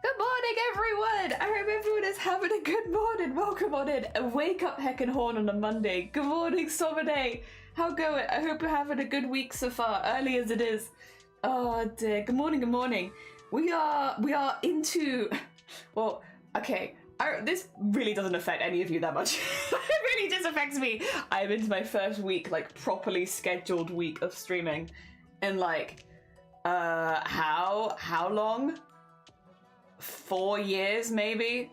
Good morning, everyone! I hope everyone is having a good morning. Welcome on in. A wake up heckin' horn on a Monday. Good morning, Somade. How go it? I hope you're having a good week so far, early as it is. Oh dear. Good morning, good morning. We are into, well, okay. This really doesn't affect any of you that much. It really just affects me. I'm into my first week, like properly scheduled week of streaming. And like, how long? 4 years maybe.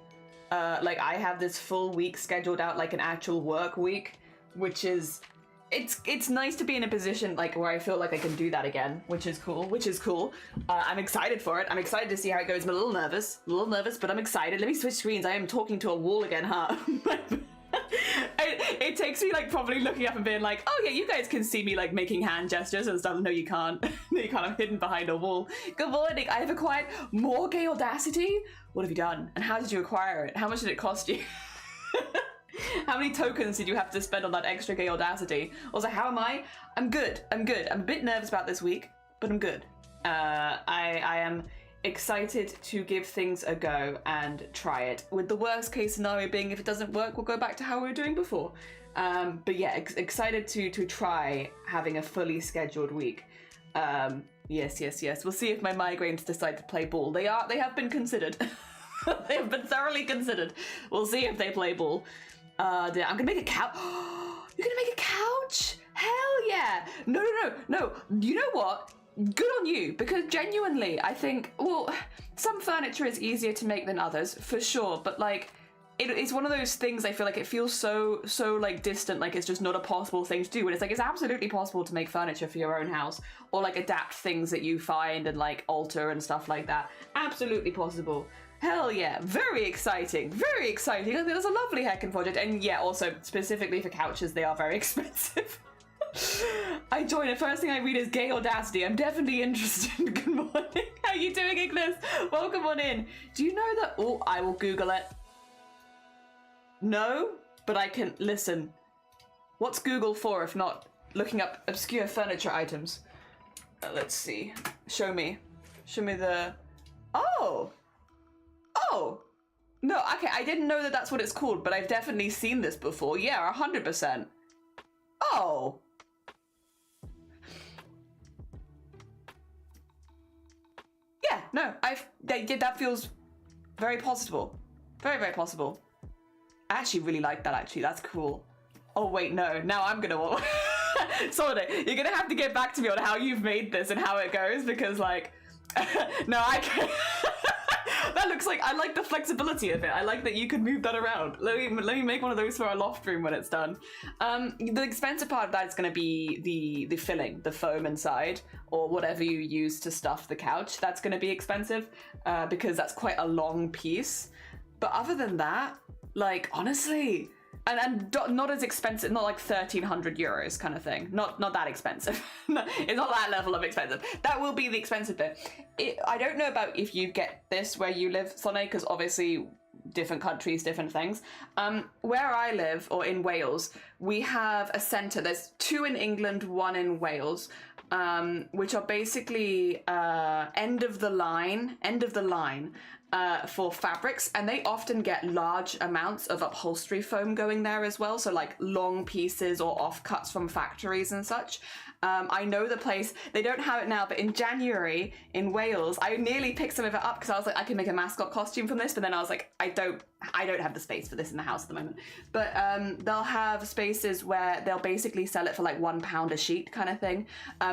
Like I have this full week scheduled out like an actual work week, which is it's nice to be in a position like where I feel like I can do that again, which is cool. I'm excited for it. I'm excited to see how it goes. I'm a little nervous, but I'm excited. Let me switch screens. I am talking to a wall again, huh? It takes me like probably looking up and being like, oh yeah, you guys can see me like making hand gestures and stuff. No, you can't. No, you can't. I'm hidden behind a wall. Good morning. I have acquired more gay audacity. What have you done? And how did you acquire it? How much did it cost you? How many tokens did you have to spend on that extra gay audacity? Also, how am I? I'm good. I'm a bit nervous about this week, but I'm good. I am excited to give things a go and try it, with the worst case scenario being if it doesn't work, we'll go back to how we were doing before. But yeah, excited to try having a fully scheduled week. Yes. We'll see if my migraines decide to play ball. They have been considered. They have been thoroughly considered. We'll see if they play ball. I'm gonna make a couch. You're gonna make a couch? Hell yeah! No. You know what? Good on you, because genuinely, I think, well, some furniture is easier to make than others, for sure, but like, it's one of those things I feel like it feels so like distant, like it's just not a possible thing to do, and it's like, it's absolutely possible to make furniture for your own house, or like adapt things that you find and like alter and stuff like that. Absolutely possible. Hell yeah, very exciting, very exciting. I think that's a lovely heckin' project, and yeah, also, specifically for couches, they are very expensive. I join it. First thing I read is gay audacity. I'm definitely interested. Good morning. How you doing, Ignis? Welcome on in. Do you know that? Oh, I will Google it. No, but I can listen. What's Google for if not looking up obscure furniture items? Let's see. Show me the. Oh. No. Okay, I didn't know that that's what it's called, but I've definitely seen this before. Yeah, 100%. Oh. Yeah, no, that feels very possible. Very, very possible. I actually really like that, actually. That's cool. Oh, wait, no. Now I'm gonna... Sorry, you're gonna have to get back to me on how you've made this and how it goes, because, like... no, I can't... That looks like... I like the flexibility of it. I like that you can move that around. Let me make one of those for our loft room when it's done. The expensive part of that is going to be the filling, the foam inside, or whatever you use to stuff the couch. That's going to be expensive because that's quite a long piece. But other than that, like, honestly... And not as expensive, not like 1,300 euros kind of thing. Not that expensive. It's not that level of expensive. That will be the expensive bit. I don't know about if you get this where you live, Sonne, because obviously different countries, different things. Where I live, or in Wales, we have a centre. There's 2 in England, 1 in Wales, which are basically end of the line. for fabrics, and they often get large amounts of upholstery foam going there as well, so like long pieces or offcuts from factories and such. I know the place, they don't have it now, but in January in Wales, I nearly picked some of it up because I was like, I can make a mascot costume from this, but then I was like, I don't have the space for this in the house at the moment. But they'll have spaces where they'll basically sell it for like £1 a sheet kind of thing,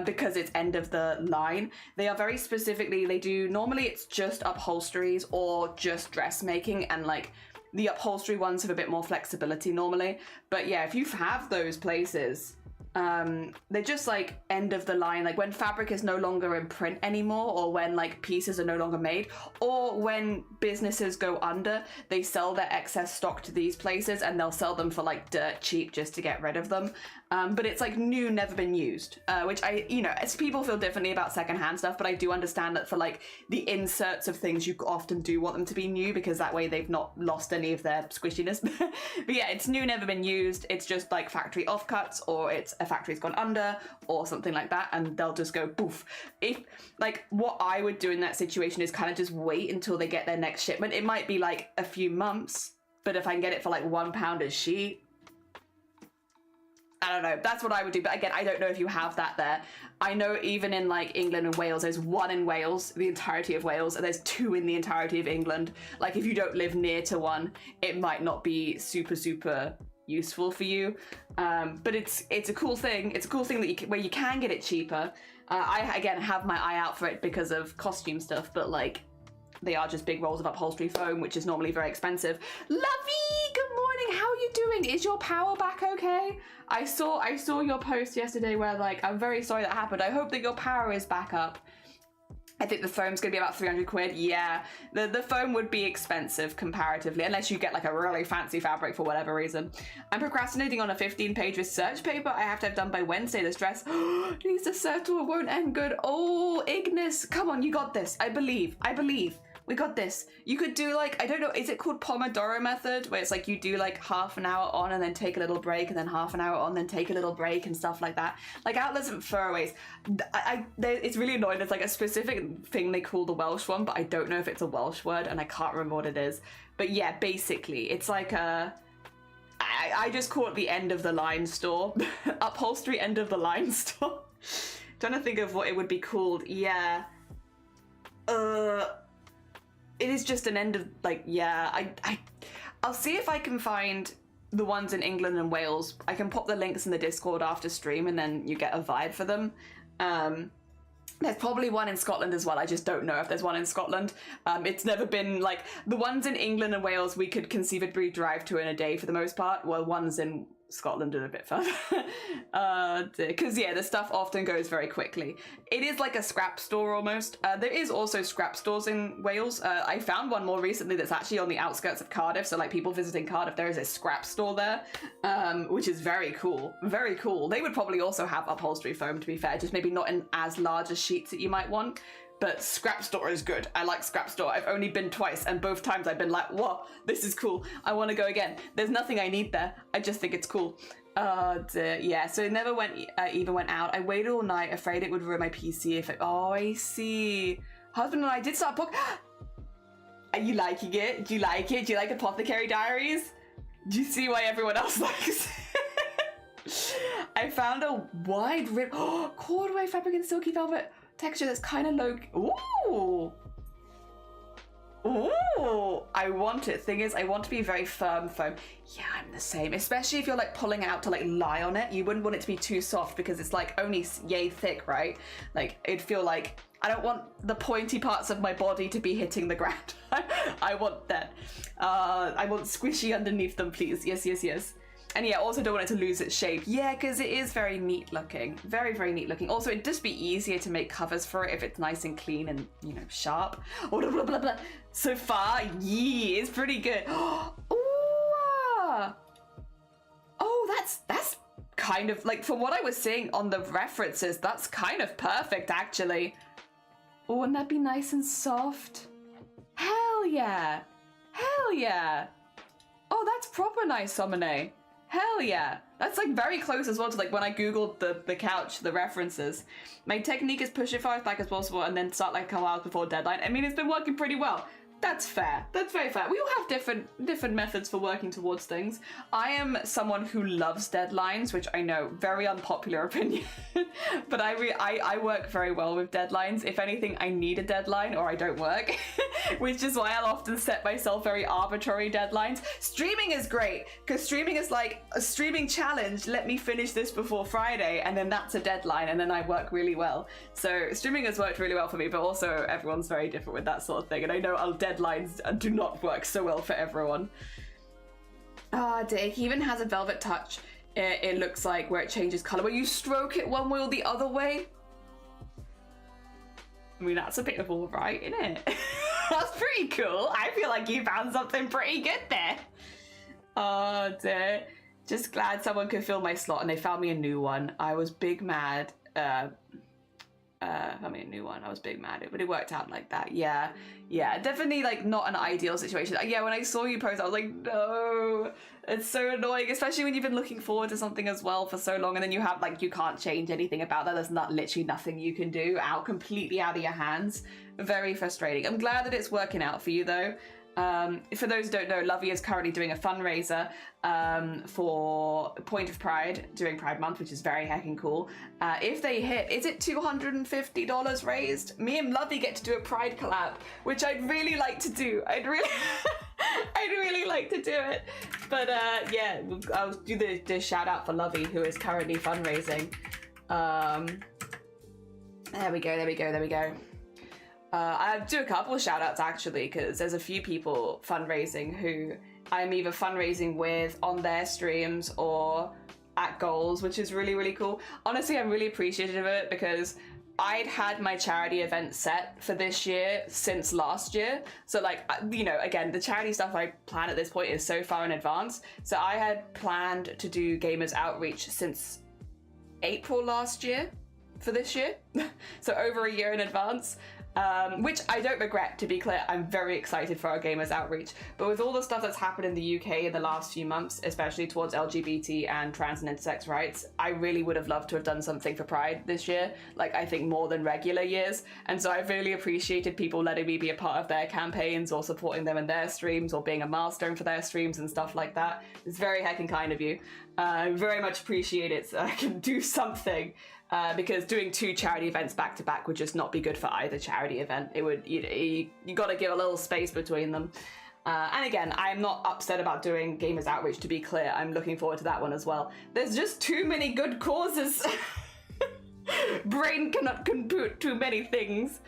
because it's end of the line. They are very specifically, they do, normally it's just upholsteries or just dressmaking, and like the upholstery ones have a bit more flexibility normally. But yeah, if you have those places, they're just like end of the line, like when fabric is no longer in print anymore, or when like pieces are no longer made, or when businesses go under, they sell their excess stock to these places and they'll sell them for like dirt cheap just to get rid of them. But it's like new, never been used, which as people feel differently about secondhand stuff, but I do understand that for like the inserts of things, you often do want them to be new because that way they've not lost any of their squishiness. But yeah, it's new, never been used. It's just like factory offcuts, or it's a factory's gone under or something like that, and they'll just go poof. If like what I would do in that situation is kind of just wait until they get their next shipment. It might be like a few months, but if I can get it for like £1 a sheet, I don't know, that's what I would do. But again, I don't know if you have that there. I know even in like England and Wales, there's one in Wales, the entirety of Wales, and there's two in the entirety of England. Like if you don't live near to one, it might not be super useful for you. But it's a cool thing. It's a cool thing that where you can get it cheaper. I again have my eye out for it because of costume stuff, but like they are just big rolls of upholstery foam, which is normally very expensive. Lovey, good morning. How are you doing? Is your power back okay? I saw your post yesterday where like, I'm very sorry that happened. I hope that your power is back up. I think the foam's gonna be about 300 quid. Yeah, the foam would be expensive comparatively, unless you get like a really fancy fabric for whatever reason. I'm procrastinating on a 15-page research paper I have to have done by Wednesday. The stress needs to settle, it won't end good. Oh, Ignis, come on, you got this. I believe. We got this. You could do like, I don't know, is it called Pomodoro method? Where it's like you do like half an hour on and then take a little break, and then half an hour on, then take a little break and stuff like that. Like outlets and throwaways. It's really annoying. It's like a specific thing they call the Welsh one, but I don't know if it's a Welsh word and I can't remember what it is. But yeah, basically it's like I just call it the end of the line store. Upholstery end of the line store. Trying to think of what it would be called. Yeah. It is just an end of, like, yeah, I'll see if I can find the ones in England and Wales. I can pop the links in the Discord after stream, and then you get a vibe for them. There's probably one in Scotland as well. I just don't know if there's one in Scotland. It's never been, like, the ones in England and Wales we could conceivably drive to in a day for the most part, while ones in Scotland are a bit further. Because yeah, the stuff often goes very quickly. It is like a scrap store almost. There is also scrap stores in Wales. I found one more recently that's actually on the outskirts of Cardiff, so like people visiting Cardiff, there is a scrap store there, which is very cool. Very cool. They would probably also have upholstery foam, to be fair, just maybe not in as large as sheets that you might want. But scrap store is good. I like scrap store. I've only been twice, and both times I've been like, whoa, this is cool. I want to go again. There's nothing I need there. I just think it's cool. Yeah, so it never even went out. I waited all night, afraid it would ruin my PC if it... Oh, I see. Husband and I did start book... Are you liking it? Do you like it? Do you like Apothecary Diaries? Do you see why everyone else likes it? I found a wide rip... Oh, corduroy fabric and silky velvet texture that's kind of low. Ooh. Ooh. I want it. Thing is, I want to be very firm foam. Yeah, I'm the same. Especially if you're like pulling out to like lie on it. You wouldn't want it to be too soft because it's like only yay thick, right? Like it'd feel like I don't want the pointy parts of my body to be hitting the ground. I want that. I want squishy underneath them, please. Yes, yes, yes. And yeah, also don't want it to lose its shape. Yeah, because it is very neat looking. Very, very neat looking. Also, it'd just be easier to make covers for it if it's nice and clean and, you know, sharp. Oh, blah, blah, blah, blah. So far, yeah, it's pretty good. Ooh, oh, that's kind of, like, from what I was seeing on the references, that's kind of perfect, actually. Oh, wouldn't that be nice and soft? Hell yeah. Hell yeah. Oh, that's proper nice, Somone. Hell yeah. That's like very close as well to like when I googled the couch, the references. My technique is push it far as back as possible and then start like a couple hours before deadline. I mean, it's been working pretty well. That's fair. That's very fair. We all have different methods for working towards things. I am someone who loves deadlines, which I know, very unpopular opinion, but I work very well with deadlines. If anything, I need a deadline or I don't work, which is why I'll often set myself very arbitrary deadlines. Streaming is great because streaming is like a streaming challenge. Let me finish this before Friday, and then that's a deadline, and then I work really well. So streaming has worked really well for me, but also everyone's very different with that sort of thing, and I know deadlines do not work so well for everyone. Dick even has a velvet touch. It looks like where it changes color when you stroke it one way or the other way. I mean, that's a bit of all right, isn't it? That's pretty cool. I feel like you found something pretty good there. Oh dear. Just glad someone could fill my slot and they found me a new one. I was big mad. Found me a new one. I was big mad, but it worked out like that. Yeah, definitely like not an ideal situation. Yeah, when I saw you post, I was like, no, it's so annoying, especially when you've been looking forward to something as well for so long, and then you have like, you can't change anything about that. There's literally nothing you can do, completely out of your hands. Very frustrating. I'm glad that it's working out for you though. For those who don't know, Lovey is currently doing a fundraiser for Point of Pride during Pride Month, which is very heckin' cool. If they hit, is it $250 raised? Me and Lovey get to do a Pride collab, which I'd really like to do. I'd really like to do it. But yeah, I'll do the shout out for Lovey, who is currently fundraising. There we go. I do a couple of shout outs actually, because there's a few people fundraising who I'm either fundraising with on their streams or at goals, which is really, really cool. Honestly, I'm really appreciative of it because I'd had my charity event set for this year since last year. So like, you know, again, the charity stuff I plan at this point is so far in advance. So I had planned to do Gamers Outreach since April last year for this year. So over a year in advance. Which I don't regret, to be clear. I'm very excited for our Gamers Outreach. But with all the stuff that's happened in the UK in the last few months, especially towards LGBT and trans and intersex rights, I really would have loved to have done something for Pride this year. Like, I think more than regular years. And so I've really appreciated people letting me be a part of their campaigns or supporting them in their streams or being a milestone for their streams and stuff like that. It's very heckin' kind of you. I very much appreciate it so I can do something. Because doing two charity events back to back would just not be good for either charity event. It would, you got to give a little space between them. And again, I'm not upset about doing Gamers Outreach, to be clear. I'm looking forward to that one as well. There's just too many good causes. Brain cannot compute too many things.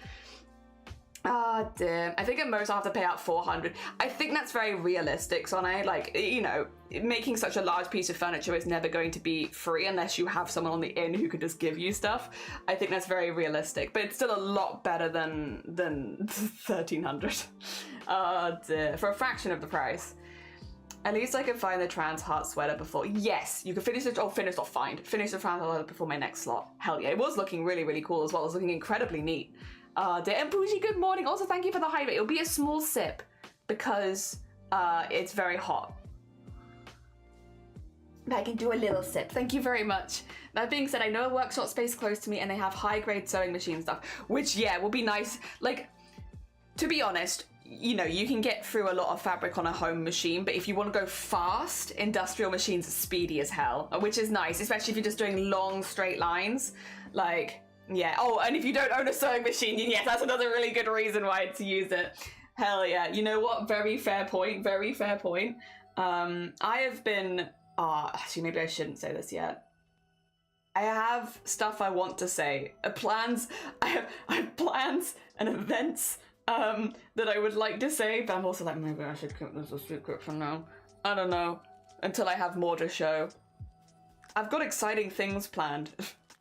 Ah, damn. I think at most I'll have to pay out 400. I think that's very realistic, so like, you know, making such a large piece of furniture is never going to be free unless you have someone on the inn who could just give you stuff. I think that's very realistic, but it's still a lot better than 1,300. Oh dear. For a fraction of the price. At least I can find the trans heart sweater before. Yes, you can finish it, or finish, not find. Finish the trans heart before my next slot. Hell yeah, it was looking really, really cool as well. It was looking incredibly neat. And Bougie, good morning. Also, thank you for the hydrate. It'll be a small sip because it's very hot. But I can do a little sip. Thank you very much. That being said, I know a workshop space close to me and they have high-grade sewing machine stuff, which, yeah, will be nice. Like, to be honest, you know, you can get through a lot of fabric on a home machine, but if you want to go fast, industrial machines are speedy as hell, which is nice, especially if you're just doing long, straight lines. Like... yeah. Oh, and if you don't own a sewing machine, yes, that's another really good reason why to use it. Hell yeah. You know what? Very fair point. Very fair point. I have been... actually, maybe I shouldn't say this yet. I have stuff I want to say. I have plans and events that I would like to say, but I'm also like, maybe I should keep this a secret for now. I don't know. Until I have more to show. I've got exciting things planned.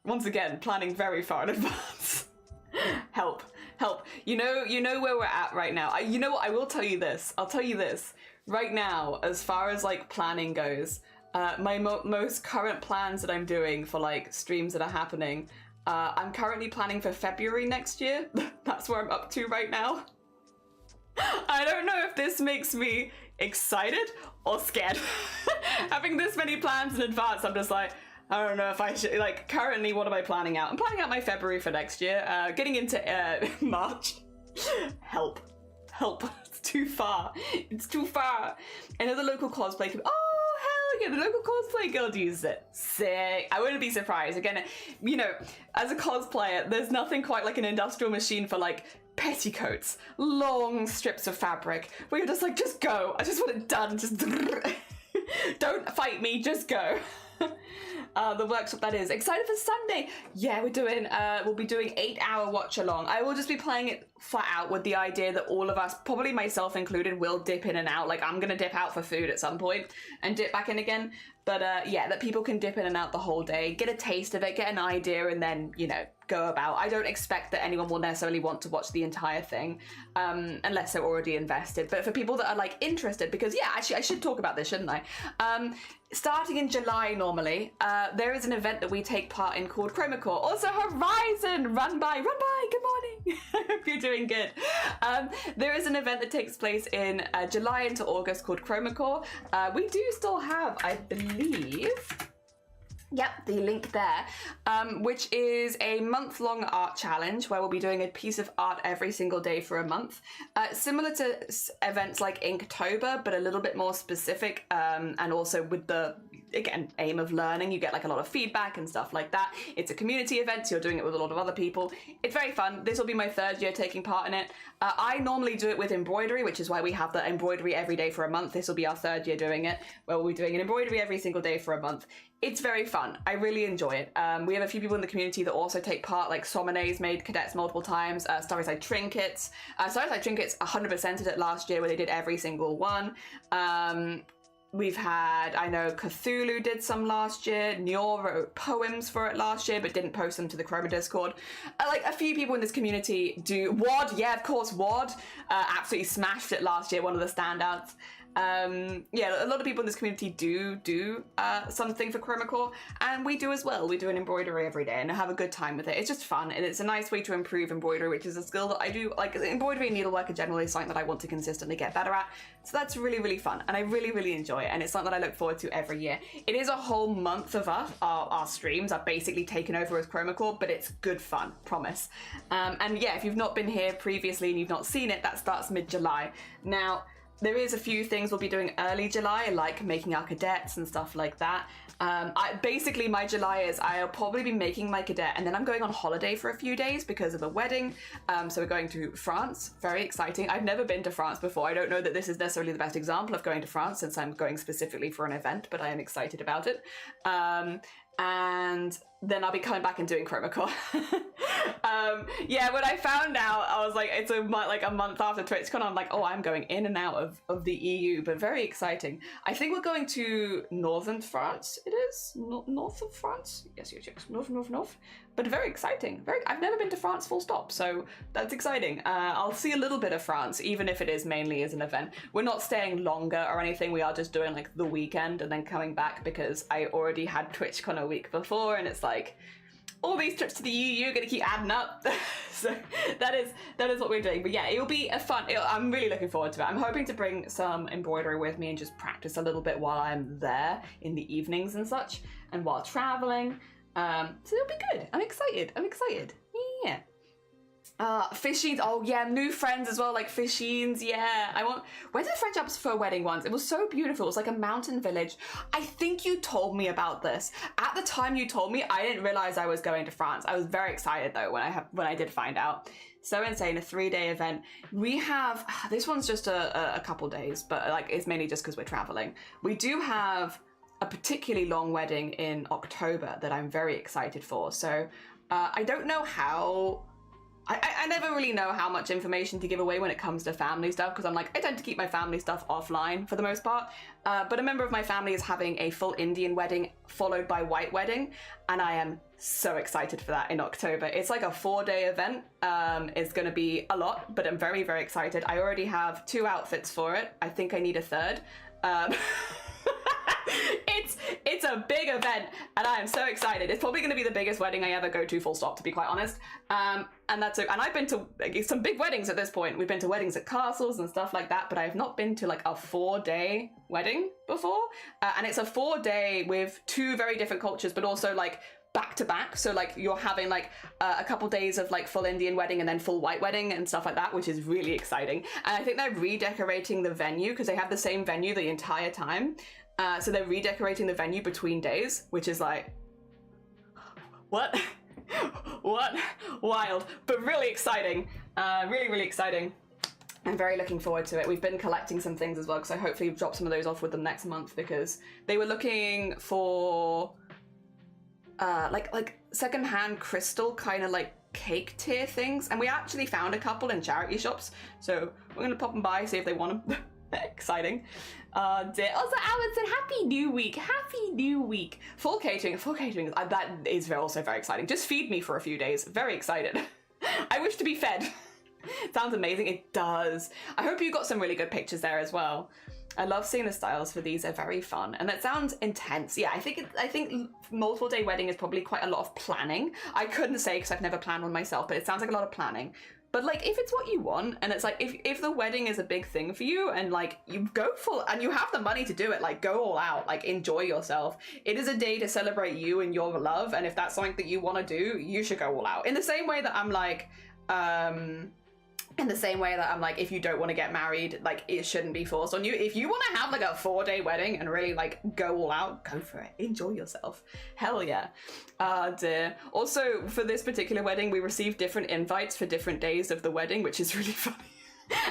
Once again, planning very far in advance. Help. You know where we're at right now. You know what? I will tell you this. I'll tell you this. Right now, as far as like planning goes, my most current plans that I'm doing for like streams that are happening, I'm currently planning for February next year. That's where I'm up to right now. I don't know if this makes me excited or scared. Having this many plans in advance, I'm just like, I don't know if I should, like, currently, what am I planning out? I'm planning out my February for next year, getting into March. Help. help. It's too far. It's too far. Another local cosplay can, oh, hell yeah, the local cosplay guild uses it. Sick. I wouldn't be surprised. Again, you know, as a cosplayer, there's nothing quite like an industrial machine for like petticoats, long strips of fabric, where you're just like, just go. I just want it done. Just don't fight me, just go. The workshop, that is. Excited for Sunday. Yeah, we'll be doing 8-hour watch along. I will just be playing it flat out with the idea that all of us, probably myself included, will dip in and out. Like, I'm gonna dip out for food at some point and dip back in again. But yeah, that people can dip in and out the whole day, get a taste of it, get an idea, and then, you know, go about. I don't expect that anyone will necessarily want to watch the entire thing, unless they're already invested. But for people that are like interested, because yeah, actually I should talk about this, shouldn't I? Starting in July normally, there is an event that we take part in called Chromacore. Also Horizon, run by, good morning. I hope you're doing good. There is an event that takes place in July into August called Chromacore. We do still have, I believe, yep, the link there, which is a month-long art challenge where we'll be doing a piece of art every single day for a month. Similar to events like Inktober, but a little bit more specific, and also with the, again, aim of learning. You get like a lot of feedback and stuff like that. It's a community event, so you're doing it with a lot of other people. It's very fun. This will be my 3rd year taking part in it. I normally do it with embroidery, which is why we have the embroidery every day for a month. This will be our 3rd year doing it, where we'll be doing an embroidery every single day for a month. It's very fun. I really enjoy it. We have a few people in the community that also take part, like Somane's made cadets multiple times, Starry-Side Trinkets. Starry-Side Trinkets 100%ed it last year, where they did every single one. We've had, I know Cthulhu did some last year, Nior wrote poems for it last year, but didn't post them to the Chroma Discord. Like, a few people in this community do. Wad, yeah, of course, Wad absolutely smashed it last year, one of the standouts. Yeah, a lot of people in this community do something for Chromacore, and we do as well. We do an embroidery every day and have a good time with it. It's just fun, and it's a nice way to improve embroidery, which is a skill that I do, like embroidery and needlework are generally something that I want to consistently get better at. So that's really, really fun, and I really, really enjoy it, and it's something that I look forward to every year. It is a whole month of our streams are basically taken over as Chromacore, but it's good fun, promise. And yeah, if you've not been here previously and you've not seen it, that starts mid-July. Now, there is a few things we'll be doing early July, like making our cadets and stuff like that. Basically, my July is I'll probably be making my cadet, and then I'm going on holiday for a few days because of the wedding. So we're going to France. Very exciting. I've never been to France before. I don't know that this is necessarily the best example of going to France since I'm going specifically for an event, but I am excited about it. And then I'll be coming back and doing Chromacore. Yeah, when I found out, I was like, it's a month after TwitchCon, I'm like, oh, I'm going in and out of the EU, but very exciting. I think we're going to northern France. It is north of France. Yes, north. But very exciting. I've never been to France full stop, so that's exciting. I'll see a little bit of France, even if it is mainly as an event. We're not staying longer or anything. We are just doing like the weekend and then coming back because I already had TwitchCon a week before, and it's like, all these trips to the EU are gonna keep adding up. So that is what we're doing. But yeah, it'll be a fun, I'm really looking forward to it. I'm hoping to bring some embroidery with me and just practice a little bit while I'm there in the evenings and such, and while traveling. So it'll be good. I'm excited. Yeah. Fishines, oh yeah, new friends as well, like Fishines, yeah. Went to the French Alps for a wedding once. It was so beautiful. It was like a mountain village. I think you told me about this. At the time you told me, I didn't realize I was going to France. I was very excited though when I did find out. So insane, a 3-day event. We have, this one's just a couple days, but like it's mainly just because we're traveling. We do have a particularly long wedding in October that I'm very excited for. So I don't know how, I never really know how much information to give away when it comes to family stuff, because I'm like, I tend to keep my family stuff offline for the most part. But a member of my family is having a full Indian wedding followed by white wedding, and I am so excited for that in October. It's like a 4-day event. It's going to be a lot, but I'm very, very excited. I already have 2 outfits for it. I think I need a 3rd. It's a big event, and I am so excited. It's probably going to be the biggest wedding I ever go to, full stop, to be quite honest. And I've been to some big weddings at this point. We've been to weddings at castles and stuff like that, but I have not been to like a 4-day wedding before. And it's a 4-day with 2 very different cultures, but also like back to back. So like you're having like a couple days of like full Indian wedding and then full white wedding and stuff like that, which is really exciting. And I think they're redecorating the venue because they have the same venue the entire time. So they're redecorating the venue between days, which is like, what? What? Wild, but really exciting. Really, really exciting. I'm very looking forward to it. We've been collecting some things as well, because I hopefully drop some of those off with them next month, because they were looking for like secondhand crystal kind of like cake tier things, and we actually found a couple in charity shops, so we're gonna pop them by, see if they want them. Exciting. Also, Alan said happy new week, happy new week. Full catering, that is also very exciting. Just feed me for a few days. Very excited. I wish to be fed. Sounds amazing. It does. I hope you got some really good pictures there as well. I love seeing the styles for these. They're very fun, and that sounds intense. Yeah, I think multiple day wedding is probably quite a lot of planning. I couldn't say because I've never planned one myself, but it sounds like a lot of planning. But like, if it's what you want, and it's like, if the wedding is a big thing for you, and like you go full, and you have the money to do it, like go all out, like enjoy yourself. It is a day to celebrate you and your love, and if that's something that you want to do, you should go all out. In the same way that I'm like, if you don't want to get married, like it shouldn't be forced on you. If you want to have like a 4-day wedding and really like go all out, go for it. Enjoy yourself. Hell yeah. Dear. Also, for this particular wedding, we received different invites for different days of the wedding, which is really funny.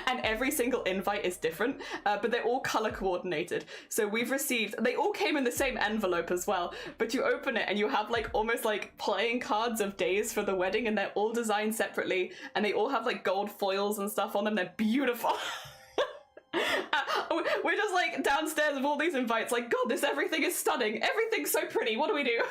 And every single invite is different, but they're all color coordinated. So we've received, they all came in the same envelope as well, but you open it and you have like almost like playing cards of days for the wedding, and they're all designed separately, and they all have like gold foils and stuff on them. They're beautiful. We're just like downstairs with all these invites, like, God, everything is stunning. Everything's so pretty. What do we do?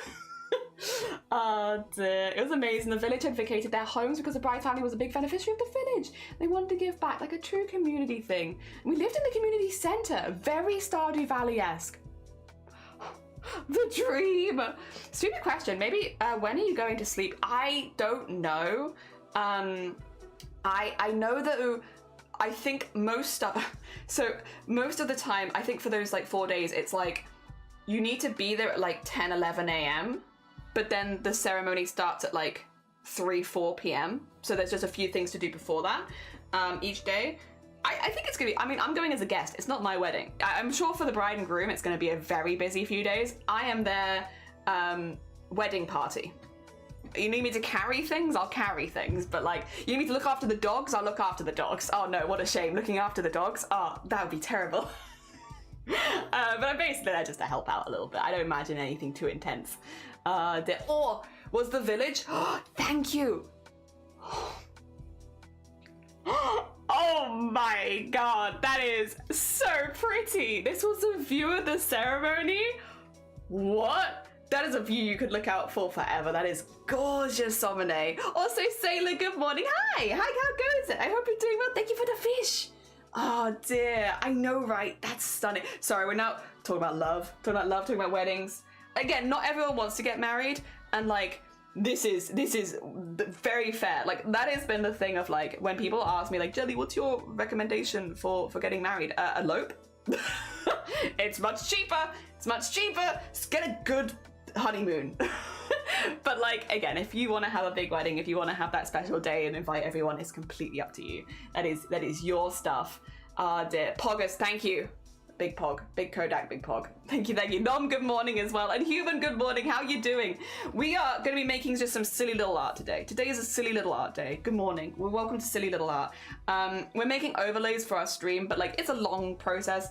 It was amazing. The village had vacated their homes because the bride family was a big beneficiary of the village. They wanted to give back, like a true community thing. We lived in the community centre, very Stardew Valley-esque. The dream. Stupid question. Maybe when are you going to sleep? I don't know. I know that I think most of the time, I think for those like 4 days, it's like you need to be there at like 10, 11 a.m. But then the ceremony starts at like 3, 4 p.m. So there's just a few things to do before that each day. I think it's gonna be, I mean, I'm going as a guest. It's not my wedding. I'm sure for the bride and groom, it's gonna be a very busy few days. I am their wedding party. You need me to carry things? I'll carry things. But like, you need me to look after the dogs? I'll look after the dogs. Oh no, what a shame. Looking after the dogs? Oh, that would be terrible. But I'm basically there just to help out a little bit. I don't imagine anything too intense. Was the village? Thank you. Oh my God, that is so pretty. This was a view of the ceremony. What? That is a view you could look out for forever. That is gorgeous, Somene. Also, Sailor, good morning. Hi, how goes it? I hope you're doing well. Thank you for the fish. Oh dear, I know, right? That's stunning. Sorry, we're now talking about love, talking about weddings. Again, not everyone wants to get married, and like, this is very fair. Like, that has been the thing of like, when people ask me like, Jelly, what's your recommendation for getting married? Elope. It's much cheaper. Just get a good honeymoon. But like, again, if you want to have a big wedding, if you want to have that special day and invite everyone, it's completely up to you. That is your stuff. Dear Poggers, thank you. Big Pog, Big Kodak, Big Pog. Thank you. Nom, good morning as well. And Human, good morning. How you doing? We are going to be making just some silly little art today. Today is a silly little art day. Good morning. We're welcome to Silly Little Art. We're making overlays for our stream, but like, it's a long process.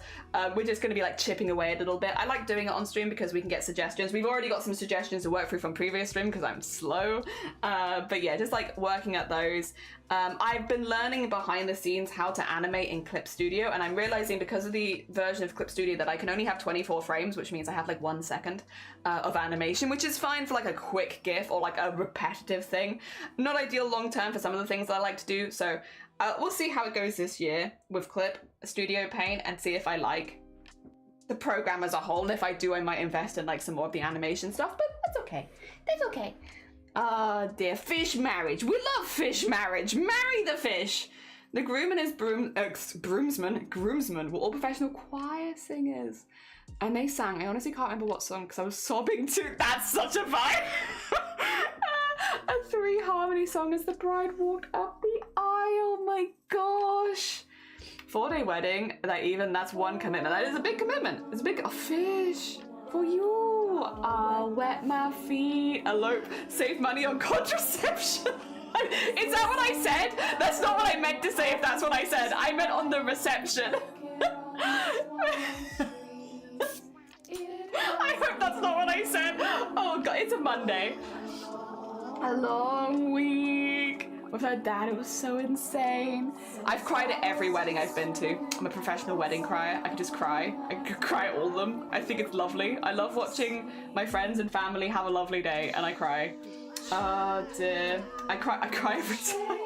We're just going to be like chipping away a little bit. I like doing it on stream because we can get suggestions. We've already got some suggestions to work through from previous stream because I'm slow. But yeah, just like working at those. I've been learning behind the scenes how to animate in Clip Studio, and I'm realizing because of the version of Clip Studio that I can only have 24 frames, which means I have like 1 second of animation, which is fine for like a quick GIF or like a repetitive thing. Not ideal long term for some of the things that I like to do, so we'll see how it goes this year with Clip Studio Paint and see if I like the program as a whole, and if I do, I might invest in like some more of the animation stuff, but that's okay. That's okay. Dear, fish marriage. We love fish marriage. Marry the fish. The groom and his groomsmen were all professional choir singers. And they sang, I honestly can't remember what song because I was sobbing too. That's such a vibe. A 3-harmony song as the bride walked up the aisle. My gosh. 4-day wedding, that's one commitment. That is a big commitment. It's a big fish for you. I'll wet my feet. Elope. Save money on contraception. Is that what I said? That's not what I meant to say if that's what I said. I meant on the reception. I hope that's not what I said. Oh god, it's a Monday. A long week. With her dad, it was so insane. I've cried at every wedding I've been to. I'm a professional wedding crier. I can just cry. I could cry at all of them. I think it's lovely. I love watching my friends and family have a lovely day, and I cry. Oh dear. I cry every time.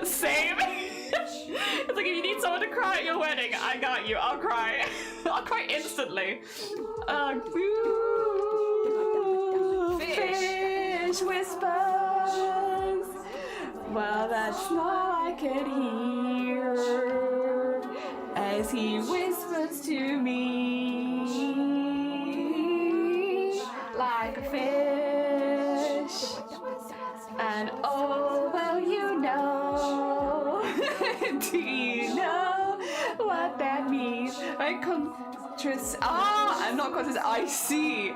Same. It's like if you need someone to cry at your wedding, I got you. I'll cry. I'll cry instantly. Fish whispers. Well, that's all I could hear as he whispers to me like a fish. And oh, well, you know. Do you know what that means? I'm not conscious. I see.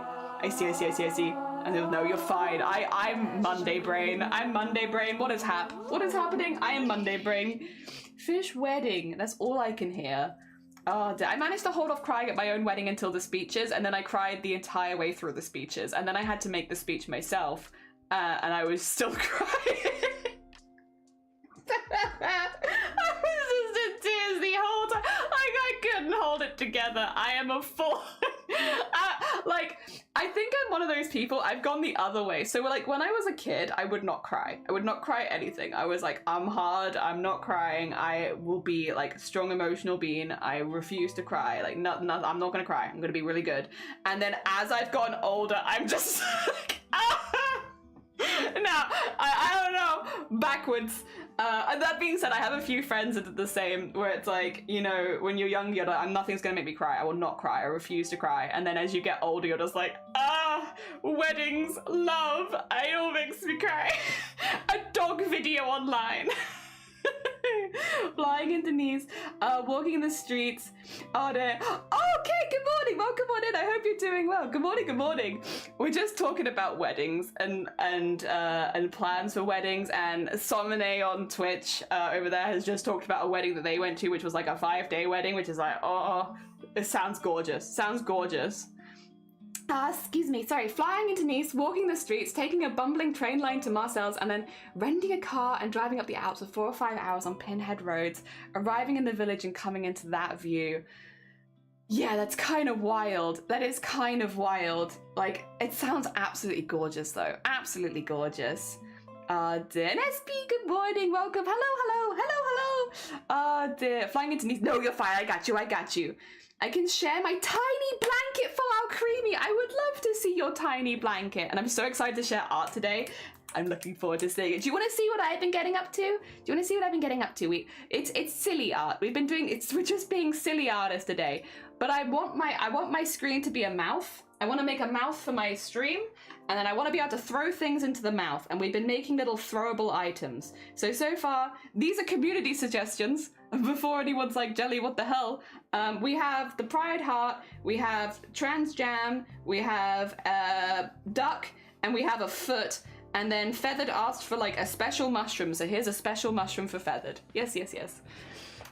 No, you're fine. I'm Monday brain. What is happening? I am Monday brain. Fish wedding. That's all I can hear. Oh, I managed to hold off crying at my own wedding until the speeches, and then I cried the entire way through the speeches, and then I had to make the speech myself, and I was still crying. I was just in tears the whole time. I couldn't hold it together. I am a fool. I think I'm one of those people, I've gone the other way. So like when I was a kid, I would not cry. I would not cry at anything. I was like, I'm hard, I'm not crying. I will be like a strong emotional being. I refuse to cry. Like, no, I'm not gonna cry. I'm gonna be really good. And then as I've gotten older, I'm just like, now, I don't know, backwards. And that being said, I have a few friends that did the same, where it's like, you know, when you're young, you're like, nothing's gonna make me cry. I will not cry. I refuse to cry. And then as you get older, you're just like, weddings, love, it all makes me cry. A dog video online. Flying into knees, walking in the streets. Oh, there. Oh, okay, good morning. Welcome on in. I hope you're doing well. Good morning, good morning. We're just talking about weddings and plans for weddings. And Somene on Twitch over there has just talked about a wedding that they went to, which was like a 5-day wedding, which is like, oh, it sounds gorgeous. Sounds gorgeous. Excuse me, sorry, flying into Nice, walking the streets, taking a bumbling train line to Marseilles, and then renting a car and driving up the Alps for 4 or 5 hours on pinhead roads, arriving in the village and coming into that view. Yeah, that's kind of wild. That is kind of wild. Like, it sounds absolutely gorgeous though. Absolutely gorgeous. Dear SB, good morning, welcome. Hello. Dear, flying into Nice. No, you're fine, I got you. I can share my tiny blanket for our creamy. I would love to see your tiny blanket. And I'm so excited to share art today. I'm looking forward to seeing it. Do you want to see what I've been getting up to? It's silly art. We're just being silly artists today. But I want my screen to be a mouth. I want to make a mouth for my stream, and then I want to be able to throw things into the mouth. And we've been making little throwable items. So far, these are community suggestions. Before anyone's like, Jelly, what the hell? We have the Pride Heart, we have Trans Jam, we have Duck, and we have a foot. And then Feathered asked for like a special mushroom. So here's a special mushroom for Feathered. Yes.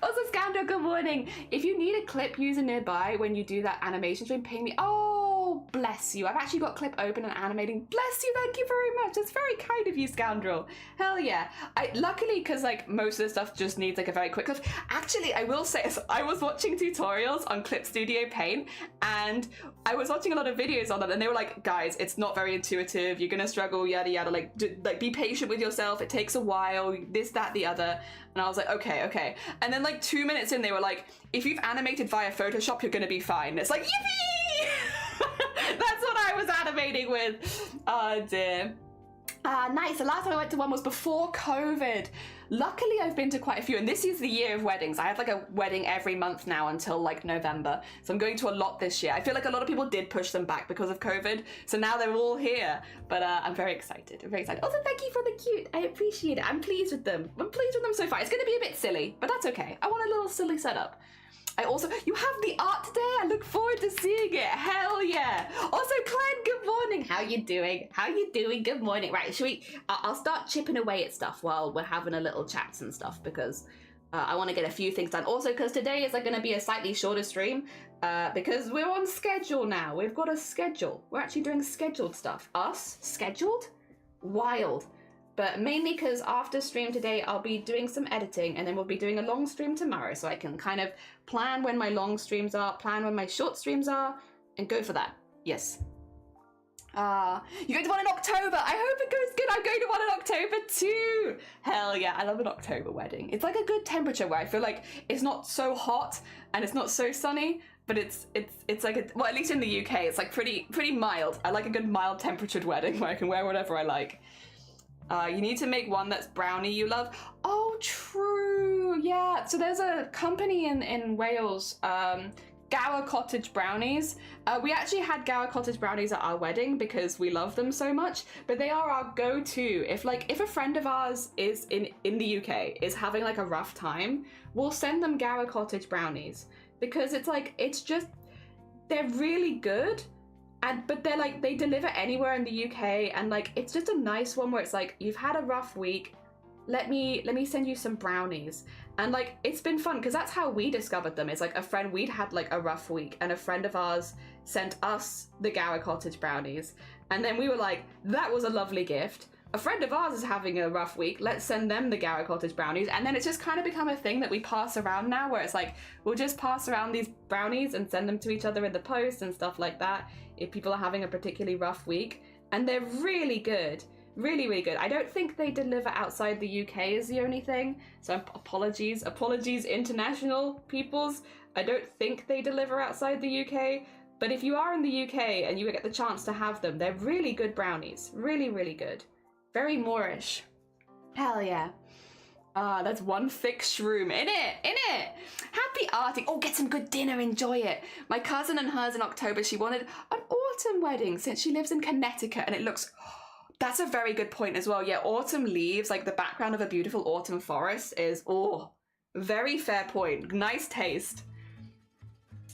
Also, Scandal, good morning. If you need a clip user nearby when you do that animation stream, ping me. Oh, bless you. I've actually got clip open and animating. Bless you, thank you very much. That's very kind of you, Scoundrel. Hell yeah. Luckily, because like most of the stuff just needs like a very quick clip. Actually, I will say, I was watching tutorials on Clip Studio Paint, and I was watching a lot of videos on them, and they were like, guys, it's not very intuitive. You're gonna struggle, yada yada. Like be patient with yourself. It takes a while. This, that, the other. And I was like, okay. And then like 2 minutes in, they were like, if you've animated via Photoshop, you're gonna be fine. It's like, yippee! That's what I was animating with. Oh dear. Nice. The last time I went to one was before COVID. Luckily, I've been to quite a few, and this is the year of weddings. I have like a wedding every month now until like November. So I'm going to a lot this year. I feel like a lot of people did push them back because of COVID. So now they're all here, but I'm very excited. I'm very excited. Also, thank you for the cute. I appreciate it. I'm pleased with them. I'm pleased with them so far. It's going to be a bit silly, but that's okay. I want a little silly setup. You have the art today. I look forward to seeing it. Hell yeah. Also, Clan, good morning. How you doing? How you doing? Good morning. Right, I'll start chipping away at stuff while we're having a little chats and stuff because I want to get a few things done. Also, because today is going to be a slightly shorter stream because we're on schedule now. We've got a schedule. We're actually doing scheduled stuff. Us? Scheduled? Wild. But mainly because after stream today, I'll be doing some editing and then we'll be doing a long stream tomorrow. So I can kind of plan when my long streams are, plan when my short streams are, and go for that. Yes. You're going to one in October. I hope it goes good. I'm going to one in October too. Hell yeah. I love an October wedding. It's like a good temperature where I feel like it's not so hot and it's not so sunny, but it's like, well, at least in the UK, it's like pretty mild. I like a good mild temperatured wedding where I can wear whatever I like. You need to make one that's brownie you love. Oh, true. Yeah. So there's a company in Wales, Gower Cottage Brownies. We actually had Gower Cottage Brownies at our wedding because we love them so much, but they are our go-to. If a friend of ours is in the UK is having like a rough time, we'll send them Gower Cottage Brownies because they're really good. But they're like, they deliver anywhere in the UK and like, it's just a nice one where it's like, you've had a rough week, let me send you some brownies. And like, it's been fun because that's how we discovered them. It's like we'd had like a rough week and a friend of ours sent us the Gower Cottage brownies. And then we were like, that was a lovely gift. A friend of ours is having a rough week, let's send them the Gower Cottage brownies. And then it's just kind of become a thing that we pass around now where it's like, we'll just pass around these brownies and send them to each other in the post and stuff like that if people are having a particularly rough week. And they're really good, really, really good. I don't think they deliver outside the UK is the only thing. So apologies international peoples. I don't think they deliver outside the UK. But if you are in the UK and you get the chance to have them, they're really good brownies, really, really good. Very Moorish. Hell yeah. That's one thick shroom. In it. Happy arty. Oh, get some good dinner, enjoy it. My cousin and hers in October, she wanted an autumn wedding since she lives in Connecticut and it looks, that's a very good point as well. Yeah, autumn leaves, like the background of a beautiful autumn forest is, very fair point. Nice taste.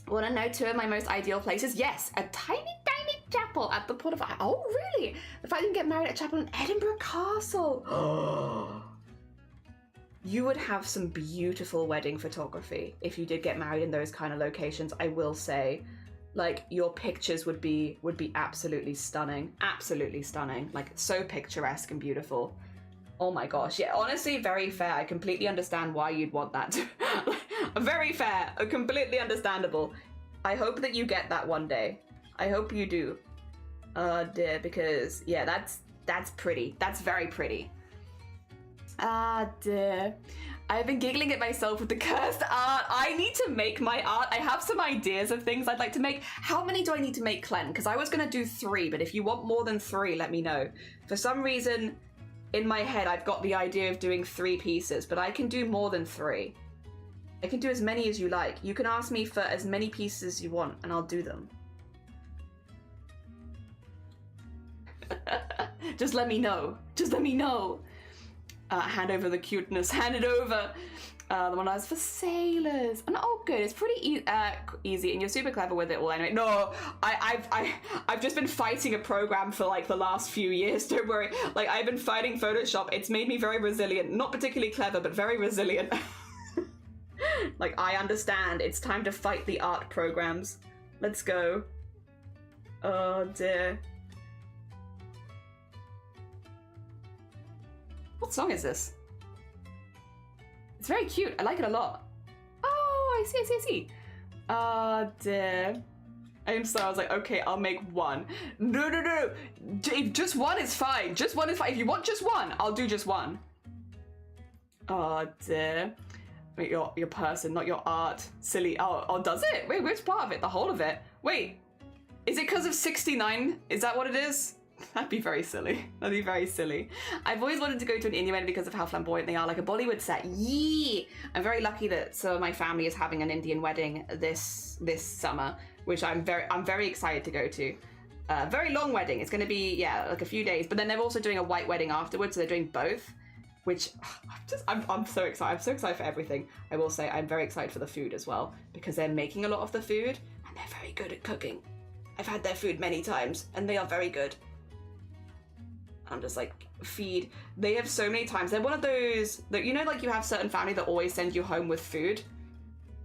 Want to know two of my most ideal places? Yes, a tiny chapel at the port of... Oh, really? The fact you can get married at a chapel in Edinburgh Castle. You would have some beautiful wedding photography if you did get married in those kind of locations, I will say. Like, your pictures would be absolutely stunning. Absolutely stunning. Like, so picturesque and beautiful. Oh my gosh. Yeah, honestly, very fair. I completely understand why you'd want that. Very fair. Completely understandable. I hope that you get that one day. I hope you do. Dear, because, yeah, that's pretty. That's very pretty. Dear. I've been giggling at myself with the cursed art. I need to make my art. I have some ideas of things I'd like to make. How many do I need to make, Clem? Because I was going to do 3, but if you want more than 3, let me know. For some reason, in my head, I've got the idea of doing 3 pieces, but I can do more than 3. I can do as many as you like. You can ask me for as many pieces as you want, and I'll do them. Just let me know. Just let me know. Hand over the cuteness. Hand it over. The one I was for sailors. And oh, good. It's pretty easy, and you're super clever with it all. Anyway, no, I've just been fighting a program for like the last few years. Don't worry. Like I've been fighting Photoshop. It's made me very resilient. Not particularly clever, but very resilient. Like I understand. It's time to fight the art programs. Let's go. Oh dear. What song is this? It's very cute. I like it a lot. Oh, I see. Dear. I was like, okay, I'll make 1. No. Just 1 is fine. Just 1 is fine. If you want just 1, I'll do just 1. Oh, dear. Wait, your person, not your art. Silly. Oh, does it? Wait, which part of it? The whole of it? Wait. Is it because of 69? Is that what it is? That'd be very silly. That'd be very silly. I've always wanted to go to an Indian wedding because of how flamboyant they are, like a Bollywood set. Yee! I'm very lucky that some of my family is having an Indian wedding this summer, which I'm very excited to go to. Very long wedding. It's going to be, yeah, like a few days. But then they're also doing a white wedding afterwards, so they're doing both. Which I'm so excited. I'm so excited for everything. I will say I'm very excited for the food as well because they're making a lot of the food and they're very good at cooking. I've had their food many times and they are very good. I'm just like, feed. They have so many times. They're one of those that, you know, like you have certain family that always send you home with food.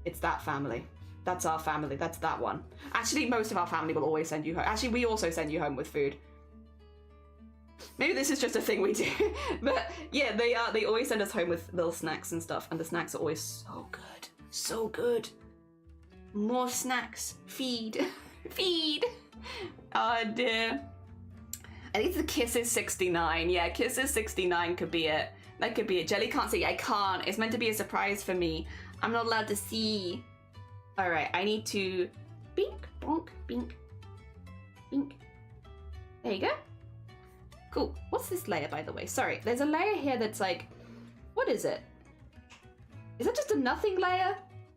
It's that family. That's our family. That's that one. Actually, most of our family will always send you home. Actually, we also send you home with food. Maybe this is just a thing we do. But yeah, they always send us home with little snacks and stuff. And the snacks are always so good. So good. More snacks. Feed. Feed. Oh dear. I think the Kisses 69. Yeah, Kisses 69 could be it. That could be it. Jelly can't see. I can't. It's meant to be a surprise for me. I'm not allowed to see. All right, I need to bink, bonk, bink, bink. There you go. Cool. What's this layer, by the way? Sorry, there's a layer here that's like, what is it? Is that just a nothing layer?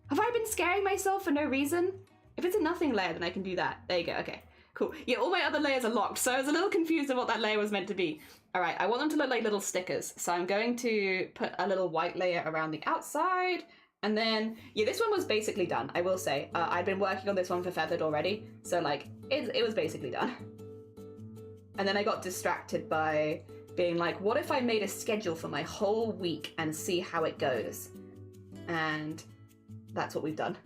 Have I been scaring myself for no reason? If it's a nothing layer, then I can do that. There you go. Okay. Cool. Yeah, all my other layers are locked, so I was a little confused of what that layer was meant to be. All right, I want them to look like little stickers, so I'm going to put a little white layer around the outside, and then, yeah, this one was basically done, I will say. I'd been working on this one for Feathered already, so, like, it was basically done. And then I got distracted by being like, what if I made a schedule for my whole week and see how it goes? And that's what we've done.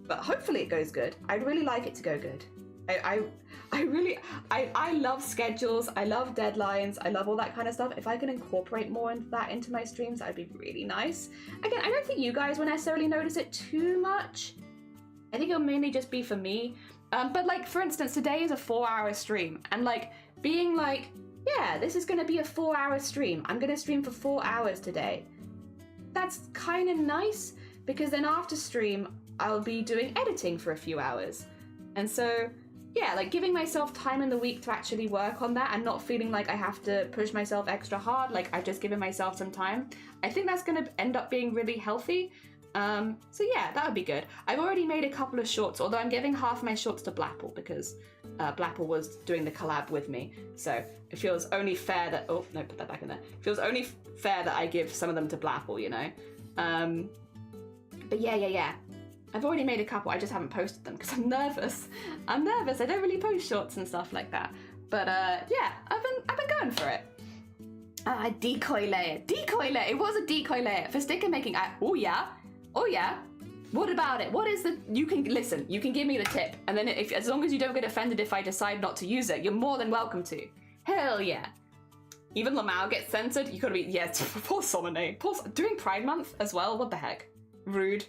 But hopefully it goes good. I'd really like it to go good. I love schedules, I love deadlines, I love all that kind of stuff. If I can incorporate more into that into my streams, that'd be really nice. Again, I don't think you guys will necessarily notice it too much. I think it'll mainly just be for me. But like, for instance, today is a 4-hour stream, and like, being like, yeah, this is gonna be a 4-hour stream. I'm gonna stream for 4 hours today. That's kind of nice, because then after stream, I'll be doing editing for a few hours. And so, yeah, like giving myself time in the week to actually work on that and not feeling like I have to push myself extra hard, like I've just given myself some time. I think that's gonna end up being really healthy. So yeah, that would be good. I've already made a couple of shorts, although I'm giving half my shorts to Blapple because Blapple was doing the collab with me. So it feels only fair that, oh no, put that back in there. It feels only fair that I give some of them to Blapple, you know? But yeah. I've already made a couple, I just haven't posted them because I'm nervous. I don't really post shorts and stuff like that. But yeah, I've been going for it. Decoy layer. It was a decoy layer for sticker making. Oh yeah. What about it? What is the? You can listen. You can give me the tip, and then as long as you don't get offended if I decide not to use it, you're more than welcome to. Hell yeah. Even Lamau gets censored. You gotta be poor Somone. Doing Pride Month as well. What the heck? Rude.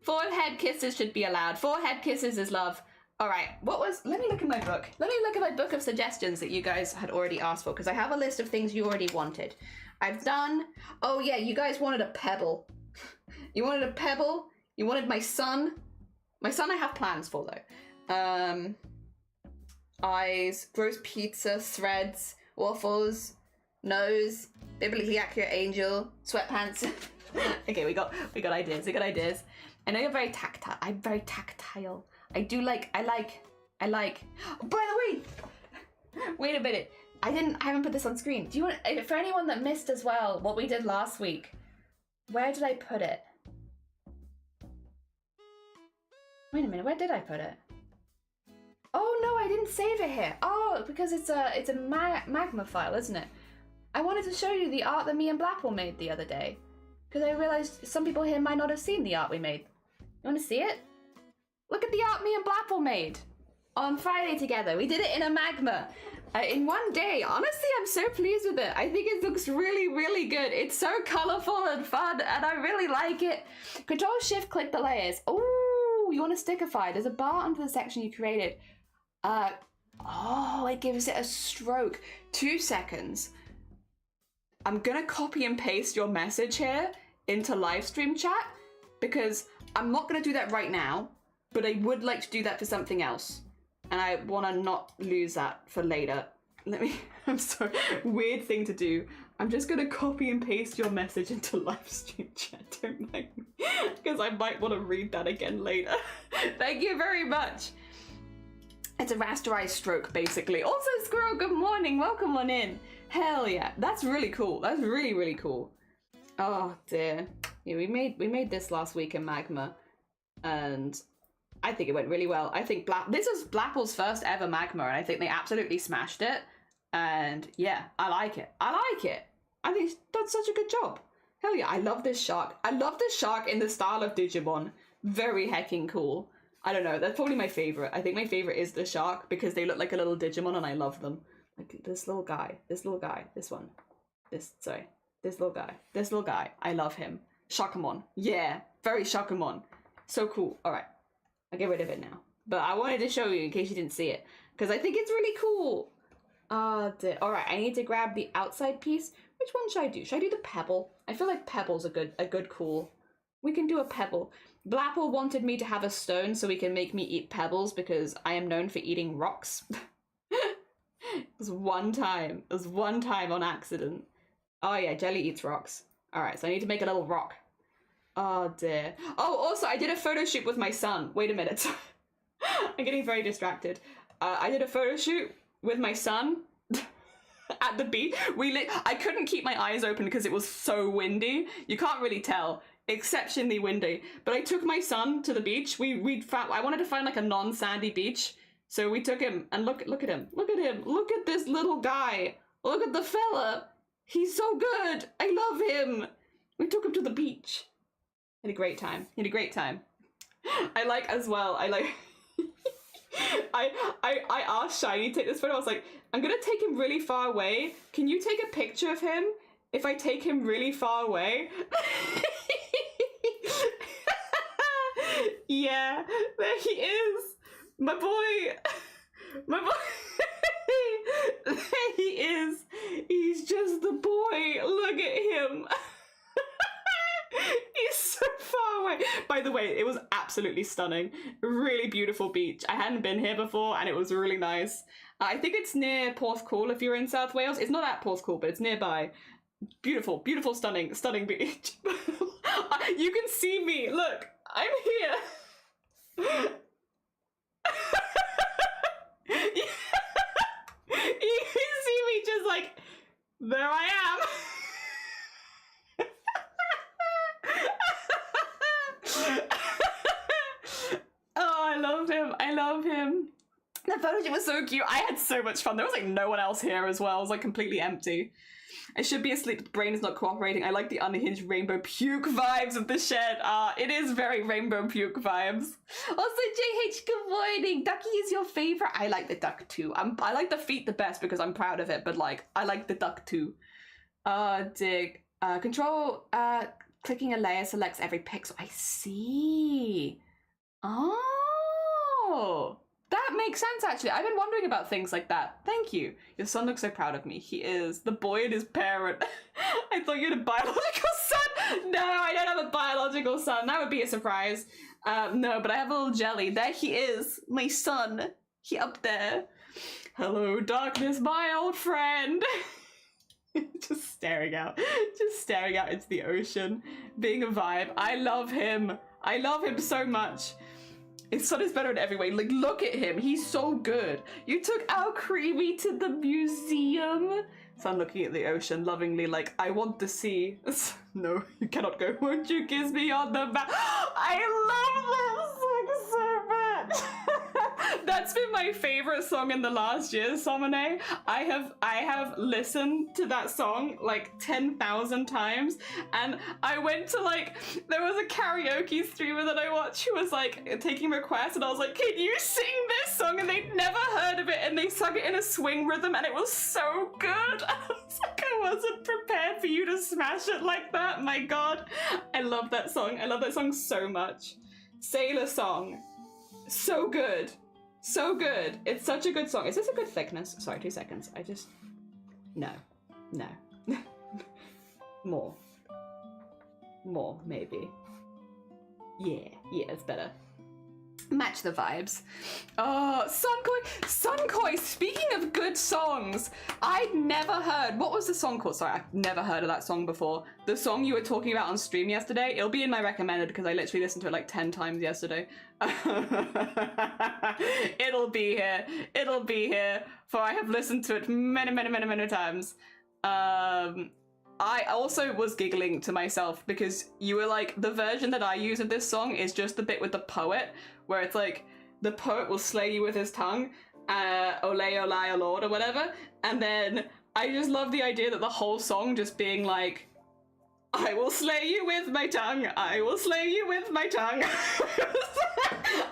4 head kisses should be allowed. 4 head kisses is love. All right. Let me look at my book. Let me look at my book of suggestions that you guys had already asked for, because I have a list of things you already wanted. I've done. Oh yeah, you guys wanted a pebble. You wanted a pebble. You wanted my son. My son I have plans for though. Eyes, roast pizza, threads, waffles, nose, biblically accurate angel, sweatpants. Okay, we got ideas. I know you're very tactile. I'm very tactile. I like. Oh, by the way, wait a minute. I haven't put this on screen. Do you want, for anyone that missed as well what we did last week? Where did I put it? Wait a minute, where did I put it? Oh no, I didn't save it here. Oh, because it's a magma file, isn't it? I wanted to show you the art that me and Blapple made the other day, because I realized some people here might not have seen the art we made. You want to see it? Look at the art me and Blapple made on Friday together. We did it in a magma in one day. Honestly, I'm so pleased with it. I think it looks really, really good. It's so colorful and fun, and I really like it. Control-Shift-Click the layers. Oh, you want to stickify. There's a bar under the section you created. Oh, it gives it a stroke. 2 seconds. I'm gonna copy and paste your message here into live stream chat, because I'm not gonna do that right now, but I would like to do that for something else. and I want to not lose that for later. Let me, I'm sorry, weird thing to do. I'm just going to copy and paste your message into live stream chat, don't mind me, because I might want to read that again later. Thank you very much. It's a rasterized stroke, basically. Also, Squirrel, good morning, welcome on in. Hell yeah, that's really cool. That's really, really cool. Oh dear. Yeah, we made this last week in Magma, and I think it went really well. I think this was Blapple's first ever Magma, and I think they absolutely smashed it. And yeah, I like it. I like it. I think that's such a good job. Hell yeah, I love this shark. I love this shark in the style of Digimon. Very hecking cool. I don't know, that's probably my favorite. I think my favorite is the shark because they look like a little Digimon and I love them. Like this little guy, this little guy, this one. This little guy. I love him. Shakamon. Yeah, very Shakamon. So cool. All right, I'll get rid of it now. But I wanted to show you in case you didn't see it because I think it's really cool. All right, I need to grab the outside piece. Which one should I do? Should I do the pebble? I feel like pebble's a good cool. We can do a pebble. Blapple wanted me to have a stone so he can make me eat pebbles because I am known for eating rocks. It was one time on accident. Oh yeah, Jelly eats rocks. All right, so I need to make a little rock. Oh dear. Oh, also I did a photo shoot with my son. Wait a minute. I'm getting very distracted. I did a photo shoot with my son at the beach. I couldn't keep my eyes open because it was so windy. You can't really tell. Exceptionally windy. But I took my son to the beach. I wanted to find like a non-sandy beach. So we took him and look at him. Look at him. Look at this little guy. Look at the fella. He's so good. I love him. We took him to the beach. Had a great time. I like as well. I asked Shiny to take this photo. I was like, I'm gonna take him really far away. Can you take a picture of him if I take him really far away? Yeah, there he is. My boy. There he is. He's just the boy. Look at him. He's so far away. By the way, it was absolutely stunning. Really beautiful beach. I hadn't been here before and it was really nice. I think it's near Porthcawl if you're in South Wales. It's not at Porthcawl, but it's nearby. Beautiful, stunning beach. You can see me. Look, I'm here. You can see me just like, there I am. Oh, I love him. The photo shoot was so cute. I had so much fun. There was like no one else here as well. It was like completely empty. I should be asleep, but the brain is not cooperating. I like the unhinged rainbow puke vibes of the shed. It is very rainbow puke vibes. Also, JH, good morning. Ducky is your favorite. I like the duck too. I like the feet the best because I'm proud of it, but like, I like the duck too. Dig. Control, clicking a layer selects every pixel. I see. Oh. That makes sense, actually. I've been wondering about things like that. Thank you. Your son looks so proud of me. He is. The boy and his parent. I thought you had a biological son. No, I don't have a biological son. That would be a surprise. No, but I have a little jelly. There he is. My son. He up there. Hello, darkness, my old friend. Just staring out into the ocean. Being a vibe. I love him. I love him so much. His son is better in every way. Like, look at him. He's so good. You took our Creamy to the museum. Son looking at the ocean lovingly like, I want to see. No, you cannot go. Won't you kiss me on the back? I love this song so much. That's been my favorite song in the last year, Somone. I have listened to that song like 10,000 times, and I went to like, there was a karaoke streamer that I watched who was like taking requests, and I was like, can you sing this song? And they'd never heard of it, and they sung it in a swing rhythm, and it was so good. I was like, I wasn't prepared for you to smash it like that. My God, I love that song. I love that song so much. Sailor Song, so good. So good. It's such a good song. Is this a good thickness? Sorry, 2 seconds. No. More, maybe. Yeah, it's better. Match the vibes. Oh, Sunkoi, speaking of good songs, I'd never heard, what was the song called? Sorry, I've never heard of that song before. The song you were talking about on stream yesterday, it'll be in my recommended because I literally listened to it like 10 times yesterday. It'll be here, for I have listened to it many times. I also was giggling to myself because you were like, the version that I use of this song is just the bit with the poet, where it's like, the poet will slay you with his tongue, ole, ole, lord, or whatever, and then I just love the idea that the whole song just being like, I will slay you with my tongue, I will slay you with my tongue.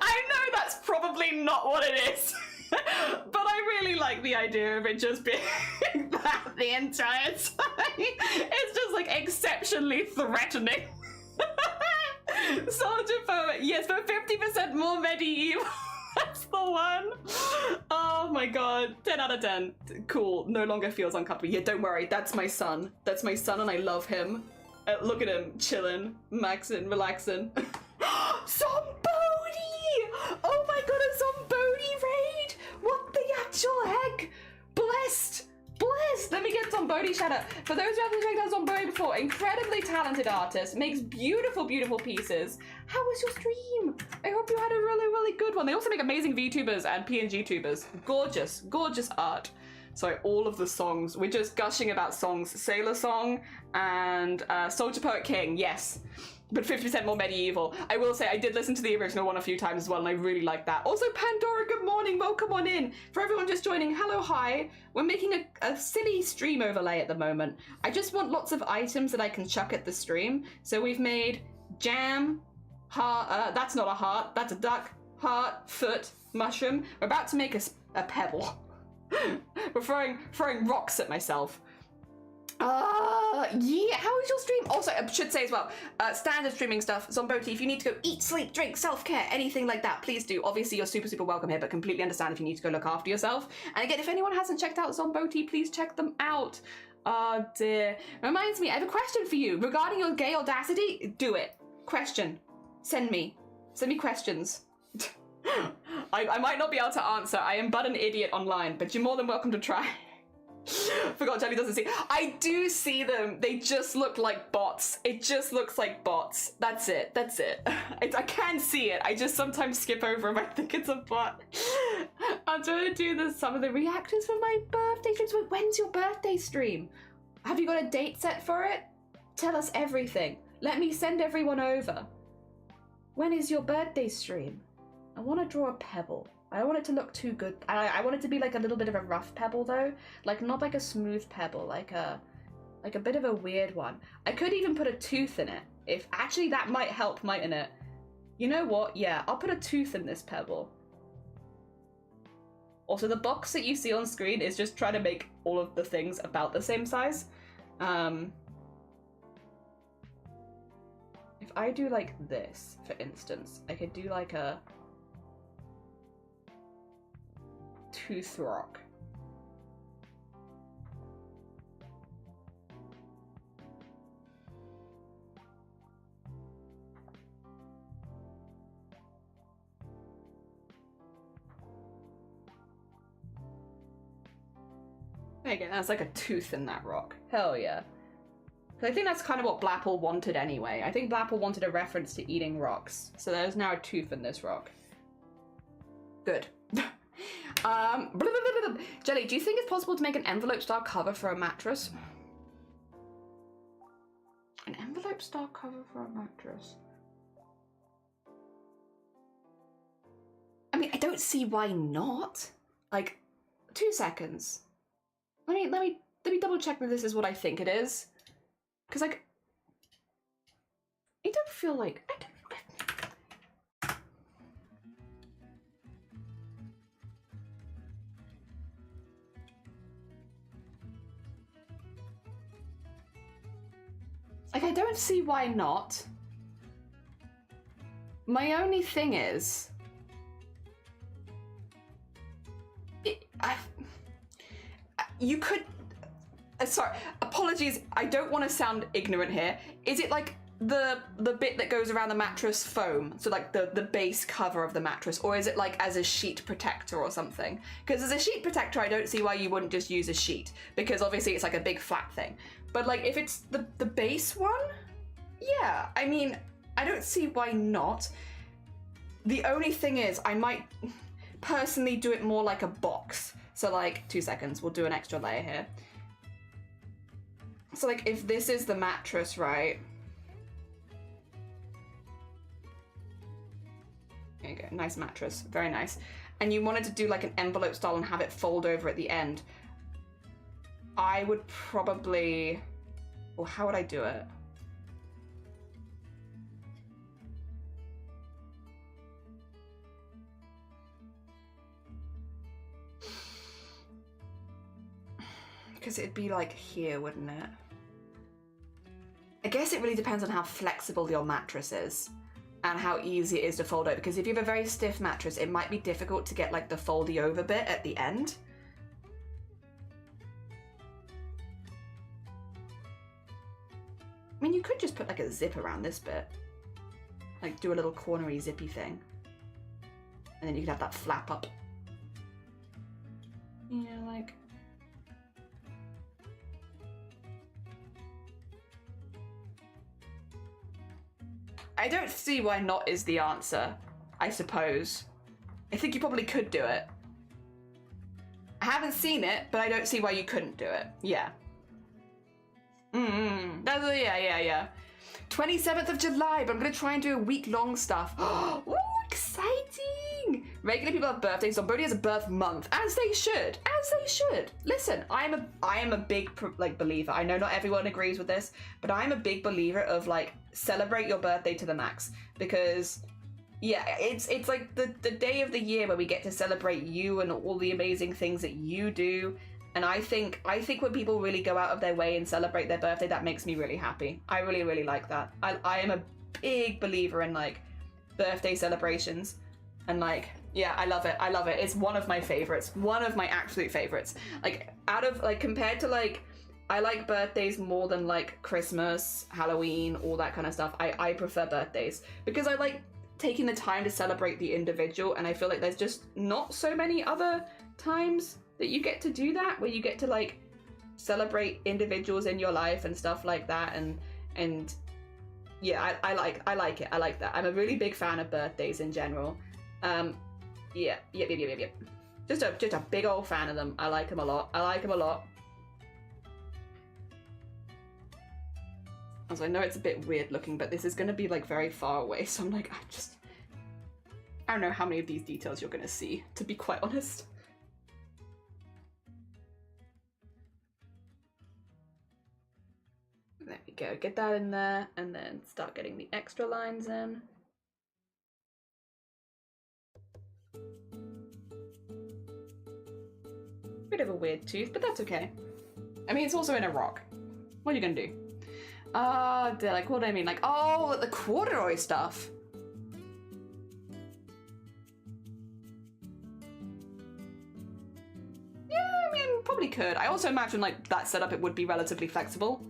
I know that's probably not what it is. But I really like the idea of it just being that the entire time. It's just like exceptionally threatening. Soldier Poet, yes, but 50% more medieval. That's the one. Oh my god, 10 out of 10. Cool, no longer feels uncomfortable. Yeah, don't worry, that's my son. That's my son and I love him. Look at him, chilling, maxing, relaxing. Zombody! Oh my god, a Zombody raid! What the actual heck? Blessed! Let me get Zombody shout out. For those who haven't checked out Zombody before, incredibly talented artist, makes beautiful pieces. How was your stream? I hope you had a really good one. They also make amazing VTubers and PNG tubers. Gorgeous art. So all of the songs, we're just gushing about songs. Sailor Song and Soldier Poet King, yes. But 50% more medieval. I will say I did listen to the original one a few times as well, and I really like that. Also, Pandora, good morning, welcome on in. For everyone just joining, hello, hi. We're making a silly stream overlay at the moment. I just want lots of items that I can chuck at the stream. So we've made jam, heart, that's not a heart, that's a duck, heart, foot, mushroom. We're about to make a pebble. We're throwing rocks at myself. Yeah, how is your stream? Also, I should say as well, standard streaming stuff, Zomboti, if you need to go eat, sleep, drink, self-care, anything like that, please do. Obviously, you're super welcome here, but completely understand if you need to go look after yourself. And again, if anyone hasn't checked out Zomboti, please check them out. Oh dear. Reminds me, I have a question for you. Regarding your gay audacity, do it. Question. Send me questions. I might not be able to answer. I am but an idiot online, but you're more than welcome to try. Forgot Jelly doesn't see. I do see them. They just look like bots. It just looks like bots. That's it. I can see it. I just sometimes skip over if I think it's a bot. I'm trying to do some of the reactions for my birthday streams. Wait, when's your birthday stream? Have you got a date set for it? Tell us everything. Let me send everyone over. When is your birthday stream? I want to draw a pebble. I don't want it to look too good. I want it to be like a little bit of a rough pebble though. Like not like a smooth pebble, like a bit of a weird one. I could even put a tooth in it. If actually that might help, mightn't it? You know what? Yeah, I'll put a tooth in this pebble. Also, the box that you see on screen is just trying to make all of the things about the same size. If I do like this, for instance, I could do like a tooth rock. There you go, that's like a tooth in that rock. Hell yeah. I think that's kind of what Blapple wanted anyway. I think Blapple wanted a reference to eating rocks. So there's now a tooth in this rock. Good. Jelly, do you think it's possible to make an envelope style cover for a mattress? An envelope style cover for a mattress? I mean, I don't see why not. Like, 2 seconds. Let me double check that this is what I think it is. Because like, I don't feel like, I don't see why not. My only thing is, you could, sorry, apologies, I don't want to sound ignorant here. Is it like the bit that goes around the mattress foam, so like the base cover of the mattress, or is it like as a sheet protector or something? Because as a sheet protector, I don't see why you wouldn't just use a sheet, because obviously it's like a big flat thing. But like if it's the base one, yeah, I mean, I don't see why not. The only thing is, I might personally do it more like a box. So like, 2 seconds, we'll do an extra layer here. So like if this is the mattress, right? There you go, nice mattress, very nice. And you wanted to do like an envelope style and have it fold over at the end. I would probably, well, how would I do it? Because it'd be like here, wouldn't it? I guess it really depends on how flexible your mattress is and how easy it is to fold over. Because if you have a very stiff mattress, it might be difficult to get like the foldy over bit at the end. I mean, you could just put like a zip around this bit. Like do a little cornery zippy thing. And then you could have that flap up. Yeah, like... I don't see why not is the answer, I suppose. I think you probably could do it. I haven't seen it, but I don't see why you couldn't do it. Yeah. Yeah. 27th of July, but I'm gonna try and do a week-long stuff. Ooh, exciting! Regular people have birthdays, so Bodhi has a birth month, as they should, as they should. Listen, I am a big believer. I know not everyone agrees with this, but I'm a big believer of like celebrate your birthday to the max, because yeah, it's like the day of the year where we get to celebrate you and all the amazing things that you do. And I think when people really go out of their way and celebrate their birthday, that makes me really happy. I really, really like that. I am a big believer in like birthday celebrations, and like, yeah, I love it. I love it. It's one of my favorites. One of my absolute favorites. Like out of like compared to like, I like birthdays more than like Christmas, Halloween, all that kind of stuff. I prefer birthdays because I like taking the time to celebrate the individual, and I feel like there's just not so many other times that you get to do that, where you get to like celebrate individuals in your life and stuff like that. And yeah, I like it. I like that. I'm a really big fan of birthdays in general. Yeah. Just a big old fan of them. I like them a lot. Also, I know it's a bit weird looking, but this is gonna be like very far away, so I'm like, I don't know how many of these details you're gonna see, to be quite honest. There we go, get that in there, and then start getting the extra lines in. Bit of a weird tooth, but that's okay. I mean, it's also in a rock. What are you gonna do? Like, what do I mean? Like, oh, the corduroy stuff. Yeah, I mean, probably could. I also imagine, like, that setup, it would be relatively flexible.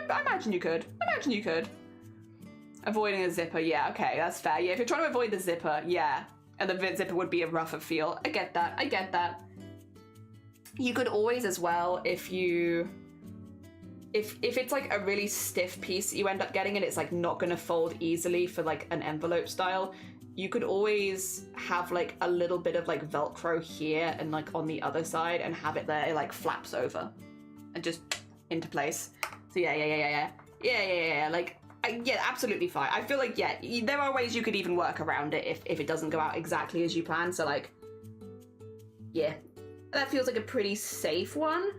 I imagine you could. Avoiding a zipper, yeah, okay, that's fair. Yeah, if you're trying to avoid the zipper, yeah. And the zipper would be a rougher feel. I get that. You could always as well, if it's like a really stiff piece that you end up getting and it's like not gonna fold easily for like an envelope style, you could always have like a little bit of like Velcro here and like on the other side and have it there, it like flaps over and just into place. So yeah, like, yeah, absolutely fine. I feel like, yeah, there are ways you could even work around it if it doesn't go out exactly as you plan. So like, yeah, that feels like a pretty safe one.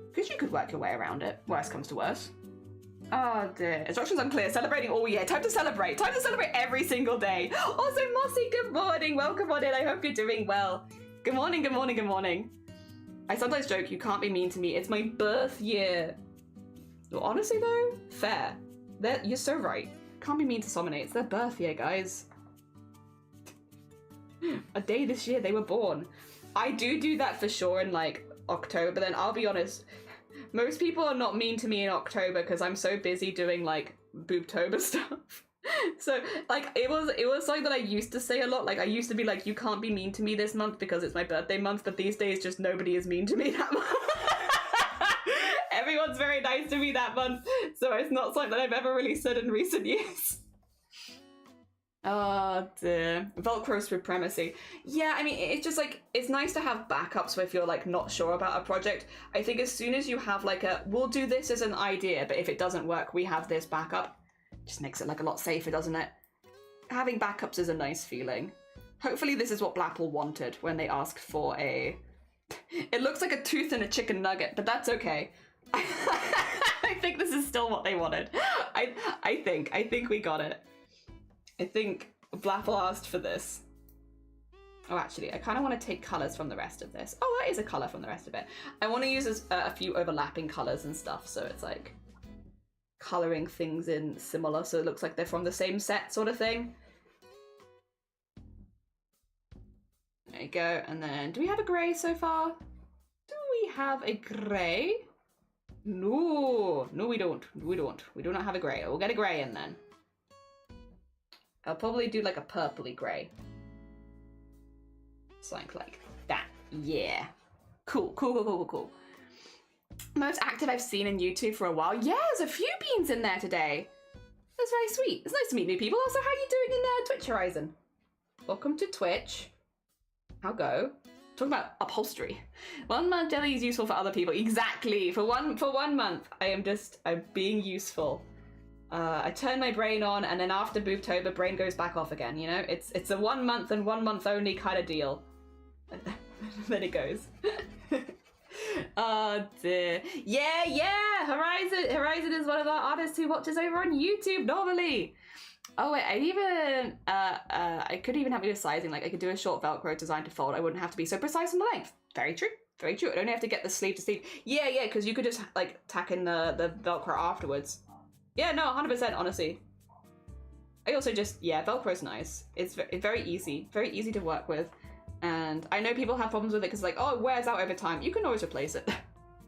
Because you could work your way around it. Worst comes to worst. Oh dear. Instructions unclear. Celebrating all year. Time to celebrate. Time to celebrate every single day. Also, Mossy, good morning. Welcome on in. I hope you're doing well. Good morning, good morning, good morning. I sometimes joke, you can't be mean to me. It's my birth year. Well, honestly though, fair. You're so right. Can't be mean to Somnate. It's their birth year, guys. A day this year they were born. I do that for sure in like October, but then I'll be honest, most people are not mean to me in October because I'm so busy doing like Boobtober stuff. So like it was something that I used to say a lot. Like I used to be like, you can't be mean to me this month because it's my birthday month, but these days just nobody is mean to me that month. Everyone's very nice to me that month, so it's not something that I've ever really said in recent years. Oh dear. Velcro supremacy. Yeah, I mean, it's just like, it's nice to have backups if you're like not sure about a project. I think as soon as you have like a, we'll do this as an idea, but if it doesn't work, we have this backup, just makes it like a lot safer, doesn't it? Having backups is a nice feeling. Hopefully this is what Blapple wanted when they asked for a... It looks like a tooth and a chicken nugget, but that's okay. I think this is still what they wanted. I think we got it. I think Blapple asked for this. Oh, actually, I kind of want to take colours from the rest of this. Oh, that is a colour from the rest of it. I want to use a few overlapping colours and stuff, so it's like colouring things in similar, so it looks like they're from the same set sort of thing. There you go, and then, do we have a grey so far? Do we have a grey? No, we don't. We do not have a grey. We'll get a grey in then. I'll probably do like a purpley grey. Something like that. Yeah. Cool. Most active I've seen in YouTube for a while. Yeah, there's a few beans in there today. That's very sweet. It's nice to meet new people. Also, how are you doing in Twitch Horizon? Welcome to Twitch. How go? Talking about upholstery. 1 month jelly is useful for other people. Exactly. For one month, I'm being useful. I turn my brain on, and then after Boobtober, brain goes back off again, you know? It's a 1 month and 1 month only kind of deal. Then it goes. Oh dear. Yeah! Horizon is one of our artists who watches over on YouTube normally. Oh wait, I could even have you sizing, like I could do a short Velcro designed to fold. I wouldn't have to be so precise on the length. Very true. I'd only have to get the sleeve to sleeve. Yeah, because you could just like tack in the Velcro afterwards. Yeah, no, 100%, honestly. I also just, yeah, Velcro's nice. It's very easy to work with. And I know people have problems with it because like, oh, it wears out over time. You can always replace it.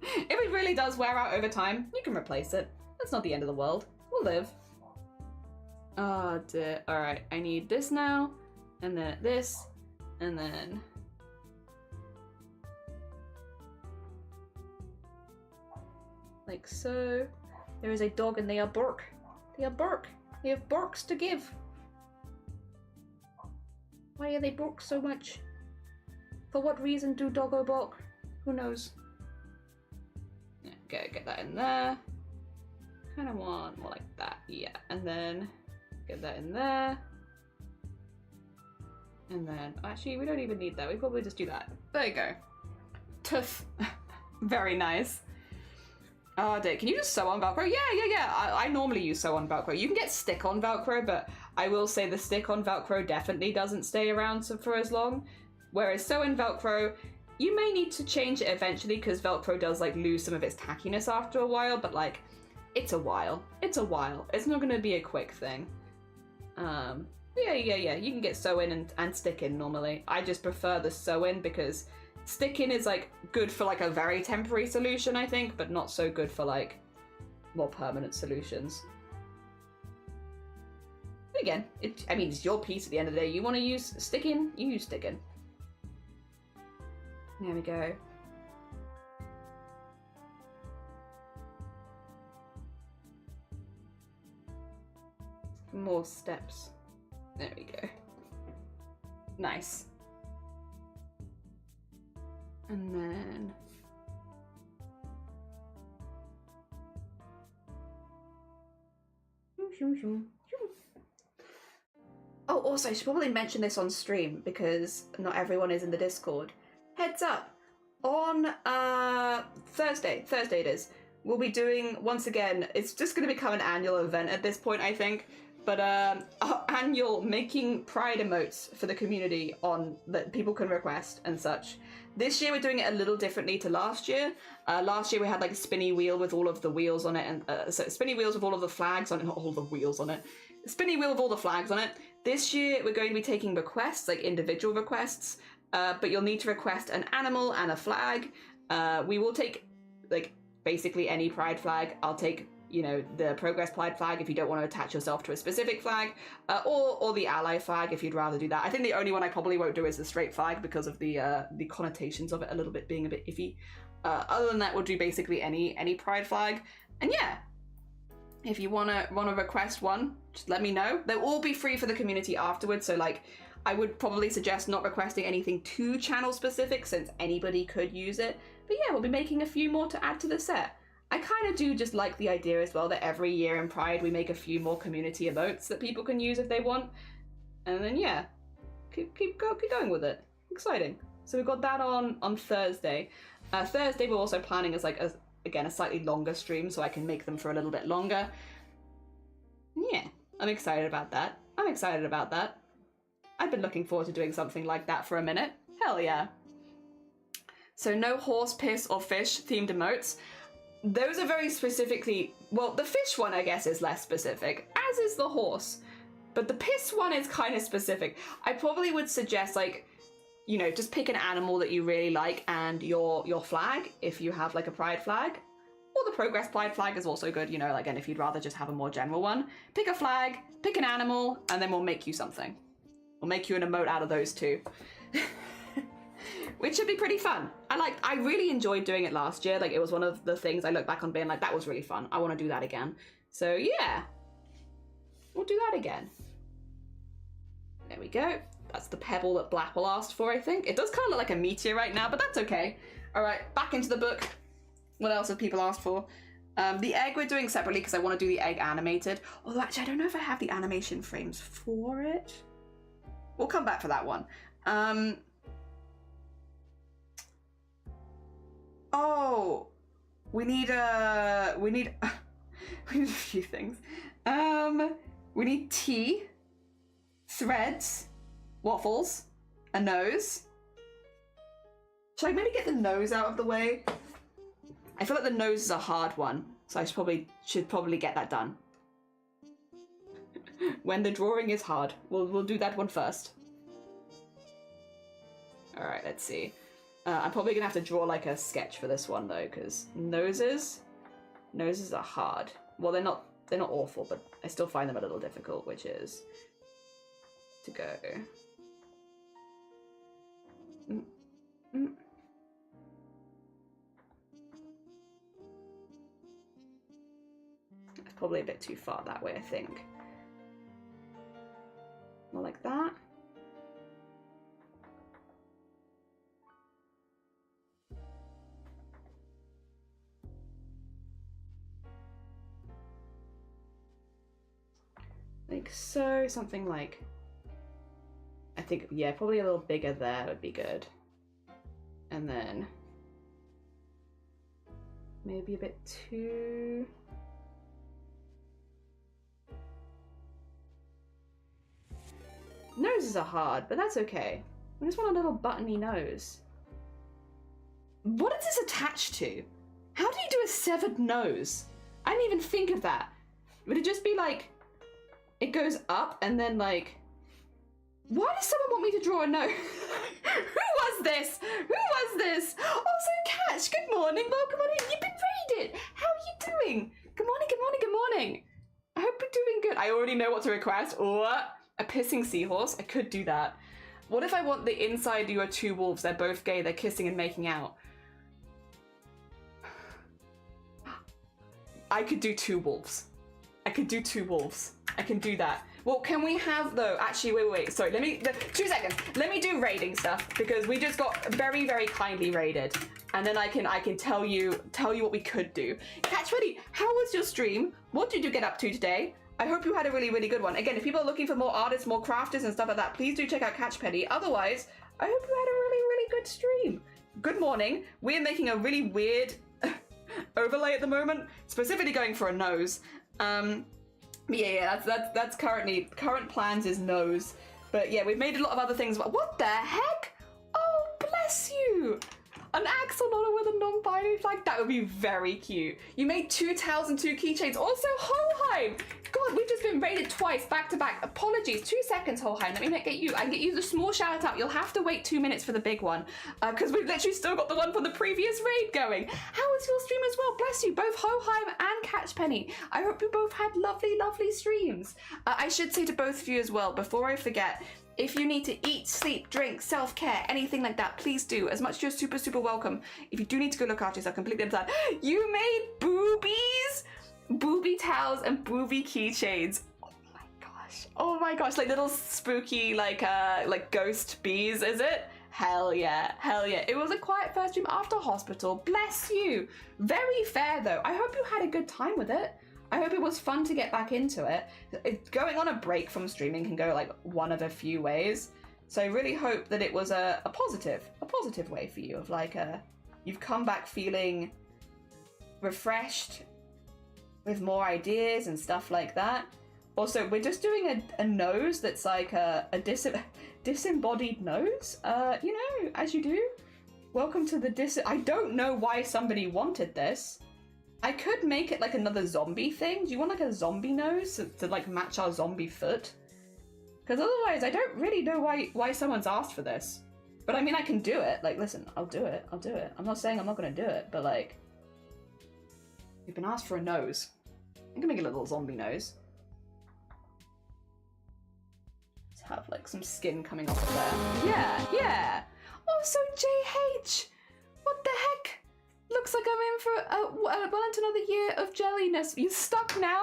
If it really does wear out over time, you can replace it. That's not the end of the world. We'll live. Oh dear. All right, I need this now, and then this, and then... like so. There is a dog and they are bark. They are bark. They have barks to give. Why are they bark so much? For what reason do doggo bark? Who knows? Yeah, get that in there. Kind of want more like that, yeah. And then get that in there. And then, actually, we don't even need that. We probably just do that. There you go. Tuff. Very nice. Oh dear, can you just sew on Velcro? Yeah. I normally use sew on Velcro. You can get stick on Velcro, but I will say the stick on Velcro definitely doesn't stay around for as long. Whereas sew in Velcro, you may need to change it eventually because Velcro does like lose some of its tackiness after a while, but like, it's a while. It's not gonna be a quick thing. Yeah, you can get sew in and stick in normally. I just prefer the sew in because stick in is like good for like a very temporary solution, I think, but not so good for like more permanent solutions. But again, I mean, it's your piece at the end of the day. You want to use stick in, you use stick in. There we go. More steps. There we go. Nice. And then... oh, also, I should probably mention this on stream because not everyone is in the Discord. Heads up! On Thursday it is, we'll be doing, once again, it's just going to become an annual event at this point, I think, but our annual making pride emotes for the community on that people can request and such. This year we're doing it a little differently to last year. Last year we had like a spinny wheel with all of the wheels on it, and so spinny wheels with all of the flags on it, not all the wheels on it. Spinny wheel with all the flags on it. This year we're going to be taking requests, like individual requests, but you'll need to request an animal and a flag. We will take, like, basically any pride flag. I'll take, you know, the progress pride flag if you don't want to attach yourself to a specific flag, or the ally flag if you'd rather do that. I think the only one I probably won't do is the straight flag because of the connotations of it a little bit being a bit iffy. Other than that, we'll do basically any pride flag. And yeah, if you wanna request one, just let me know. They'll all be free for the community afterwards. So like, I would probably suggest not requesting anything too channel specific since anybody could use it. But yeah, we'll be making a few more to add to the set. I kind of do just like the idea as well that every year in Pride we make a few more community emotes that people can use if they want. And then yeah, keep going with it. Exciting. So we've got that on Thursday. Thursday we're also planning as like, again, a slightly longer stream so I can make them for a little bit longer. Yeah, I'm excited about that. I've been looking forward to doing something like that for a minute. Hell yeah. So no horse, piss, or fish themed emotes. Those are very specifically, well, the fish one I guess is less specific, as is the horse. But the piss one is kind of specific. I probably would suggest, like, you know, just pick an animal that you really like and your flag, if you have like a pride flag. Or the progress pride flag is also good, you know, like, and if you'd rather just have a more general one. Pick a flag, pick an animal, and then we'll make you something. We'll make you an emote out of those two. Which should be pretty fun. I really enjoyed doing it last year. Like, it was one of the things I look back on being like, that was really fun. I want to do that again. So yeah, we'll do that again. There we go. That's the pebble that Blapple asked for, I think. It does kind of look like a meteor right now, but that's okay. All right, back into the book. What else have people asked for? The egg we're doing separately because I want to do the egg animated. Although actually, I don't know if I have the animation frames for it. We'll come back for that one. Oh, we need a few things. We need tea, threads, waffles, a nose. Should I maybe get the nose out of the way? I feel like the nose is a hard one, so I should probably get that done. When the drawing is hard, we'll do that one first. All right, let's see. I'm probably gonna have to draw like a sketch for this one though, because noses are hard. Well, they're not awful, but I still find them a little difficult, which is to go. It's probably a bit too far that way, I think. More like that. Like so, something like, I think, yeah, probably a little bigger there would be good. And then maybe a bit too... Noses are hard, but that's okay. I just want a little buttony nose. What is this attached to? How do you do a severed nose? I didn't even think of that. Would it just be like, it goes up and then like, why does someone want me to draw a nose? Who was this? Oh, so Catch, good morning, welcome on in. You've been raided. How are you doing? Good morning. I hope you're doing good. I already know what to request. What? A pissing seahorse? I could do that. What if I want the inside you are two wolves? They're both gay, they're kissing and making out. I could do two wolves. I can do that. Well, can we have though, actually, wait, sorry, 2 seconds. Let me do raiding stuff because we just got very, very kindly raided. And then I can tell you what we could do. Catch Ready, how was your stream? What did you get up to today? I hope you had a really, really good one. Again, if people are looking for more artists, more crafters and stuff like that, please do check out Catch Penny. Otherwise, I hope you had a really, really good stream. Good morning. We're making a really weird overlay at the moment, specifically going for a nose. Yeah, that's current plans is nose. But yeah, we've made a lot of other things. What the heck? Oh, bless you. An axolotl with a non-binary flag? That would be very cute. You made 2 towels and 2 keychains. Also, Hoheim! God, we've just been raided twice, back to back. Apologies. 2 seconds, Hoheim. Let me get you. I can get you the small shout out. You'll have to wait 2 minutes for the big one, because we've literally still got the one from the previous raid going. How was your stream as well? Bless you, both Hoheim and Catchpenny. I hope you both had lovely, lovely streams. I should say to both of you as well, before I forget, if you need to eat, sleep, drink, self-care, anything like that, please do. As much as you're super, super welcome. If you do need to go look after yourself, completely understand. You made boobies, booby towels, and booby keychains. Oh my gosh. Oh my gosh. Like little spooky, like ghost bees, is it? Hell yeah. Hell yeah. It was a quiet first stream after hospital. Bless you. Very fair though. I hope you had a good time with it. I hope it was fun to get back into it. Going on a break from streaming can go like one of a few ways. So I really hope that it was a positive way for you of like you've come back feeling refreshed with more ideas and stuff like that. Also, we're just doing a nose that's like a disembodied nose, you know, as you do. Welcome to the I don't know why somebody wanted this. I could make it like another zombie thing. Do you want like a zombie nose to like match our zombie foot? Because otherwise I don't really know why someone's asked for this. But I mean, I can do it. Like, listen, I'll do it. I'm not saying I'm not gonna do it, but like, you've been asked for a nose. I'm gonna make a little zombie nose. Let's have like some skin coming off of there. Yeah. Also, JH, what the heck? Looks like I'm in for well into another year of jelliness. You stuck now?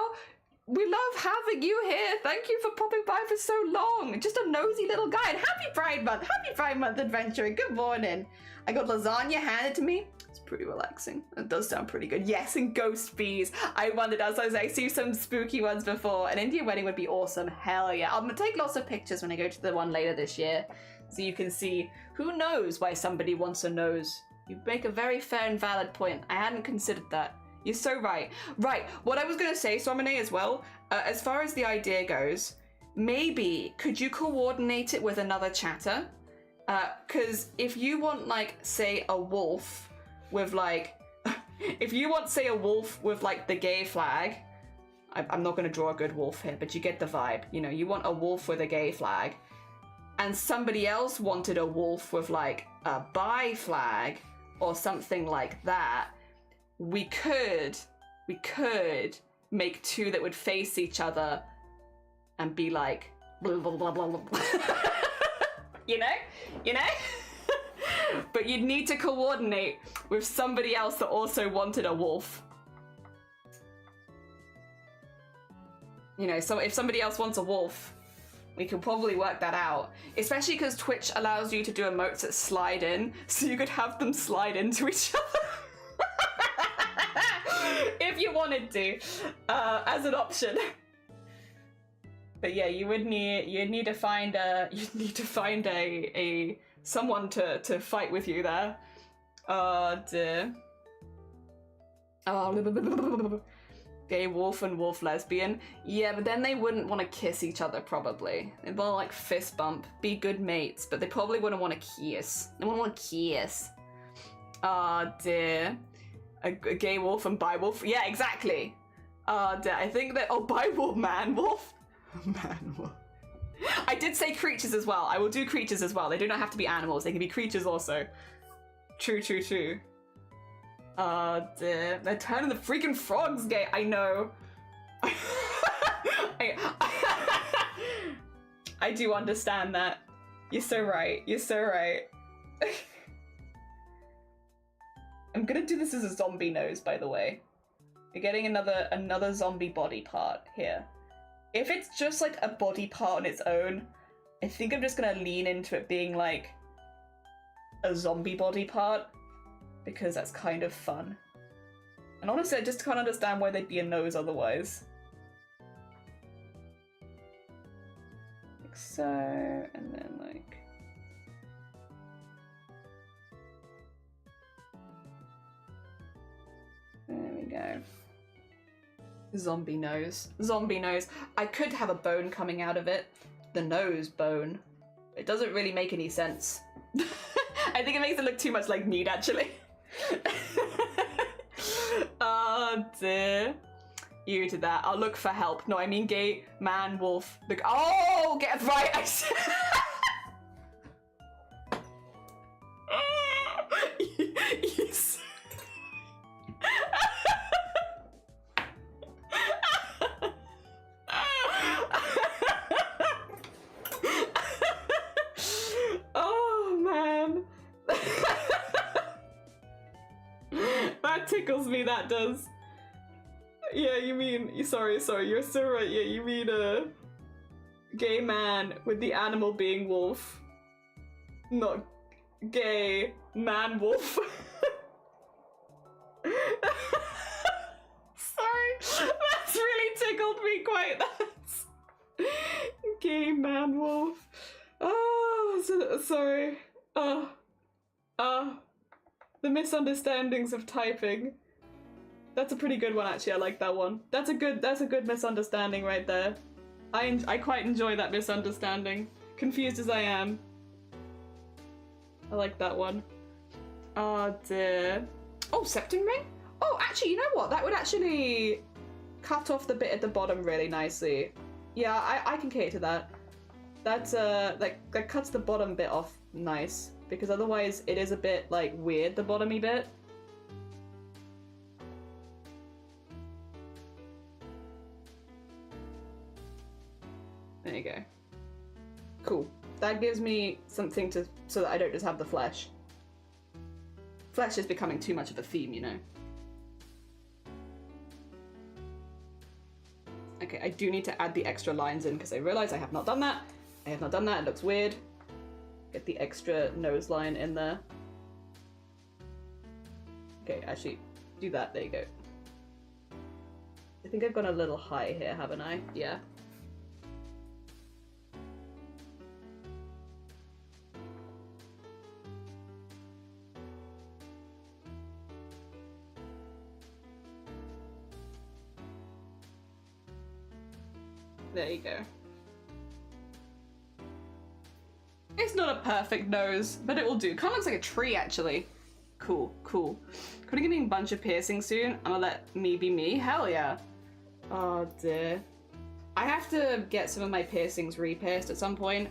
We love having you here. Thank you for popping by for so long. Just a nosy little guy. And happy Pride Month. Happy Pride Month adventuring. Good morning. I got lasagna handed to me. It's pretty relaxing. It does sound pretty good. Yes, and ghost bees. I wondered, as I see some spooky ones before. An Indian wedding would be awesome. Hell yeah. I'm gonna take lots of pictures when I go to the one later this year, so you can see who knows why somebody wants a nose. You make a very fair and valid point. I hadn't considered that. You're so right. Right, what I was gonna say, Somine, as well, as far as the idea goes, maybe could you coordinate it with another chatter? Because if you want, like, say, a wolf with, like, if you want, say, a wolf with, like, the gay flag, I'm not gonna draw a good wolf here, but you get the vibe. You know, you want a wolf with a gay flag, and somebody else wanted a wolf with, like, a bi flag, or something like that, we could make 2 that would face each other and be like blah, blah, blah, blah, blah. you know but you'd need to coordinate with somebody else that also wanted a wolf, you know. So if somebody else wants a wolf, we could probably work that out, especially because Twitch allows you to do emotes that slide in, so you could have them slide into each other if you wanted to, as an option. But yeah, you'd need to find a someone to fight with you there. Oh dear. Oh. Gay wolf and wolf lesbian. Yeah, but then they wouldn't want to kiss each other, probably. They'd want to, like, fist bump, be good mates, but they probably wouldn't want to kiss. They wouldn't want to kiss. Oh dear. A gay wolf and bi wolf. Yeah, exactly. Oh dear. I think that. Oh, bi wolf, man wolf. Man wolf. I did say creatures as well. I will do creatures as well. They do not have to be animals. They can be creatures also. True. Dear. They're turning the freaking frogs gay. I know. I do understand that. You're so right. I'm gonna do this as a zombie nose, by the way. You're getting another zombie body part here. If it's just like a body part on its own, I think I'm just gonna lean into it being like a zombie body part, because that's kind of fun. And honestly, I just can't understand why they'd be a nose otherwise. Like so, and then like... There we go. Zombie nose. I could have a bone coming out of it. The nose bone. It doesn't really make any sense. I think it makes it look too much like nude, actually. Oh dear. You to that. I'll look for help. No, I mean gay man wolf. Look. Oh, get right. I said. Yes. Oh man. That tickles me, that does. Yeah, you mean, sorry, you're so right. Yeah, you mean a gay man with the animal being wolf. Not gay man wolf. Sorry, that's really tickled me quite. That's gay man wolf. Oh, sorry. The misunderstandings of typing. That's a pretty good one, actually. I like that one. That's a good misunderstanding right there. I quite enjoy that misunderstanding. Confused as I am. I like that one. Oh dear. Oh, septum ring? Oh, actually, you know what? That would actually cut off the bit at the bottom really nicely. Yeah, I can cater to that. That's that cuts the bottom bit off nice, because otherwise it is a bit like weird, the bottomy bit. There you go. Cool. That gives me something to, so that I don't just have the flesh. Flesh is becoming too much of a theme, you know. Okay, I do need to add the extra lines in because I realize I have not done that. I have not done that, it looks weird. Get the extra nose line in there. Okay, actually, do that, there you go. I think I've gone a little high here, haven't I? Yeah. There you go. It's not a perfect nose, but it will do. Kind of looks like a tree, actually. Cool, cool. Gonna give me a bunch of piercings soon. I'm gonna let me be me. Hell yeah. Oh dear. I have to get some of my piercings re-pierced at some point,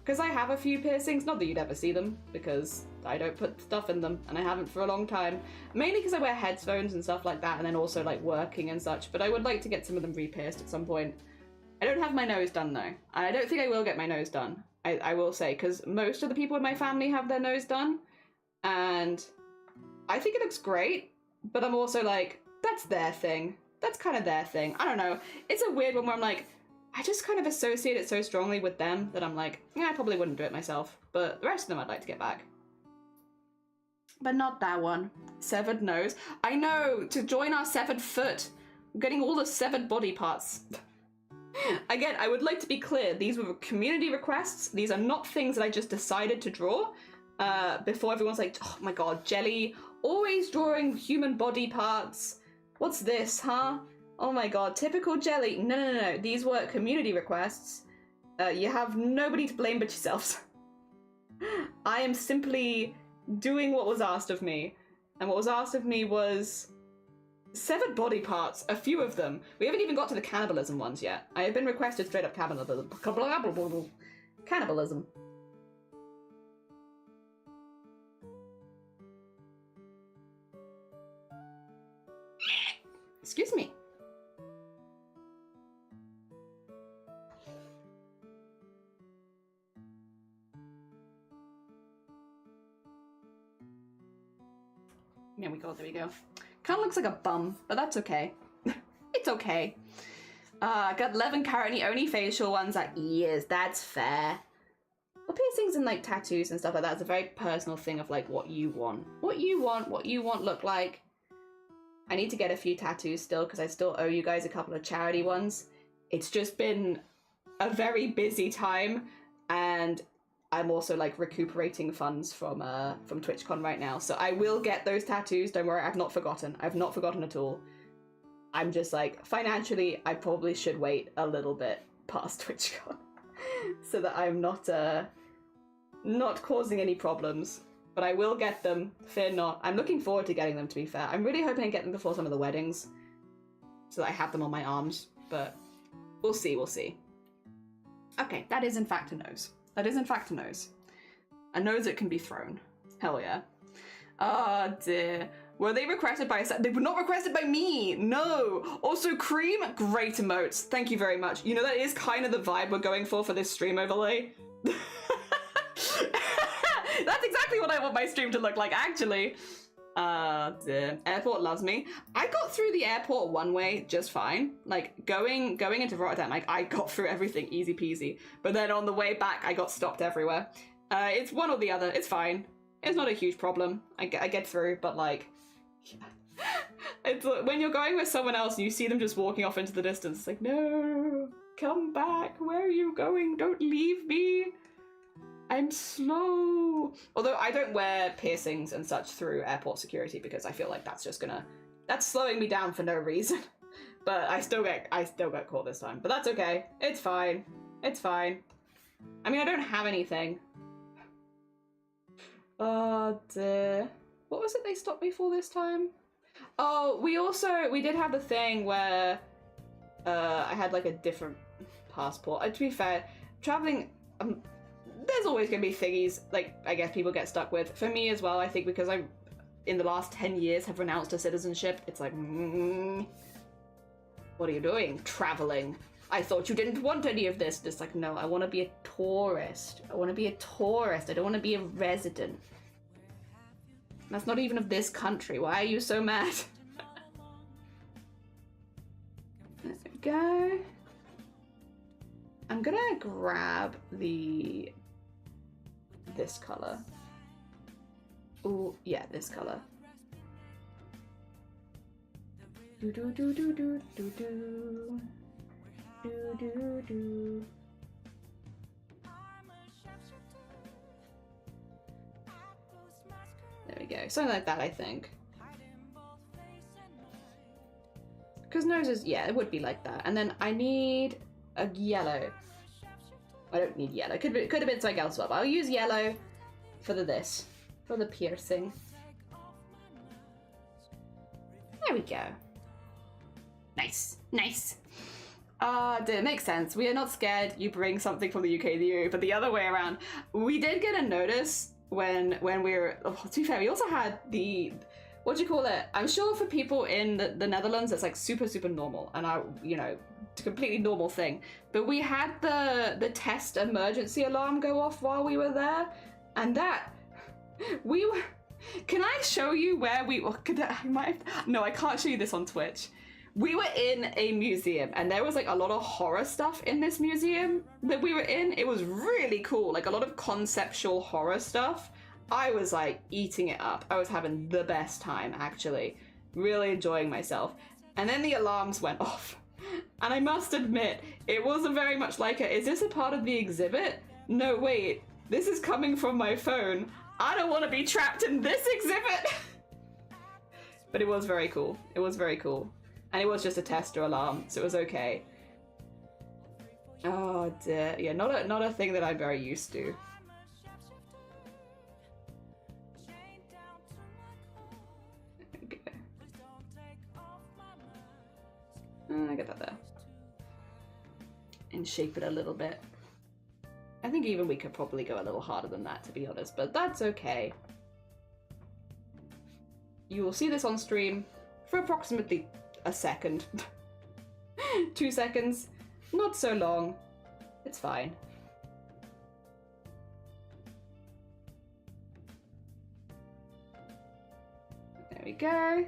because I have a few piercings. Not that you'd ever see them, because I don't put stuff in them, and I haven't for a long time. Mainly because I wear headphones and stuff like that, and then also like working and such, but I would like to get some of them re-pierced at some point. I don't have my nose done though. I don't think I will get my nose done. I will say, because most of the people in my family have their nose done, and I think it looks great, but I'm also like, that's their thing. That's kind of their thing. I don't know. It's a weird one where I'm like, I just kind of associate it so strongly with them that I'm like, yeah, I probably wouldn't do it myself, but the rest of them I'd like to get back. But not that one. Severed nose. I know, to join our severed foot. I'm getting all the severed body parts. Again, I would like to be clear, these were community requests. These are not things that I just decided to draw before everyone's like, oh my god, Jelly, always drawing human body parts. What's this, huh? Oh my god, typical Jelly. No. These were community requests. You have nobody to blame but yourselves. I am simply doing what was asked of me. And what was asked of me was severed body parts, a few of them. We haven't even got to the cannibalism ones yet. I have been requested straight up cannibalism. Cannibalism. Excuse me. There we go, there we go. Kind of looks like a bum, but that's okay. It's okay. Got 11 currently, only facial ones at ears. That's fair. Well, piercings and like tattoos and stuff like that is a very personal thing of like what you want. What you want look like. I need to get a few tattoos still because I still owe you guys a couple of charity ones. It's just been a very busy time, and I'm also like recuperating funds from TwitchCon right now. So I will get those tattoos. Don't worry, I've not forgotten. I've not forgotten at all. I'm just like, financially, I probably should wait a little bit past TwitchCon so that I'm not causing any problems. But I will get them, fear not. I'm looking forward to getting them, to be fair. I'm really hoping to get them before some of the weddings, so that I have them on my arms, but we'll see, we'll see. Okay, that is in fact a nose. That is in fact a nose. A nose that can be thrown. Hell yeah. Oh dear. Were they requested by they were not requested by me, no. Also cream, great emotes. Thank you very much. You know, that is kind of the vibe we're going for this stream overlay. That's exactly what I want my stream to look like, actually. The airport loves me. I got through the airport one way just fine. Like going into Rotterdam, like I got through everything easy peasy. But then on the way back, I got stopped everywhere. It's one or the other. It's fine. It's not a huge problem. I get through, but like, it's when you're going with someone else and you see them just walking off into the distance. It's like, no, come back. Where are you going? Don't leave me. I'm slow. Although I don't wear piercings and such through airport security because I feel like that's slowing me down for no reason. But I still get caught this time. But that's okay. It's fine. It's fine. I mean, I don't have anything. Oh dear. What was it they stopped me for this time? Oh, we did have the thing where I had like a different passport. To be fair, traveling, there's always going to be thingies, like, I guess people get stuck with. For me as well, I think because I, in the last 10 years, have renounced a citizenship, it's like, what are you doing? Traveling. I thought you didn't want any of this. It's like, no, I want to be a tourist. I want to be a tourist. I don't want to be a resident. That's not even of this country. Why are you so mad? There we go. I'm gonna grab this color. Oh, yeah, this color. Do do do do do do do do do do. There we go, something like that, I think. Because noses, yeah, it would be like that. And then I need a yellow. I don't need yellow. Could have been something else, but I'll use yellow for the piercing. There we go. Nice, nice. It makes sense. We are not scared you bring something from the UK to you, but the other way around. We did get a notice when we were, to be fair, we also had the, what do you call it? I'm sure for people in the Netherlands, it's like super, super normal. And it's a completely normal thing. But we had the test emergency alarm go off while we were there. And can I show you where we were? No, I can't show you this on Twitch. We were in a museum and there was like a lot of horror stuff in this museum that we were in. It was really cool, like a lot of conceptual horror stuff. I was like eating it up. I was having the best time, actually. Really enjoying myself. And then the alarms went off. And I must admit, it wasn't very much like is this a part of the exhibit? No, wait, this is coming from my phone. I don't want to be trapped in this exhibit. But it was very cool. It was very cool. And it was just a tester alarm, so it was okay. Oh dear, yeah, not a thing that I'm very used to. Okay. I get that there. And shape it a little bit. I think even we could probably go a little harder than that, to be honest, but that's okay. You will see this on stream for approximately a second. 2 seconds. Not so long. It's fine. There we go.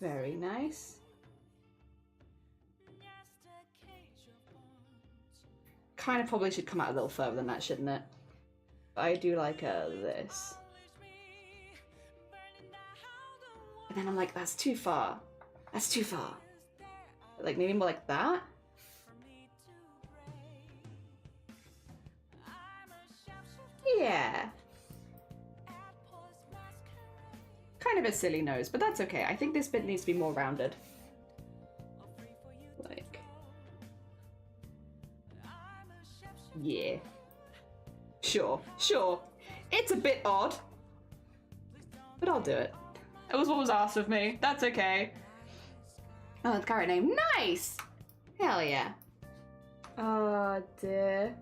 Very nice. Kind of probably should come out a little further than that, shouldn't it? I do like this. And then I'm like, that's too far. That's too far. Like maybe more like that? Yeah. Kind of a silly nose, but that's okay. I think this bit needs to be more rounded. Like. Yeah. Sure, sure. It's a bit odd, but I'll do it. It was what was asked of me. That's okay. Oh, the carrot name. Nice! Hell yeah. Oh, dear.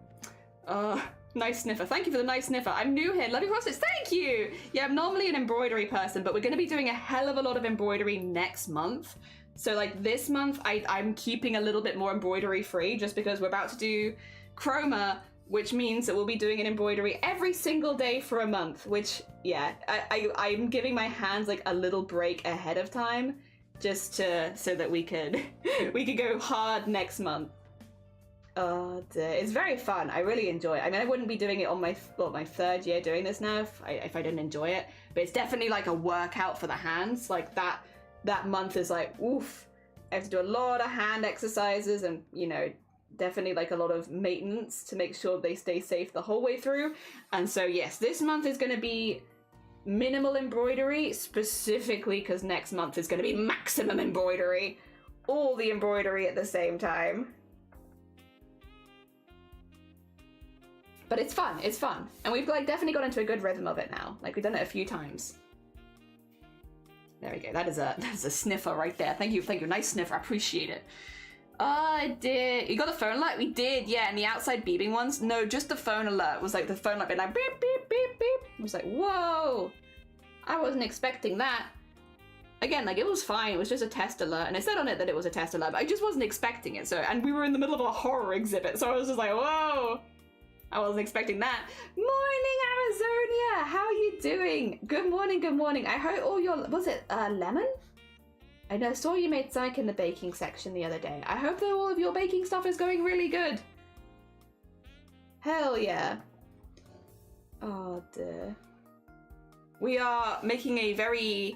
Nice sniffer. Thank you for the nice sniffer. I'm new here. Love you, Crossfits. Thank you! Yeah, I'm normally an embroidery person, but we're going to be doing a hell of a lot of embroidery next month. So, like, this month, I'm keeping a little bit more embroidery free just because we're about to do chroma, which means that we'll be doing an embroidery every single day for a month, which, yeah, I'm giving my hands, like, a little break ahead of time just so that we could go hard next month. Oh dear. It's very fun. I really enjoy it. I mean, I wouldn't be doing it on my third year doing this now if I didn't enjoy it, but it's definitely like a workout for the hands. Like that month is like, oof. I have to do a lot of hand exercises and, you know, definitely like a lot of maintenance to make sure they stay safe the whole way through. And so yes, this month is going to be minimal embroidery, specifically because next month is going to be maximum embroidery. All the embroidery at the same time. But it's fun, it's fun. And we've like definitely got into a good rhythm of it now. Like we've done it a few times. There we go, that is a sniffer right there. Thank you, nice sniffer, I appreciate it. I did. You got the phone alert? We did, yeah, and the outside beeping ones? No, just the phone alert was like the phone alert being like beep, beep, beep, beep. I was like, whoa, I wasn't expecting that. Again, like it was fine, it was just a test alert, and it said on it that it was a test alert, but I just wasn't expecting it, so, and we were in the middle of a horror exhibit, so I was just like, whoa. I wasn't expecting that. Morning, Amazonia! How are you doing? Good morning, good morning. I hope all your, was it lemon? I saw you made something in the baking section the other day. I hope that all of your baking stuff is going really good. Hell yeah. Oh dear. We are making a very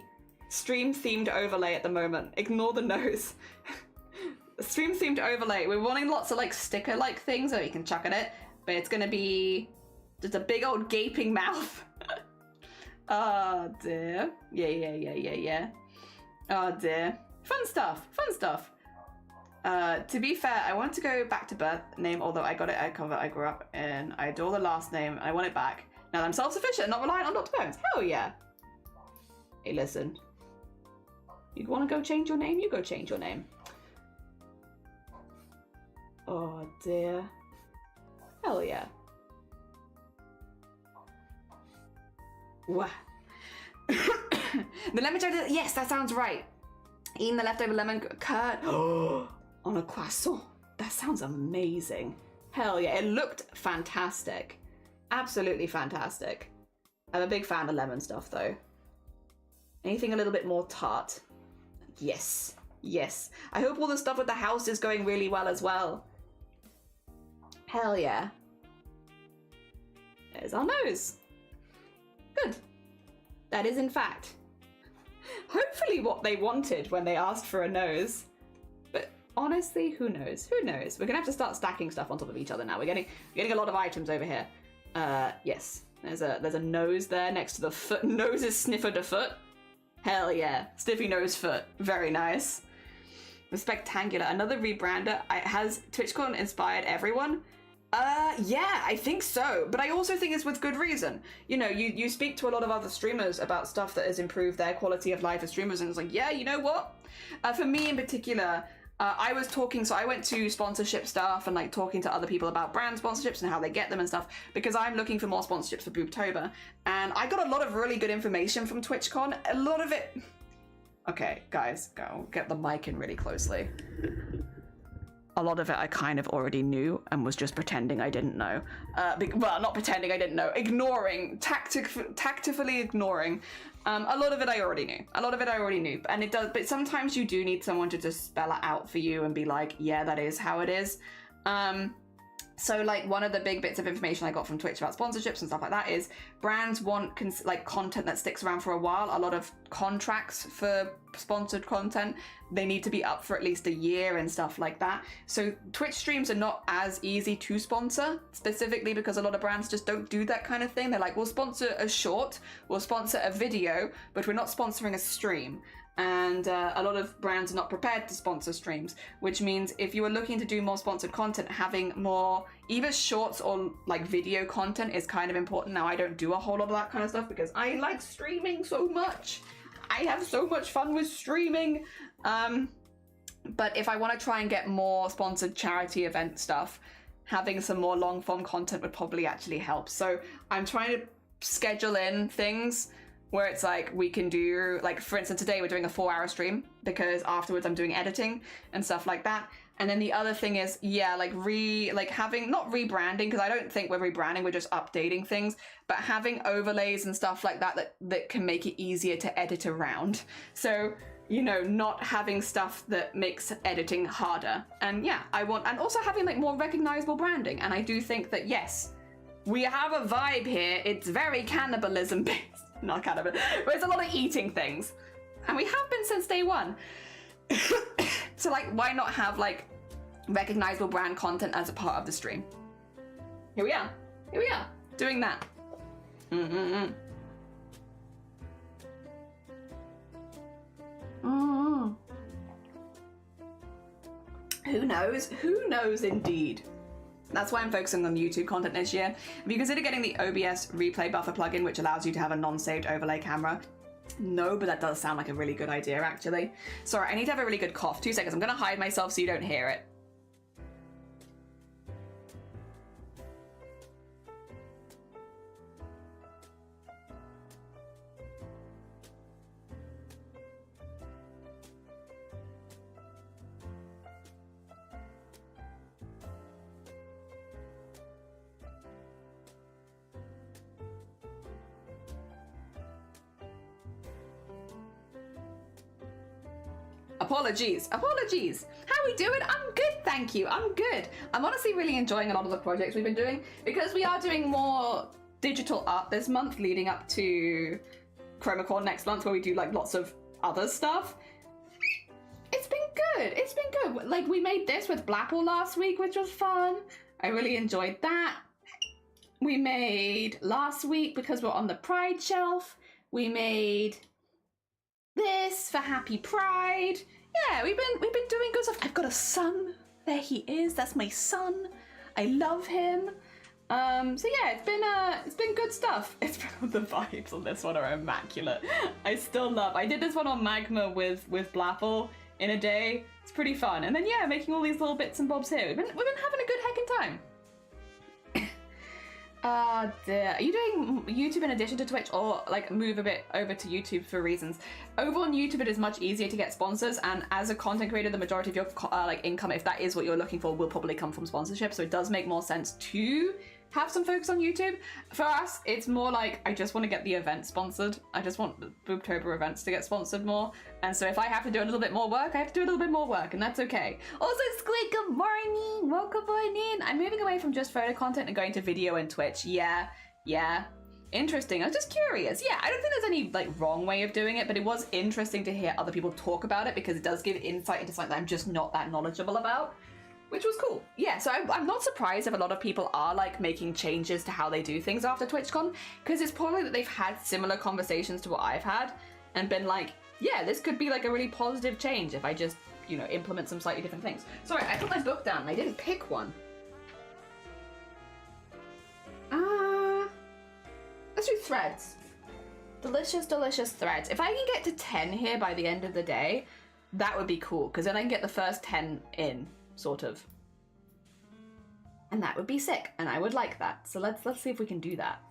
stream-themed overlay at the moment. Ignore the nose. Stream-themed overlay. We're wanting lots of like sticker-like things that you can chuck at it. But it's gonna be just a big old gaping mouth. Oh dear. Yeah. Oh dear. Fun stuff. To be fair, I want to go back to birth name, although I got it at cover I grew up in. I adore the last name and I want it back. Now that I'm self-sufficient and not reliant on Dr. Bones. Hell yeah. Hey, listen. You'd want to go change your name? You go change your name. Oh dear. Hell yeah. Wow. The lemon jar, yes, that sounds right. Eating the leftover lemon curd on a croissant. That sounds amazing. Hell yeah, it looked fantastic. Absolutely fantastic. I'm a big fan of lemon stuff though. Anything a little bit more tart. Yes. I hope all the stuff with the house is going really well as well. Hell yeah. There's our nose. Good. That is in fact hopefully what they wanted when they asked for a nose. But honestly, who knows? We're gonna have to start stacking stuff on top of each other now. We're getting a lot of items over here. Yes. There's a nose there next to the foot. Nose is sniffer to foot. Hell yeah. Stiffy nose foot. Very nice. Spectacular. Another rebrander. Has TwitchCon inspired everyone? Yeah, I think so. But I also think it's with good reason. You know, you speak to a lot of other streamers about stuff that has improved their quality of life as streamers, and it's like, yeah, you know what? For me in particular, I was talking, so I went to sponsorship stuff and like talking to other people about brand sponsorships and how they get them and stuff, because I'm looking for more sponsorships for Boobtober. And I got a lot of really good information from TwitchCon. A lot of it... Okay, guys, go get the mic in really closely. A lot of it I kind of already knew and was just pretending I didn't know. Well, not pretending I didn't know, ignoring, tactfully ignoring. A lot of it I already knew. And it does, but sometimes you do need someone to just spell it out for you and be like, yeah, that is how it is. So like one of the big bits of information I got from Twitch about sponsorships and stuff like that is brands want like content that sticks around for a while. A lot of contracts for sponsored content, they need to be up for at least a year and stuff like that. So Twitch streams are not as easy to sponsor, specifically because a lot of brands just don't do that kind of thing. They're like, we'll sponsor a short, we'll sponsor a video, but we're not sponsoring a stream. and a lot of brands are not prepared to sponsor streams, which means if you are looking to do more sponsored content, having more either shorts or like video content is kind of important. Now, I don't do a whole lot of that kind of stuff because I like streaming so much. I have so much fun with streaming. But if I want to try and get more sponsored charity event stuff, having some more long form content would probably actually help. So I'm trying to schedule in things where it's like we can do, like for instance today we're doing a 4-hour stream because afterwards I'm doing editing and stuff like that. And then the other thing is, yeah, like having, not rebranding, because I don't think we're rebranding, we're just updating things, but having overlays and stuff like that that can make it easier to edit around. So, you know, not having stuff that makes editing harder. And yeah, and also having like more recognizable branding. And I do think that, yes, we have a vibe here. It's very cannibalism based. Not cannibal, but it's a lot of eating things. And we have been since day one. So like, why not have like recognizable brand content as a part of the stream? Here we are, doing that. Who knows indeed. That's why I'm focusing on YouTube content this year. Have you considered getting the OBS replay buffer plugin, which allows you to have a non-saved overlay camera? No, but that does sound like a really good idea, actually. Sorry, I need to have a really good cough. 2 seconds, I'm gonna hide myself so you don't hear it. Apologies. How are we doing? I'm good, thank you. I'm good. I'm honestly really enjoying a lot of the projects we've been doing because we are doing more digital art this month leading up to ChromaCon next month where we do like lots of other stuff. It's been good. Like we made this with Blapple last week, which was fun. I really enjoyed that. We made last week, because we're on the Pride shelf, we made this for Happy Pride. Yeah, we've been doing good stuff. I've got a son. There he is. That's my son. I love him. So yeah, it's been good stuff. The vibes on this one are immaculate. I did this one on Magma with Blapple in a day. It's pretty fun. And then yeah, making all these little bits and bobs here. We've been having a good heckin' time. Dear. Are you doing YouTube in addition to Twitch, or like move a bit over to YouTube for reasons? Over on YouTube, it is much easier to get sponsors, and as a content creator, the majority of your like income, if that is what you're looking for, will probably come from sponsorship. So it does make more sense to have some focus on YouTube. For us, it's more like I just want to get the event sponsored. I just want the Boobtober events to get sponsored more. And so if I have to do a little bit more work, I have to do a little bit more work, and that's okay. Also, Squid, good morning. Welcome in. I'm moving away from just photo content and going to video and Twitch. Yeah. Interesting. I was just curious. Yeah, I don't think there's any like wrong way of doing it, but it was interesting to hear other people talk about it because it does give insight into something that I'm just not that knowledgeable about. Which was cool. Yeah, so I'm not surprised if a lot of people are like making changes to how they do things after TwitchCon, because it's probably that they've had similar conversations to what I've had and been like, yeah, this could be like a really positive change if I just, you know, implement some slightly different things. Sorry, I put my book down and I didn't pick one. Let's do threads. Delicious threads. If I can get to 10 here by the end of the day, that would be cool, because then I can get the first 10 in. Sort of, and that would be sick, and I would like that. So let's see if we can do that,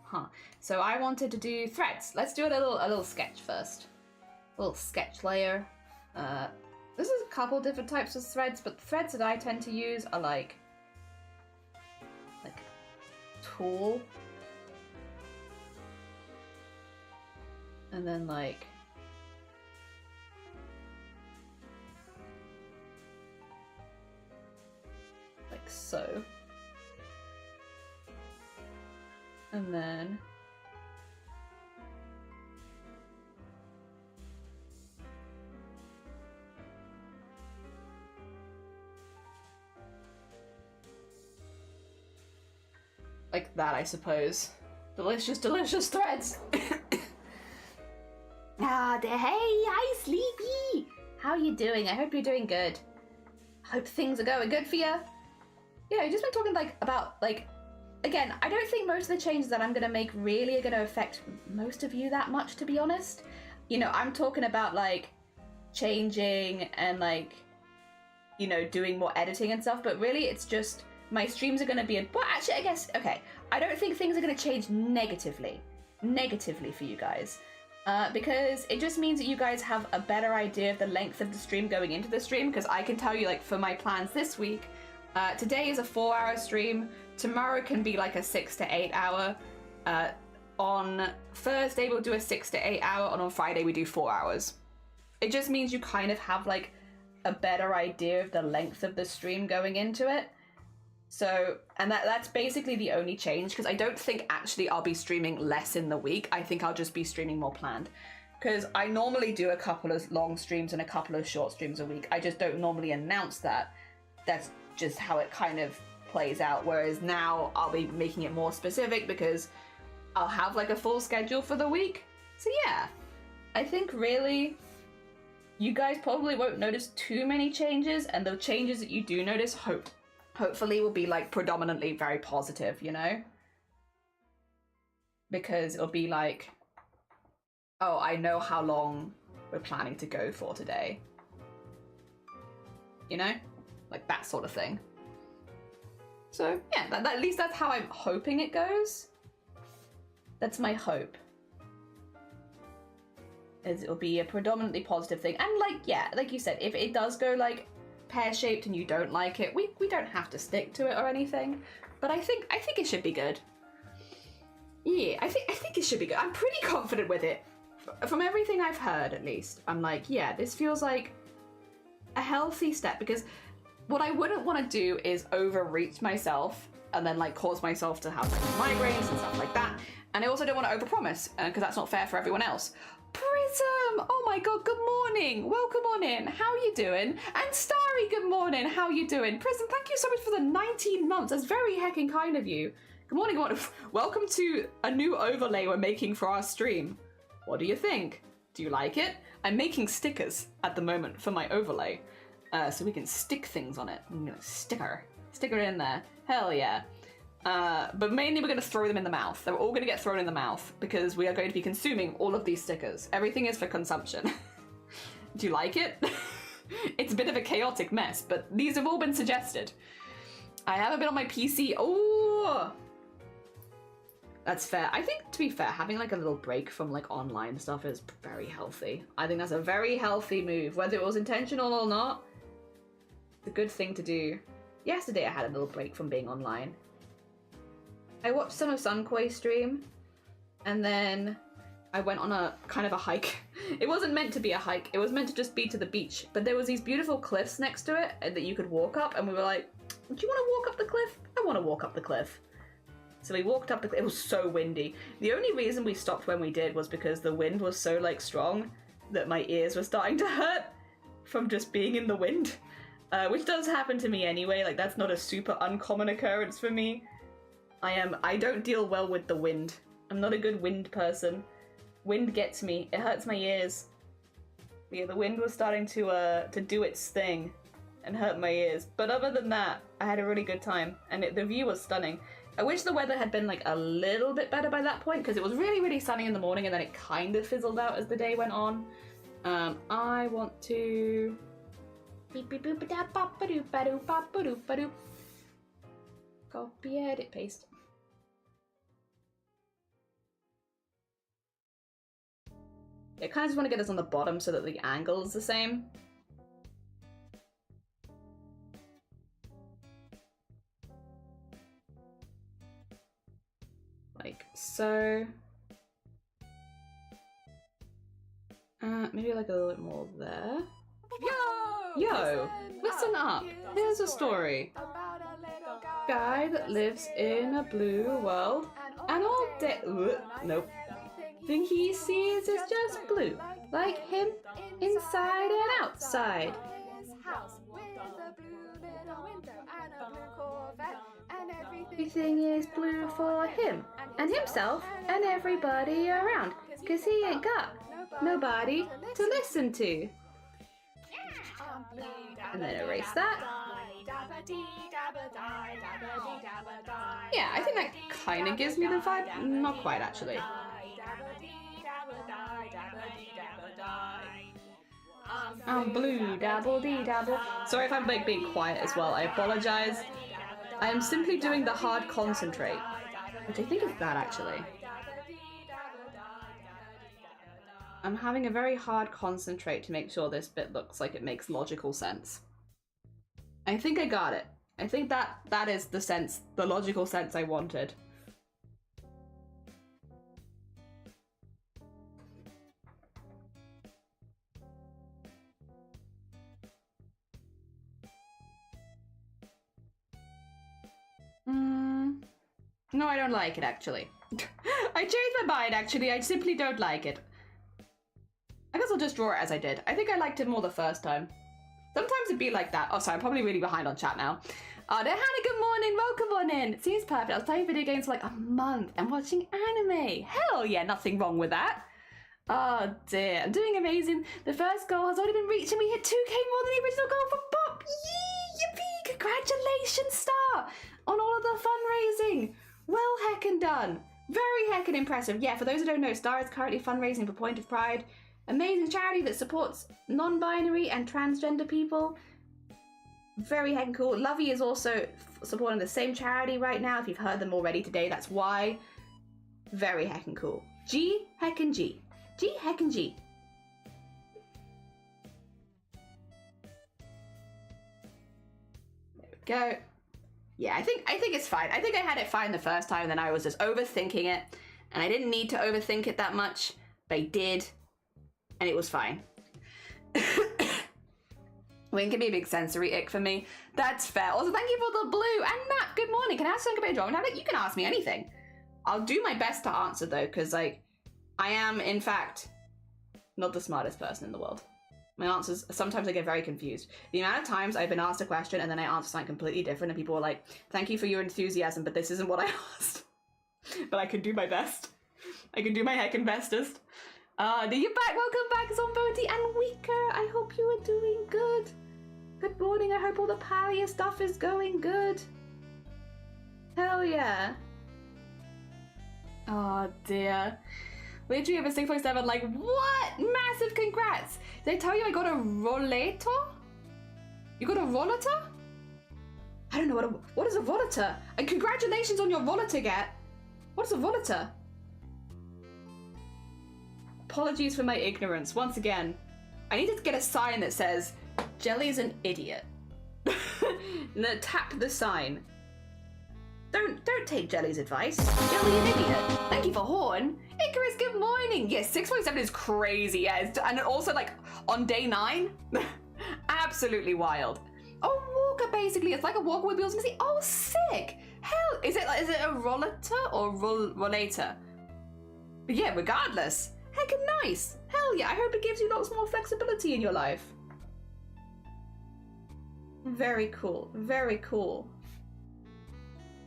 So I wanted to do threads. Let's do a little sketch first. A little sketch layer. This is a couple different types of threads, but the threads that I tend to use are like tulle, and then like so, and then like that, I suppose. Delicious threads. Hey, hi, Sleepy. How are you doing? I hope you're doing good. I hope things are going good for you. Yeah, I've just been talking about again, I don't think most of the changes that I'm gonna make really are gonna affect most of you that much, to be honest. You know, I'm talking about like changing and like, you know, doing more editing and stuff, but really it's just my streams are gonna be well, actually, I guess, okay, I don't think things are gonna change negatively for you guys. Because it just means that you guys have a better idea of the length of the stream going into the stream, because I can tell you, like, for my plans this week, today is a 4-hour stream, tomorrow can be like a 6 to 8 hour, on Thursday we'll do a 6 to 8 hour, and on Friday we do 4 hours. It just means you kind of have like a better idea of the length of the stream going into it. So, and that's basically the only change, because I don't think actually I'll be streaming less in the week. I think I'll just be streaming more planned, because I normally do a couple of long streams and a couple of short streams a week. I just don't normally announce that. That's just how it kind of plays out, whereas now I'll be making it more specific because I'll have like a full schedule for the week. So yeah, I think really you guys probably won't notice too many changes, and the changes that you do notice hopefully will be like predominantly very positive, you know? Because it'll be like, oh, I know how long we're planning to go for today. You know? Like that sort of thing. So yeah, at least that's how I'm hoping it goes. That's my hope. Is it'll be a predominantly positive thing. And like, yeah, like you said, if it does go like pear-shaped and you don't like it, we don't have to stick to it or anything, but I think it should be good. Yeah, I think it should be good. I'm pretty confident with it. From everything I've heard, at least, I'm like, yeah, this feels like a healthy step, because what I wouldn't want to do is overreach myself and then like cause myself to have like migraines and stuff like that. And I also don't want to overpromise, because that's not fair for everyone else. Prism! Oh my god, good morning! Welcome on in. How are you doing? And Starry, good morning. How are you doing? Prism, thank you so much for the 19 months. That's very heckin' kind of you. Good morning, good morning. Welcome to a new overlay we're making for our stream. What do you think? Do you like it? I'm making stickers at the moment for my overlay, so we can stick things on it. I'm gonna sticker in there. Hell yeah. But mainly we're going to throw them in the mouth. They're all going to get thrown in the mouth, because we are going to be consuming all of these stickers. Everything is for consumption. Do you like it? It's a bit of a chaotic mess, but these have all been suggested. I haven't been on my PC. Oh, that's fair. I think, to be fair, having like a little break from like online stuff is very healthy. I think that's a very healthy move, whether it was intentional or not. It's a good thing to do. Yesterday I had a little break from being online. I watched some of Sunkoi's stream, and then I went on a kind of a hike. It wasn't meant to be a hike, it was meant to just be to the beach, but there was these beautiful cliffs next to it that you could walk up, and we were like, do you want to walk up the cliff? I want to walk up the cliff. So we walked up the cliff. It was so windy. The only reason we stopped when we did was because the wind was so like strong that my ears were starting to hurt from just being in the wind, which does happen to me anyway. Like, that's not a super uncommon occurrence for me. I don't deal well with the wind. I'm not a good wind person. Wind gets me. It hurts my ears. Yeah, the wind was starting to do its thing and hurt my ears. But other than that, I had a really good time, and the view was stunning. I wish the weather had been like a little bit better by that point, because it was really, really sunny in the morning, and then it kind of fizzled out as the day went on. I want to copy, edit, paste. I kind of just want to get this on the bottom so that the angle is the same. Like so. Maybe like a little bit more there. Yo! Listen up! Here's a story. About a little Guy that lives in a blue world, and all day. Nope. Thing he sees is just blue, like him, inside and outside. Everything is blue for him, and himself, and everybody around, 'cause he ain't got nobody to listen to. And then erase that. Yeah, I think that kind of gives me the vibe. Not quite, actually. I'm blue, dabble dee dabble. Sorry if I'm like being quiet as well. I apologize. I am simply doing the hard concentrate, which I think is that actually. I'm having a very hard concentrate to make sure this bit looks like it makes logical sense. I think I got it. I think that is the sense, the logical sense I wanted. No, I don't like it, actually. I changed my mind, actually. I simply don't like it. I guess I'll just draw it as I did. I think I liked it more the first time. Sometimes it'd be like that. Oh, sorry, I'm probably really behind on chat now. Oh, there, Hannah, good morning. Welcome on in. It seems perfect. I was playing video games for like a month and watching anime. Hell yeah, nothing wrong with that. Oh dear, I'm doing amazing. The first goal has already been reached and we hit 2K more than the original goal for Bob. Yee, yippee, congratulations, Star, on all of the fundraising. Well heckin' done. Very heckin' impressive. Yeah, for those who don't know, Star is currently fundraising for Point of Pride. Amazing charity that supports non-binary and transgender people. Very heckin' cool. Lovey is also supporting the same charity right now. If you've heard them already today, that's why. Very heckin' cool. G heckin' G. G heckin' G. There we go. Yeah, I think it's fine. I think I had it fine the first time, and then I was just overthinking it. And I didn't need to overthink it that much, but I did. And it was fine. Wing can be a big sensory ick for me. That's fair. Also, thank you for the blue. And Matt, good morning. Can I ask something about drawing? Now, you can ask me anything. I'll do my best to answer, though, because, like, I am, in fact, not the smartest person in the world. My answers, sometimes I get very confused. The amount of times I've been asked a question and then I answer something completely different and people are like, thank you for your enthusiasm, but this isn't what I asked. But I can do my best. I can do my heckin' bestest. You're back. Welcome back, Zomboti and Weaker. I hope you are doing good. Good morning. I hope all the Palia stuff is going good. Hell yeah. Oh dear. Literally over 6.7, like, what? Massive congrats! Did I tell you I got a rollator? You got a rollator? I don't know what is a rollator? And congratulations on your rollator, Get. What is a rollator? Apologies for my ignorance. Once again, I need to get a sign that says, Jelly's an idiot. And then tap the sign. Don't take Jelly's advice. Jelly an idiot. Thank you for Horn. Icarus, good morning. Yes, 6.7 is crazy. Yeah, and also like on day 9, absolutely wild. Oh, walker basically. It's like a walker with wheels missing. Oh, sick. Hell, is it a rollator or rollator? But yeah, regardless, heckin' nice. Hell yeah. I hope it gives you lots more flexibility in your life. Very cool. Very cool.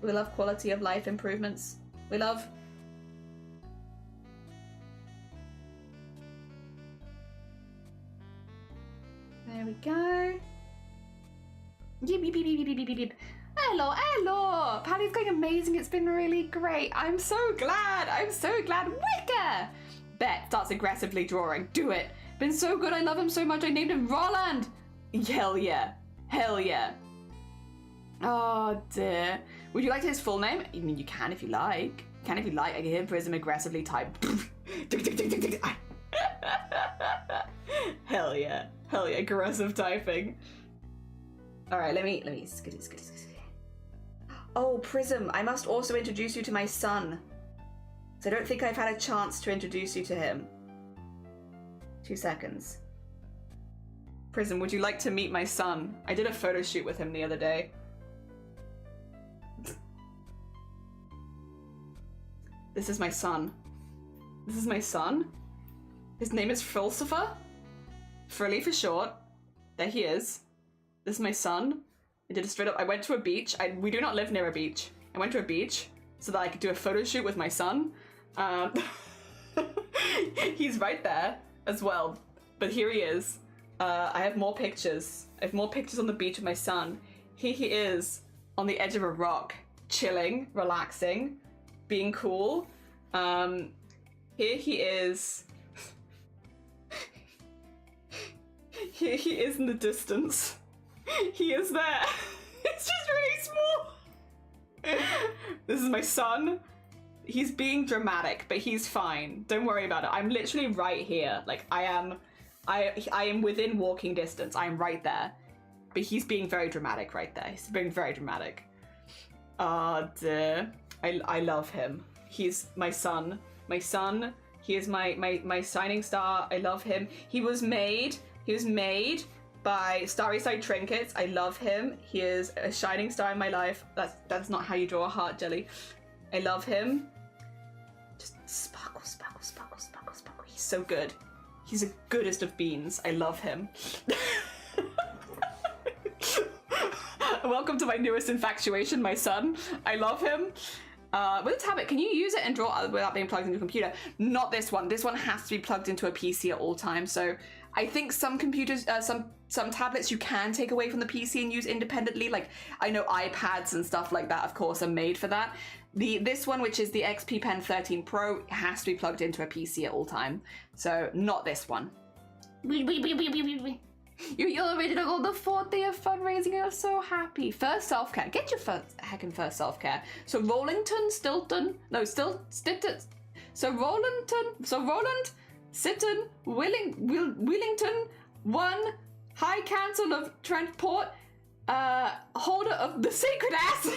We love quality of life improvements. We love... There we go. Yip, yip, yip, yip, yip, yip, yip. Hello, hello. Paddy's going amazing. It's been really great. I'm so glad. I'm so glad. Wicker! Bet starts aggressively drawing. Do it. Been so good. I love him so much. I named him Roland. Hell yeah. Hell yeah. Oh dear. Would you like his full name? I mean, you can if you like. I can hear Prism aggressively type. Hell yeah. Hell yeah, aggressive typing. Alright, let me Oh, Prism, I must also introduce you to my son. So I don't think I've had a chance to introduce you to him. 2 seconds. Prism, would you like to meet my son? I did a photo shoot with him the other day. This is my son. This is my son. His name is Philosopher. Frilly for short. There he is. This is my son. I did a straight up, I went to a beach. We do not live near a beach. I went to a beach so that I could do a photo shoot with my son. He's right there. as well. But here he is. I have more pictures. I have more pictures on the beach with my son. Here he is on the edge of a rock, chilling, relaxing, being cool. Here he is. Here he is in the distance. He is there. It's just really small. This is my son. He's being dramatic, but he's fine. Don't worry about it. I'm literally right here. Like, I am within walking distance. I am right there. But he's being very dramatic right there. He's being very dramatic. Dear. I love him. He's my son. My son. He is my shining star. I love him. He was made by Starry Side Trinkets. I love him. He is a shining star in my life. That's not how you draw a heart, Jelly. I love him. Just sparkle, sparkle, sparkle, sparkle, sparkle. He's so good. He's the goodest of beans. I love him. Welcome to my newest infatuation, my son. I love him. With a tablet, can you use it and draw without being plugged into a computer? Not this one. This one has to be plugged into a PC at all times. So I think some computers, some tablets you can take away from the PC and use independently. Like, I know iPads and stuff like that, of course, are made for that. This one, which is the XP Pen 13 Pro, has to be plugged into a PC at all time. So not this one. You're ready to go the 4th day of fundraising. You're so happy. First self-care. Get your heckin' first self-care. So Stilton. So Roland, Sitton, Willington, 1, High Council of Trentport, holder of the Sacred Ass.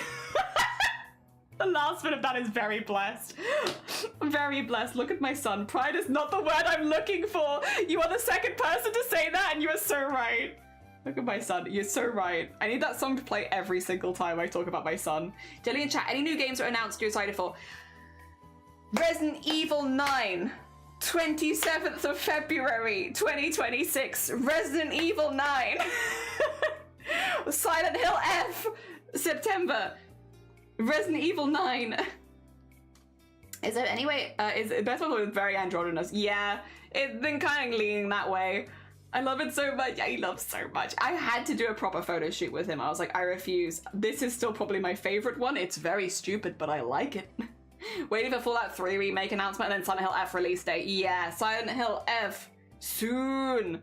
The last bit of that is very blessed. Very blessed. Look at my son. Pride is not the word I'm looking for. You are the second person to say that, and you are so right. Look at my son. You're so right. I need that song to play every single time I talk about my son. Jelly in chat, any new games are announced you're excited for? Resident Evil 9. 27th of February 2026. Resident Evil 9. Silent Hill F. September. Resident Evil 9. Is there any way, is Best One was very androgynous? Yeah, it's been kind of leaning that way. I love it so much. I love so much. I had to do a proper photo shoot with him. I was like, I refuse. This is still probably my favorite one. It's very stupid, but I like it. Waiting for Fallout 3 remake announcement and then Silent Hill F release date. Yeah, Silent Hill F soon.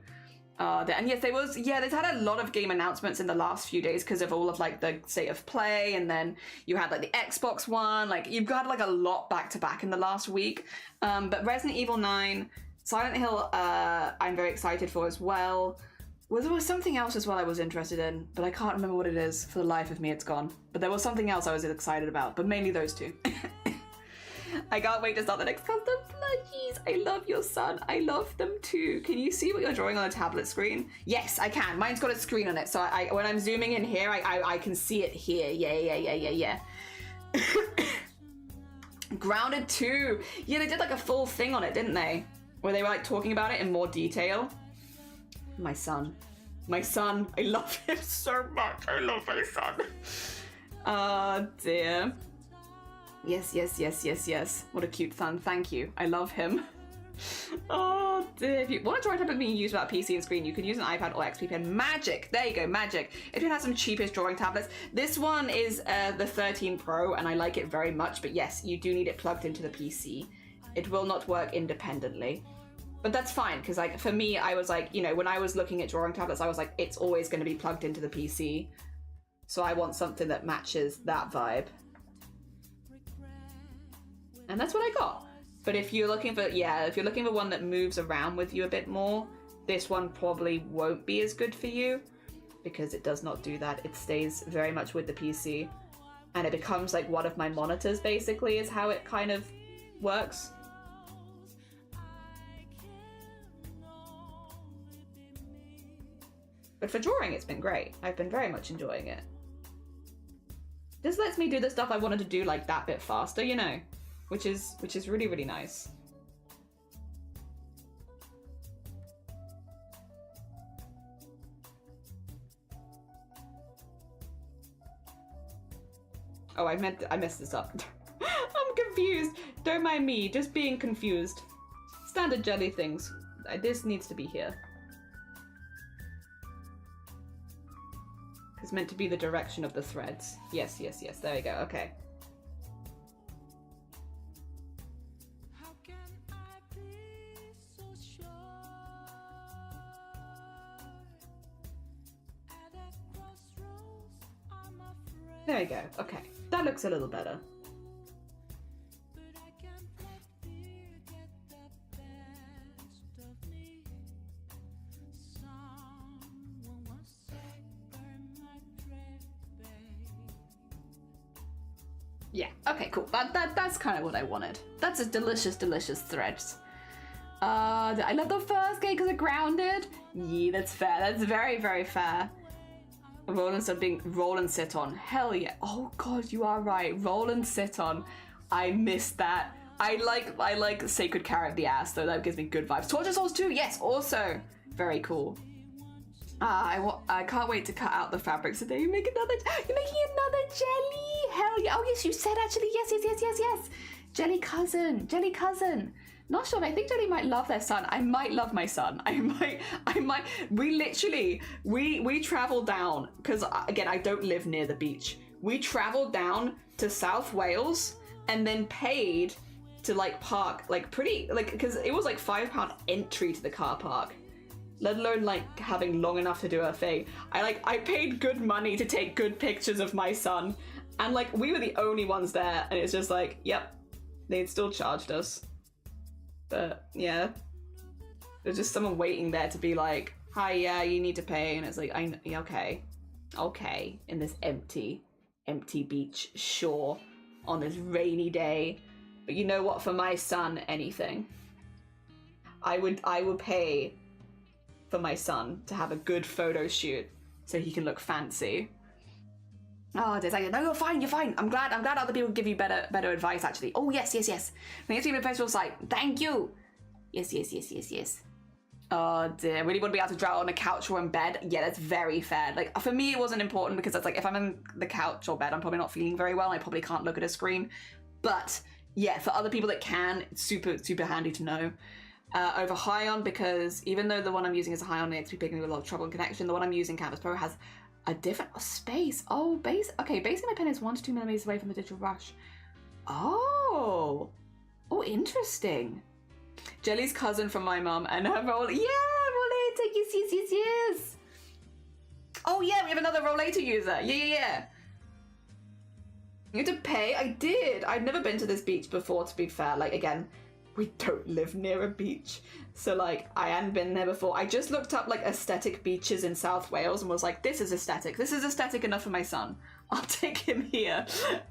And yes, they've had a lot of game announcements in the last few days because of all of like the state of play, and then you had like the Xbox One, like you've got like a lot back to back in the last week. But Resident Evil 9, Silent Hill, I'm very excited for as well. Well, there was something else as well I was interested in, but I can't remember what it is. For the life of me, it's gone. But there was something else I was excited about, but mainly those two. I can't wait to start the next custom plushies. I love your son. I love them too. Can you see what you're drawing on a tablet screen? Yes, I can. Mine's got a screen on it, so when I'm zooming in here, I can see it here. Yeah. Grounded 2. Yeah, they did like a full thing on it, didn't they? Where they were like talking about it in more detail. My son. I love him so much. I love my son. Oh dear. Yes. What a cute son. Thank you. I love him. Oh dear. If you want to draw a tablet being used without PC and screen, you can use an iPad or XP Pen. Magic. There you go. Magic. If you have some cheapest drawing tablets, this one is the 13 Pro, and I like it very much. But yes, you do need it plugged into the PC. It will not work independently. But that's fine, because like for me, I was like, you know, when I was looking at drawing tablets, I was like, it's always going to be plugged into the PC. So I want something that matches that vibe. And that's what I got. But if you're looking for one that moves around with you a bit more, this one probably won't be as good for you, because it does not do that. It stays very much with the PC, and it becomes like one of my monitors, basically, is how it kind of works. But for drawing, it's been great. I've been very much enjoying it. This lets me do the stuff I wanted to do like that bit faster, you know? Which is really, really nice. Oh, I messed this up. I'm confused. Don't mind me, just being confused. Standard jelly things. This needs to be here. It's meant to be the direction of the threads. Yes, yes, yes. There we go. Okay. There we go. Okay. That looks a little better. Yeah, okay, cool. That's kind of what I wanted. That's a delicious, delicious threads. I love the first game because it's grounded. Yeah, that's fair. That's very, very fair. Roll and sit on. Hell yeah. Oh god, you are right. Roll and sit on. I missed that. I like Sacred Carrot the ass though. That gives me good vibes. Torture Souls 2, yes, also very cool. I can't wait to cut out the fabrics today. You're making another jelly. Hell yeah. Oh yes, you said actually. Yes. Jelly cousin. Not sure, but I think Jelly might love their son. I might love my son. I might. We traveled down, because again, I don't live near the beach. We traveled down to South Wales and then paid to park because it was £5 entry to the car park. Let alone having long enough to do a thing. I paid good money to take good pictures of my son, and we were the only ones there, and it's just yep, they'd still charged us. But yeah, there's just someone waiting there to be like, hi, yeah, you need to pay, and it's okay, in this empty beach shore on this rainy day. But you know what? For my son, anything. I would pay for my son to have a good photo shoot so he can look fancy. Oh, there's no, you're fine. I'm glad other people give you better advice, actually. Oh, yes. Thanks to the festival site. Thank you. Yes. Oh dear, really want to be able to draw on a couch or in bed. Yeah, that's very fair. For me, it wasn't important because it's if I'm in the couch or bed, I'm probably not feeling very well and I probably can't look at a screen. But yeah, for other people that can, it's super, super handy to know. Over High-On, because even though the one I'm using is a High-On, the XP picking with a lot of trouble and connection, the one I'm using, Canvas Pro, has a different space. Oh, basically my pen is 1 to 2 millimeters away from the digital brush. Oh, interesting. Jelly's cousin from my mum and her rollator. Yes. Oh yeah, we have another rollator user. Yeah. You had to pay? I did. I've never been to this beach before, to be fair. Again, we don't live near a beach. So I hadn't been there before. I just looked up aesthetic beaches in South Wales and was like, this is aesthetic. This is aesthetic enough for my son. I'll take him here.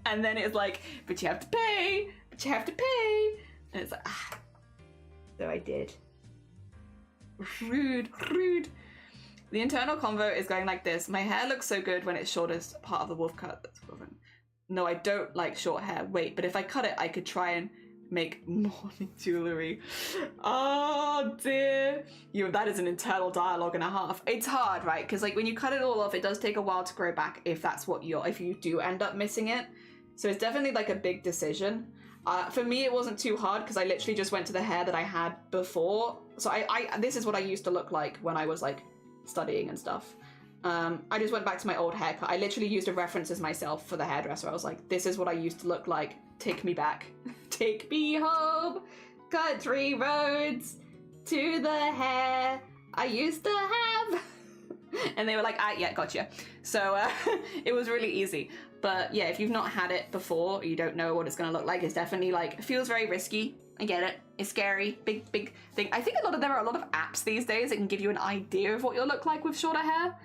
And then it's but you have to pay. And it's so I did. Rude. The internal convo is going like this. My hair looks so good when it's shortest part of the wolf cut. That's equivalent. No, I don't like short hair. Wait, but if I cut it, I could try and make morning jewelry. Oh dear. That is an internal dialogue and a half. It's hard, right? Because when you cut it all off, it does take a while to grow back if that's what if you do end up missing it. So it's definitely a big decision. For me, it wasn't too hard because I literally just went to the hair that I had before. So this is what I used to look like when I was studying and stuff. I just went back to my old haircut. I literally used a reference as myself for the hairdresser. I was like, this is what I used to look like. Take me back. Take me home. Country roads to the hair I used to have. And they were like, yeah, gotcha. So it was really easy. But yeah, if you've not had it before, or you don't know what it's going to look like, it's definitely it feels very risky. I get it. It's scary. Big thing. I think there are a lot of apps these days that can give you an idea of what you'll look like with shorter hair.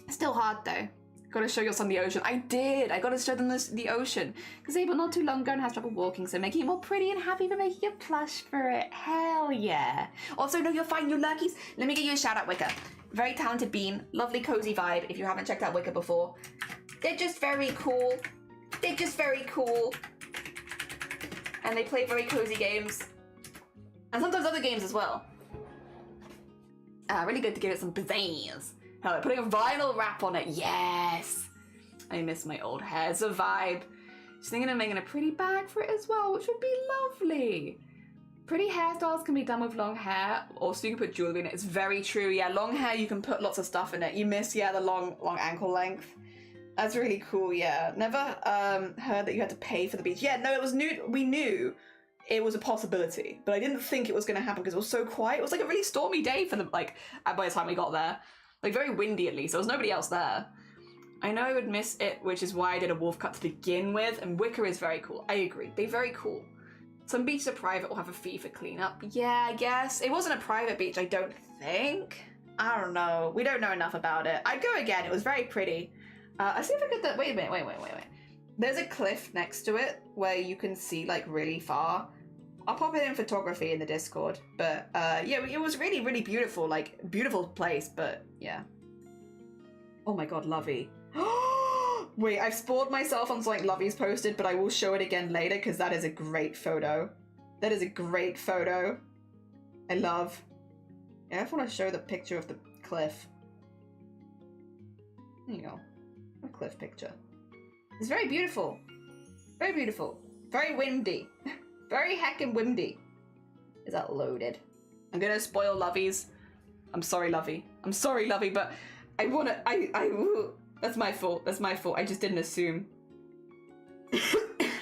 It's still hard though. Got to show your son the ocean. I did. I got to show them the ocean. Because Abel not too long ago and has trouble walking, so making it more pretty and happy for making a plush for it. Hell yeah. Also, no, you're fine, you luckies. Let me give you a shout out, Wicca. Very talented bean. Lovely cozy vibe. If you haven't checked out Wicca before. They're just very cool. And they play very cozy games. And sometimes other games as well. Really good to give it some pizzazz. Hell, putting a vinyl wrap on it. Yes. I miss my old hair. It's a vibe. Just thinking of making a pretty bag for it as well, which would be lovely. Pretty hairstyles can be done with long hair. Also, you can put jewelry in it. It's very true. Yeah, long hair, you can put lots of stuff in it. You miss, yeah, the long ankle length. That's really cool, yeah. Never heard that you had to pay for the beach. Yeah, no, it was new. We knew it was a possibility, but I didn't think it was going to happen because it was so quiet. It was like a really stormy day for the, like, by the time we got there. Like, very windy at least. There was nobody else there. I know I would miss it, which is why I did a wolf cut to begin with, and Wicker is very cool. I agree. They're very cool. Some beaches are private or have a fee for cleanup. Yeah, I guess. It wasn't a private beach, I don't think. I don't know. We don't know enough about it. I'd go again. It was very pretty. I see if I could... Wait a minute. Wait. There's a cliff next to it where you can see, like, really far. I'll pop it in photography in the Discord. But, yeah, it was really, really beautiful. Like, beautiful place, but, yeah. Oh my god, Lovey. Wait, I've spoiled myself on something Lovey's posted, but I will show it again later because that is a great photo. That is a great photo. I love. Yeah, I just want to show the picture of the cliff. There you go. A cliff picture. It's very beautiful. Very beautiful. Very windy. Very heckin' windy. Is that loaded? I'm gonna spoil Lovey's. I'm sorry, Lovey. I'm sorry, Lovey, but I wanna. That's my fault. That's my fault. I just didn't assume.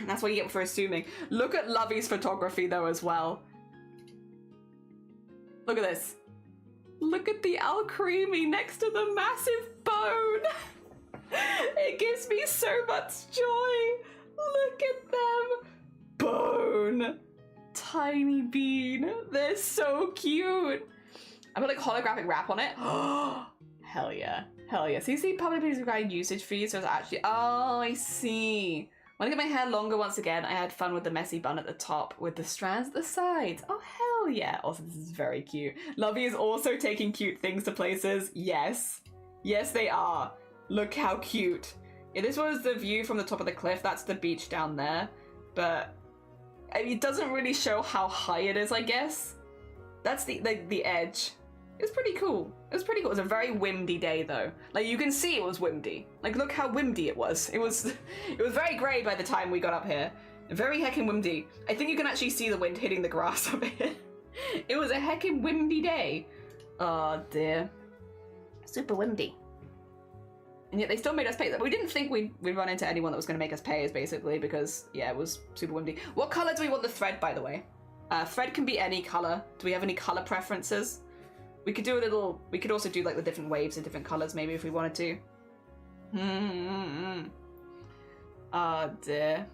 That's what you get for assuming. Look at Lovey's photography though as well. Look at this. Look at the Al-Creamy next to the massive bone. It gives me so much joy. Look at them. Bone. Tiny bean. They're so cute. I put like holographic wrap on it. Hell yeah. Hell yeah. So you see public places regarding usage fees, so it's actually... Oh, I see. When I get my hair longer once again, I had fun with the messy bun at the top with the strands at the sides. Oh, hell yeah. Also, this is very cute. Lovey is also taking cute things to places. Yes. Yes, they are. Look how cute. Yeah, this was the view from the top of the cliff. That's the beach down there. But it doesn't really show how high it is, I guess. That's the edge. It's pretty cool. It was pretty cool. It was a very windy day though. Like you can see it was windy. Like look how windy it was. It was very grey by the time we got up here. Very heckin' windy. I think you can actually see the wind hitting the grass up here. It was a heckin' windy day. Oh dear. Super windy. And yet they still made us pay. We didn't think we'd run into anyone that was going to make us pay, basically, because yeah, it was super windy. What colour do we want the thread, by the way? Thread can be any colour. Do we have any colour preferences? We could do a little... We could also do like the different waves in different colours, maybe, if we wanted to. Oh dear.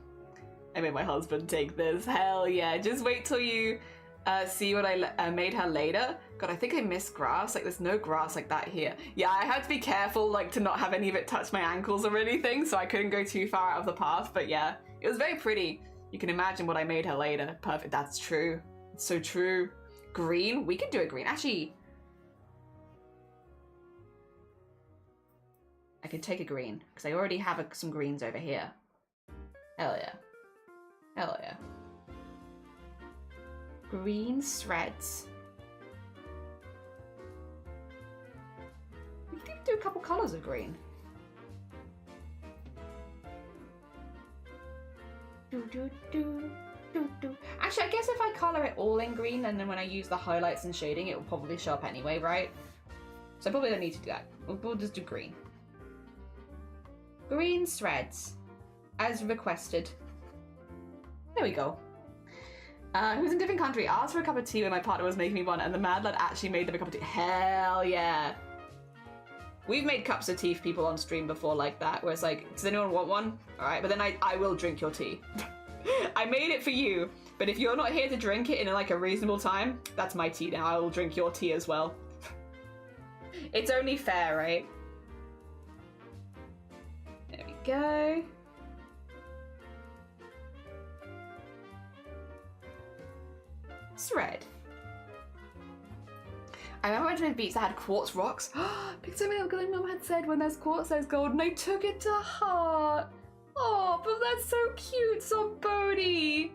I made my husband take this. Hell yeah. Just wait till you see what I made her later. God, I think I missed grass. Like, there's no grass like that here. Yeah, I had to be careful, like, to not have any of it touch my ankles or anything, so I couldn't go too far out of the path. But yeah, it was very pretty. You can imagine what I made her later. Perfect. That's true. It's so true. Green? We could do a green. Actually... I could take a green, because I already have some greens over here. Hell yeah. Hell yeah. Green threads. We could even do a couple colours of green. Actually, I guess if I colour it all in green, and then when I use the highlights and shading, it will probably show up anyway, right? So I probably don't need to do that. We'll just do green. Green threads, as requested. There we go. Who's in a different country? Asked for a cup of tea when my partner was making me one, and the mad lad actually made them a cup of tea. Hell yeah. We've made cups of tea for people on stream before like that, where it's like, does anyone want one? Alright, but then I will drink your tea. I made it for you, but if you're not here to drink it in like a reasonable time, that's my tea now. I will drink your tea as well. It's only fair, right? There we go. Thread. I remember I went to a beach that had quartz rocks. Because my mum had said when there's quartz there's gold, and I took it to heart. Oh, but that's so cute, so Bodhi.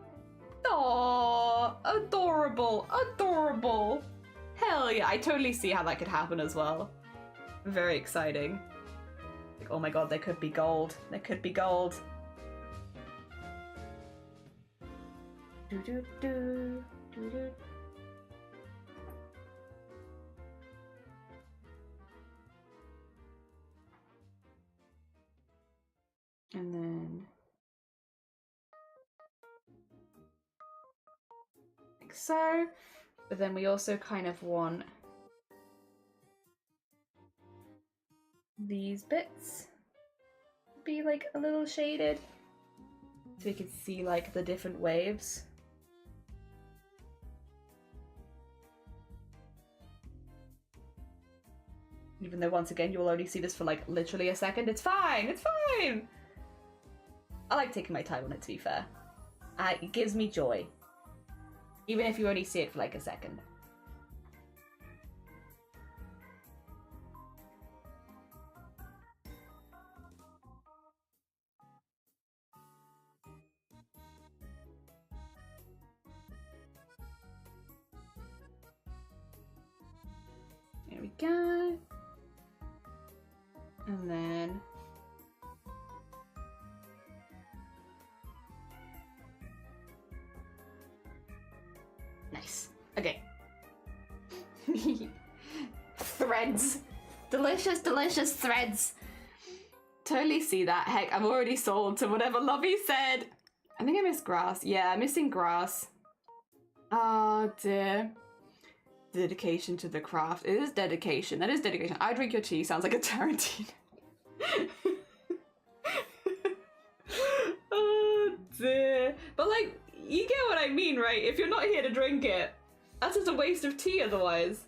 Oh, adorable, adorable. Hell yeah, I totally see how that could happen as well. Very exciting. Like, oh my god, there could be gold. There could be gold. Do do do do And then like so. But then we also kind of want these bits to be like a little shaded so we can see like the different waves. Even though once again you will only see this for like literally a second. It's fine, it's fine! I like taking my time on it, to be fair. It gives me joy. Even if you only see it for like a second. There we go. And then nice. Okay. Threads. Delicious, delicious threads. Totally see that. Heck, I'm already sold to whatever Lovey said. I think I missed grass. Yeah, I'm missing grass. Oh dear. Dedication to the craft. It is dedication. That is dedication. I drink your tea sounds like a Tarantino. Oh dear. But like, you get what I mean, right? If you're not here to drink it, that's just a waste of tea otherwise.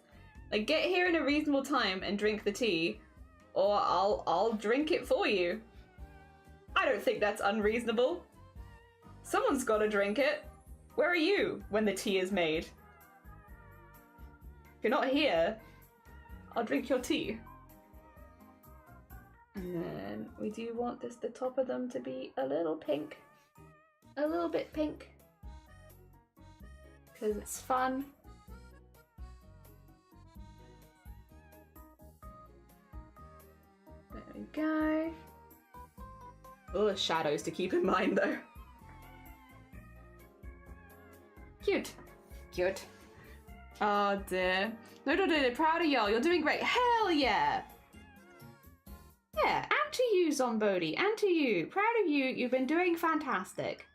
Like, get here in a reasonable time and drink the tea, or I'll drink it for you. I don't think that's unreasonable. Someone's gotta drink it. Where are you when the tea is made? If you're not here, I'll drink your tea. And then we do want the top of them to be a little pink. A little bit pink. Because it's fun. There we go. Oh, shadows to keep in mind though. Cute. Cute. Oh dear. No, proud of y'all. You're doing great. Hell yeah. Yeah, and to you, Zombody, and to you. Proud of you. You've been doing fantastic.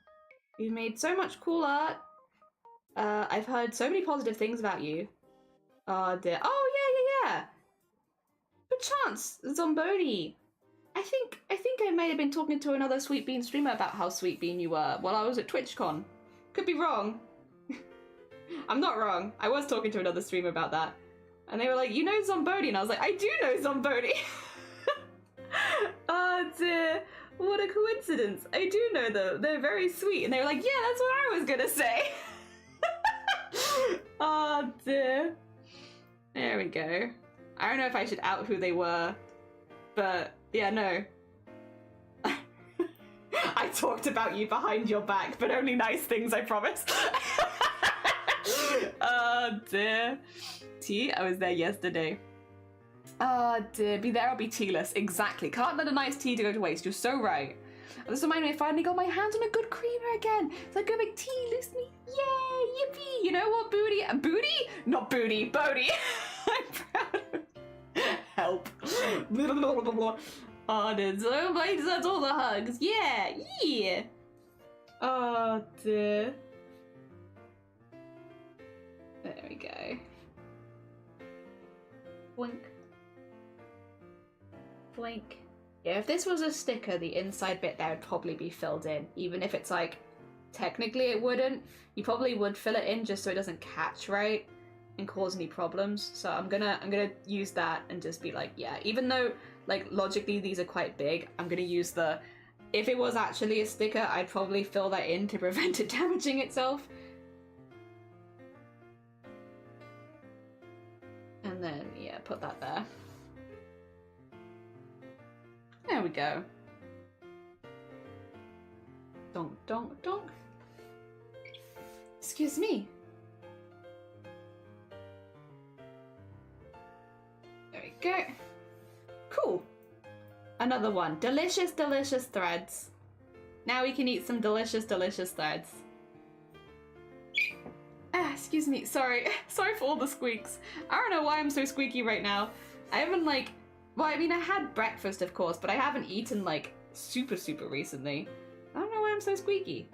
You've made so much cool art. I've heard so many positive things about you. Oh dear. Oh yeah. Perchance, Zombody. I think I may have been talking to another Sweet Bean streamer about how Sweet Bean you were while I was at TwitchCon. Could be wrong. I'm not wrong. I was talking to another streamer about that. And they were like, you know Zombody? And I was like, I do know Zombody. Oh dear. What a coincidence. I do know them. They're very sweet. And they were like, yeah, that's what I was gonna say. Oh dear. There we go. I don't know if I should out who they were. But yeah, no. I talked about you behind your back, but only nice things, I promise. Oh dear. Tea? I was there yesterday. Oh dear. Be there or be tealess. Exactly. Can't let a nice tea to go to waste. You're so right. This reminds me, I finally got my hands on a good creamer again. So I go make tea, loose me. Yay! Yippee! You know what, Booty? Booty? Not Booty. Bodie. I'm proud of help. Oh, dude. So my deserves all the hugs. Yeah! Yeah! Oh dear. There we go. Boink. Boink. Yeah, if this was a sticker, the inside bit there would probably be filled in. Even if it's like, technically it wouldn't. You probably would fill it in just so it doesn't catch right and cause any problems. So I'm gonna use that and just be like, yeah, even though like logically these are quite big, I'm gonna use the, if it was actually a sticker, I'd probably fill that in to prevent it damaging itself. And then, yeah, put that there. There we go. Donk, donk, donk. Excuse me. There we go. Cool. Another one. Delicious, delicious threads. Now we can eat some delicious, delicious threads. Excuse me, sorry. Sorry for all the squeaks. I don't know why I'm so squeaky right now. I haven't like, well, I mean, I had breakfast, of course, but I haven't eaten like super recently. I don't know why I'm so squeaky.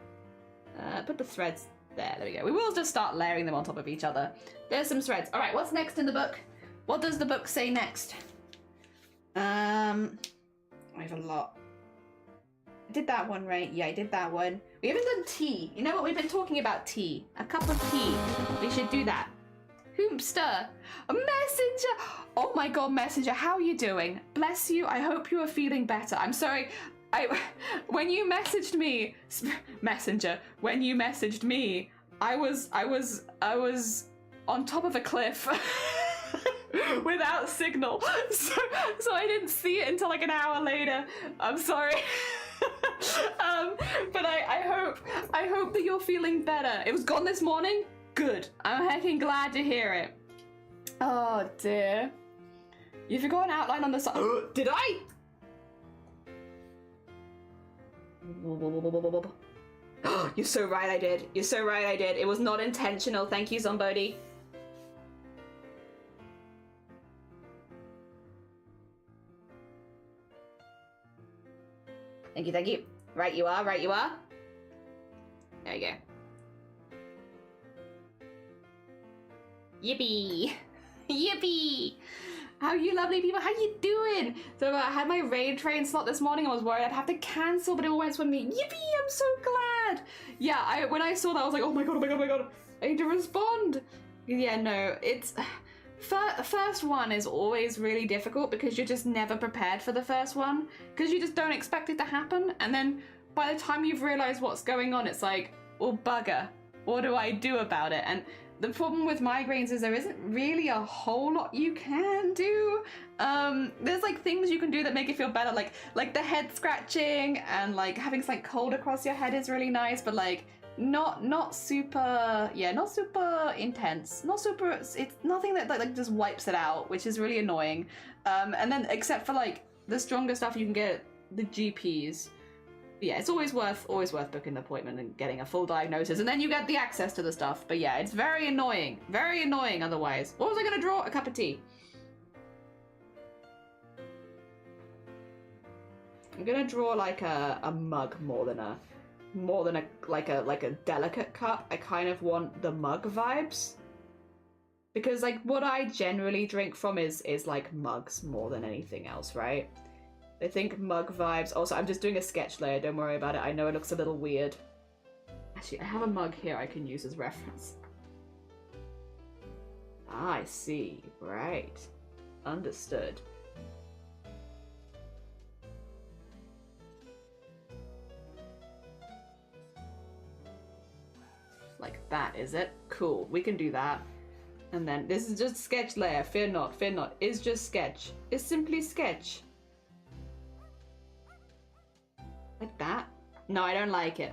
Put the threads there we go. We will just start layering them on top of each other. There's some threads. All right, what's next in the book? What does the book say next? I have a lot. I did that one, right? Yeah, I did that one. We haven't done tea. You know what? We've been talking about tea. A cup of tea. We should do that. Hoomster. A messenger. Oh my god, messenger. How are you doing? Bless you. I hope you are feeling better. I'm sorry. When you messaged me, messenger, when you messaged me, I was on top of a cliff without signal. So I didn't see it until like an hour later. I'm sorry. But I hope that you're feeling better. It was gone this morning? Good. I'm heckin' glad to hear it. Oh dear. You forgot an outline on the side. Did I? You're so right, I did. You're so right, I did. It was not intentional. Thank you, Zombody. Thank you, thank you. Right you are, right you are. There you go. Yippee! Yippee! How you lovely people, how you doing? So I had my raid train slot this morning. I was worried I'd have to cancel, but it all went swimmingly. Yippee, I'm so glad. Yeah, when I saw that, I was like, oh my god, oh my god, oh my god. I need to respond. Yeah, no, it's... First one is always really difficult because you're just never prepared for the first one. Because you just don't expect it to happen. And then by the time you've realized what's going on, it's like, well, bugger. What do I do about it? And the problem with migraines is there isn't really a whole lot you can do. There's like things you can do that make you feel better, like the head scratching and like having like cold across your head is really nice, but like not super, yeah, not super intense, not super. It's nothing that like just wipes it out, which is really annoying. And then except for like the stronger stuff you can get at the GPs. Yeah, it's always worth booking an appointment and getting a full diagnosis, and then you get the access to the stuff. But yeah, it's very annoying otherwise. What was I gonna draw? A cup of tea. I'm gonna draw like a mug more than a like a delicate cup. I kind of want the mug vibes, because like what I generally drink from is like mugs more than anything else, right? I think mug vibes. Also, I'm just doing a sketch layer, don't worry about it. I know it looks a little weird. Actually, I have a mug here I can use as reference. Ah, I see. Right. Understood. Like that, is it? Cool, we can do that. And then, this is just sketch layer. Fear not, fear not. It's just sketch. It's simply sketch. Like that? No, I don't like it.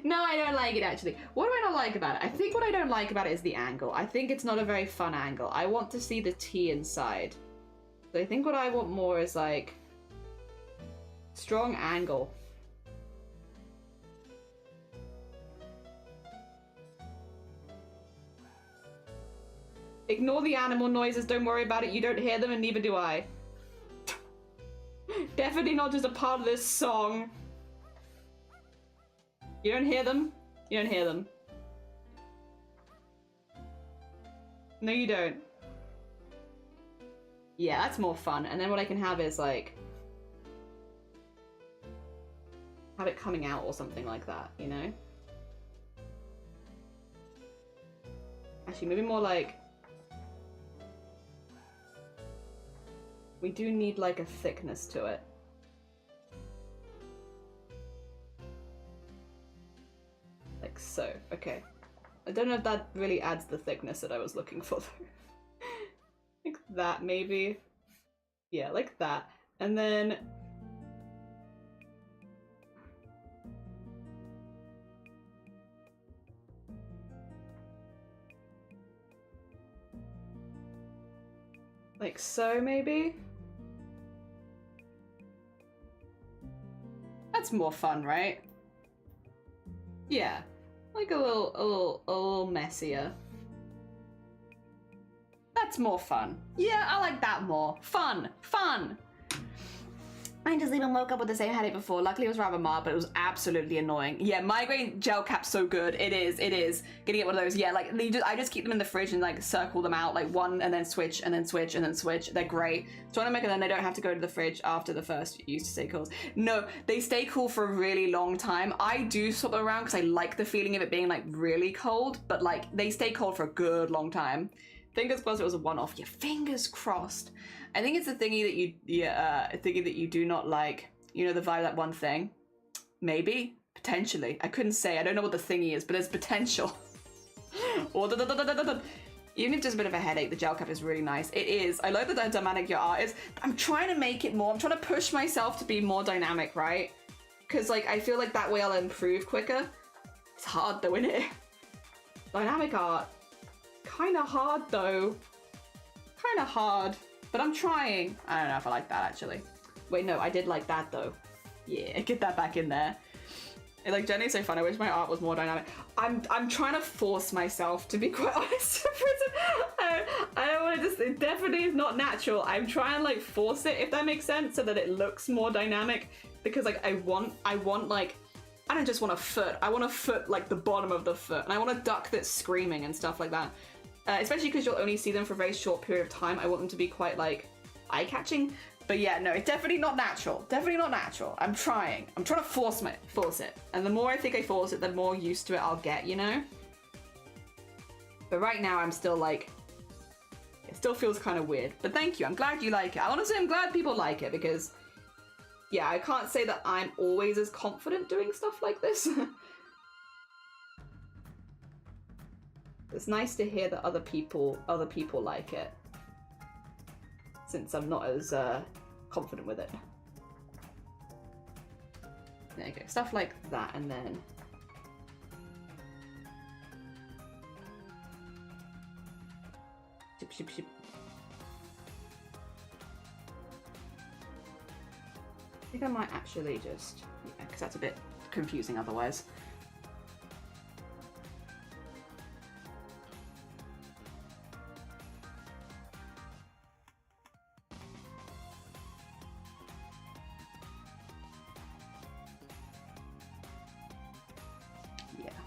No, I don't like it actually. What do I not like about it? I think what I don't like about it is the angle. I think it's not a very fun angle. I want to see the T inside. So I think what I want more is like strong angle. Ignore the animal noises, don't worry about it. You don't hear them and neither do I. Definitely not just a part of this song. You don't hear them? You don't hear them. No, you don't. Yeah, that's more fun. And then what I can have is like... have it coming out or something like that, you know? Actually, maybe more like... we do need like a thickness to it. Like so, okay. I don't know if that really adds the thickness that I was looking for though. Like that maybe. Yeah, like that. And then... like so maybe? That's more fun, right? Yeah. Like a little messier. That's more fun. Yeah, I like that more. Fun. I just even woke up with the same headache before. Luckily it was rather mild, but it was absolutely annoying. Yeah, migraine gel cap's so good. It is. Gonna get one of those. Yeah, like I just keep them in the fridge and like circle them out, like one and then switch and then switch and then switch. They're great. Trying to make it then they don't have to go to the fridge after the first used to stay cool. No, they stay cool for a really long time. I do swap them around because I like the feeling of it being like really cold, but like they stay cold for a good long time. Fingers crossed it was a one-off. Yeah, fingers crossed. I think it's the thingy that you do not like. You know, the vibe, that one thing. Maybe, potentially. I couldn't say. I don't know what the thingy is, but there's potential. Even if just a bit of a headache, the gel cap is really nice. It is. I like the dynamic your art is. I'm trying to make it more. I'm trying to push myself to be more dynamic, right? Because like I feel like that way I'll improve quicker. It's hard though, isn't it? Dynamic art. Kind of hard though. Kind of hard. But I'm trying. I don't know if I like that actually. Wait, no, I did like that though. Yeah, get that back in there. And, like, Jenny's so fun. I wish my art was more dynamic. I'm trying to force myself, to be quite honest. I don't want to just, it definitely is not natural. I'm trying to like force it, if that makes sense, so that it looks more dynamic. Because like I want like, I don't just want a foot. I want a foot like the bottom of the foot. And I want a duck that's screaming and stuff like that. Especially because you'll only see them for a very short period of time. I want them to be quite like eye-catching. But yeah, no, it's definitely not natural. Definitely not natural. I'm trying. I'm trying to force it. And the more I think I force it, the more used to it I'll get, you know? But right now I'm still like, it still feels kind of weird. But thank you. I'm glad you like it. Honestly, I'm glad people like it because, yeah, I can't say that I'm always as confident doing stuff like this. It's nice to hear that other people like it, since I'm not as confident with it. There you go, stuff like that, and then ship, ship, ship. I think I might actually just, yeah, because that's a bit confusing otherwise.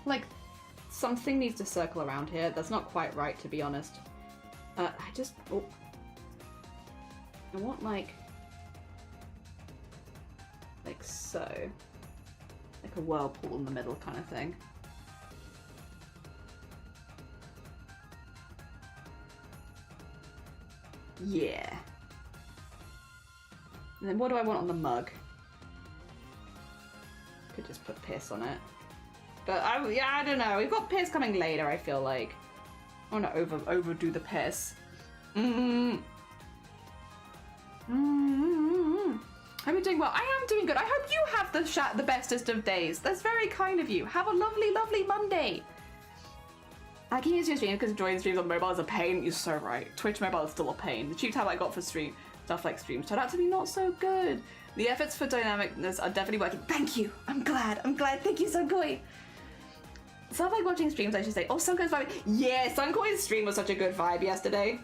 Like, something needs to circle around here. That's not quite right, to be honest. I want like so. Like a whirlpool in the middle kind of thing. Yeah. And then what do I want on the mug? Could just put piss on it. But I don't know. We've got piss coming later, I feel like. I want to overdo the piss. Hope you're doing well. I am doing good. I hope you have the bestest of days. That's very kind of you. Have a lovely, lovely Monday. I can use your stream because joining streams on mobile is a pain. You're so right. Twitch mobile is still a pain. The cheap tab I got for stuff like streams turned out to be not so good. The efforts for dynamicness are definitely working. Thank you. I'm glad. Thank you, Sunkoi. Stuff like watching streams, I should say. Oh, Sunkoi's vibe. Yeah, Sunkoi's stream was such a good vibe yesterday.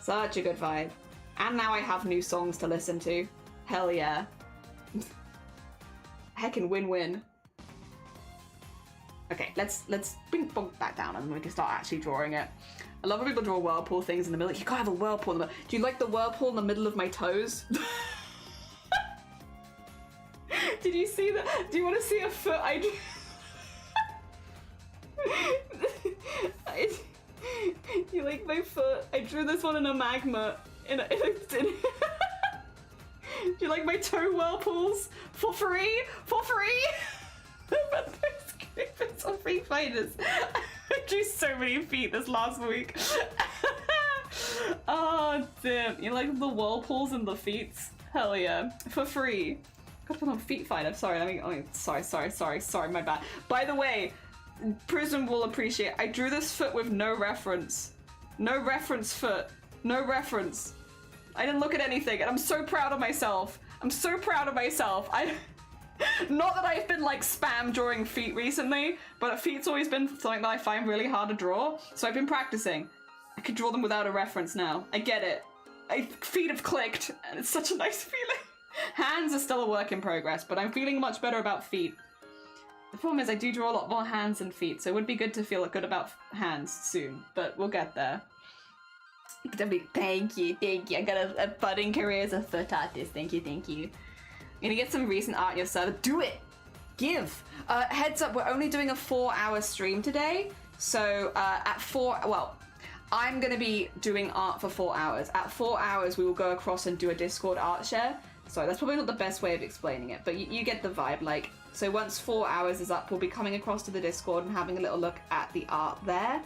Such a good vibe. And now I have new songs to listen to. Hell yeah. Heckin' win-win. Okay, let's bring Bonk back down and we can start actually drawing it. I love when people draw whirlpool things in the middle. You gotta have a whirlpool in the middle. Do you like the whirlpool in the middle of my toes? Did you see that? Do you want to see a foot I drew? You like my foot? I drew this one in a magma. Do you like my toe whirlpools? For free? For free? But it's on Free Fighters. I drew so many feet this last week. Oh damn. You like the whirlpools and the feet? Hell yeah. For free. Gotta put on Feet Fighter. Sorry, sorry, my bad. By the way, Prism will appreciate. I drew this foot with no reference. No reference foot. No reference. I didn't look at anything, and I'm so proud of myself. I'm so proud of myself. Not that I've been like spam drawing feet recently, but feet's always been something that I find really hard to draw, so I've been practicing. I could draw them without a reference now. I get it. Feet have clicked, and it's such a nice feeling. Hands are still a work in progress, but I'm feeling much better about feet. The problem is I do draw a lot more hands than feet, so it would be good to feel good about hands soon, but we'll get there. Thank you. I got a budding career as a foot artist. Thank you. I'm gonna get some recent art in your server. Do it! Give! Heads up, we're only doing a 4-hour stream today, so I'm gonna be doing art for 4 hours. At 4 hours, we will go across and do a Discord art share. Sorry, that's probably not the best way of explaining it, but you get the vibe. Like, so once 4 hours is up, we'll be coming across to the Discord and having a little look at the art there.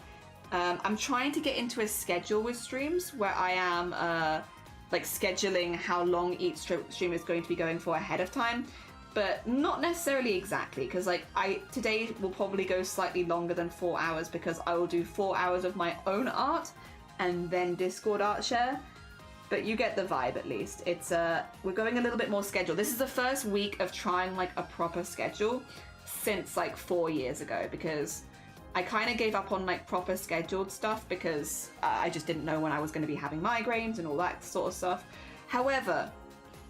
I'm trying to get into a schedule with streams where I am like scheduling how long each stream is going to be going for ahead of time, but not necessarily exactly, because like today will probably go slightly longer than 4 hours because I will do 4 hours of my own art and then Discord art share. But you get the vibe at least. It's we're going a little bit more scheduled. This is the first week of trying like a proper schedule since like 4 years ago, because I kind of gave up on like proper scheduled stuff because I just didn't know when I was going to be having migraines and all that sort of stuff. However,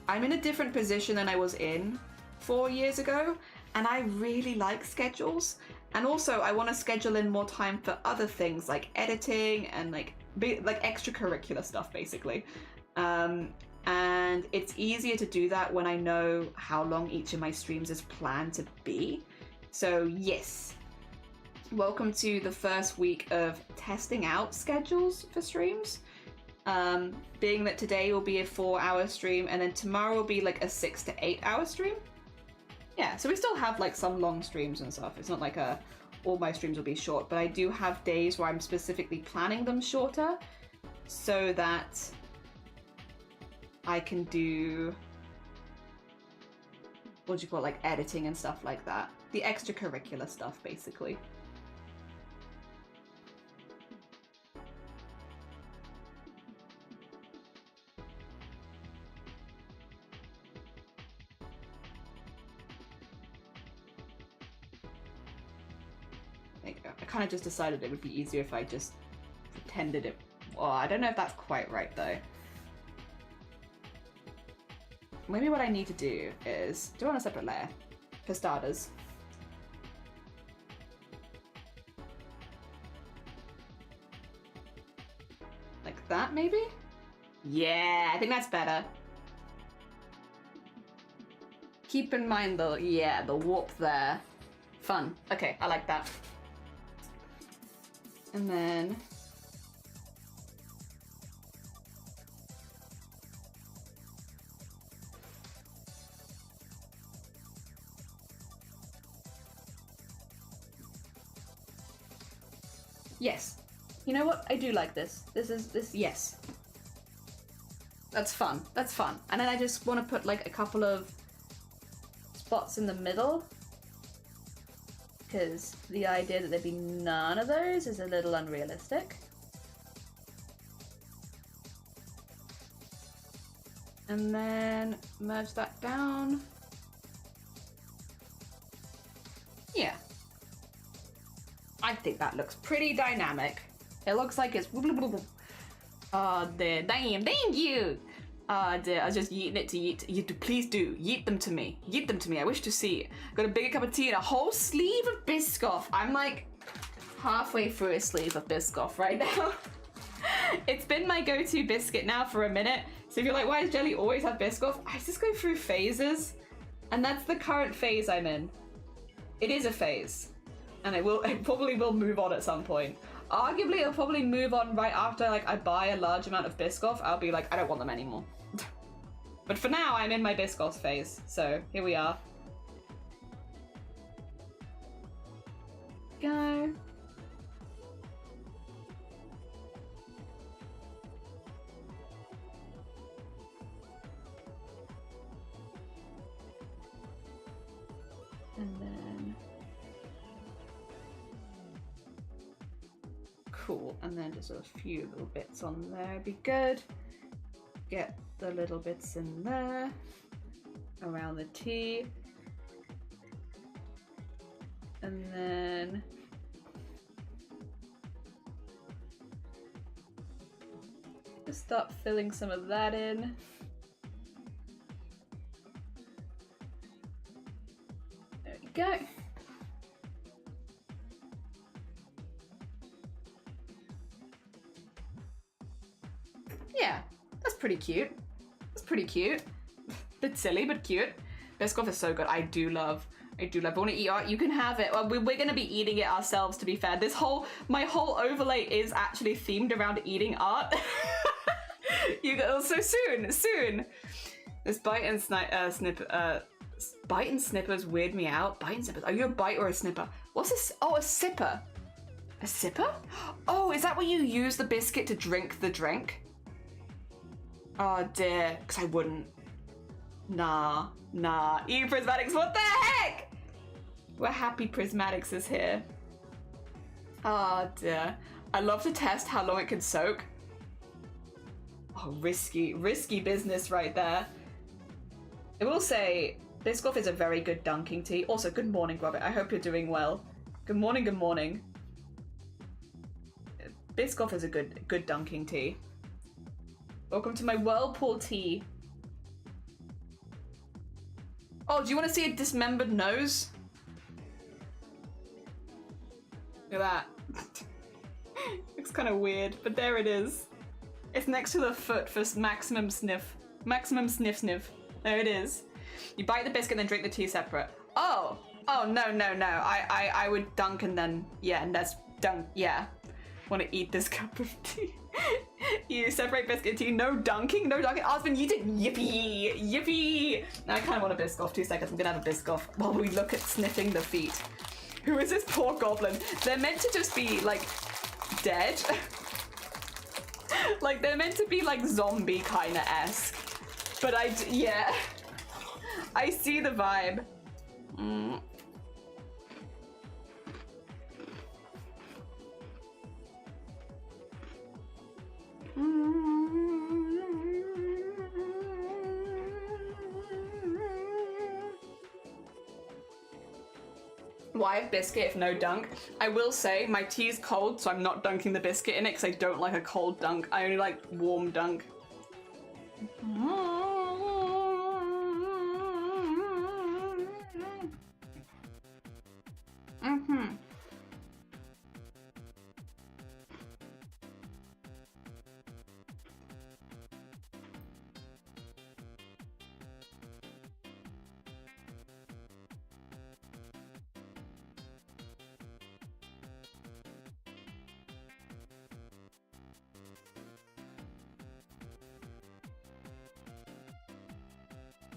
I'm in a different position than I was in 4 years ago, and I really like schedules. And also I want to schedule in more time for other things like editing and like extracurricular stuff basically. And it's easier to do that when I know how long each of my streams is planned to be. So yes. Welcome to the first week of testing out schedules for streams. Being that today will be a 4-hour stream and then tomorrow will be like a 6 to 8 hour stream. Yeah, so we still have like some long streams and stuff. It's not like all my streams will be short, but I do have days where I'm specifically planning them shorter so that I can do, what do you call it, like editing and stuff like that. The extracurricular stuff basically. I kind of just decided it would be easier if I just pretended it. Well, I don't know if that's quite right though. Maybe what I need to do is do it on a separate layer, for starters. Like that, maybe? Yeah, I think that's better. Keep in mind the warp there. Fun. Okay, I like that. And then yes. You know what? I do like this. Yes. That's fun. That's fun. And then I just want to put like a couple of spots in the middle, because the idea that there'd be none of those is a little unrealistic. And then merge that down. Yeah. I think that looks pretty dynamic. It looks like it's... Oh, dear. Damn, thank you! Oh, dear. I was just yeeting it to yeet. Please do. Yeet them to me. Yeet them to me. I wish to see. Got a bigger cup of tea and a whole sleeve of Biscoff. I'm like halfway through a sleeve of Biscoff right now. It's been my go-to biscuit now for a minute. So if you're like, why does Jelly always have Biscoff? I just go through phases. And that's the current phase I'm in. It is a phase. And it probably will move on at some point. Arguably, it'll probably move on right after like I buy a large amount of Biscoff. I'll be like, I don't want them anymore. But for now, I'm in my Biscoff phase. So here we are. Go. And then cool, and then just a few little bits on there would be good. Get the little bits in there around the T. And then just start filling some of that in. There we go. Yeah, that's pretty cute. That's pretty cute. Bit silly, but cute. Biscoff is so good. I do love. If you want to eat art, you can have it. Well, we're going to be eating it ourselves, to be fair. My whole overlay is actually themed around eating art. You go so soon. This bite and bite and snippers weird me out. Bite and snippers. Are you a bite or a snipper? What's this? Oh, a sipper. A sipper? Oh, is that where you use the biscuit to drink the drink? Oh dear, because I wouldn't. Nah. Prismatics, what the heck? We're happy Prismatics is here. Oh dear. I love to test how long it can soak. Oh, risky business right there. I will say, Biscoff is a very good dunking tea. Also, good morning, Robert. I hope you're doing well. Good morning. Biscoff is a good dunking tea. Welcome to my whirlpool tea. Oh, do you want to see a dismembered nose? Look at that. Looks kind of weird, but there it is. It's next to the foot for maximum sniff. Maximum sniff. There it is. You bite the biscuit, then drink the tea separate. Oh no. I would dunk and then, yeah, and that's dunk, yeah. Want to eat this cup of tea. You separate biscuit and tea, no dunking. Osmond, you did yippee. Now I kind of want a Biscoff. 2 seconds, I'm gonna have a Biscoff while we look at sniffing the feet. Who is this poor goblin? They're meant to just be, like, dead. Like, they're meant to be, like, zombie kind of esque. But yeah. I see the vibe. Why a biscuit if no dunk? I will say my tea is cold, so I'm not dunking the biscuit in it because I don't like a cold dunk. I only like warm dunk.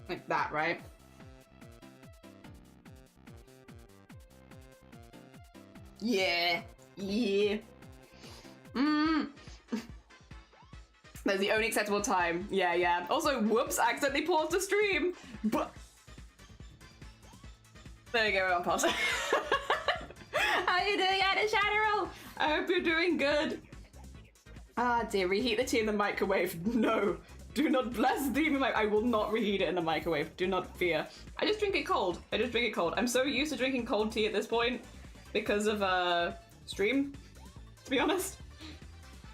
Like that, right? Yeah. That's the only acceptable time. Yeah. Also, whoops, accidentally paused the stream. But there you go, we're on pause. How you doing, Anna Shadow? I hope you're doing good. Ah dear, reheat the tea in the microwave. No. Do not blaspheme I will not reheat it in the microwave. Do not fear. I just drink it cold. I'm so used to drinking cold tea at this point because of stream, to be honest.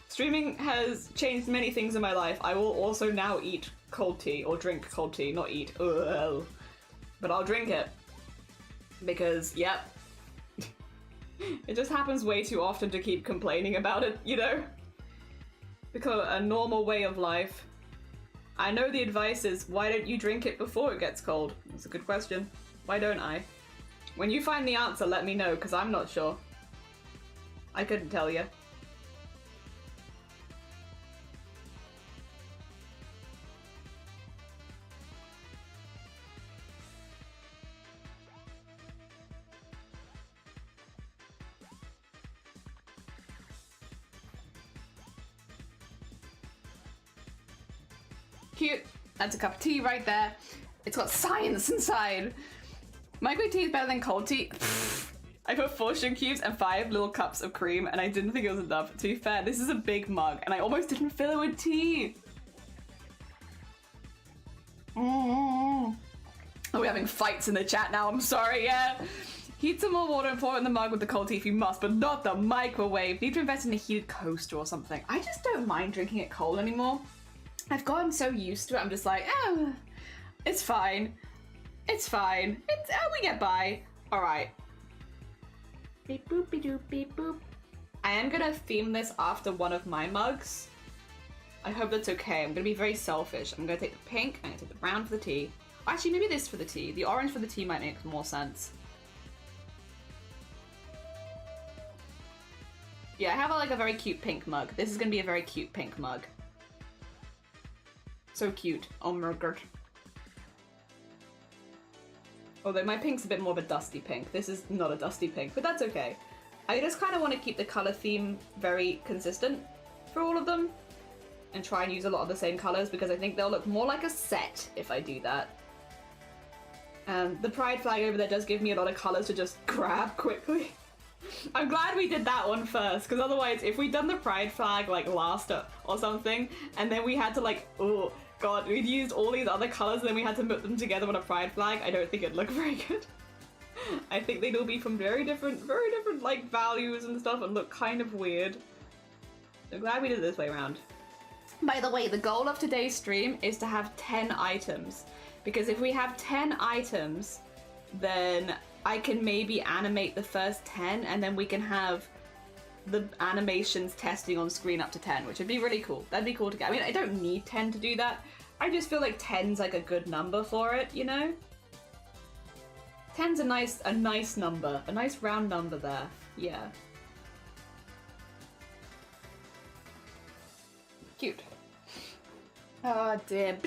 Streaming has changed many things in my life. I will also now eat cold tea or drink cold tea, not eat. Ugh. But I'll drink it because, yep. It just happens way too often to keep complaining about it, you know? Because a normal way of life. I know the advice is, why don't you drink it before it gets cold? That's a good question. Why don't I? When you find the answer, let me know, because I'm not sure. I couldn't tell you. Cute. That's a cup of tea right there. It's got science inside. Microwave tea is better than cold tea. I put 4 sugar cubes and 5 little cups of cream, and I didn't think it was enough. To be fair, this is a big mug, and I almost didn't fill it with tea. Are we having fights in the chat now? I'm sorry, yeah. Heat some more water and pour it in the mug with the cold tea if you must, but not the microwave. Need to invest in a heated coaster or something. I just don't mind drinking it cold anymore. I've gotten so used to it, I'm just like, oh, it's fine. It's fine. We get by. All right. Beep boop beep doop beep boop. I am gonna theme this after one of my mugs. I hope that's okay. I'm gonna be very selfish. I'm gonna take the pink, I'm gonna take the brown for the tea. Actually, maybe this for the tea. The orange for the tea might make more sense. Yeah, I have like a very cute pink mug. This is gonna be a very cute pink mug. So cute. Oh my god. Although my pink's a bit more of a dusty pink. This is not a dusty pink, but that's okay. I just kind of want to keep the color theme very consistent for all of them and try and use a lot of the same colors because I think they'll look more like a set if I do that. And the pride flag over there does give me a lot of colors to just grab quickly. I'm glad we did that one first, because otherwise if we'd done the pride flag like last or something and then we had to like, oh god, we'd used all these other colors and then we had to put them together on a pride flag, I don't think it'd look very good. I think they'd all be from very different like values and stuff and look kind of weird. I'm glad we did it this way around. By the way, the goal of today's stream is to have 10 items, because if we have 10 items, then I can maybe animate the first 10 and then we can have the animations testing on screen up to 10, which would be really cool. That'd be cool to get. I mean, I don't need 10 to do that. I just feel like 10's like a good number for it, you know? 10's a nice number, a nice round number there. Yeah. Cute. Oh dear.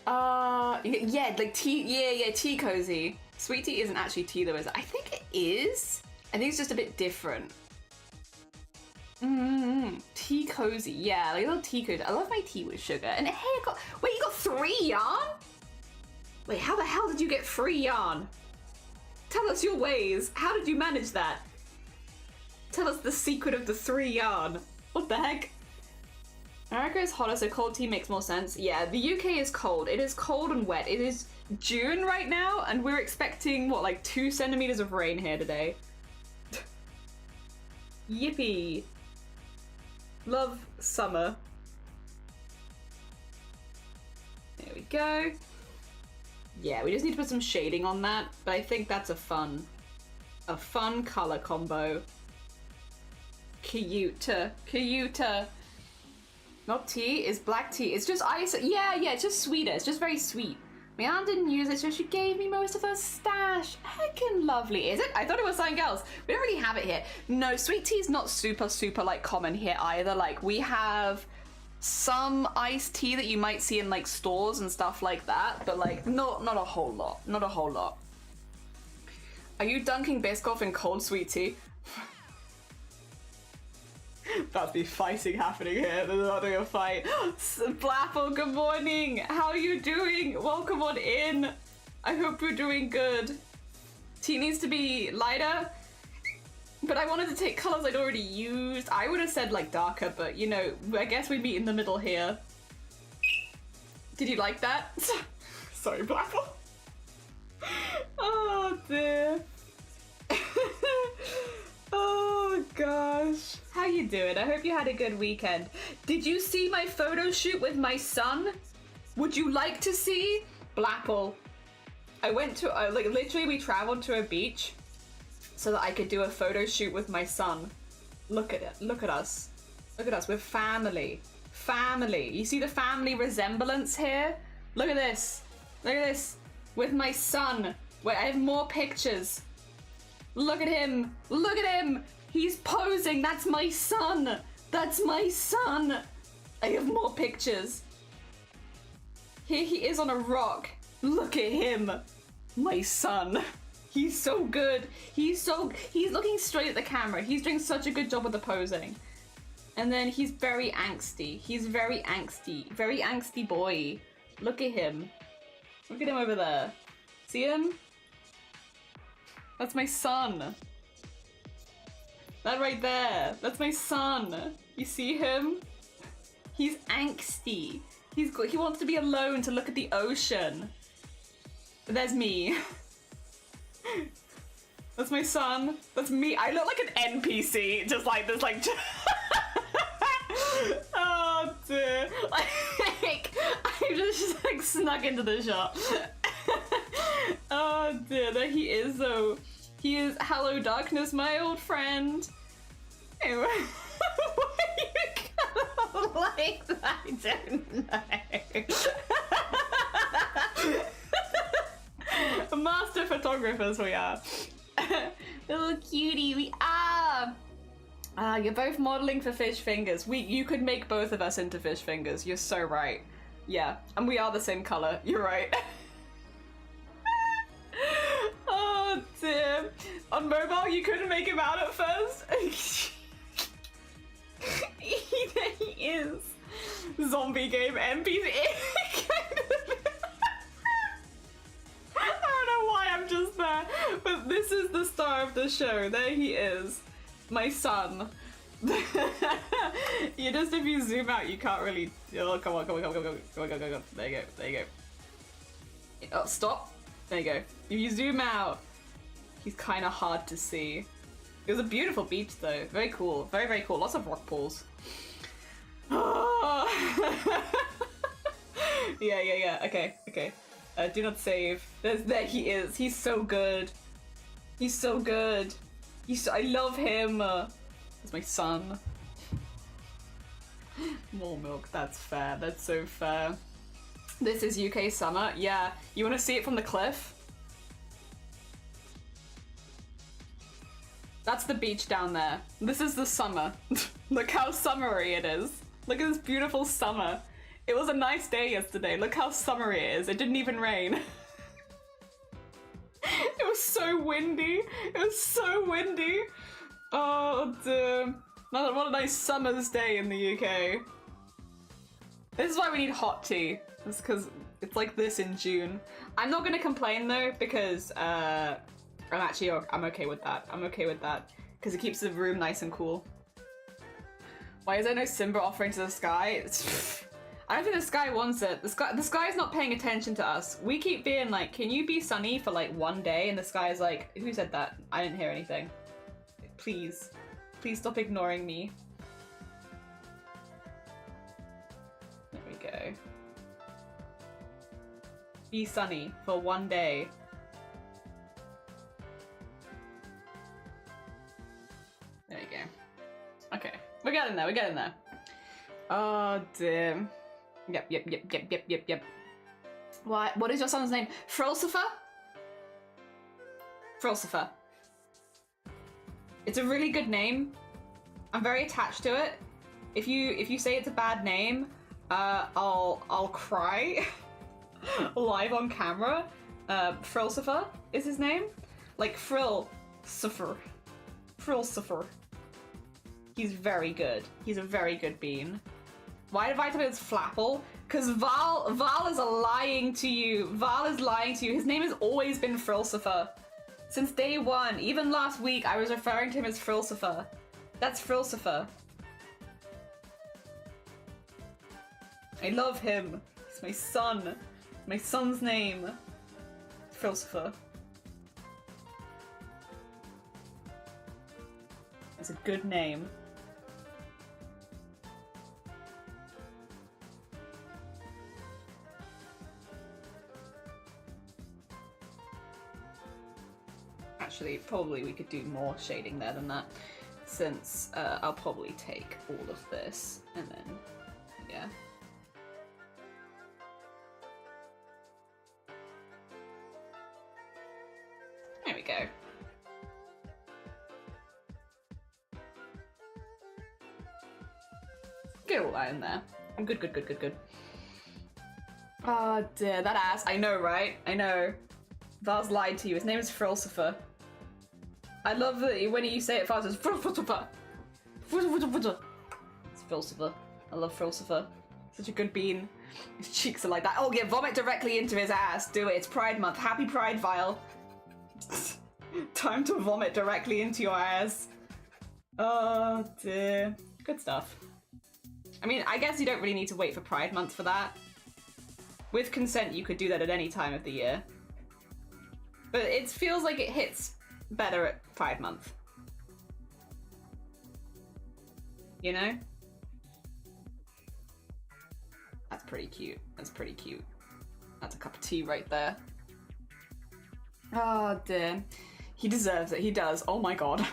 Yeah, like tea. Yeah, tea cozy. Sweet tea isn't actually tea though, is it? I think it is. I think it's just a bit different. Tea cozy. Yeah, like a little tea cozy. I love my tea with sugar. And hey, wait, you got 3 yarn? Wait, how the hell did you get 3 yarn? Tell us your ways. How did you manage that? Tell us the secret of the 3 yarn. What the heck? America is hotter, so cold tea makes more sense. Yeah, the UK is cold. It is cold and wet. It is June right now, and we're expecting, what, like 2 centimeters of rain here today. Yippee. Love summer. There we go. Yeah, we just need to put some shading on that, but I think that's a fun color combo. Cute. Not tea, it's black tea. It's just ice. Yeah, it's just sweeter. It's just very sweet. My aunt didn't use it, so she gave me most of her stash. Heckin' lovely. Is it? I thought it was something else. We don't really have it here. No, sweet tea is not super like common here either. Like we have some iced tea that you might see in like stores and stuff like that, but like not a whole lot. Not a whole lot. Are you dunking Biscoff in cold sweet tea? That's be fighting happening here. There's not doing a fight. Blapple, good morning. How are you doing? Welcome on in. I hope you're doing good. Tea needs to be lighter, but I wanted to take colors I'd already used. I would have said like darker, but you know, I guess we meet in the middle here. Did you like that? Sorry, Blapple. Oh dear. Oh gosh. How you doing? I hope you had a good weekend. Did you see my photo shoot with my son? Would you like to see? Blapple. I went to, like literally we traveled to a beach so that I could do a photo shoot with my son. Look at it. Look at us. Look at us. We're family. Family. You see the family resemblance here? Look at this. Look at this. With my son. Wait, I have more pictures. Look at him. Look at him. He's posing. That's my son. That's my son. I have more pictures. Here he is on a rock. Look at him. My son. He's so good. He's looking straight at the camera. He's doing such a good job with the posing. And then he's very angsty. He's very angsty. Very angsty boy. Look at him. Look at him over there. See him? That's my son. That right there. That's my son. You see him? He's angsty. He wants to be alone to look at the ocean. But there's me. That's my son. That's me. I look like an NPC, just like this, like. Oh dear. Like, I just like snuck into the shop. Oh dear, there he is though. He is. Hello darkness, my old friend. Anyway, why are you kind of like that? I don't know. Master photographers we are. Little cutie we are. You're both modeling for fish fingers. You could make both of us into fish fingers. You're so right. Yeah, and we are the same color. You're right. Oh dear. On mobile, you couldn't make him out at first. There he is. Zombie game NPC. I don't know why I'm just there, but this is the star of the show. There he is. My son. You just, if you zoom out, you can't really. Oh, come on. There you go. Oh, stop. There you go. If you zoom out, he's kind of hard to see. It was a beautiful beach, though. Very cool. Very, very cool. Lots of rock pools. Oh. Yeah. Okay. Do not save. There he is. He's so good. I love him. That's my son. More milk. That's fair. That's so fair. This is UK summer. Yeah. You want to see it from the cliff? That's the beach down there. This is the summer. Look how summery it is. Look at this beautiful summer. It was a nice day yesterday. Look how summery it is. It didn't even rain. It was so windy. Oh dear. What a nice summer's day in the UK. This is why we need hot tea. It's because it's like this in June. I'm not gonna complain though, because I'm okay with that. Because it keeps the room nice and cool. Why is there no Simba offering to the sky? I don't think the sky wants it. The sky is not paying attention to us. We keep being like, can you be sunny for like one day? And the sky is like, who said that? I didn't hear anything. Please stop ignoring me. There we go. Be sunny for one day. There you go. Okay, we're getting there. Oh dear. Yep. What is your son's name? Frulsifer? Frulsifer. It's a really good name. I'm very attached to it. If you say it's a bad name, I'll cry live on camera. Frulsifer is his name. Like Frulsifer. He's very good. He's a very good bean. Why did I tell it's Flapple? Because Val is lying to you. Val is lying to you. His name has always been Frulsifer. Since day one. Even last week, I was referring to him as Frulsifer. That's Frulsifer. I love him. He's my son. My son's name. Frulsifer. It's a good name. Actually, probably we could do more shading there than that, since I'll probably take all of this and then, yeah. There we go. Get all that in there. I'm good. Oh dear, that ass. I know, right? I know. Val's lied to you. His name is Frulsifer. I love that when you say it fast, it's Frulsifer. It's Frulsifer. I love Frulsifer. Such a good bean. His cheeks are like that. Oh yeah, vomit directly into his ass. Do it. It's Pride Month. Happy Pride, Vile. Time to vomit directly into your ass. Oh dear. Good stuff. I mean, I guess you don't really need to wait for Pride Month for that. With consent, you could do that at any time of the year. But it feels like it hits better at Pride Month. You know? That's pretty cute. That's pretty cute. That's a cup of tea right there. Oh dear. He deserves it. He does. Oh my god.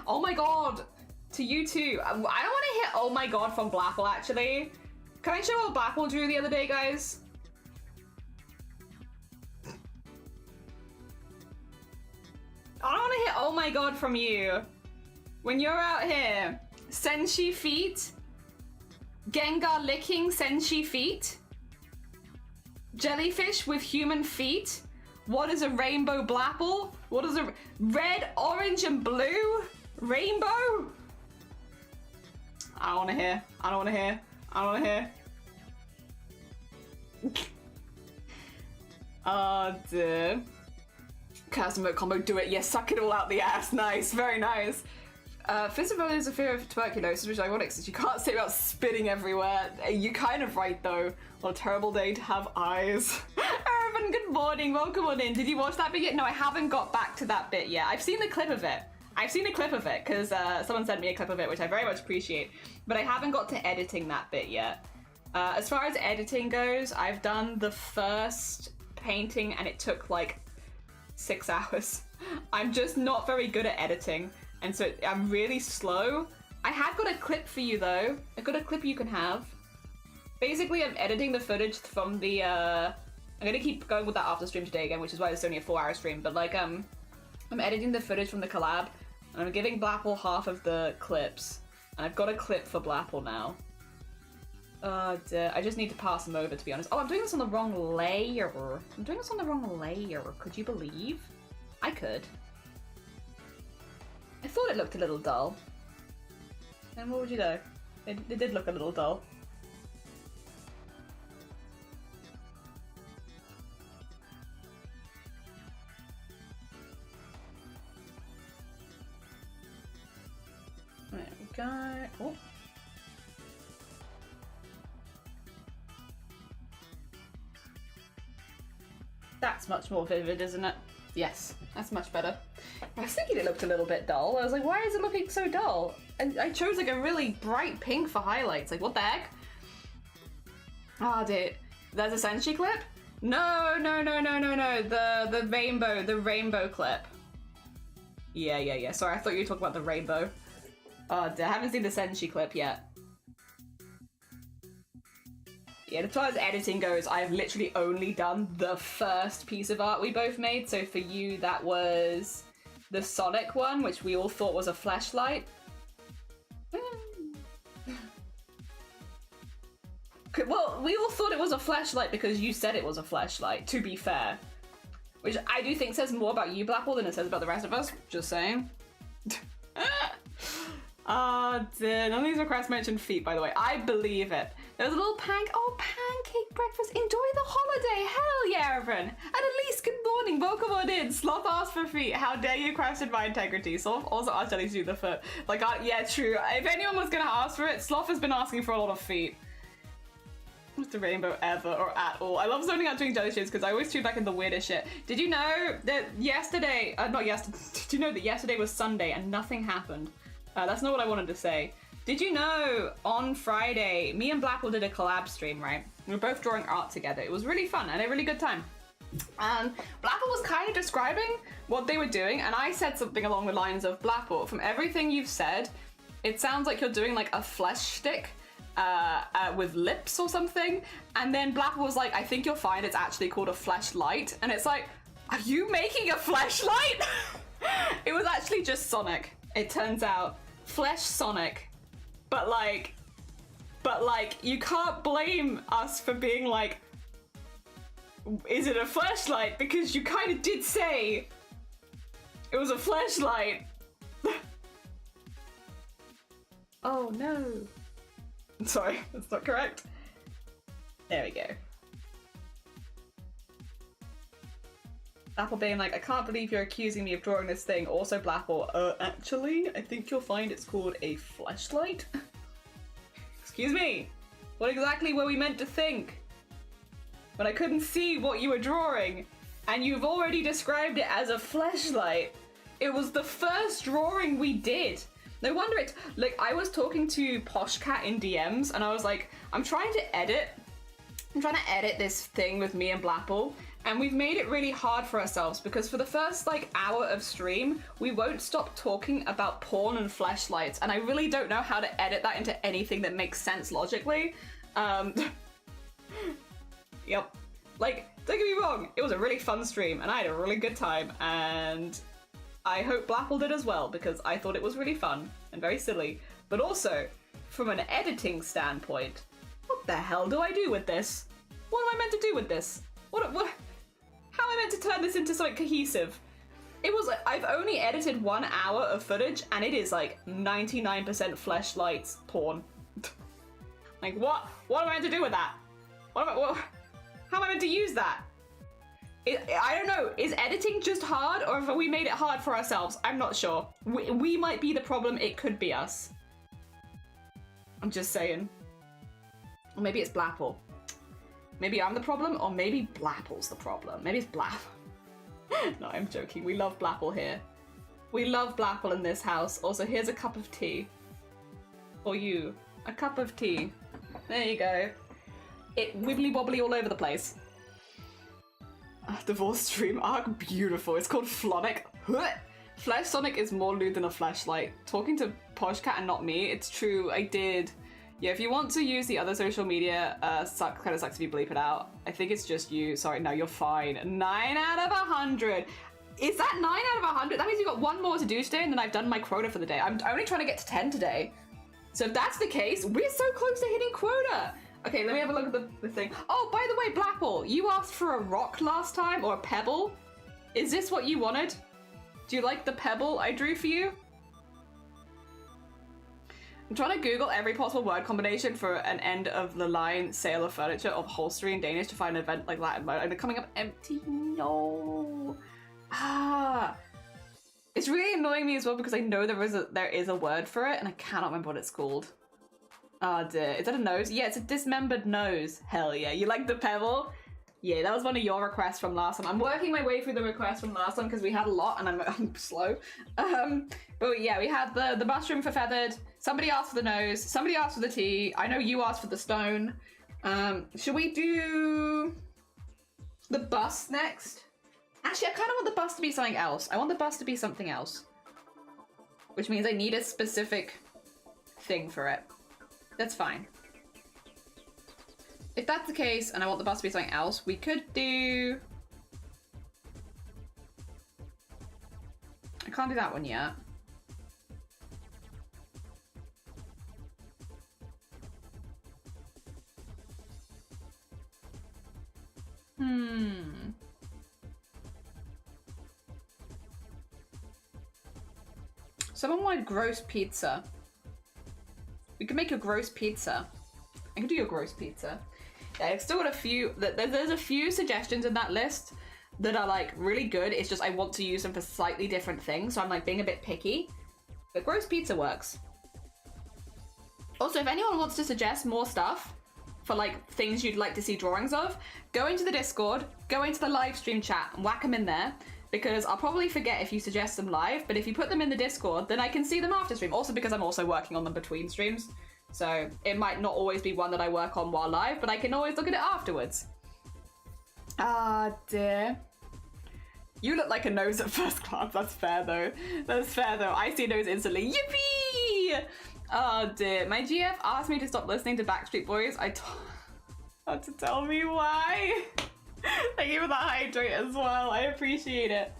Oh my god! To you too. I don't want to hit oh my god from Blapple actually. Can I show what Blapple drew the other day, guys? I don't want to hit oh my god from you. When you're out here, Senshi feet, Gengar licking Senshi feet, jellyfish with human feet. What is a rainbow Blapple? What is a red, orange, and blue rainbow? I don't want to hear. I don't want to hear. I don't want to hear. Oh dear. Cosmo combo, do it. Yes, suck it all out the ass. Nice, very nice. Physical is a fear of tuberculosis, which is ironic since you can't say about spitting everywhere. You're kind of right though. What a terrible day to have eyes. Irvin, good morning. Welcome on in. Did you watch that bit yet? No, I haven't got back to that bit yet. I've seen the clip of it. I've seen a clip of it because someone sent me a clip of it, which I very much appreciate. But I haven't got to editing that bit yet. As far as editing goes, I've done the first painting and it took like 6 hours. I'm just not very good at editing, and so I'm really slow. I have got a clip for you though. I've got a clip you can have. Basically, I'm editing the footage from the, I'm gonna keep going with that after stream today again, which is why it's only a 4-hour stream, but like, I'm editing the footage from the collab, and I'm giving Blapple half of the clips, and I've got a clip for Blapple now. Oh dear, I just need to pass them over to be honest. Oh, I'm doing this on the wrong layer. I'm doing this on the wrong layer. Could you believe? I could. I thought it looked a little dull. And what would you know? It did look a little dull. There we go. Oh. That's much more vivid, isn't it? Yes, that's much better. I was thinking it looked a little bit dull. I was like, why is it looking so dull? And I chose like a really bright pink for highlights. Like, what the heck? Ah, dear. There's a Senshi clip? No. The rainbow clip. Yeah. Sorry, I thought you were talking about the rainbow. Oh dear, I haven't seen the Senshi clip yet. Yeah, as far as editing goes, I've literally only done the first piece of art we both made. So for you, that was the Sonic one, which we all thought was a fleshlight. Well, we all thought it was a fleshlight because you said it was a fleshlight, to be fair. Which I do think says more about you, Blapple, than it says about the rest of us. Just saying. Ah, dear. None of these requests mentioned feet, by the way. I believe it. There's a little pancake breakfast. Enjoy the holiday. Hell yeah, everyone. And at least good morning. Welcome on in. Sloth asked for feet. How dare you question my integrity? Sloth also asked Jelly to do the foot. Like, yeah, true. If anyone was gonna ask for it, Sloth has been asking for a lot of feet. Not the rainbow ever or at all. I love zoning out doing jelly shades because I always tune back in the weirdest shit. Did you know that yesterday, did you know that yesterday was Sunday and nothing happened? That's not what I wanted to say. Did you know on Friday, me and Blapple did a collab stream, right? We were both drawing art together. It was really fun and a really good time. And Blapple was kind of describing what they were doing, and I said something along the lines of, Blapple, from everything you've said, it sounds like you're doing like a flesh stick with lips or something. And then Blapple was like, I think you'll find it's actually called a fleshlight. And it's like, are you making a fleshlight? It was actually just Sonic, it turns out. Flesh Sonic. But like, you can't blame us for being like, is it a fleshlight? Because you kind of did say it was a fleshlight. Oh no. Sorry, that's not correct. There we go. Blapple being like, I can't believe you're accusing me of drawing this thing. Also Blapple, actually, I think you'll find it's called a fleshlight. Excuse me, what exactly were we meant to think? But I couldn't see what you were drawing, and you've already described it as a fleshlight. It was the first drawing we did. No wonder it's like I was talking to Poshcat in DMs and I was like, I'm trying to edit this thing with me and Blapple, and we've made it really hard for ourselves because for the first like hour of stream, we won't stop talking about porn and fleshlights, and I really don't know how to edit that into anything that makes sense logically. Yep. Like, don't get me wrong, it was a really fun stream and I had a really good time, and I hope Blapple did as well because I thought it was really fun and very silly. But also, from an editing standpoint, what the hell do I do with this? What am I meant to do with this? What how am I meant to turn this into something cohesive? It was like, I've only edited 1 hour of footage and it is like 99% fleshlights porn. Like what am I meant to do with that? How am I meant to use that? I don't know, is editing just hard or have we made it hard for ourselves? I'm not sure. We might be the problem, it could be us. I'm just saying. Or maybe it's Blapple. Maybe I'm the problem, or maybe Blapple's the problem. Maybe it's Blapple. No, I'm joking, we love Blapple here. We love Blapple in this house. Also, here's a cup of tea. For you. A cup of tea. There you go. It wibbly wobbly all over the place. Divorce stream arc, beautiful. It's called Flonic. Flesh Sonic is more lewd than a fleshlight. Talking to Poshcat and not me, it's true, I did. Yeah, if you want to use the other social media, kind of sucks if you bleep it out. I think it's just you. Sorry, no, you're fine. 9 out of 100. Is that 9 out of 100? That means you've got 1 more to do today and then I've done my quota for the day. I'm only trying to get to 10 today. So if that's the case, we're so close to hitting quota. Okay, let me have a look at the thing. Oh, by the way, Blapple, you asked for a rock last time, or a pebble. Is this what you wanted? Do you like the pebble I drew for you? I'm trying to Google every possible word combination for an end of the line sale of furniture of upholstery in Danish to find an event like Latin mode, and they're coming up empty. No. It's really annoying me as well because I know there is a word for it and I cannot remember what it's called. Oh dear, is that a nose? Yeah, it's a dismembered nose. Hell yeah, you like the pebble? Yeah, that was one of your requests from last time. I'm working my way through the requests from last time because we had a lot and I'm slow. But yeah, we had the mushroom for feathered. Somebody asked for the nose. Somebody asked for the tea. I know you asked for the stone. Should we do the bust next? Actually, I kind of want the bust to be something else. I want the bust to be something else. Which means I need a specific thing for it. That's fine. If that's the case, and I want the bust to be something else, we could do... I can't do that one yet. Someone wanted gross pizza. We can make a gross pizza. I can do your gross pizza. Yeah, I've still got a few. There's a few suggestions in that list that are like really good. It's just I want to use them for slightly different things, so I'm like being a bit picky. But gross pizza works. Also, if anyone wants to suggest more stuff for like things you'd like to see drawings of, go into the Discord, go into the live stream chat, and whack them in there. Because I'll probably forget if you suggest them live, but if you put them in the Discord, then I can see them after stream. Also because I'm also working on them between streams. So it might not always be one that I work on while live, but I can always look at it afterwards. Ah, dear. You look like a nose at first glance. That's fair though. That's fair though. I see a nose instantly. Yippee! Oh dear. My GF asked me to stop listening to Backstreet Boys. I had to tell me why. Thank you for the hydrate as well. I appreciate it.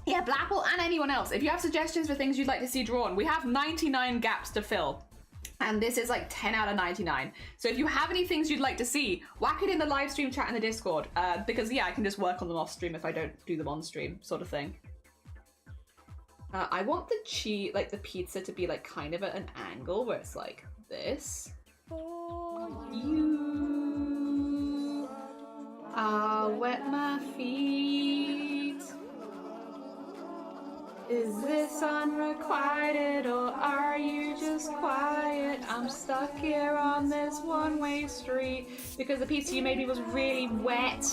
Yeah, Blapple and anyone else. If you have suggestions for things you'd like to see drawn, we have 99 gaps to fill. And this is like 10 out of 99. So if you have any things you'd like to see, whack it in the live stream chat in the Discord. Because yeah, I can just work on them off stream if I don't do them on stream, sort of thing. I want the cheese, like the pizza to be like kind of at an angle where it's like this. You wet my feet. Is this unrequited or are you just quiet? I'm stuck here on this one-way street because the pizza you made me was really wet.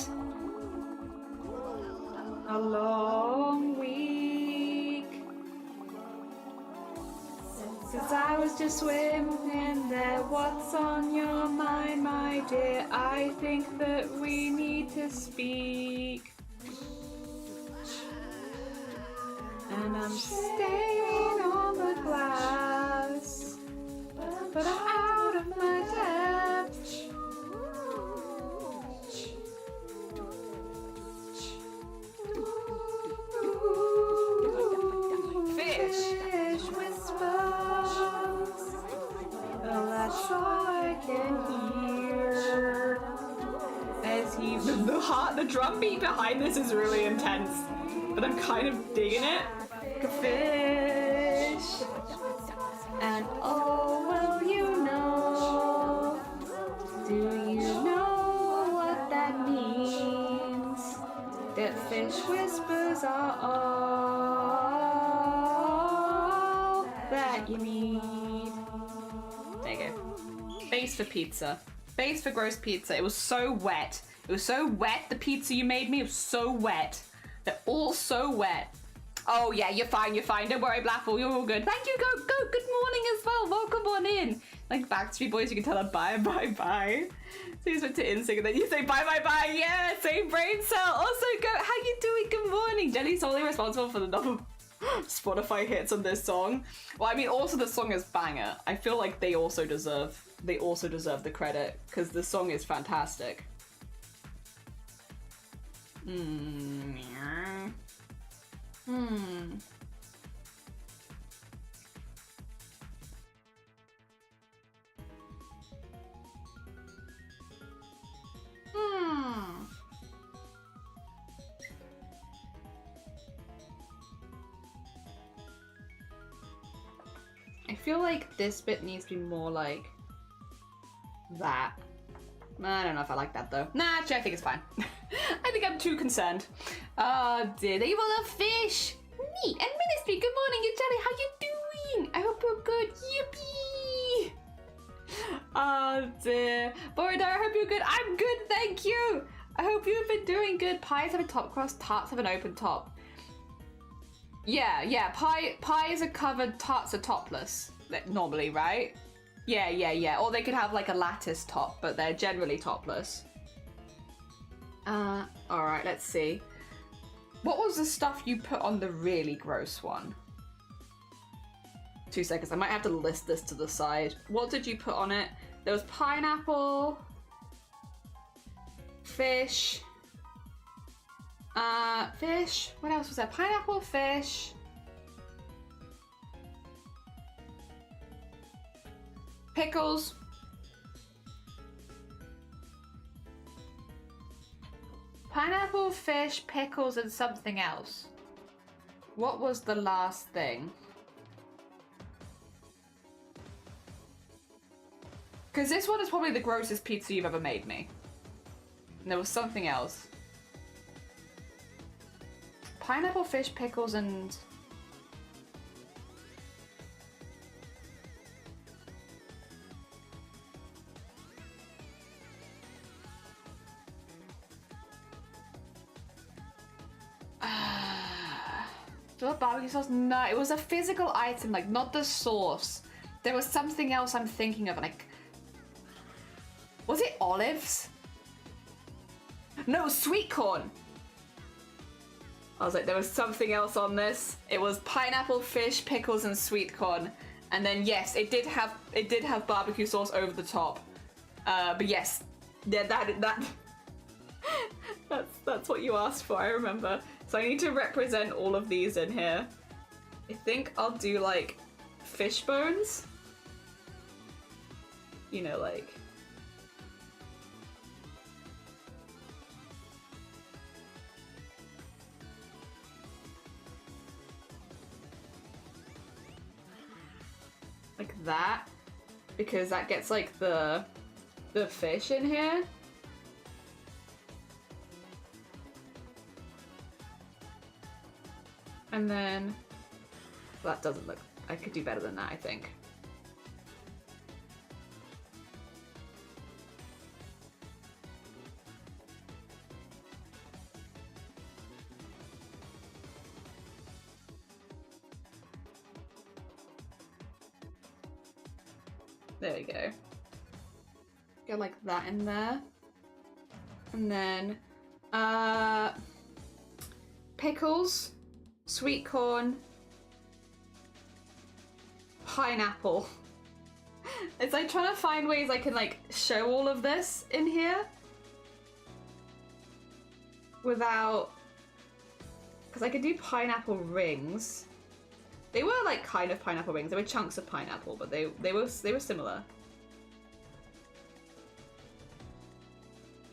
Hello? Since I was just swimming there, what's on your mind, my dear? I think that we need to speak. And I'm staying on the glass, but I'm out of my depth. Fish whispers. Oh, that's all I can hear. As he The drum beat behind this is really intense, but I'm kind of digging it. fish. And oh, well, you know. Do you know what that means? That fish whispers are all that you need. There you go. Base for pizza. Base for gross pizza. It was so wet. It was so wet, the pizza you made me. It was so wet. They're all so wet. Oh yeah, you're fine, you're fine. Don't worry, Blackful, you're all good. Thank you, go. Good morning as well. Welcome on in. Like Backstreet Boys, you can tell them bye. So you switch to InSync and then you say bye. Yeah, same brain cell. Also, go. How you doing? Good morning. Jenny's solely responsible for the double Spotify hits on this song. Well, I mean, also the song is banger. I feel like they also deserve the credit because the song is fantastic. I feel like this bit needs to be more like that. I don't know if I like that though. Nah, actually I think it's fine. I think I'm too concerned. Dear, they will have fish. Neat. And Ministry, good morning, you Jelly. How you doing? I hope you're good. Yippee! Oh dear. Borodar, I hope you're good. I'm good, thank you. I hope you've been doing good. Pies have a top crust, tarts have an open top. Yeah. Pies are covered, tarts are topless. Normally, right? Yeah. Or they could have like a lattice top, but they're generally topless. Alright, let's see. What was the stuff you put on the really gross one? 2 seconds, I might have to list this to the side. What did you put on it? There was pineapple, fish, fish, what else was there? Pineapple, fish, pickles, pineapple, fish, pickles, and something else. What was the last thing? Because this one is probably the grossest pizza you've ever made me. And there was something else. Pineapple, fish, pickles, and... barbecue sauce? No, it was a physical item, like not the sauce. There was something else I'm thinking of, like... Was it olives? No, sweet corn. I was like, there was something else on this. It was pineapple, fish, pickles, and sweet corn. And then yes, it did have barbecue sauce over the top. But yes, yeah, that's what you asked for, I remember. So I need to represent all of these in here. I think I'll do like fish bones. You know, like... like that, because that gets like the fish in here. And then that doesn't look, I could do better than that, I think. There we go. Go like that in there. And then, pickles, sweet corn, pineapple. It's like trying to find ways I can like show all of this in here without, because I could do pineapple rings. They were like kind of pineapple rings. They were chunks of pineapple, but they were similar.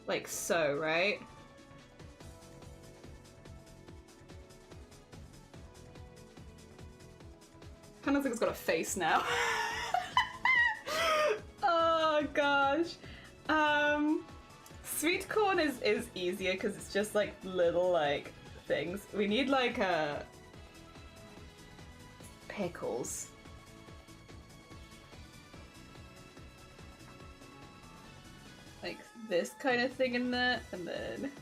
Like so, right? Kind of looks like it's got a face now. Oh gosh. Sweet corn is easier because it's just like little like things. We need like pickles. Like this kind of thing in there, and then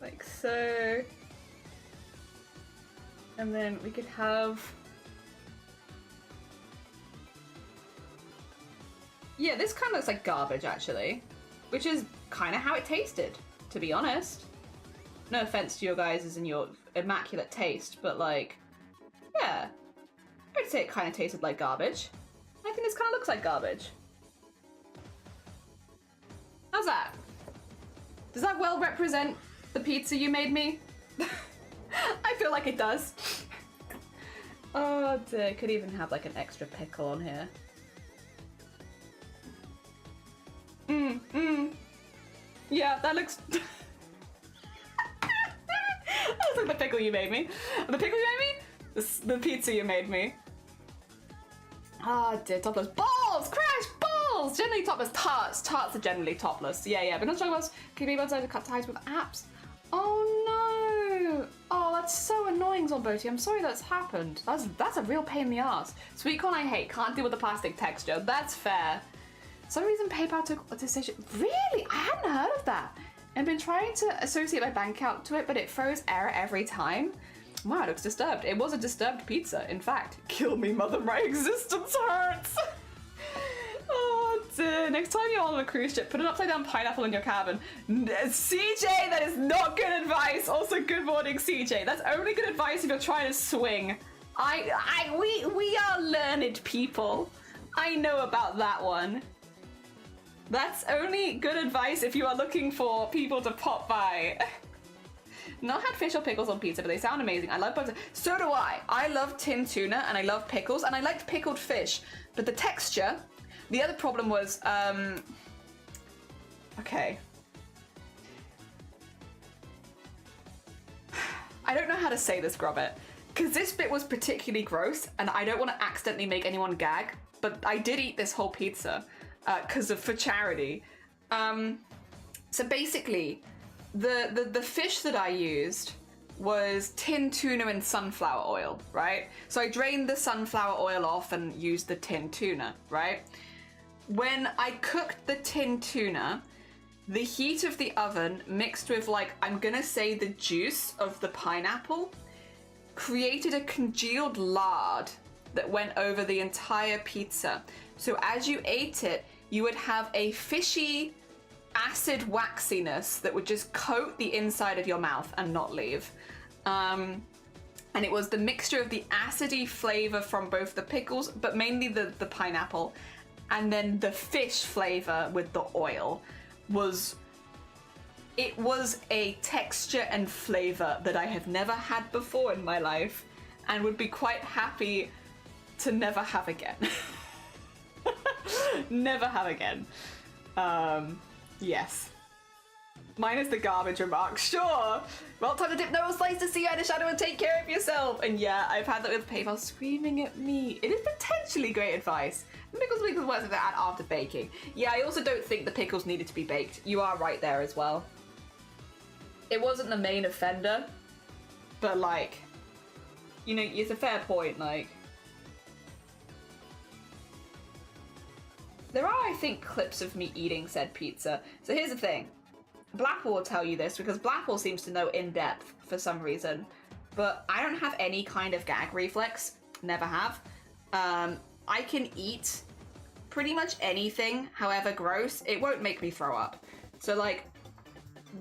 like so, and then we could have, yeah, this kind of looks like garbage actually, which is kind of how it tasted, to be honest. No offense to your guys' and your immaculate taste, but like, yeah, I'd say it kind of tasted like garbage. I think this kind of looks like garbage. How's that? Does that well represent the pizza you made me? I feel like it does. Oh dear, could even have like an extra pickle on here. Yeah, that looks... That looks like the pickle you made me. The pickle you made me? The pizza you made me. Ah, dear, topless. Balls! Crash! Balls! Generally topless. Tarts. Tarts are generally topless. Yeah, but not talking about can be to cut ties with apps. Oh no! Oh, that's so annoying, Zomboti. I'm sorry that's happened. That's a real pain in the ass. Sweet corn I hate. Can't deal with the plastic texture. That's fair. For some reason PayPal took a decision. Really? I hadn't heard of that. I've been trying to associate my bank account to it, but it throws error every time. Wow, it looks disturbed. It was a disturbed pizza, in fact. Kill me, mother, my existence hurts. Oh dear. Next time you're on a cruise ship, put an upside down pineapple in your cabin. CJ, that is not good advice. Also, good morning, CJ. That's only good advice if you're trying to swing. We are learned people. I know about that one. That's only good advice if you are looking for people to pop by. Not had fish or pickles on pizza, but they sound amazing. I love butter. So do I. I love tin tuna and I love pickles and I liked pickled fish, but the texture. The other problem was, okay. I don't know how to say this, Grobbit, because this bit was particularly gross and I don't want to accidentally make anyone gag, but I did eat this whole pizza. For charity. So basically, the fish that I used was tin tuna and sunflower oil, right? So I drained the sunflower oil off and used the tin tuna, right? When I cooked the tin tuna, the heat of the oven mixed with, like, I'm gonna say the juice of the pineapple created a congealed lard that went over the entire pizza. So as you ate it, you would have a fishy acid waxiness that would just coat the inside of your mouth and not leave. And it was the mixture of the acidy flavor from both the pickles, but mainly the pineapple, and then the fish flavor with the oil it was a texture and flavor that I have never had before in my life and would be quite happy to never have again. Never have again. Yes. Minus the garbage remark. Sure. Well, time to dip no slice to see you in the shadow and take care of yourself. And yeah, I've had that with PayPal screaming at me. It is potentially great advice. The pickles works with that after baking. Yeah, I also don't think the pickles needed to be baked. You are right there as well. It wasn't the main offender, but like, you know, it's a fair point, like. There are, I think, clips of me eating said pizza. So here's the thing. Blapple will tell you this because Blapple seems to know in depth for some reason, but I don't have any kind of gag reflex. Never have. I can eat pretty much anything, however gross. It won't make me throw up. So like,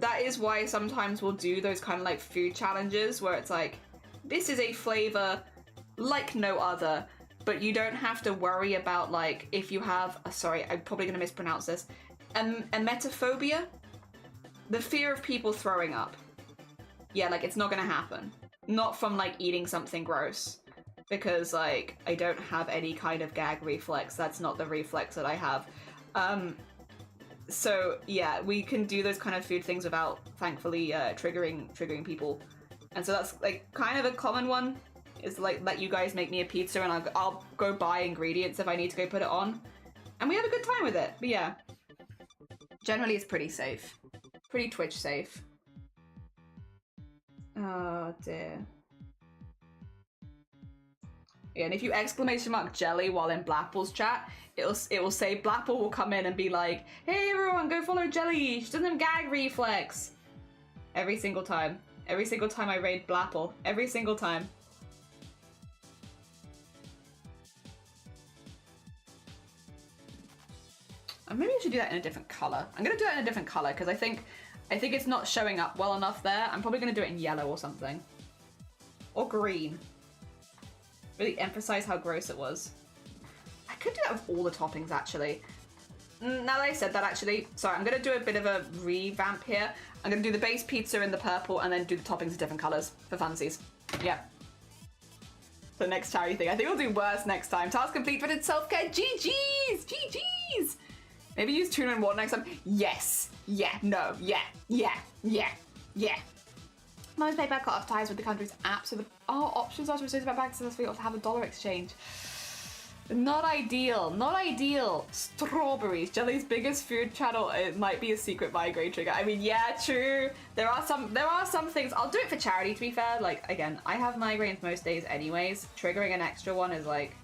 that is why sometimes we'll do those kind of like food challenges where it's like, this is a flavor like no other, but you don't have to worry about like, if you have, sorry, I'm probably gonna mispronounce this, emetophobia? The fear of people throwing up. Yeah, like it's not gonna happen. Not from like eating something gross. Because like, I don't have any kind of gag reflex. That's not the reflex that I have. So yeah, we can do those kind of food things without, thankfully, triggering people. And so that's like kind of a common one, is like let you guys make me a pizza and I'll go buy ingredients if I need to go put it on. And we have a good time with it, but yeah. Generally it's pretty safe. Pretty Twitch safe. Oh dear. Yeah, and if you exclamation mark jelly while in Blapple's chat, it will say Blapple will come in and be like, hey everyone, go follow Jelly, she doesn't have gag reflex. Every single time. Every single time I raid Blapple. Every single time. Maybe I should do that in a different color. I'm gonna do that in a different color because I think it's not showing up well enough there. I'm probably gonna do it in yellow or something. Or green. Really emphasize how gross it was. I could do that with all the toppings actually. Now that I said that actually, sorry, I'm gonna do a bit of a revamp here. I'm gonna do the base pizza in the purple and then do the toppings in different colors for funsies. Yeah. The next charity thing. I think we'll do worse next time. Task complete, but it's self-care. GG's! GG's! Maybe use tuna and water next time. Yes. Yeah. No. Yeah. Yeah. Yeah. Yeah. Most PayPal cut off ties with the country's apps. So the options are to receive back back successfully or to have a dollar exchange. Not ideal. Not ideal. Strawberries. Jelly's biggest food channel. It might be a secret migraine trigger. I mean, yeah, true. There are some things. I'll do it for charity, to be fair. Like, again, I have migraines most days anyways. Triggering an extra one is like,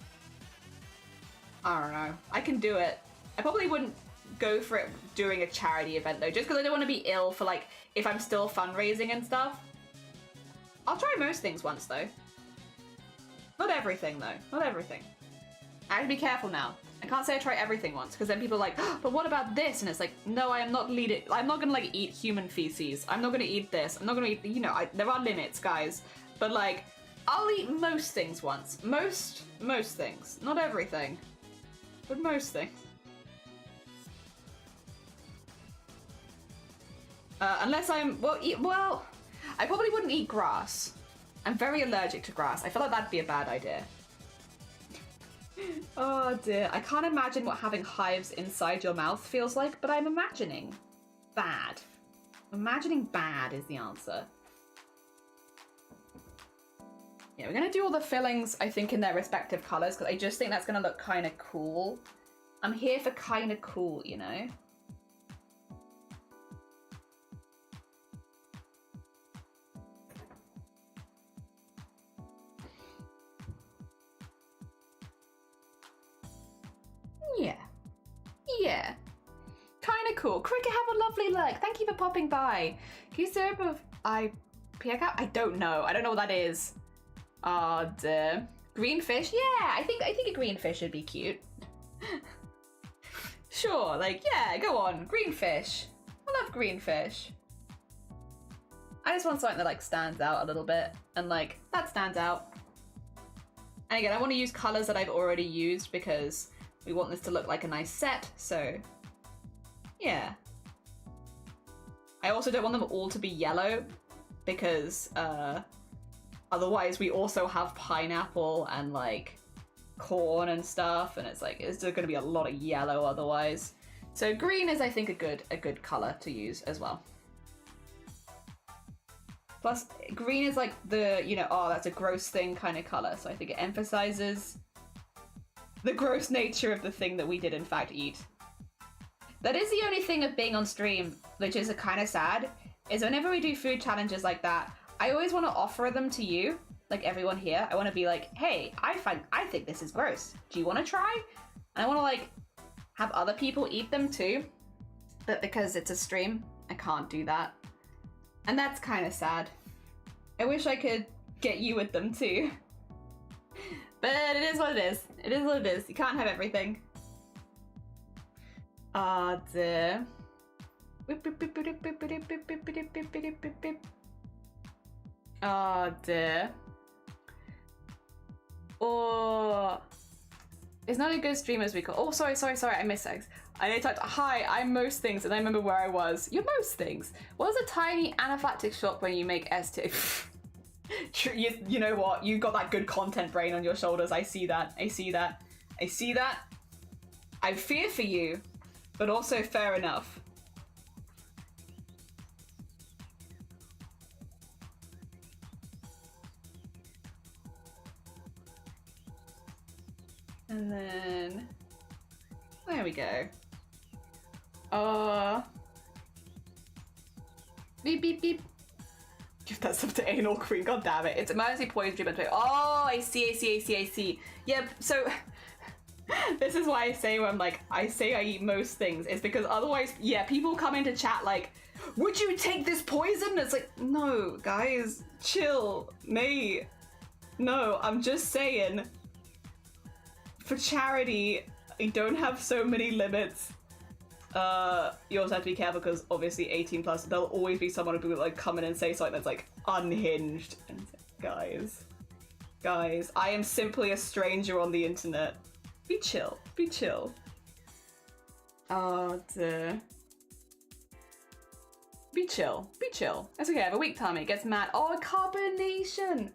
I don't know. I can do it. I probably wouldn't go for it during a charity event though, just because I don't want to be ill for like, if I'm still fundraising and stuff. I'll try most things once though. Not everything though. Not everything. I have to be careful now. I can't say I try everything once, because then people are like, oh, but what about this? And it's like, no, I am not I'm not gonna like eat human feces. I'm not gonna eat this. I'm not gonna eat, you know, there are limits, guys. But like, I'll eat most things once. Most things. Not everything. But most things. Unless I'm, well, I probably wouldn't eat grass. I'm very allergic to grass. I feel like that'd be a bad idea. Oh dear, I can't imagine what having hives inside your mouth feels like, but I'm imagining bad. Imagining bad is the answer. Yeah, we're gonna do all the fillings, I think, in their respective colors, because I just think that's gonna look kind of cool. I'm here for kind of cool, you know? Yeah. Kinda cool. Cricket, have a lovely look. Thank you for popping by. Can you serve of Piaka? I don't know. I don't know what that is. Oh dear. Green fish? Yeah, I think a green fish would be cute. Sure, like, yeah, go on. Green fish. I love green fish. I just want something that like stands out a little bit. And like, that stands out. And again, I want to use colors that I've already used because we want this to look like a nice set, so yeah. I also don't want them all to be yellow because otherwise we also have pineapple and like corn and stuff, and it's like it's going to be a lot of yellow otherwise. So green is, I think, a good color to use as well. Plus, green is like the, you know, oh, that's a gross thing kind of color, so I think it emphasizes the gross nature of the thing that we did in fact eat. That is the only thing of being on stream, which is kind of sad, is whenever we do food challenges like that, I always want to offer them to you, like everyone here. I want to be like, hey, I think this is gross. Do you want to try? And I want to like have other people eat them too, but because it's a stream, do that. And that's kind of sad. I wish I could get you with them too. But it is what it is. It is what it is. You can't have everything. Oh dear. Oh dear. Oh. It's not a good stream as we call. Oh, sorry. I missed sex. I typed, hi, I'm most things, and I remember where I was. You're most things. What is a tiny anaphylactic shock when you make ST? You know what? You got that good content brain on your shoulders. I see that. I fear for you, but also fair enough. And then, there we go. Beep, beep, beep. Give that stuff to anal queen, god damn it. It's emergency poison treatment. Oh, I see. Yep, so this is why I say when I'm like, I say I eat most things. It's because otherwise, yeah, people come into chat like, would you take this poison? It's like, no, guys, chill, mate. No, I'm just saying, for charity, I don't have so many limits. You also have to be careful because obviously 18 plus, there'll always be someone who will like come in and say something that's like unhinged. And guys, I am simply a stranger on the internet. Be chill. Oh dear. Be chill. It's okay, I have a weak tummy, it gets mad. Oh, carbonation!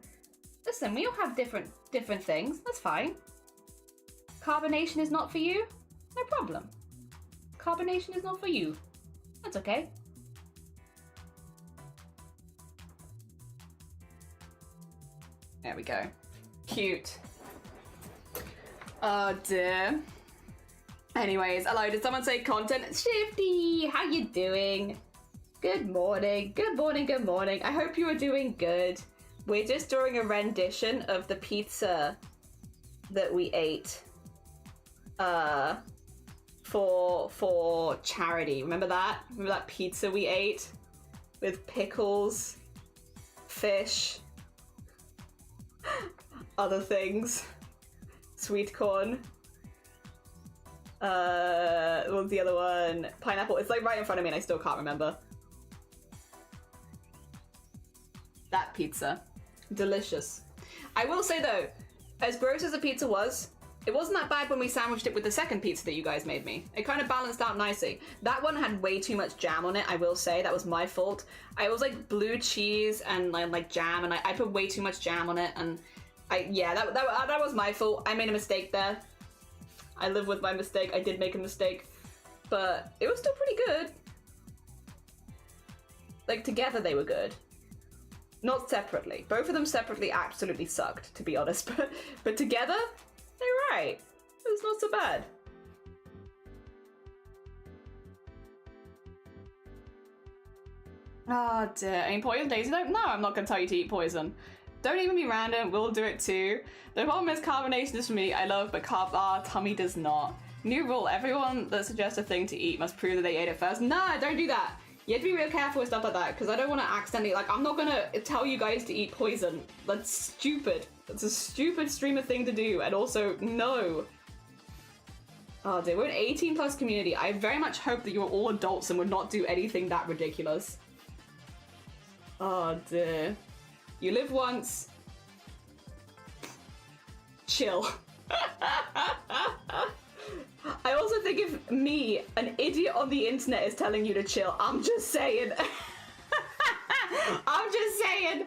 Listen, we all have different things, that's fine. Carbonation is not for you? No problem. Carbonation is not for you. That's okay. There we go. Cute. Oh dear. Anyways, hello, did someone say content? Shifty, how you doing? Good morning. I hope you are doing good. We're just doing a rendition of the pizza that we ate. For charity. Remember that? Remember that pizza we ate? With pickles, fish, other things. Sweet corn. What was the other one? Pineapple. It's like right in front of me and I still can't remember. That pizza. Delicious. I will say though, as gross as the pizza was, it wasn't that bad when we sandwiched it with the second pizza that you guys made me. It kind of balanced out nicely. That one had way too much jam on it, I will say. That was my fault. I was like blue cheese and like jam, and I put way too much jam on it, and that was my fault. I made a mistake there. I live with my mistake. I did make a mistake, but it was still pretty good. Like together they were good. Not separately. Both of them separately absolutely sucked, to be honest, but together, they were right. It was not so bad. Oh dear. I mean, poison daisy though? No, I'm not gonna tell you to eat poison. Don't even be random, we'll do it too. The problem is carbonation is for me, I love, but tummy does not. New rule, everyone that suggests a thing to eat must prove that they ate it first. Nah, don't do that. You have to be real careful with stuff like that, because I don't want to accidentally, like, I'm not gonna tell you guys to eat poison. That's stupid. That's a stupid streamer thing to do, and also, no. Oh dear, we're an 18 plus community. I very much hope that you're all adults and would not do anything that ridiculous. Oh dear. You live once. Chill. I also think if me, an idiot on the internet, is telling you to chill, I'm just saying. I'm just saying.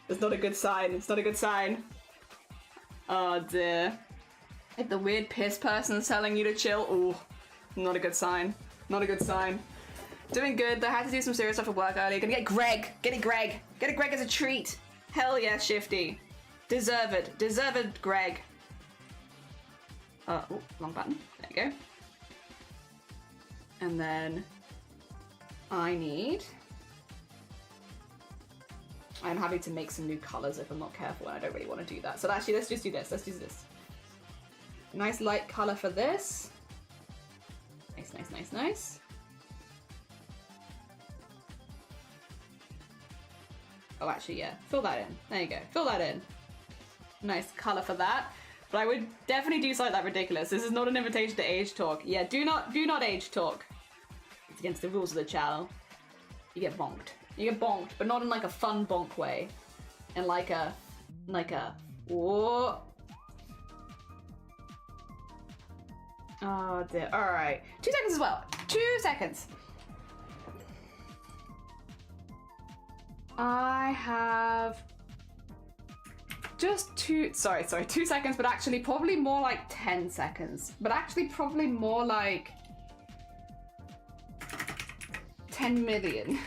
It's not a good sign. It's not a good sign. Oh dear. If the weird piss person's telling you to chill, ooh, not a good sign. Not a good sign. Doing good, though I had to do some serious stuff at work earlier. Gonna get Greg. Get it, Greg. Get it, Greg, as a treat. Hell yeah, Shifty. Deserved. Deserved, Greg. Oh, wrong button. There you go. And then I'm happy to make some new colors if I'm not careful, and I don't really want to do that. So actually, let's just do this. Let's do this. Nice light color for this. Nice, nice, nice, nice. Oh, actually, yeah. Fill that in. There you go. Fill that in. Nice color for that. But I would definitely do something that ridiculous. This is not an invitation to age talk. Yeah, do not age talk. It's against the rules of the channel. You get bonked. You get bonked, but not in like a fun bonk way. In like a, whoa. Oh dear. All right. 2 seconds as well. 2 seconds. I have just 2 seconds, but actually probably more like 10 seconds. But actually probably more like 10 million.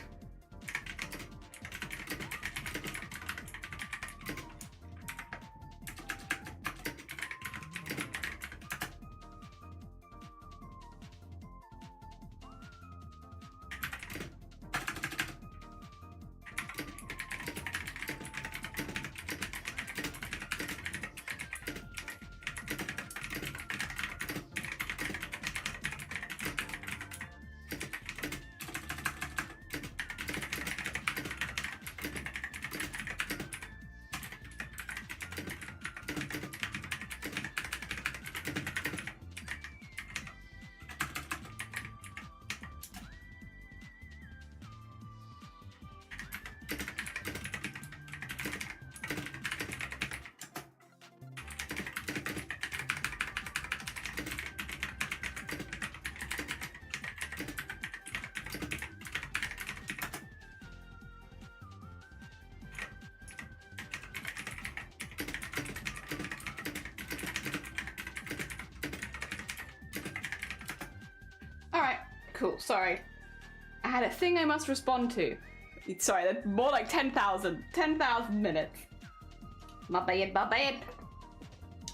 Cool, sorry. I had a thing I must respond to. Sorry, that's more like 10,000. 10,000 minutes. My bad, my bad.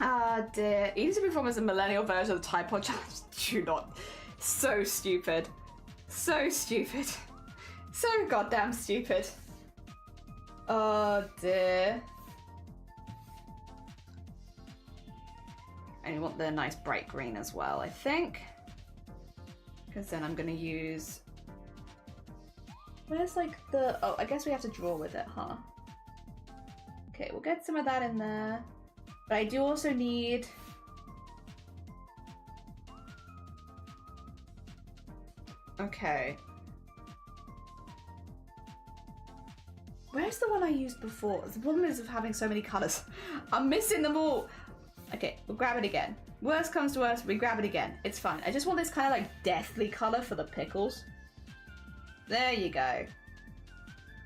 Ah, dear. Easy to perform as a millennial version of the Tide Pod Challenge. Do not. So stupid. So stupid. So goddamn stupid. Oh, dear. And you want the nice bright green as well, I think. Because then I'm gonna use... Where's like the... Oh, I guess we have to draw with it, huh? Okay, we'll get some of that in there. But I do also need... Okay. Where's the one I used before? The problem is of having so many colours. I'm missing them all! Okay, we'll grab it again. Worst comes to worst, we grab it again. It's fine. I just want this kind of like deathly color for the pickles. There you go.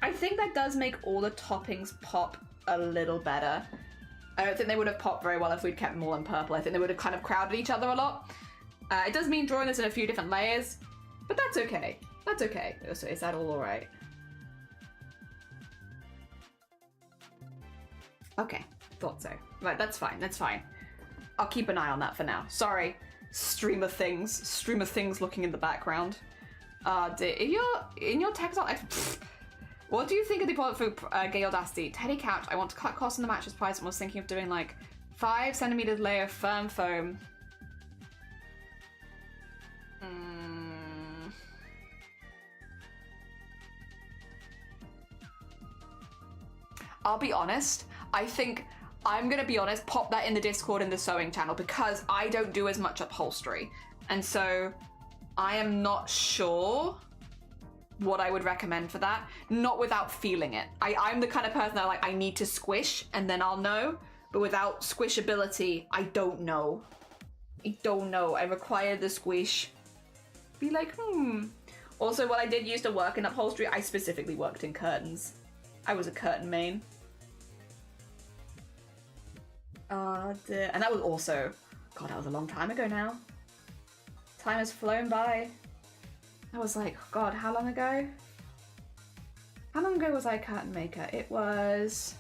I think that does make all the toppings pop a little better. I don't think they would have popped very well if we'd kept them all in purple. I think they would have kind of crowded each other a lot. It does mean drawing this in a few different layers, but that's okay. That's okay. So is that all right? Okay, thought so. Right, that's fine. That's fine. I'll keep an eye on that for now. Sorry, stream of things looking in the background. In your text, what do you think of the product for Gay Audacity? Teddy Couch, I want to cut costs on the mattress price and was thinking of doing like 5 centimeters layer of firm foam. I'll be honest, I think I'm gonna be honest, pop that in the Discord and the sewing channel because I don't do as much upholstery. And so I am not sure what I would recommend for that. Not without feeling it. I'm the kind of person that like, I need to squish and then I'll know. But without squishability, I don't know. I don't know. I require the squish. Be like, Also, what I did use to work in upholstery, I specifically worked in curtains. I was a curtain main. Oh dear. And that was also, God, that was a long time ago now. Time has flown by. I was like, God, how long ago? How long ago was I a curtain maker? It was...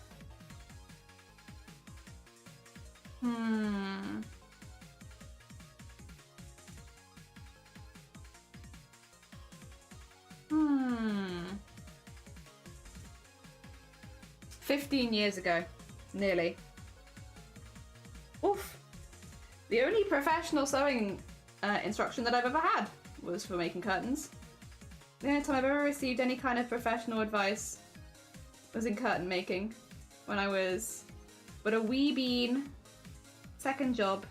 15 years ago, nearly. Oof. The only professional sewing instruction that I've ever had was for making curtains. The only time I've ever received any kind of professional advice was in curtain making when I was but a wee bean. Second job.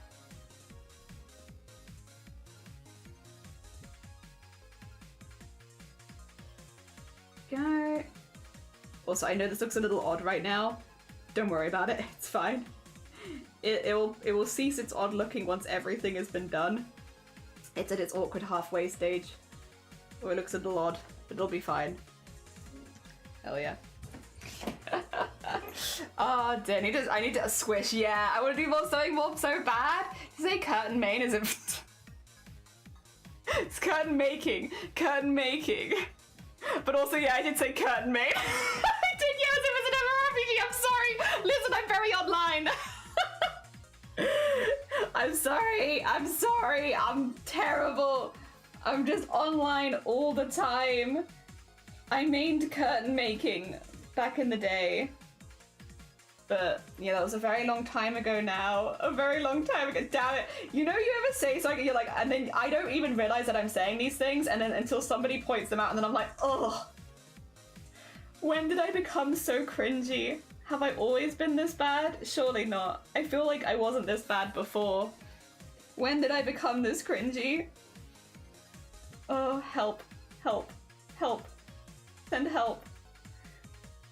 Go. Also, I know this looks a little odd right now. Don't worry about it. It's fine. It will cease its odd looking once everything has been done. It's at its awkward halfway stage, where it looks a little odd, but it'll be fine. Hell yeah. Oh, dear. I need to squish. Yeah, I want to do something more so bad. You say curtain main is it? It's curtain making. Curtain making. But also, yeah, I did say curtain main. I did, yes, it was an MMORPG. I'm sorry. Listen, I'm very online. I'm sorry. I'm sorry. I'm terrible. I'm just online all the time. I mained curtain making back in the day. But, yeah, that was a very long time ago now. A very long time ago. Damn it. You know, you ever say something, you're like, and then I don't even realize that I'm saying these things, and then until somebody points them out, and then I'm like, ugh. When did I become so cringy? Have I always been this bad? Surely not. I feel like I wasn't this bad before. When did I become this cringy? Oh, help. Help. Help. Send help.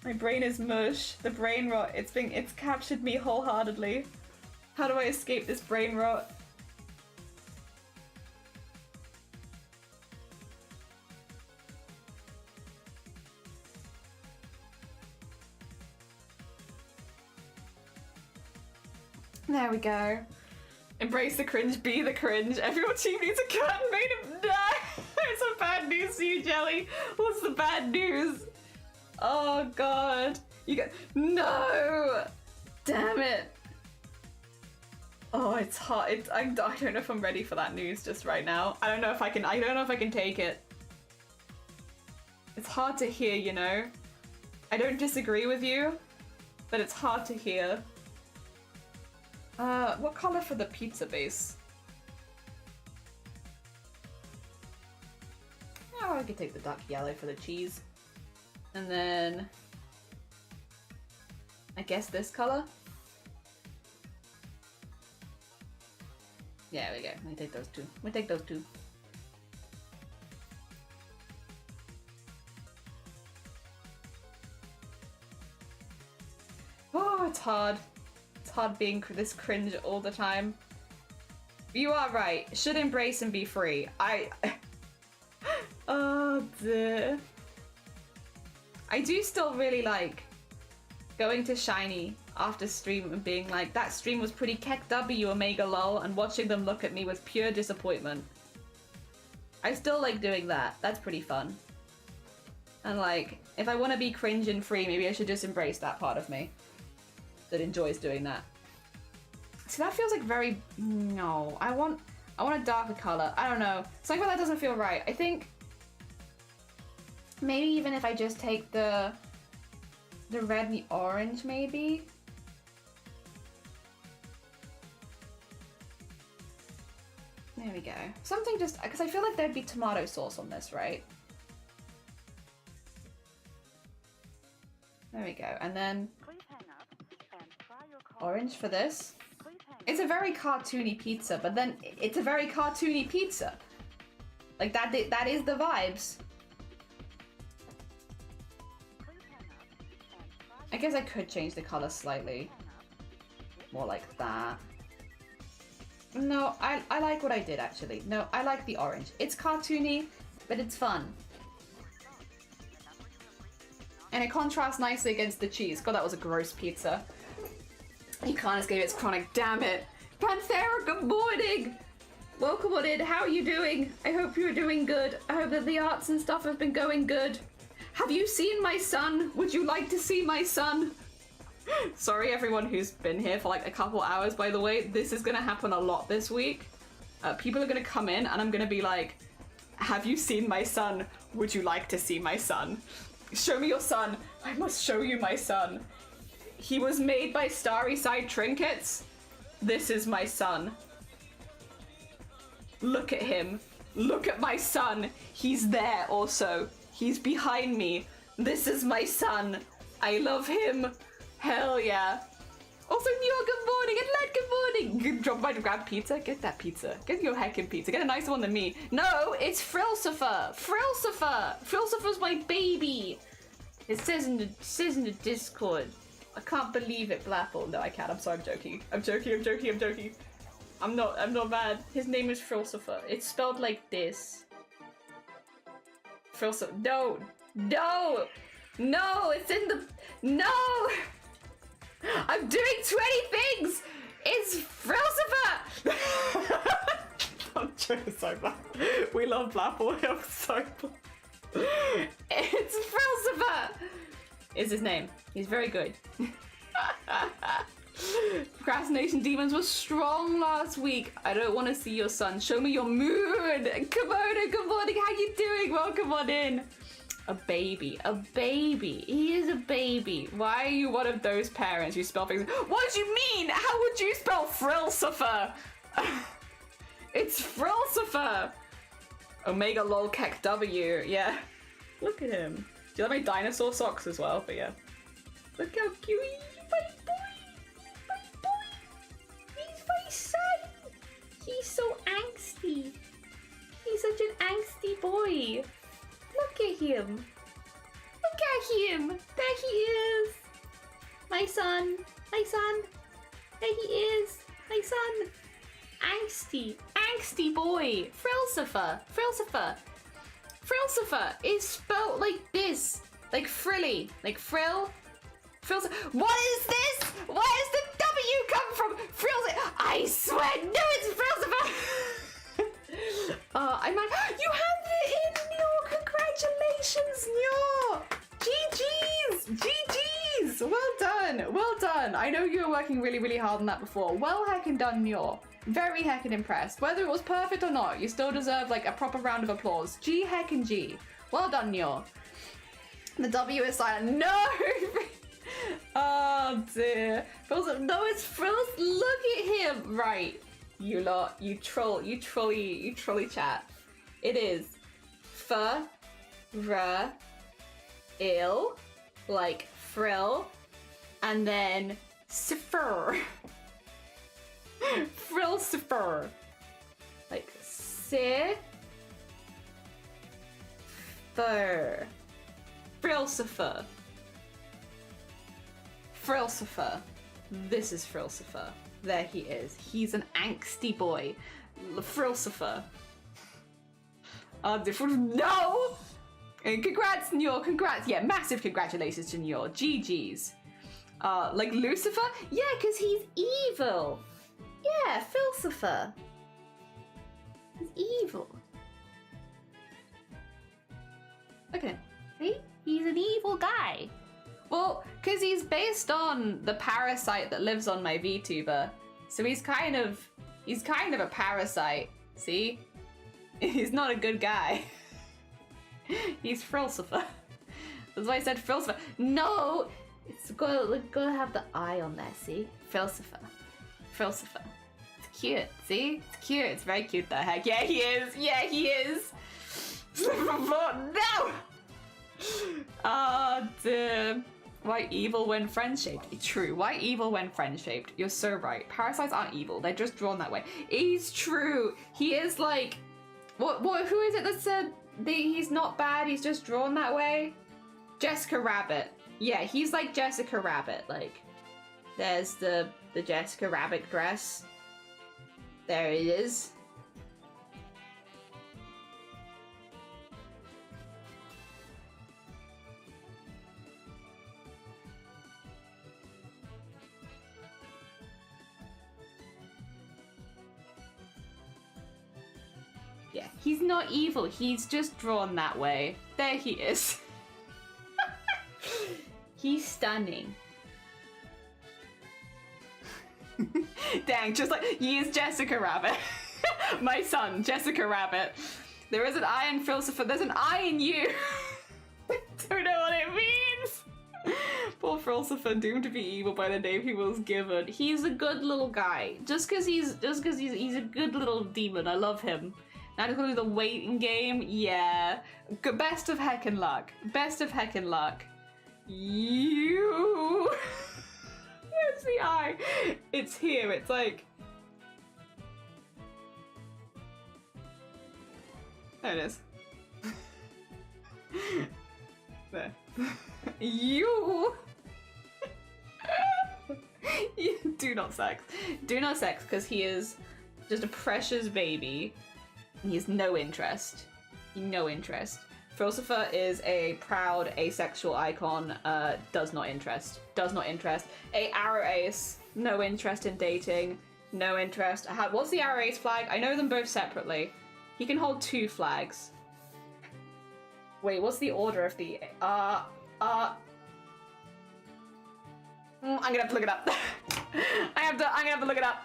My brain is mush. The brain rot, it's captured me wholeheartedly. How do I escape this brain rot? There we go. Embrace the cringe, be the cringe. Everyone team needs a curtain made of... It's a bad news to you, Jelly. What's the bad news? Oh god. You got... No! Damn it. Oh, it's hot. I don't know if I'm ready for that news just right now. I don't know if I can take it. It's hard to hear, you know? I don't disagree with you, but it's hard to hear. What color for the pizza base? Oh, I could take the dark yellow for the cheese. And then... I guess this color? Yeah, there we go. We take those two. We take those two. Oh, it's hard. It's hard being this cringe all the time. You are right. Should embrace and be free. Oh, dear. I do still really like going to Shiny after stream and being like, that stream was pretty keck W omega lol, and watching them look at me with pure disappointment. I still like doing that. That's pretty fun. And like, if I want to be cringe and free, maybe I should just embrace that part of me that enjoys doing that. See, that feels like very... No, I want a darker color. I don't know. Something about that doesn't feel right. I think maybe even if I just take the red and the orange, maybe. There we go. Something just, because I feel like there'd be tomato sauce on this, right? There we go. And then orange for this. It's a very cartoony pizza, but then it's a very cartoony pizza. Like that is the vibes. I guess I could change the color slightly. More like that. No, I like what I did actually. No, I like the orange. It's cartoony, but it's fun. And it contrasts nicely against the cheese. God, that was a gross pizza. You can't escape its chronic, damn it. Panthera, good morning! Welcome on in, how are you doing? I hope you're doing good. I hope that the arts and stuff have been going good. Have you seen my son? Would you like to see my son? Sorry everyone who's been here for like a couple hours, by the way. This is gonna happen a lot this week. People are gonna come in and I'm gonna be like, have you seen my son? Would you like to see my son? Show me your son. I must show you my son. He was made by Starry Side Trinkets. This is my son. Look at him. Look at my son. He's there also. He's behind me. This is my son. I love him. Hell yeah. Also, Neo, good morning, and Led, good morning. Drop by to grab pizza. Get that pizza. Get your heckin' pizza. Get a nicer one than me. No, it's Frilsifer. Frilsifer. Frilsifer's my baby. It says in the Discord. I can't believe it, Blapple. No, I can't. I'm sorry. I'm joking. I'm joking. I'm not bad. His name is Frilsifer. It's spelled like this. Frilsifer. No. It's in the. No. I'm doing 20 things! It's Frilsifer! I'm joking so bad. We love Blapple. I'm so bad. It's Frilsifer! Is his name. He's very good. Procrastination demons were strong last week. I don't want to see your son. Show me your mood. Kimono, good morning. How you doing? Welcome on in. A baby. He is a baby. Why are you one of those parents who spell things? What do you mean? How would you spell Frilsifer? It's Frilsifer. Omega lol kek W. Yeah. Look at him. Do you like my dinosaur socks as well? But yeah. Look how cute he is. My boy. He's my son. He's so angsty. He's such an angsty boy. Look at him. There he is. My son. There he is. My son. Angsty boy. Frilsifer is spelled like this. Like frilly. Like frill. Frilsifer. What is this? Where does the W come from? Frilsifer. I swear. No, it's Frilsifer. I'm like, you have it in your congratulations, Nyor! GG's! Well done. I know you were working really, really hard on that before. Well heckin' done, Nyor. Very heckin' impressed. Whether it was perfect or not, you still deserve like a proper round of applause. G heckin' G. Well done, Nyor. The W is silent. No! Oh dear. No, it's Frills. Look at him. Right. You lot, you trolly chat. It is ill, like frill, and then siffer. Frilsifer. Like Frilsifer. This is Frilsifer. There he is. He's an angsty boy. Frilsifer. No! And congrats, Nyor. Congrats. Yeah, massive congratulations to Nyor. GG's. Like Lucifer? Yeah, because he's evil. Yeah, Frilsifer. He's evil. Look at him. See? He's an evil guy. Well, because he's based on the parasite that lives on my VTuber. So he's kind of a parasite. See? He's not a good guy. He's Frilsifer. That's why I said Frilsifer. No! It's gotta have the eye on there, see? Frilsifer. It's cute, see? It's cute. It's very cute, the heck. Yeah, he is. No! Dear. Why evil when friend-shaped? True. Why evil when friend-shaped? You're so right. Parasites aren't evil. They're just drawn that way. It's true. He is like... What? Who is it that said he's not bad, he's just drawn that way? Jessica Rabbit. Yeah, he's like Jessica Rabbit. Like, there's the Jessica Rabbit dress. There it is. Yeah, he's not evil, he's just drawn that way. There he is. He's stunning. Dang, just like, he is Jessica Rabbit. My son, Jessica Rabbit. There is an I in Frilsifer, there's an I in you. I don't know what it means. Poor Frilsifer, doomed to be evil by the name he was given. He's a good little guy. Just cause he's a good little demon. I love him. Now to go to the waiting game, yeah. Best of heckin' luck. Best of heckin' luck. You. Where's the eye? It's here. It's like. There it is. There. You. Do not sex. Do not sex, because he is just a precious baby. He has no interest. No interest. Philosopher is a proud asexual icon. Does not interest. Does not interest. A arrow ace. No interest in dating. No interest. What's the arrow ace flag? I know them both separately. He can hold 2 flags. Wait, what's the order of the... I'm gonna have to look it up. I'm gonna have to look it up.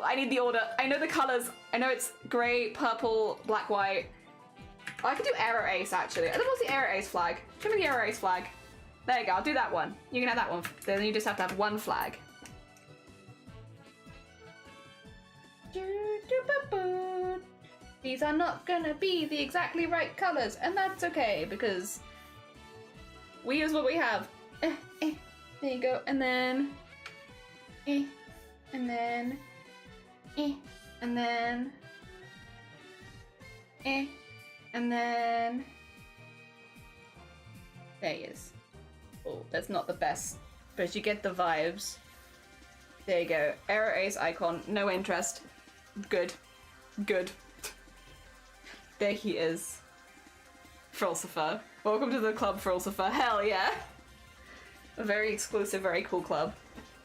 I need the order. I know the colors. I know it's grey, purple, black, white. Oh, I could do arrow ace, actually. What's the arrow ace flag? Show me the arrow ace flag. There you go, I'll do that one. You can have that one. Then you just have to have 1 flag. These are not gonna be the exactly right colors, and that's okay, because we use what we have. There you go, and then, and then, and then, and then, there he is. Oh, that's not the best, but you get the vibes. There you go, arrow ace icon, no interest. Good, good. There he is. Philosopher. Welcome to the club, Philosopher. Hell yeah. A very exclusive, very cool club.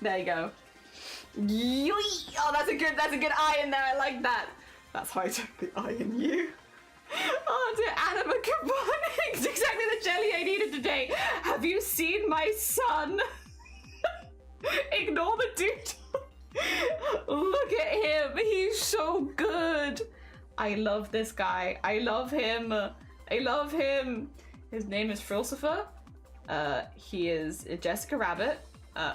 There you go. Yoy! Oh, that's a good eye in there. I like that. That's how I took the eye in you. Oh, dear Anima Kabani. It's exactly the jelly I needed today. Have you seen my son? Ignore the dude. Look at him. He's so good. I love this guy. I love him. I love him. His name is Philosopher. He is Jessica Rabbit.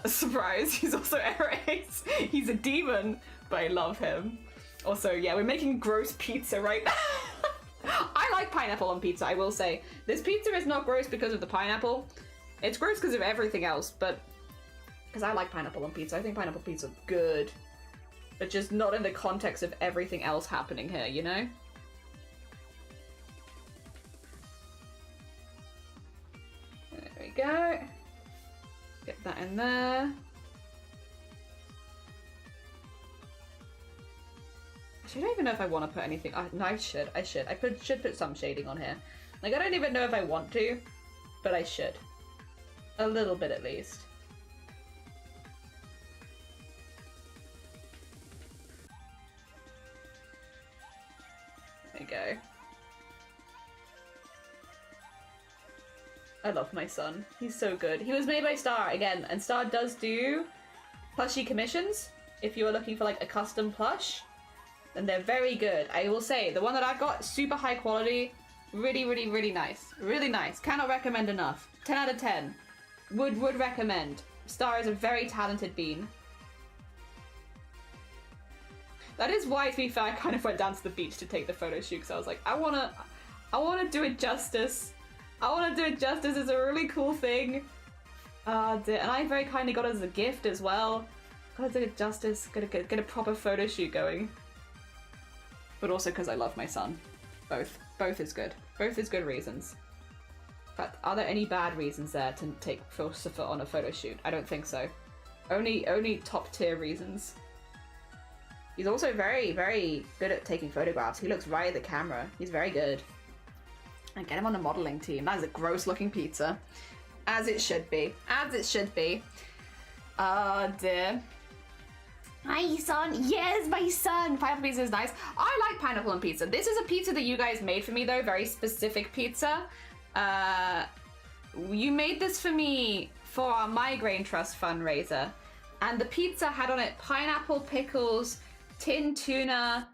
Surprise, he's also Aries. He's a demon, but I love him. Also, yeah, we're making gross pizza right now. I like pineapple on pizza, I will say. This pizza is not gross because of the pineapple. It's gross because of everything else, but because I like pineapple on pizza. I think pineapple pizza is good, but just not in the context of everything else happening here, you know? There we go. Get that in there. I don't even know if I want to put anything. No, I should. I should put some shading on here. Like, I don't even know if I want to, but I should. A little bit at least. There we go. I love my son. He's so good. He was made by Star again, and Star does do plushie commissions. If you are looking for like a custom plush, then they're very good. I will say, the one that I've got, super high quality, really, really, really nice. Really nice. Cannot recommend enough. 10 out of 10. Would recommend. Star is a very talented bean. That is why, to be fair, I kind of went down to the beach to take the photo shoot, because I was like, I wanna do it justice. I want to do it justice. It's a really cool thing. And I very kindly got it as a gift as well. Gotta do it justice. Gotta get a proper photo shoot going. But also because I love my son. Both is good. Both is good reasons. But are there any bad reasons there to take Philosopher on a photo shoot? I don't think so. Only top tier reasons. He's also very, very good at taking photographs. He looks right at the camera. He's very good. And get him on the modeling team. That is a gross looking pizza. As it should be. As it should be. Oh dear. Hi son. Yes, my son. Pineapple pizza is nice. I like pineapple on pizza. This is a pizza that you guys made for me though. Very specific pizza. You made this for me for our migraine trust fundraiser. And the pizza had on it pineapple, pickles, tin tuna,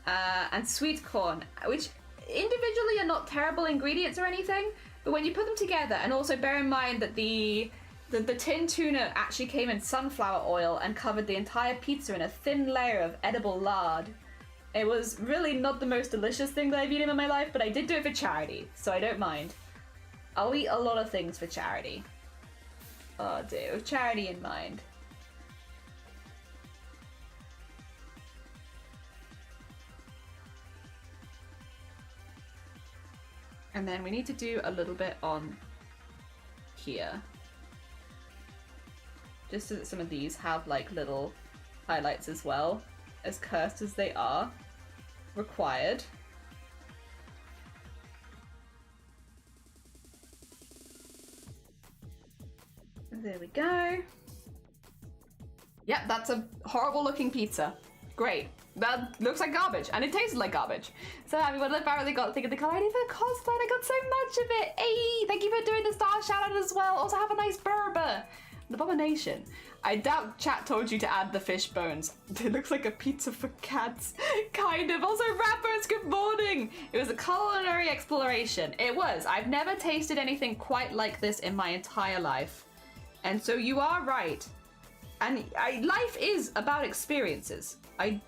and sweet corn, which individually are not terrible ingredients or anything, but when you put them together, and also bear in mind that the tin tuna actually came in sunflower oil and covered the entire pizza in a thin layer of edible lard. It was really not the most delicious thing that I've eaten in my life, but I did do it for charity, so I don't mind. I'll eat a lot of things for charity. Oh dear, with charity in mind. And then we need to do a little bit on here. Just so that some of these have like little highlights as well, as cursed as they are, required. There we go. Yep, that's a horrible looking pizza. Great. That looks like garbage, and it tasted like garbage. So everyone apparently got to think of the color. I did the cosplay, I got so much of it. Hey, thank you for doing the star shout out as well. Also have a nice burger. An abomination. I doubt chat told you to add the fish bones. It looks like a pizza for cats. Kind of. Also, rappers, good morning. It was a culinary exploration. It was. I've never tasted anything quite like this in my entire life. And so you are right. And life is about experiences. I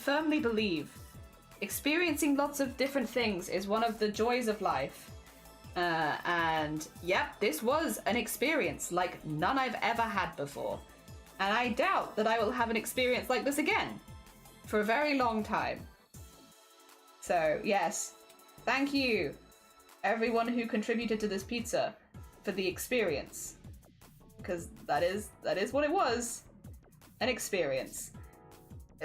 firmly believe experiencing lots of different things is one of the joys of life. And yep, this was an experience like none I've ever had before. And I doubt that I will have an experience like this again for a very long time. So yes, thank you everyone who contributed to this pizza for the experience. Because that is what it was. An experience.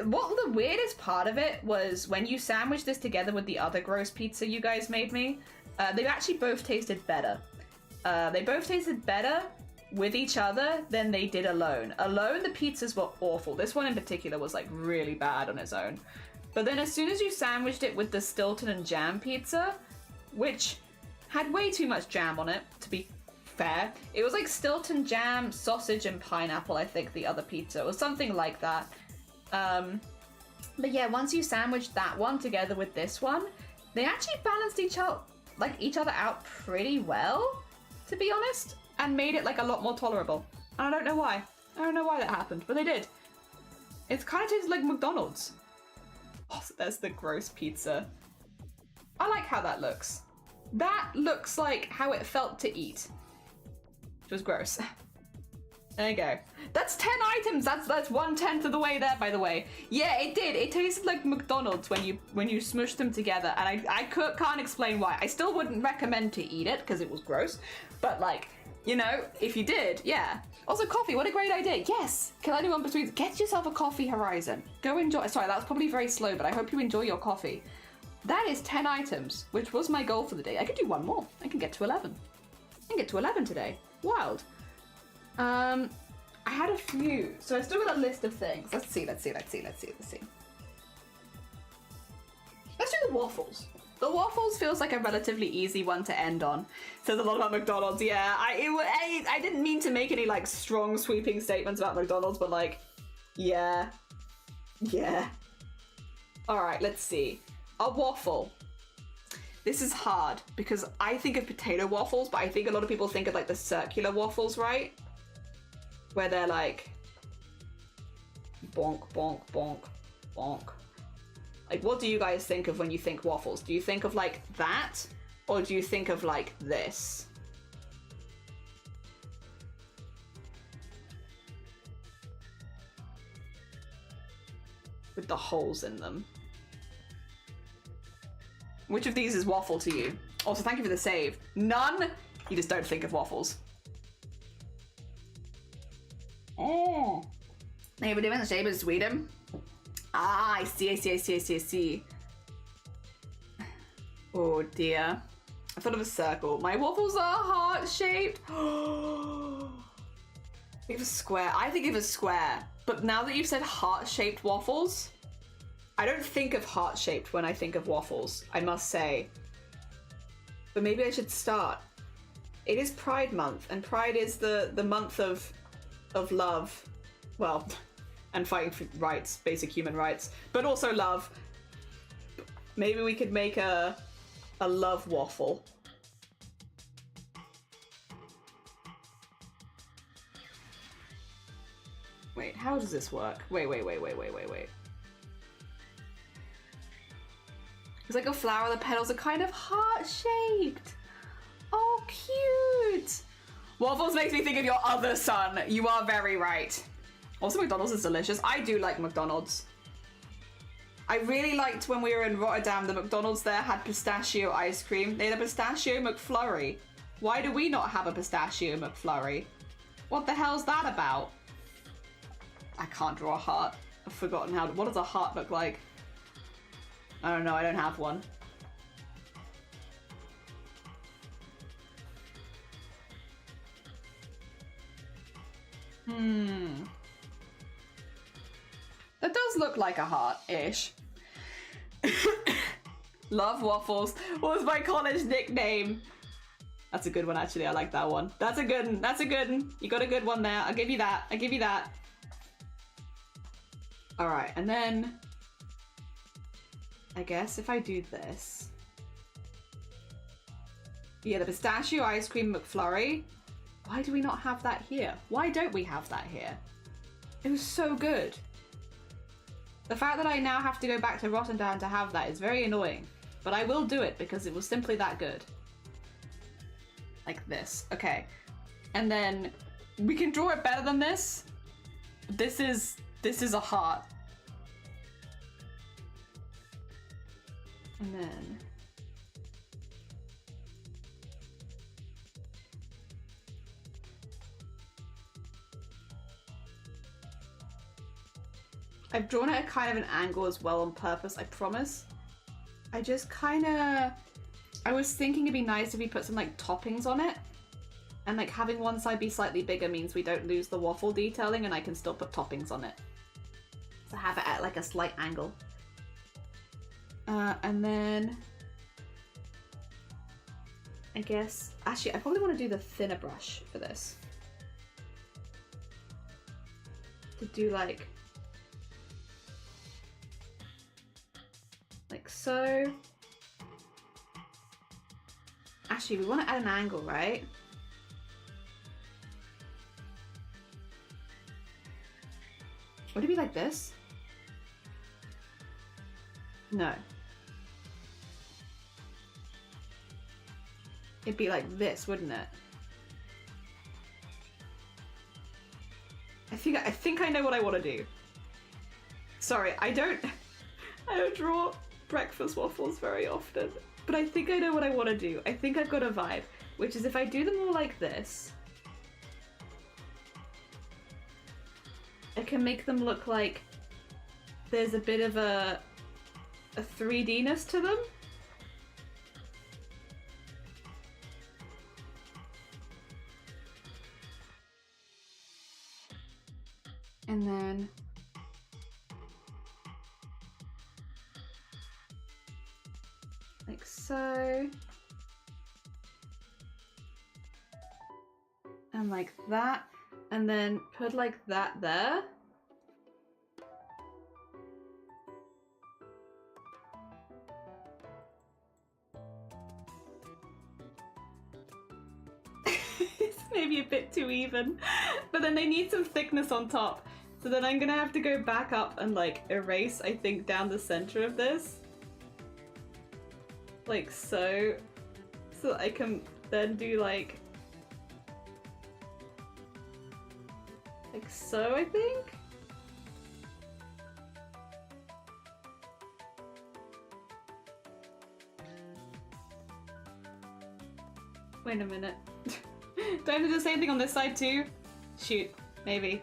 What the weirdest part of it was when you sandwiched this together with the other gross pizza you guys made me, they actually both tasted better. They both tasted better with each other than they did alone. Alone, the pizzas were awful. This one in particular was like really bad on its own. But then as soon as you sandwiched it with the Stilton and jam pizza, which had way too much jam on it, to be fair. It was like Stilton jam, sausage, and pineapple, I think, the other pizza. It was something like that. But yeah, once you sandwiched that one together with this one, they actually balanced each other out pretty well, to be honest, and made it like a lot more tolerable. And I don't know why. I don't know why that happened, but they did. It kind of tastes like McDonald's. Oh, so there's the gross pizza. I like how that looks. That looks like how it felt to eat. Which was gross. There you go. That's 10 items. That's 1/10 of the way there, by the way. Yeah, it did. It tasted like McDonald's when you smushed them together, and I can't explain why. I still wouldn't recommend to eat it because it was gross. But like, you know, if you did, yeah. Also, coffee. What a great idea. Yes. Kill anyone between. Get yourself a coffee, Horizon. Go enjoy. Sorry, that was probably very slow, but I hope you enjoy your coffee. That is 10 items, which was my goal for the day. I could do one more. I can get to 11. I can get to 11 today. Wild. I had a few, so I still got a list of things. Let's see. Let's do the waffles. The waffles feels like a relatively easy one to end on. Says a lot about McDonald's. Yeah, I didn't mean to make any like strong sweeping statements about McDonald's, but like, yeah. All right, let's see. A waffle. This is hard because I think of potato waffles, but I think a lot of people think of like the circular waffles, right? Where they're like bonk, bonk, bonk, bonk. Like, what do you guys think of when you think waffles? Do you think of like that? Or do you think of like this? With the holes in them. Which of these is waffle to you? Also, thank you for the save. None? You just don't think of waffles. Oh. Hey, we're doing the shape of Sweden. Ah, I see. Oh dear. I thought of a circle. My waffles are heart-shaped. Think of a square. I think of a square. But now that you've said heart-shaped waffles, I don't think of heart-shaped when I think of waffles, I must say. But maybe I should start. It is Pride Month, and Pride is the month of love. Well, and fighting for rights, basic human rights, but also love. Maybe we could make a love waffle. Wait, how does this work? Wait. It's like a flower, the petals are kind of heart-shaped. Oh, Waffles makes me think of your other son. You are very right. Also, McDonald's is delicious. I do like McDonald's. I really liked when we were in Rotterdam, the McDonald's there had pistachio ice cream. They had a pistachio McFlurry. Why do we not have a pistachio McFlurry? What the hell's that about? I can't draw a heart. I've forgotten how to, what does a heart look like? I don't know, I don't have one. That does look like a heart-ish. Love waffles. What was my college nickname? That's a good one, actually. I like that one. That's a good one. That's a good one. You got a good one there. I'll give you that. I'll give you that. All right, and then I guess if I do this. Yeah, the pistachio ice cream McFlurry. Why do we not have that here? Why don't we have that here? It was so good. The fact that I now have to go back to Rotterdam to have that is very annoying. But I will do it because it was simply that good. Like this. Okay. And then we can draw it better than this. This is a heart. And then I've drawn it at kind of an angle as well on purpose, I promise. I just kind of... I was thinking it'd be nice if we put some like toppings on it. And like having one side be slightly bigger means we don't lose the waffle detailing and I can still put toppings on it. So have it at like a slight angle. And then... I guess... Actually, I probably want to do the thinner brush for this. To do like so. Actually, we want to add an angle, right? Would it be like this? No. It'd be like this, wouldn't it? I think I know what I want to do. Sorry, I don't draw breakfast waffles very often, but I think I know what I want to do. I think I've got a vibe, which is if I do them all like this, I can make them look like there's a bit of a 3D-ness to them. And then like so. And like that. And then put like that there. It's maybe a bit too even. But then they need some thickness on top. So then I'm gonna have to go back up and like erase, I think, down the center of this. Like so. So that I can then do like so, I think? Wait a minute. Do I have to do the same thing on this side too? Shoot, maybe.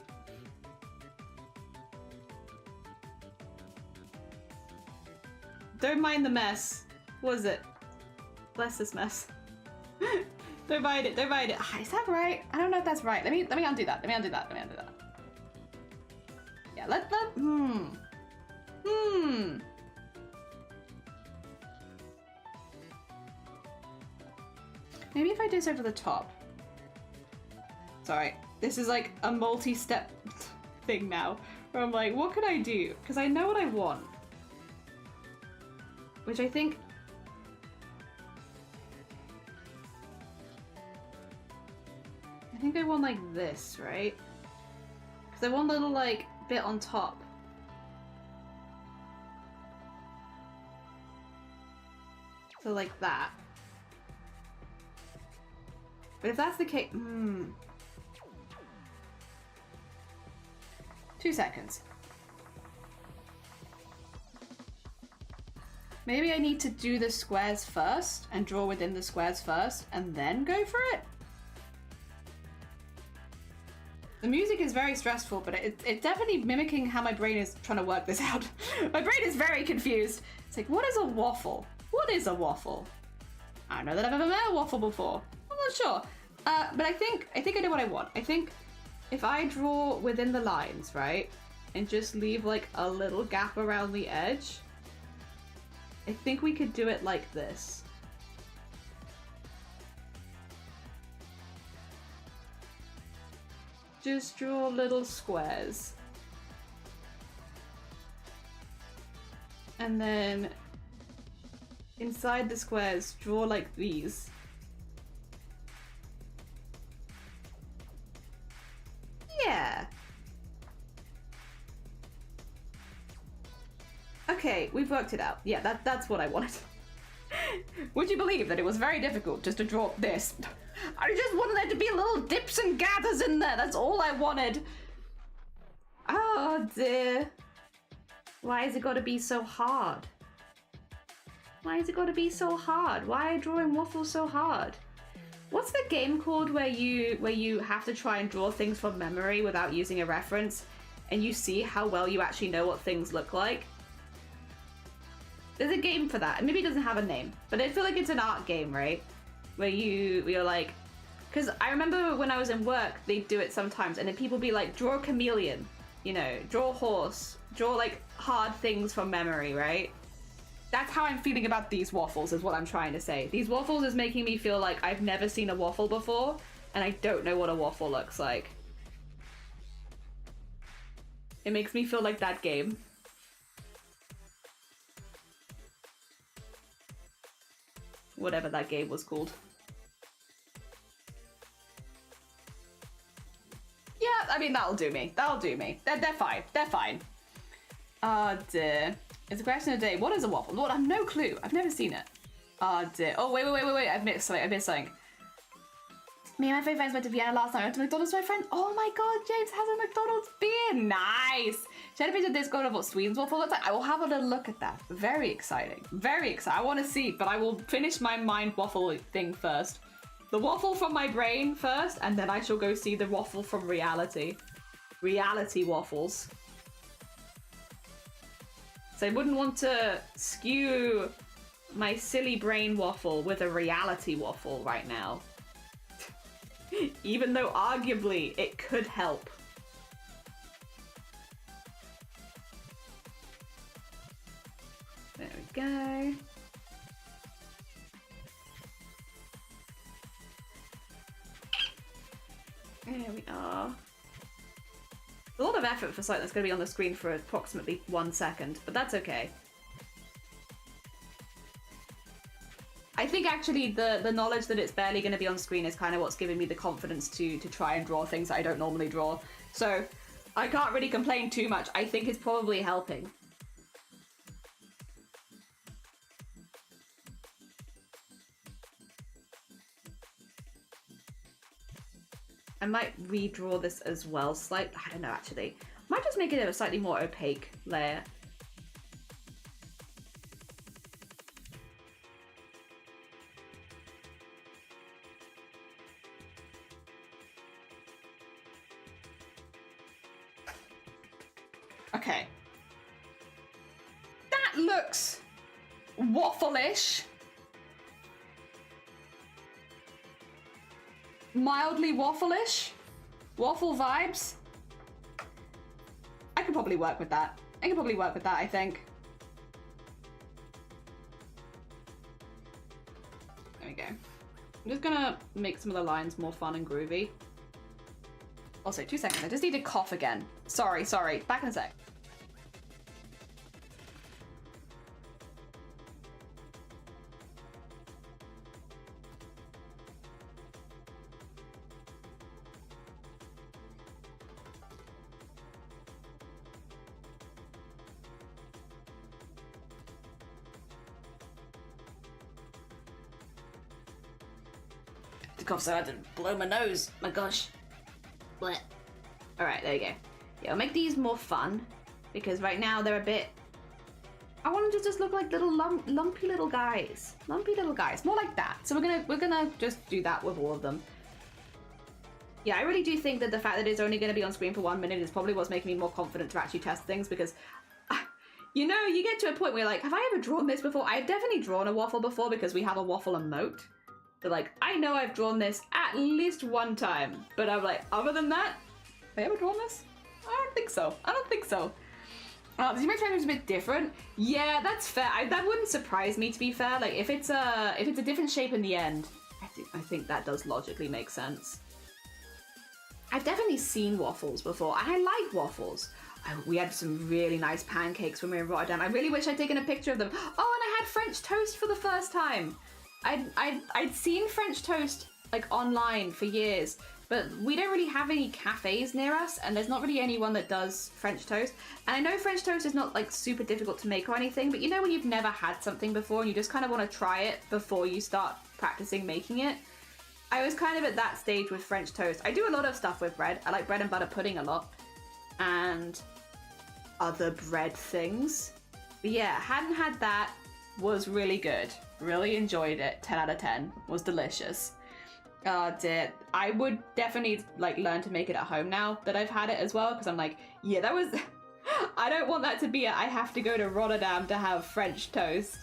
Don't mind the mess. What is it? Bless this mess. Don't mind it, don't mind it. Is that right? I don't know if that's right. Let me undo that. Let me undo that. Yeah, Maybe if I do this over the top. Sorry, this is like a multi-step thing now. Where I'm like, what could I do? Because I know what I want. Which I think... I want like this, right? Because I want a little like bit on top. So like that. But if that's the case, 2 seconds. Maybe I need to do the squares first and draw within the squares first and then go for it? The music is very stressful, but it's definitely mimicking how my brain is trying to work this out. My brain is very confused. It's like, what is a waffle? What is a waffle? I don't know that I've ever met a waffle before. I'm not sure. But I think I know what I want. I think if I draw within the lines, right? And just leave like a little gap around the edge, I think we could do it like this. Just draw little squares. And then inside the squares, draw like these. Yeah. Okay, we've worked it out. Yeah, that's what I wanted. Would you believe that it was very difficult just to draw this? I just wanted there to be little dips and gathers in there. That's all I wanted. Oh dear. Why has it got to be so hard? Why has it got to be so hard? Why are drawing waffles so hard? What's the game called where you have to try and draw things from memory without using a reference, and you see how well you actually know what things look like? There's a game for that. Maybe it doesn't have a name, but I feel like it's an art game, right? Where you're like, because I remember when I was in work, they'd do it sometimes, and then people be like, draw a chameleon, you know, draw a horse, draw like hard things from memory, right? That's how I'm feeling about these waffles, is what I'm trying to say. These waffles is making me feel like I've never seen a waffle before, and I don't know what a waffle looks like. It makes me feel like that game. Whatever that game was called. Yeah, I mean, that'll do me. That'll do me. They're fine. They're fine. Oh dear. It's a question of the day. What is a waffle? Lord, I have no clue. I've never seen it. Oh dear. Oh, wait. I've missed something. Me and my favorite friends went to Vienna last night. I went to McDonald's with my friend. Oh my god, James has a McDonald's beer. Nice. She had a picture of this going of what Sweden's waffle looks like. I will have a little look at that. Very exciting. Very exciting. I want to see, but I will finish my mind waffle thing first. The waffle from my brain first, and then I shall go see the waffle from reality. Reality waffles. So I wouldn't want to skew my silly brain waffle with a reality waffle right now. Even though arguably it could help. There we go. There we are. A lot of effort for something that's going to be on the screen for approximately 1 second, but that's okay. I think actually the knowledge that it's barely going to be on screen is kind of what's giving me the confidence to try and draw things that I don't normally draw. So I can't really complain too much. I think it's probably helping. I might redraw this as well slightly. I don't know actually. Might just make it a slightly more opaque layer. Okay. That looks waffle-ish. Mildly waffle-ish. Waffle vibes. I could probably work with that. I think. There we go. I'm just gonna make some of the lines more fun and groovy. Also, 2 seconds. I just need to cough again. Sorry. Back in a sec. to cough so hard to blow my nose. My gosh. Blech. Alright, there you go. Yeah, I'll make these more fun, because right now they're a bit... I want them to just look like little lumpy little guys. Lumpy little guys. More like that. So we're gonna just do that with all of them. Yeah, I really do think that the fact that it's only going to be on screen for 1 minute is probably what's making me more confident to actually test things, because, you know, you get to a point where you're like, have I ever drawn this before? I've definitely drawn a waffle before because we have a waffle emote. But like, I know I've drawn this at least one time, but I'm like, other than that, have I ever drawn this? I don't think so. I don't think so. Does my training a bit different? Yeah, that's fair. That wouldn't surprise me, to be fair. Like, if it's a different shape in the end, I think that does logically make sense. I've definitely seen waffles before, and I like waffles. We had some really nice pancakes when we were in Rotterdam. I really wish I'd taken a picture of them. Oh, and I had French toast for the first time. I'd seen French toast like online for years, but we don't really have any cafes near us, and there's not really anyone that does French toast. And I know French toast is not like super difficult to make or anything, but you know when you've never had something before and you just kind of want to try it before you start practicing making it? I was kind of at that stage with French toast. I do a lot of stuff with bread. I like bread and butter pudding a lot. And other bread things. But yeah, hadn't had that. Was really good. Really enjoyed it. 10 out of 10. Was delicious. Oh dear. I would definitely like learn to make it at home now that I've had it as well. Because I'm like, yeah, that was... I don't want that to be I have to go to Rotterdam to have French toast.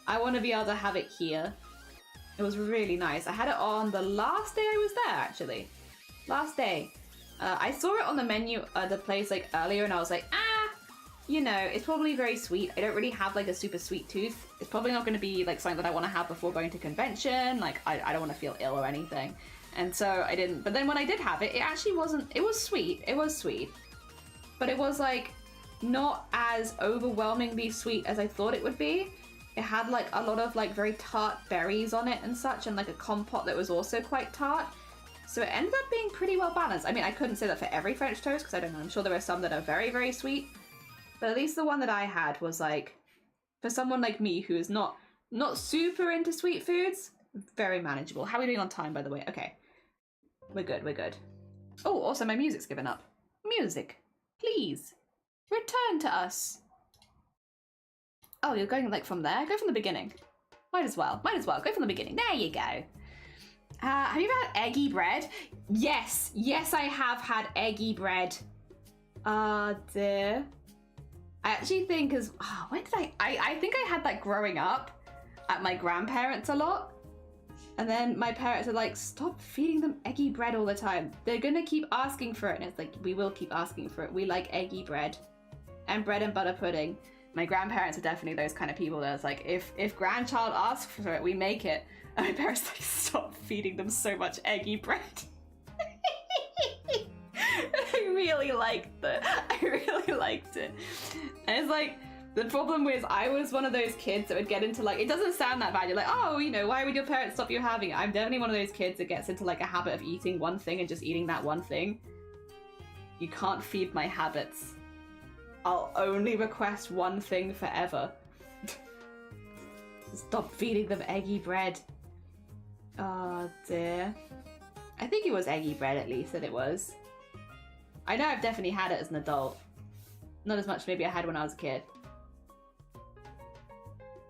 I want to be able to have it here. It was really nice. I had it on the last day I was there, actually. Last day. I saw it on the menu at the place like earlier, and I was like, you know, it's probably very sweet. I don't really have like a super sweet tooth. It's probably not going to be like something that I want to have before going to convention. Like, I don't want to feel ill or anything. And so I didn't. But then when I did have it, it actually wasn't, it was sweet. It was sweet. But it was like not as overwhelmingly sweet as I thought it would be. It had like a lot of like very tart berries on it and such, and like a compote that was also quite tart. So it ended up being pretty well balanced. I mean, I couldn't say that for every French toast because I don't know. I'm sure there are some that are very, very sweet. But at least the one that I had was like, for someone like me who is not super into sweet foods, very manageable. How are we doing on time, by the way? Okay. We're good, we're good. Oh, also my music's given up. Music, please, return to us. Oh, you're going like from there? Go from the beginning. Might as well. Go from the beginning. There you go. Have you ever had eggy bread? Yes. Yes, I have had eggy bread. Dear. I actually think when did I think I had that growing up at my grandparents a lot. And then my parents are like, stop feeding them eggy bread all the time. They're gonna keep asking for it. And it's like, we will keep asking for it. We like eggy bread. And bread and butter pudding. My grandparents are definitely those kind of people that's like, if grandchild asks for it, we make it. And my parents like, stop feeding them so much eggy bread. I really liked it. And it's like, the problem was I was one of those kids that would get into like, it doesn't sound that bad. You're like, oh, you know, why would your parents stop you having it? I'm definitely one of those kids that gets into like a habit of eating one thing and just eating that one thing. You can't feed my habits. I'll only request one thing forever. Stop feeding them eggy bread. Oh dear. I think it was eggy bread at least that it was. I know I've definitely had it as an adult. Not as much maybe I had when I was a kid.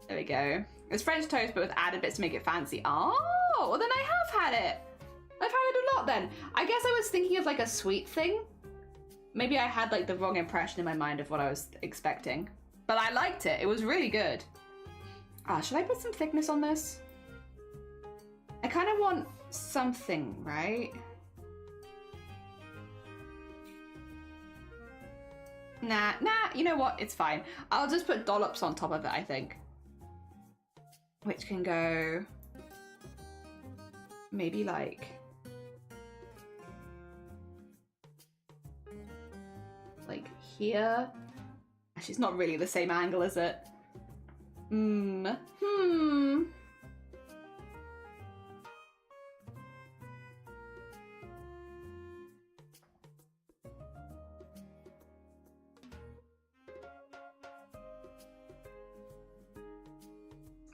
There we go. It's French toast but with added bits to make it fancy. Oh, well then I have had it. I've had it a lot then. I guess I was thinking of like a sweet thing. Maybe I had like the wrong impression in my mind of what I was expecting. But I liked it. It was really good. Should I put some thickness on this? I kind of want something, right? Nah, you know what? It's fine. I'll just put dollops on top of it, I think. Which can go... maybe like... like here. Actually, it's not really the same angle, is it?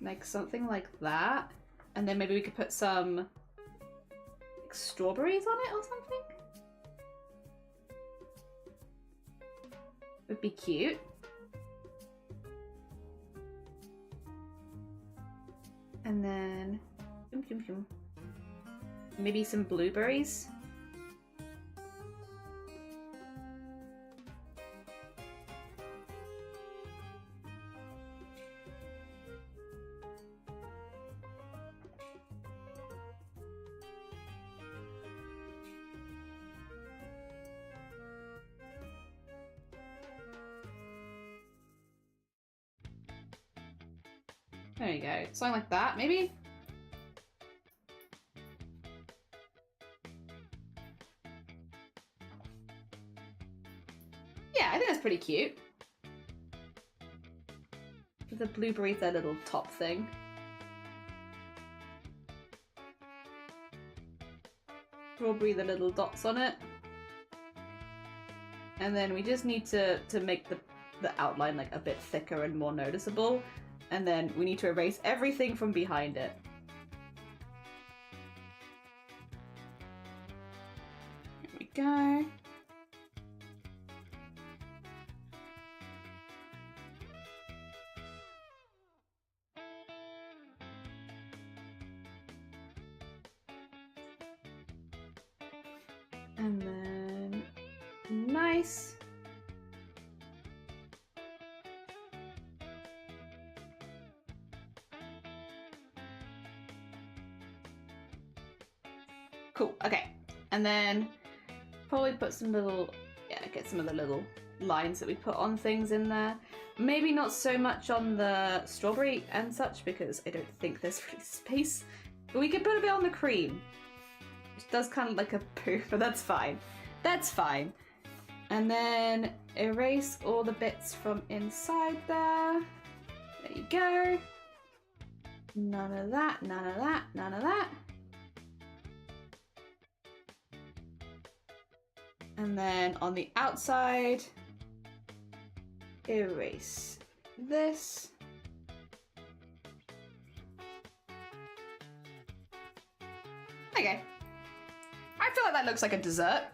Like something like that. And then maybe we could put some strawberries on it or something. Would be cute. And then maybe some blueberries. There you go. Something like that, maybe? Yeah, I think that's pretty cute. The blueberries, their little top thing. Strawberry, the little dots on it. And then we just need to make the outline like a bit thicker and more noticeable. And then we need to erase everything from behind it. Here we go. And then nice. Cool, okay. And then probably put some little, yeah, get some of the little lines that we put on things in there. Maybe not so much on the strawberry and such because I don't think there's really space. But we could put a bit on the cream. Which does kind of like a poo, but that's fine. That's fine. And then erase all the bits from inside there. There you go. None of that, none of that, none of that. And then on the outside, erase this. Okay. I feel like that looks like a dessert.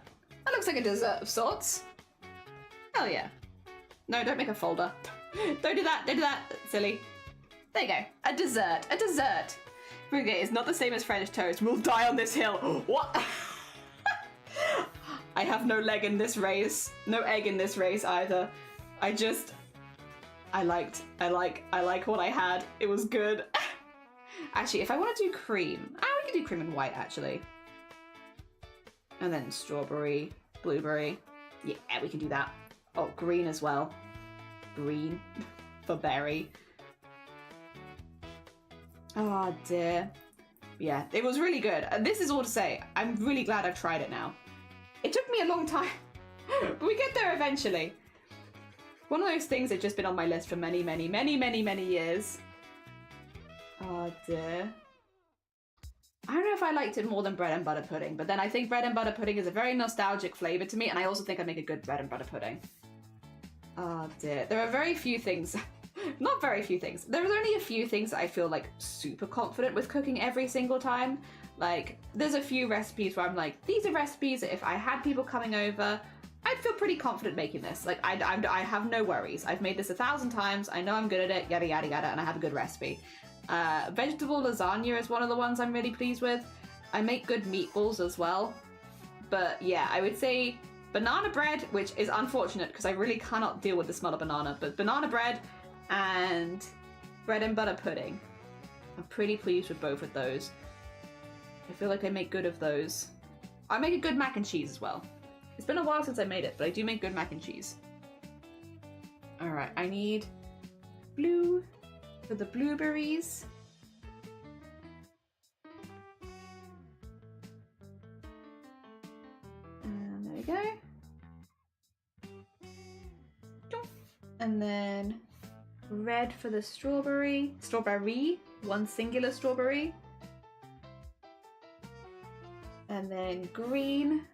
That looks like a dessert of sorts. Hell yeah. No, don't make a folder. Don't do that, don't do that. That's silly. There you go. A dessert, a dessert. Okay, it's not the same as French toast. We'll die on this hill. What? I have no leg in this race. No egg in this race either. I like what I had. It was good. Actually, if I want to do cream, we can do cream and white actually. And then strawberry, blueberry. Yeah, we can do that. Oh, green as well. Green for berry. Oh dear. Yeah, it was really good. And this is all to say, I'm really glad I've tried it now. It took me a long time, but we get there eventually. One of those things that's just been on my list for many, many, many, many, many years. Oh dear. I don't know if I liked it more than bread and butter pudding, but then I think bread and butter pudding is a very nostalgic flavor to me, and I also think I make a good bread and butter pudding. Oh dear. There are very few things, not very few things. There's only a few things that I feel like super confident with cooking every single time. Like, there's a few recipes where I'm like, these are recipes that if I had people coming over, I'd feel pretty confident making this. Like, I have no worries. I've made this 1,000 times. I know I'm good at it, yada, yada, yada, and I have a good recipe. Vegetable lasagna is one of the ones I'm really pleased with. I make good meatballs as well. But yeah, I would say banana bread, which is unfortunate because I really cannot deal with the smell of banana, but banana bread and bread and butter pudding. I'm pretty pleased with both of those. I feel like I make good of those. I make a good mac and cheese as well. It's been a while since I made it, but I do make good mac and cheese. Alright, I need blue for the blueberries. And there we go. And then red for the strawberry. Strawberry, one singular strawberry. And then green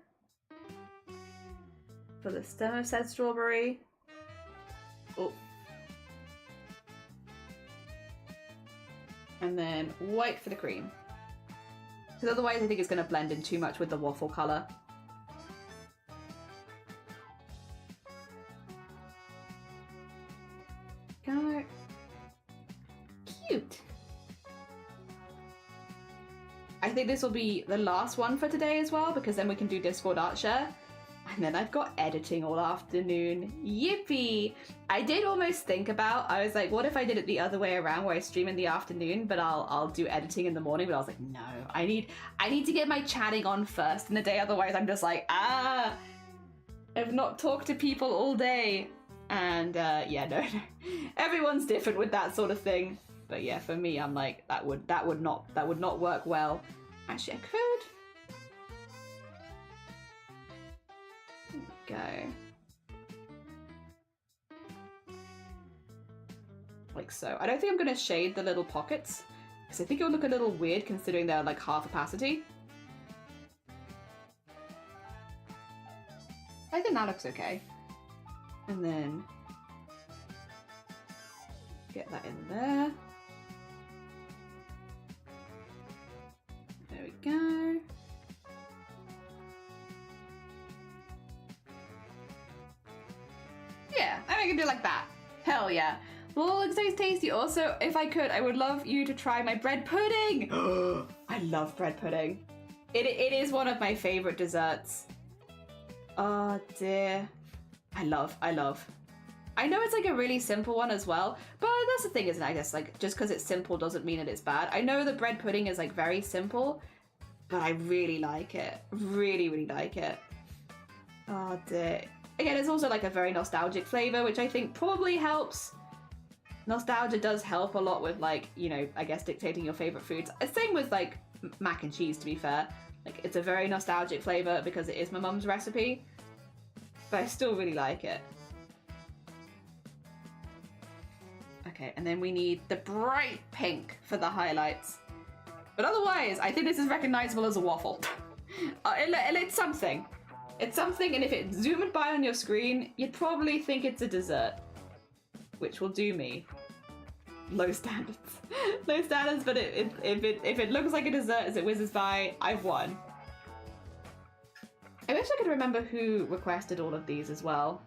for the stem of said strawberry. Oh. And then white for the cream. Because otherwise I think it's going to blend in too much with the waffle colour. Go. Cute. I think this will be the last one for today as well, because then we can do Discord art share. And then I've got editing all afternoon. Yippee! I did almost think about, I was like, what if I did it the other way around where I stream in the afternoon, but I'll do editing in the morning. But I was like, no, I need to get my chatting on first in the day. Otherwise I'm just like, I've not talked to people all day. And yeah, no. Everyone's different with that sort of thing. But yeah, for me, I'm like, that would not work well. Actually, I could. There we go. Like so. I don't think I'm gonna shade the little pockets, because I think it would look a little weird considering they're like half opacity. I think that looks okay. And then get that in there. There we go. Yeah, I can do it like that. Hell yeah. Well, it tastes tasty. Also, if I could, I would love you to try my bread pudding. I love bread pudding. It is one of my favorite desserts. Oh dear. I love. I know it's like a really simple one as well, but that's the thing, isn't it? I guess like just because it's simple doesn't mean that it's bad. I know that bread pudding is like very simple, but I really like it. Really, really like it. Oh dear. Again, it's also like a very nostalgic flavor, which I think probably helps. Nostalgia does help a lot with like, you know, I guess dictating your favorite foods. Same with like mac and cheese, to be fair. Like it's a very nostalgic flavor because it is my mum's recipe, but I still really like it. Okay, and then we need the bright pink for the highlights. But otherwise, I think this is recognizable as a waffle. It's something. It's something, and if it zoomed by on your screen, you'd probably think it's a dessert. Which will do me. Low standards. Low standards, but if it looks like a dessert as it whizzes by, I've won. I wish I could remember who requested all of these as well.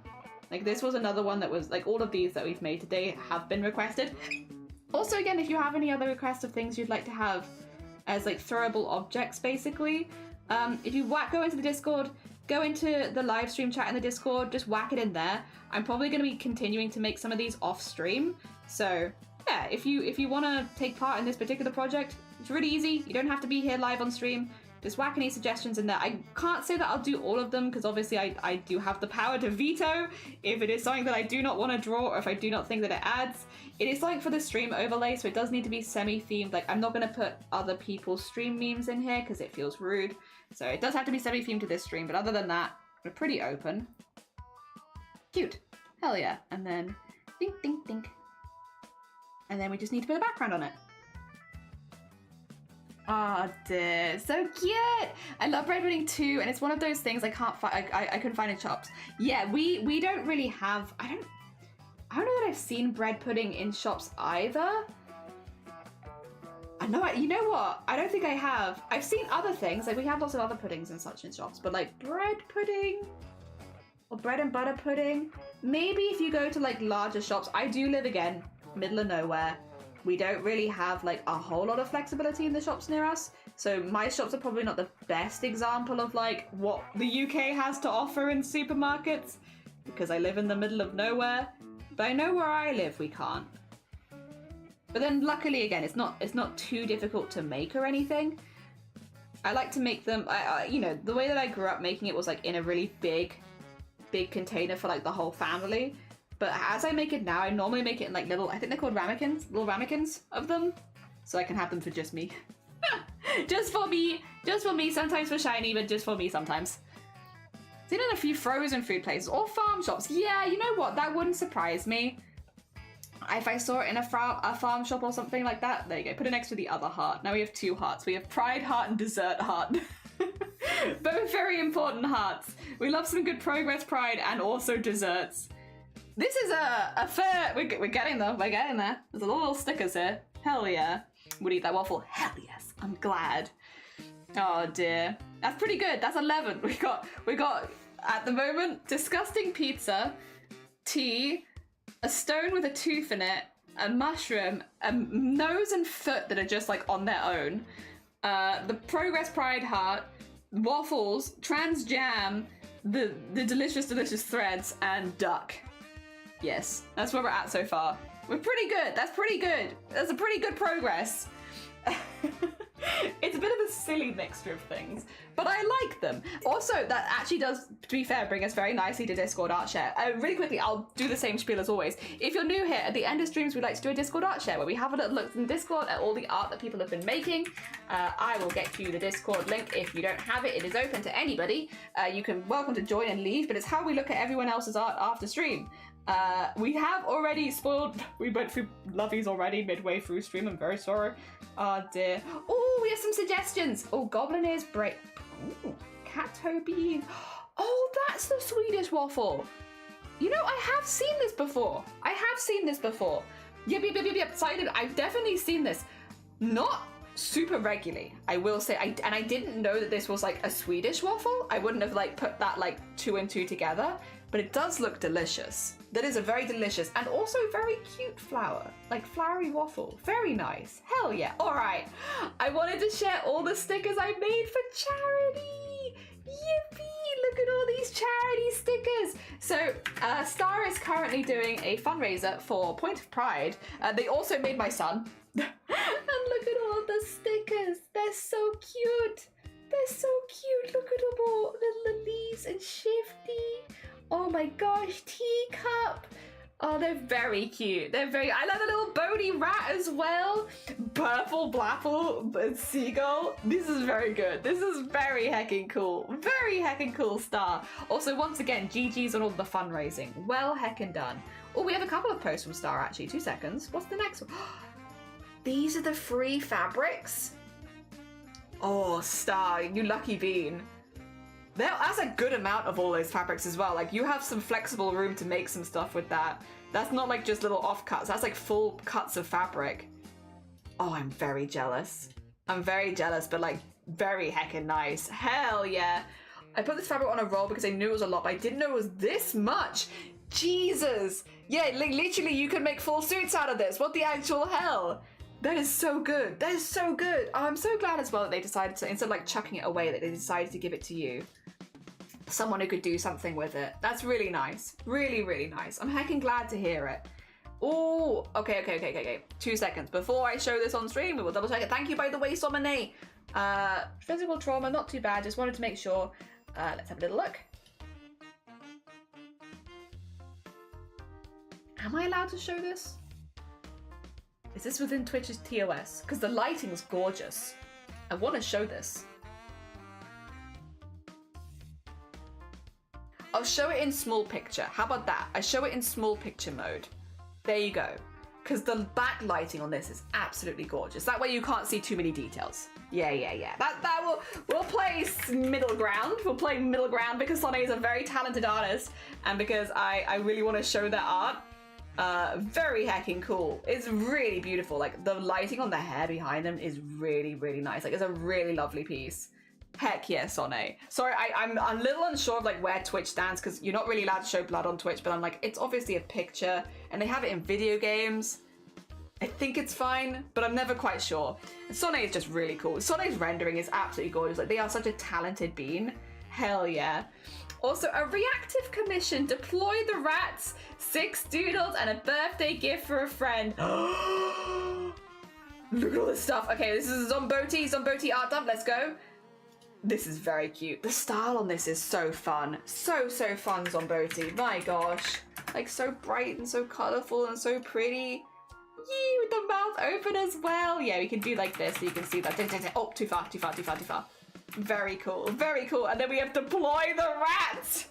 Like this was another one that was, like all of these that we've made today have been requested. Also, again, if you have any other requests of things you'd like to have as like throwable objects, basically, if you go into the Discord, go into the live stream chat in the Discord, just whack it in there. I'm probably going to be continuing to make some of these off stream. So yeah, if you want to take part in this particular project, it's really easy. You don't have to be here live on stream. Just whack any suggestions in there. I can't say that I'll do all of them because obviously I do have the power to veto if it is something that I do not want to draw or if I do not think that it adds. It is like for the stream overlay, so it does need to be semi-themed. Like I'm not going to put other people's stream memes in here because it feels rude. So it does have to be semi-themed to this stream, but other than that, we're pretty open. Cute. Hell yeah. And then think, think, think. And then we just need to put a background on it. Oh dear, so cute! I love bread pudding too, and it's one of those things I can't find. I couldn't find in shops. Yeah, we don't really have. I don't know that I've seen bread pudding in shops either. I know. You know what? I don't think I have. I've seen other things. Like we have lots of other puddings and such in shops, but like bread pudding or bread and butter pudding. Maybe if you go to like larger shops. I do live again, middle of nowhere. We don't really have like a whole lot of flexibility in the shops near us. So my shops are probably not the best example of like what the UK has to offer in supermarkets because I live in the middle of nowhere. But I know where I live we can't. But then luckily again, it's not too difficult to make or anything. I like to make them, you know, the way that I grew up making it was like in a really big container for like the whole family. But as I make it now, I normally make it in like little, I think they're called ramekins, little ramekins of them. So I can have them for just me. Just for me, sometimes for shiny, but just for me sometimes. Seen in a few frozen food places or farm shops. Yeah, you know what, that wouldn't surprise me. If I saw it in a farm shop or something like that, there you go, put it next to the other heart. Now we have two hearts. We have pride heart and dessert heart. Both very important hearts. We love some good progress pride and also desserts. This is a fair... We're getting there. We're getting there. There's a lot of little stickers here. Hell yeah. Would eat that waffle. Hell yes. I'm glad. Oh dear. That's pretty good. That's 11. We got at the moment disgusting pizza, tea, a stone with a tooth in it, a mushroom, a nose and foot that are just like on their own, the Progress Pride heart, waffles, trans jam, the delicious threads, and duck. Yes, that's where we're at so far. We're pretty good. That's pretty good. That's a pretty good progress. It's a bit of a silly mixture of things, but I like them. Also, that actually does, to be fair, bring us very nicely to Discord Art Share. Really quickly, I'll do the same spiel as always. If you're new here, at the end of streams, we like to do a Discord Art Share where we have a little look in Discord at all the art that people have been making. I will get you the Discord link if you don't have it. It is open to anybody. You can welcome to join and leave, but it's how we look at everyone else's art after stream. We have already spoiled. We went through Lovies already midway through stream. I'm very sorry. Oh dear. Oh, we have some suggestions. Oh, Goblin Ears break. Oh, Cat Toe Bean. Oh, that's the Swedish waffle. You know, I have seen this before. Yep. Cited. I've definitely seen this. Not super regularly, I will say. I didn't know that this was like a Swedish waffle. I wouldn't have like put that like 2 and 2 together. But it does look delicious. That is a very delicious and also very cute flower. Like flowery waffle. Very nice. Hell yeah. All right. I wanted to share all the stickers I made for charity. Yippee! Look at all these charity stickers. So Star is currently doing a fundraiser for Point of Pride. They also made my son. And look at all the stickers. They're so cute. Look at them all. Little Elise and Shifty. Oh my gosh, Teacup. Oh, they're very cute. I love the little Bodhi rat as well. Purple Blapple Seagull. This is very good. This is very heckin' cool. Very heckin' cool, Star. Also, once again, GG's on all the fundraising. Well heckin' done. Oh, we have a couple of posts from Star, actually. 2 seconds. What's the next one? These are the free fabrics. Oh, Star, you lucky bean. That's a good amount of all those fabrics as well. Like, you have some flexible room to make some stuff with that. That's not like just little offcuts. That's like full cuts of fabric. Oh, I'm very jealous. But like very heckin' nice. Hell yeah. I put this fabric on a roll because I knew it was a lot, but I didn't know it was this much. Jesus. Yeah, like literally you could make full suits out of this. What the actual hell? That is so good. Oh, I'm so glad as well that they decided to, instead of like chucking it away, that they decided to give it to you. Someone who could do something with it. That's really nice. Really, really nice. I'm heckin' glad to hear it. Oh, okay. 2 seconds. Before I show this on stream, we will double check it. Thank you, by the way, Somane. Physical trauma, not too bad. Just wanted to make sure. Let's have a little look. Am I allowed to show this? Is this within Twitch's TOS? Because the lighting's gorgeous. I want to show this. I'll show it in small picture. How about that? I show it in small picture mode. There you go. Because the backlighting on this is absolutely gorgeous. That way you can't see too many details. Yeah. We'll play middle ground. We'll play middle ground because Sonny is a very talented artist and because I really want to show that art. Very heckin' cool. It's really beautiful. Like the lighting on the hair behind them is really, really nice. Like it's a really lovely piece. Heck yeah, Sonne. Sorry, I'm a little unsure of like where Twitch stands because you're not really allowed to show blood on Twitch, but I'm like, it's obviously a picture and they have it in video games. I think it's fine, but I'm never quite sure. Sonne is just really cool. Sonne's rendering is absolutely gorgeous. Like they are such a talented bean. Hell yeah. Also, a reactive commission. Deploy the rats, 6 doodles, and a birthday gift for a friend. Look at all this stuff. Okay, this is Zomboti art dump. Let's go. This is very cute. The style on this is so fun. So fun, Zomboti. My gosh. Like so bright and so colorful and so pretty. Yee, with the mouth open as well. Yeah, we can do like this so you can see that. Oh, too far. Very cool. And then we have to deploy the rats.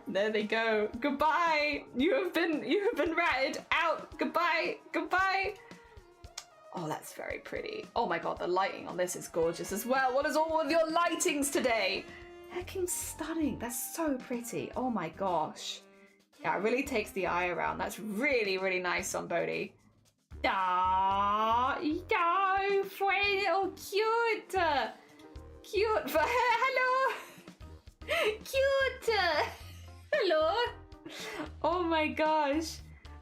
There they go. Goodbye. You have been ratted out. Goodbye. Oh, that's very pretty. Oh my god, the lighting on this is gorgeous as well. What is all of your lightings today? Heckin' stunning. That's so pretty. Oh my gosh. Yeah, it really takes the eye around. That's really, really nice, Somebody. Aww, so little cute. cute. Cute. Hello. Cute. Hello. Oh my gosh.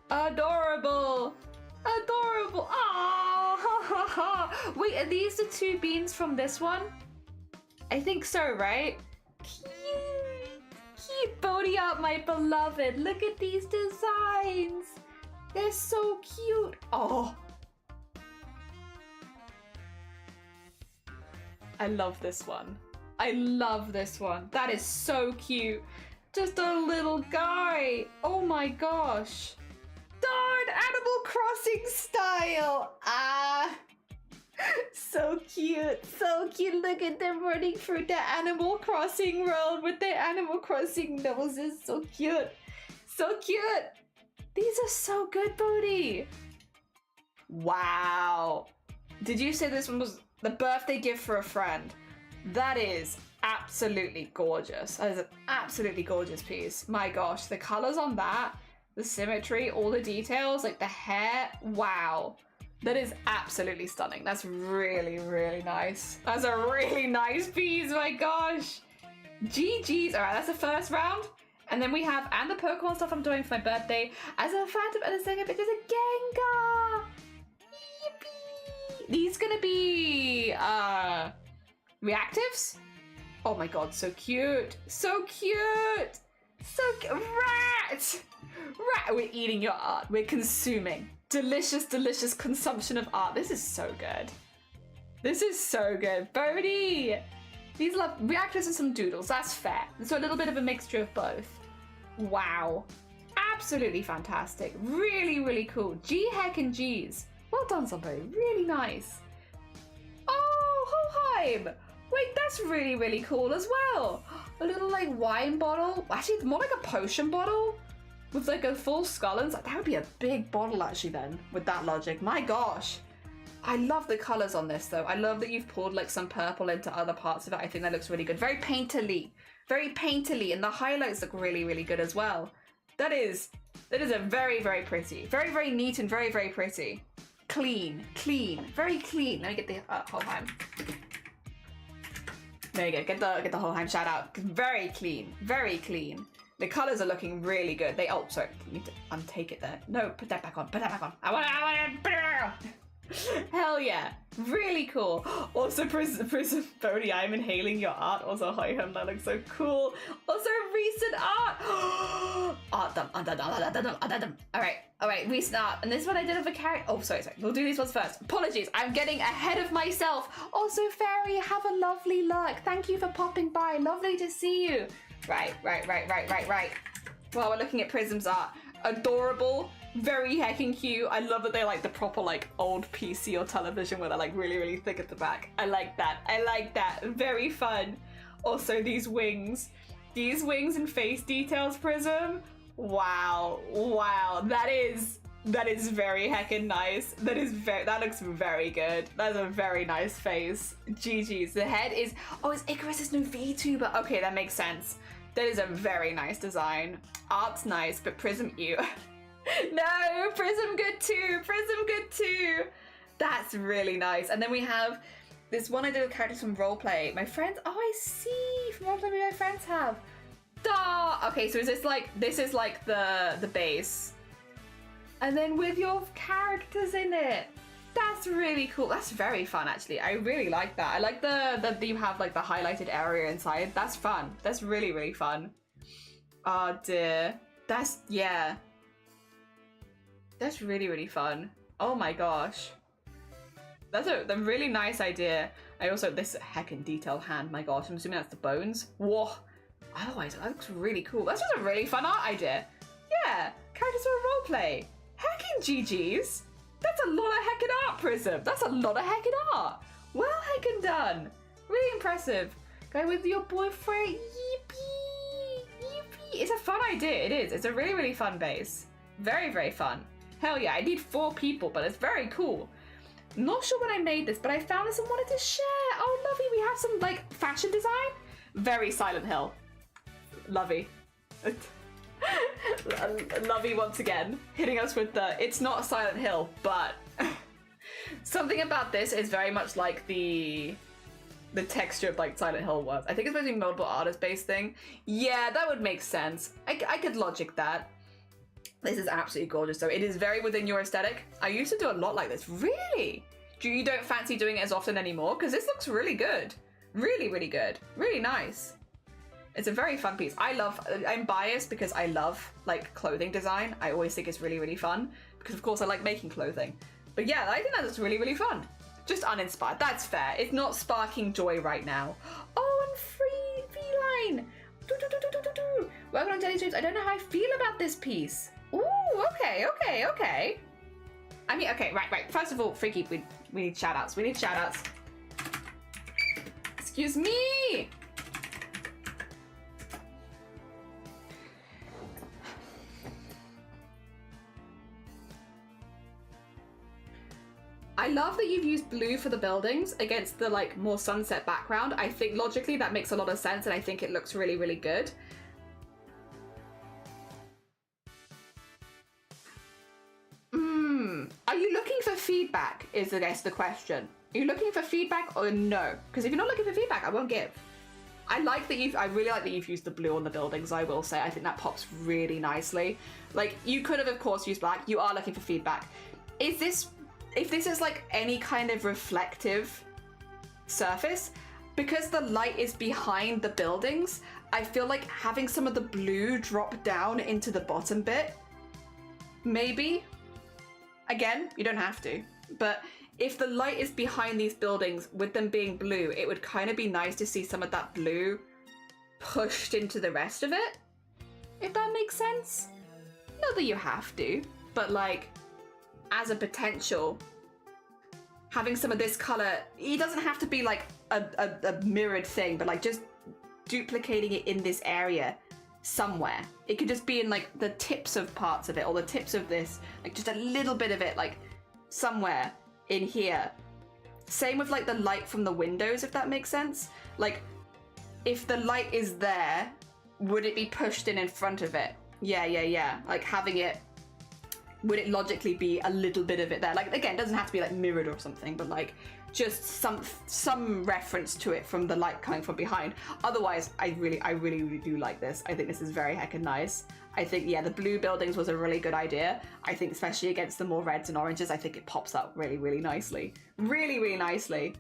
Adorable. Adorable. Oh. Wait, are these the two beans from this one? I think so, right? Cute. Cute. Bodhi art, my beloved. Look at these designs. They're so cute. Oh. I love this one. I love this one. That is so cute. Just a little guy. Oh my gosh. Darn, Animal Crossing style. Ah. So cute. So cute. Look at them running through the Animal Crossing world with their Animal Crossing noses. So cute. So cute. These are so good, Bodhi. Wow. Did you say this one was the birthday gift for a friend? That is absolutely gorgeous. That is an absolutely gorgeous piece. My gosh, the colors on that, the symmetry, all the details, like the hair, wow. That is absolutely stunning. That's really, really nice. That's a really nice piece, my gosh. GG's. All right, that's the first round. And then we have, and the Pokemon stuff I'm doing for my birthday, as a Phantom and a second bit, there's a Gengar. Yippee. These gonna be, reactives? Oh my god, so cute. So cute. So rat. We're eating your art. We're consuming. Delicious, delicious consumption of art. This is so good. This is so good. Bodhi. These love reactors and some doodles. That's fair. So a little bit of a mixture of both. Wow. Absolutely fantastic. Really, really cool. G heck and G's. Well done, somebody. Really nice. Oh, Hoheim. Wait, that's really, really cool as well. A little like wine bottle. Actually, it's more like a potion bottle with like a full skull. And that would be a big bottle actually then, with that logic. My gosh. I love the colors on this though. I love that you've poured like some purple into other parts of it. I think that looks really good. Very painterly. Very painterly. And the highlights look really, really good as well. That is a very, very pretty. Very, very neat and very, very pretty. Clean. Clean. Very clean. Let me get the Hoheim. There you go. Get the Hoheim shout out. Very clean. Very clean. The colors are looking really good. Oh, sorry. You need to untake it there. No, put that back on. Put that back on. I want to. Hell yeah. Really cool. Also, Prism Bodhi, I'm inhaling your art. Also, Hoheim, that looks so cool. Also, recent art. Art them. Alright, recent art. And this is what I did of a character. Oh, sorry. We'll do these ones first. Apologies, I'm getting ahead of myself. Also, Fairy, have a lovely look. Thank you for popping by. Lovely to see you. Right. Well, we're looking at Prism's art. Adorable. Very heckin' cute. I love that they like the proper like old PC or television where they're like really, really thick at the back. I like that. Very fun. Also these wings. These wings and face details, Prism. Wow. That is very heckin' nice. That looks very good. That's a very nice face. GG's. The head is, it's Icarus's new VTuber. Okay, that makes sense. That is a very nice design. Art's nice, but Prism, ew. No, Prism good too. That's really nice. And then we have this one I did with characters from roleplay. My friends, I see, from roleplay my friends have. Duh! Okay, so this is like the base. And then with your characters in it. That's really cool. That's very fun actually. I really like that. I like that you have like the highlighted area inside. That's fun. That's really, really fun. Oh dear. That's really, really fun. Oh my gosh. That's a really nice idea. I also, this heckin' detailed hand, my gosh, I'm assuming that's the bones. Whoa. Otherwise, that looks really cool. That's just a really fun art idea. Yeah, characters for a roleplay. Heckin' GG's. That's a lot of heckin' art, Prism. That's a lot of heckin' art. Well heckin' done. Really impressive. Go with your boyfriend. Yippee. It's a fun idea, it is. It's a really, really fun base. Very, very fun. Hell yeah, I need 4 people, but it's very cool. Not sure when I made this, but I found this and wanted to share. Oh, lovely. We have some, like, fashion design. Very Silent Hill. Lovey. Lovey once again, hitting us with the, it's not a Silent Hill, but something about this is very much like the the texture of like Silent Hill was. I think it's supposed to be multiple artist-based thing. Yeah, that would make sense. I could logic that. This is absolutely gorgeous. So it is very within your aesthetic. I used to do a lot like this. Really? You don't fancy doing it as often anymore? Because this looks really good. Really, really good. Really nice. It's a very fun piece. I'm biased because I love like clothing design. I always think it's really, really fun because of course I like making clothing. But yeah, I think that's really, really fun. Just uninspired. That's fair. It's not sparking joy right now. Oh, and free feline. Welcome on Jelly Streams. I don't know how I feel about this piece. Ooh, okay. I mean, okay, right. First of all, Freaky, we need shout outs. Excuse me. I love that you've used blue for the buildings against the like more sunset background. I think logically that makes a lot of sense and I think it looks really, really good. Are you looking for feedback is I guess the question. Are you looking for feedback or no? Because if you're not looking for feedback, I won't give. I really like that you've used the blue on the buildings, I will say. I think that pops really nicely. Like, you could have, of course, used black. You are looking for feedback. If this is like any kind of reflective surface, because the light is behind the buildings, I feel like having some of the blue drop down into the bottom bit, maybe. Again, you don't have to, but if the light is behind these buildings with them being blue, it would kind of be nice to see some of that blue pushed into the rest of it, if that makes sense. Not that you have to, but like, as a potential, having some of this color, it doesn't have to be like a mirrored thing, but like just duplicating it in this area somewhere. It could just be in like the tips of parts of it, or the tips of this, like just a little bit of it, like somewhere in here. Same with like the light from the windows, if that makes sense. Like, if the light is there, would it be pushed in front of it? Yeah. Like having it, would it logically be a little bit of it there? Like, again, it doesn't have to be like mirrored or something, but like just some reference to it from the light coming from behind. Otherwise, I really do like this. I think this is very heckin' nice. I think, yeah, the blue buildings was a really good idea. I think especially against the more reds and oranges, I think it pops up really nicely. Really nicely.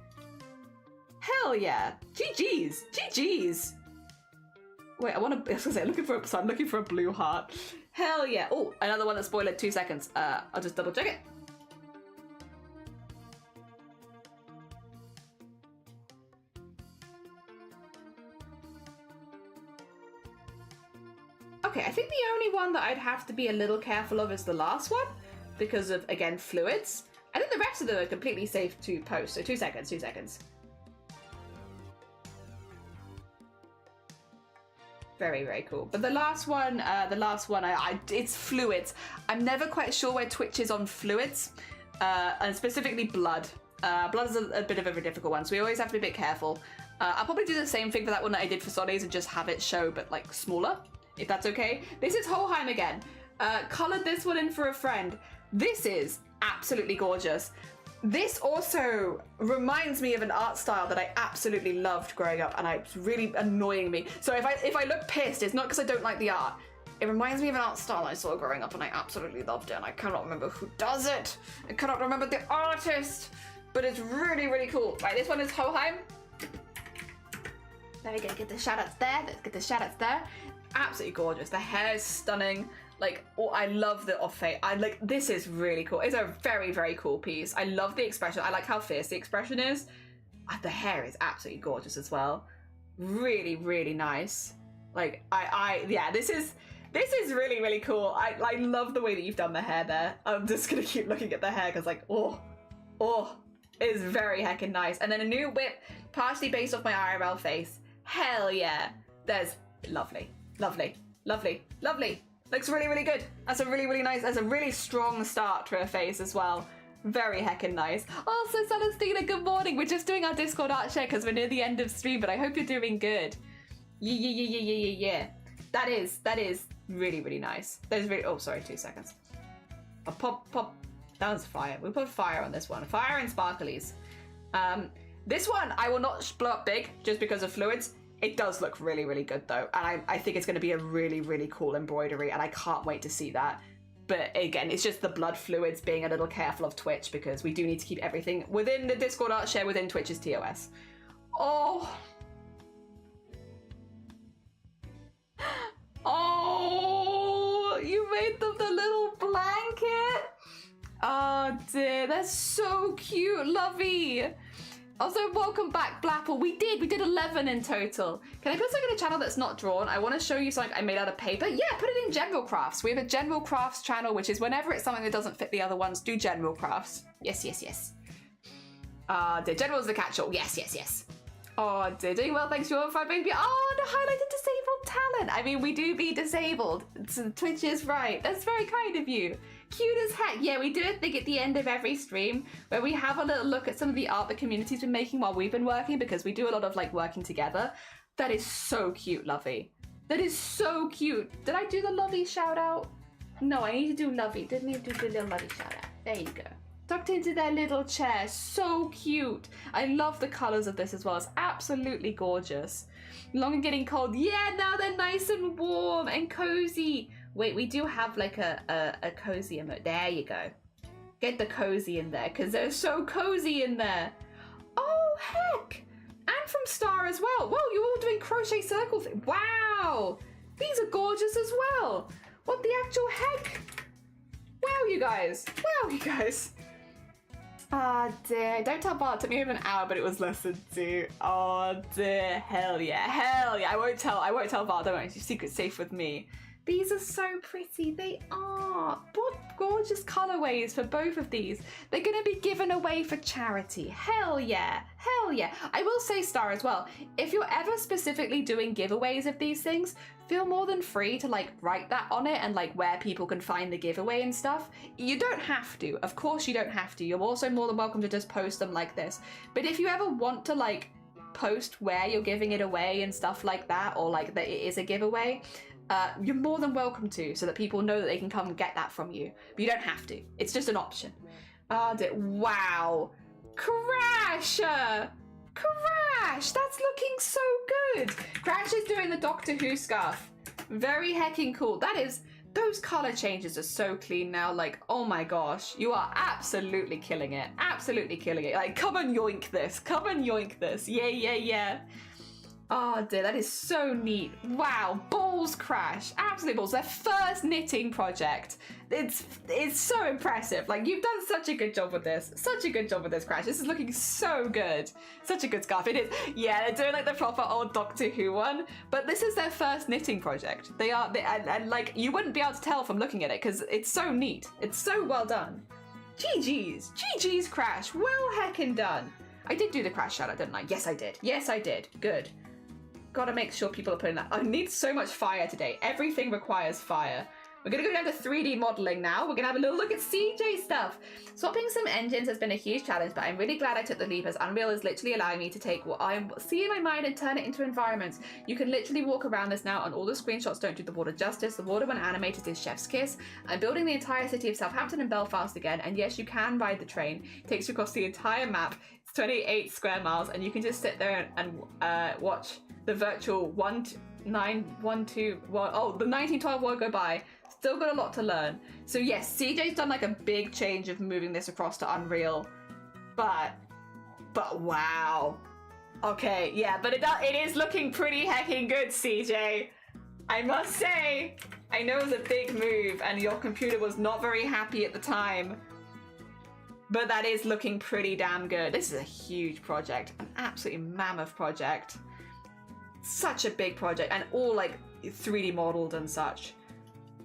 Hell yeah. GG's. Wait, I'm looking for a blue heart. Hell yeah. Oh, another one that spoiled 2 seconds. I'll just double check it. Okay, I think the only one that I'd have to be a little careful of is the last one, because of, again, fluids. I think the rest of them are completely safe to post, so 2 seconds. Very cool. But the last one, it's fluids. I'm never quite sure where Twitch is on fluids, and specifically blood. Blood is a bit of a difficult one, so we always have to be a bit careful. I'll probably do the same thing for that one that I did for Sonny's and just have it show, but like smaller, if that's okay. This is Hoheim again. Colored this one in for a friend. This is absolutely gorgeous. This also reminds me of an art style that I absolutely loved growing up, and it's really annoying me. So if I look pissed, it's not because I don't like the art. It reminds me of an art style I saw growing up, and I absolutely loved it, and I cannot remember who does it. I cannot remember the artist, but it's really cool. Right, this one is Hoheim. There we go, get the shoutouts there. Let's get the shoutouts there. Absolutely gorgeous. The hair is stunning. Like, oh, I love the off-fade. This is really cool. It's a very cool piece. I love the expression. I like how fierce the expression is. The hair is absolutely gorgeous as well. Really nice. Like, yeah, this is really cool. I love the way that you've done the hair there. I'm just gonna keep looking at the hair because like, oh, it is very heckin' nice. And then a new whip, partially based off my IRL face. Hell yeah. There's lovely. Looks really good. That's a really nice, that's a really strong start to her face as well. Very heckin' nice. Also, Celestina, good morning. We're just doing our Discord art share because we're near the end of stream, but I hope you're doing good. Yeah. That is really nice. There's really, oh, sorry, 2 seconds. I'll pop, that was fire. We'll put fire on this one. Fire and sparklies. This one, I will not blow up big just because of fluids. It does look really, really good though. And I think it's going to be a really, really cool embroidery and I can't wait to see that. But again, it's just the blood fluids being a little careful of Twitch because we do need to keep everything within the Discord art share within Twitch's TOS. Oh. Oh, you made them the little blanket. Oh dear, that's so cute, lovey. Also, welcome back, Blapple. We did 11 in total. Can I put something in a channel that's not drawn? I want to show you something I made out of paper. Yeah, put it in general crafts. We have a general crafts channel, which is whenever it's something that doesn't fit the other ones, do general crafts. Yes, yes, yes. The general's the catch-all. Yes, yes, yes. Oh, dear. Doing well, thanks for your fun, baby. Oh, no, highlighted disabled talent. I mean, we do be disabled. Twitch is right. That's very kind of you. Cute as heck. Yeah, we do a thing at the end of every stream where we have a little look at some of the art the community's been making while we've been working, because we do a lot of like working together. That is so cute, Lovey. That is so cute. Did I do the Lovey shout out? No, I need to do Lovey. Didn't need to do the little Lovey shout out. There you go. Tucked into their little chair. So cute. I love the colors of this as well. It's absolutely gorgeous. Long and getting cold. Yeah, now they're nice and warm and cozy. Wait, we do have like a cozy emote. There you go. Get the cozy in there because they're so cozy in there. Oh, heck. And from Star as well. Whoa, you're all doing crochet circle thing. Wow. These are gorgeous as well. What the actual heck? Wow, you guys. Wow, you guys. Ah, dear. Don't tell Bart. It took me over an hour, but it was less than 2. Oh, dear. Hell yeah. Hell yeah. I won't tell Bart. Don't worry. Your secret's safe with me. These are so pretty. They are. What gorgeous colorways for both of these. They're going to be given away for charity. Hell yeah. Hell yeah. I will say, Star, as well, if you're ever specifically doing giveaways of these things, feel more than free to like write that on it and like where people can find the giveaway and stuff. You don't have to. Of course you don't have to. You're also more than welcome to just post them like this. But if you ever want to like post where you're giving it away and stuff like that, or like that it is a giveaway, you're more than welcome to, so that people know that they can come and get that from you. But you don't have to. It's just an option. Wow. Crash! Crash! That's looking so good! Crash is doing the Doctor Who scarf. Very hecking cool. That is... Those color changes are so clean now. Like, oh my gosh. You are absolutely killing it. Absolutely killing it. Like, come and yoink this. Come and yoink this. Yeah, yeah, yeah. Oh dear, that is so neat. Wow, balls, Crash. Absolute balls. Their first knitting project. It's so impressive. Like, you've done such a good job with this. Such a good job with this, Crash. This is looking so good. Such a good scarf. It is. Yeah, they're doing like the proper old Doctor Who one, but this is their first knitting project. And like, you wouldn't be able to tell from looking at it because it's so neat. It's so well done. GG's. GG's, Crash. Well heckin' done. I did do the Crash shout out, didn't I? Yes, I did. Yes, I did. Good. Gotta make sure people are putting that. I need so much fire today. Everything requires fire. We're gonna go down to 3D modeling now. We're gonna have a little look at CJ stuff. Swapping some engines has been a huge challenge, but I'm really glad I took the leap, as Unreal is literally allowing me to take what I see in my mind and turn it into environments. You can literally walk around this now, and all the screenshots don't do the water justice. The water when animated is chef's kiss. I'm building the entire city of Southampton and Belfast again, and yes, you can ride the train. It takes you across the entire map. It's 28 square miles, and you can just sit there and watch the virtual 1912 world go by. Still got a lot to learn. So yes, CJ's done like a big change of moving this across to Unreal, but wow. Okay, yeah, but it is looking pretty hecking good, CJ. I must say, I know it was a big move and your computer was not very happy at the time, but that is looking pretty damn good. This is a huge project, an absolutely mammoth project. Such a big project, and all like 3D modeled and such.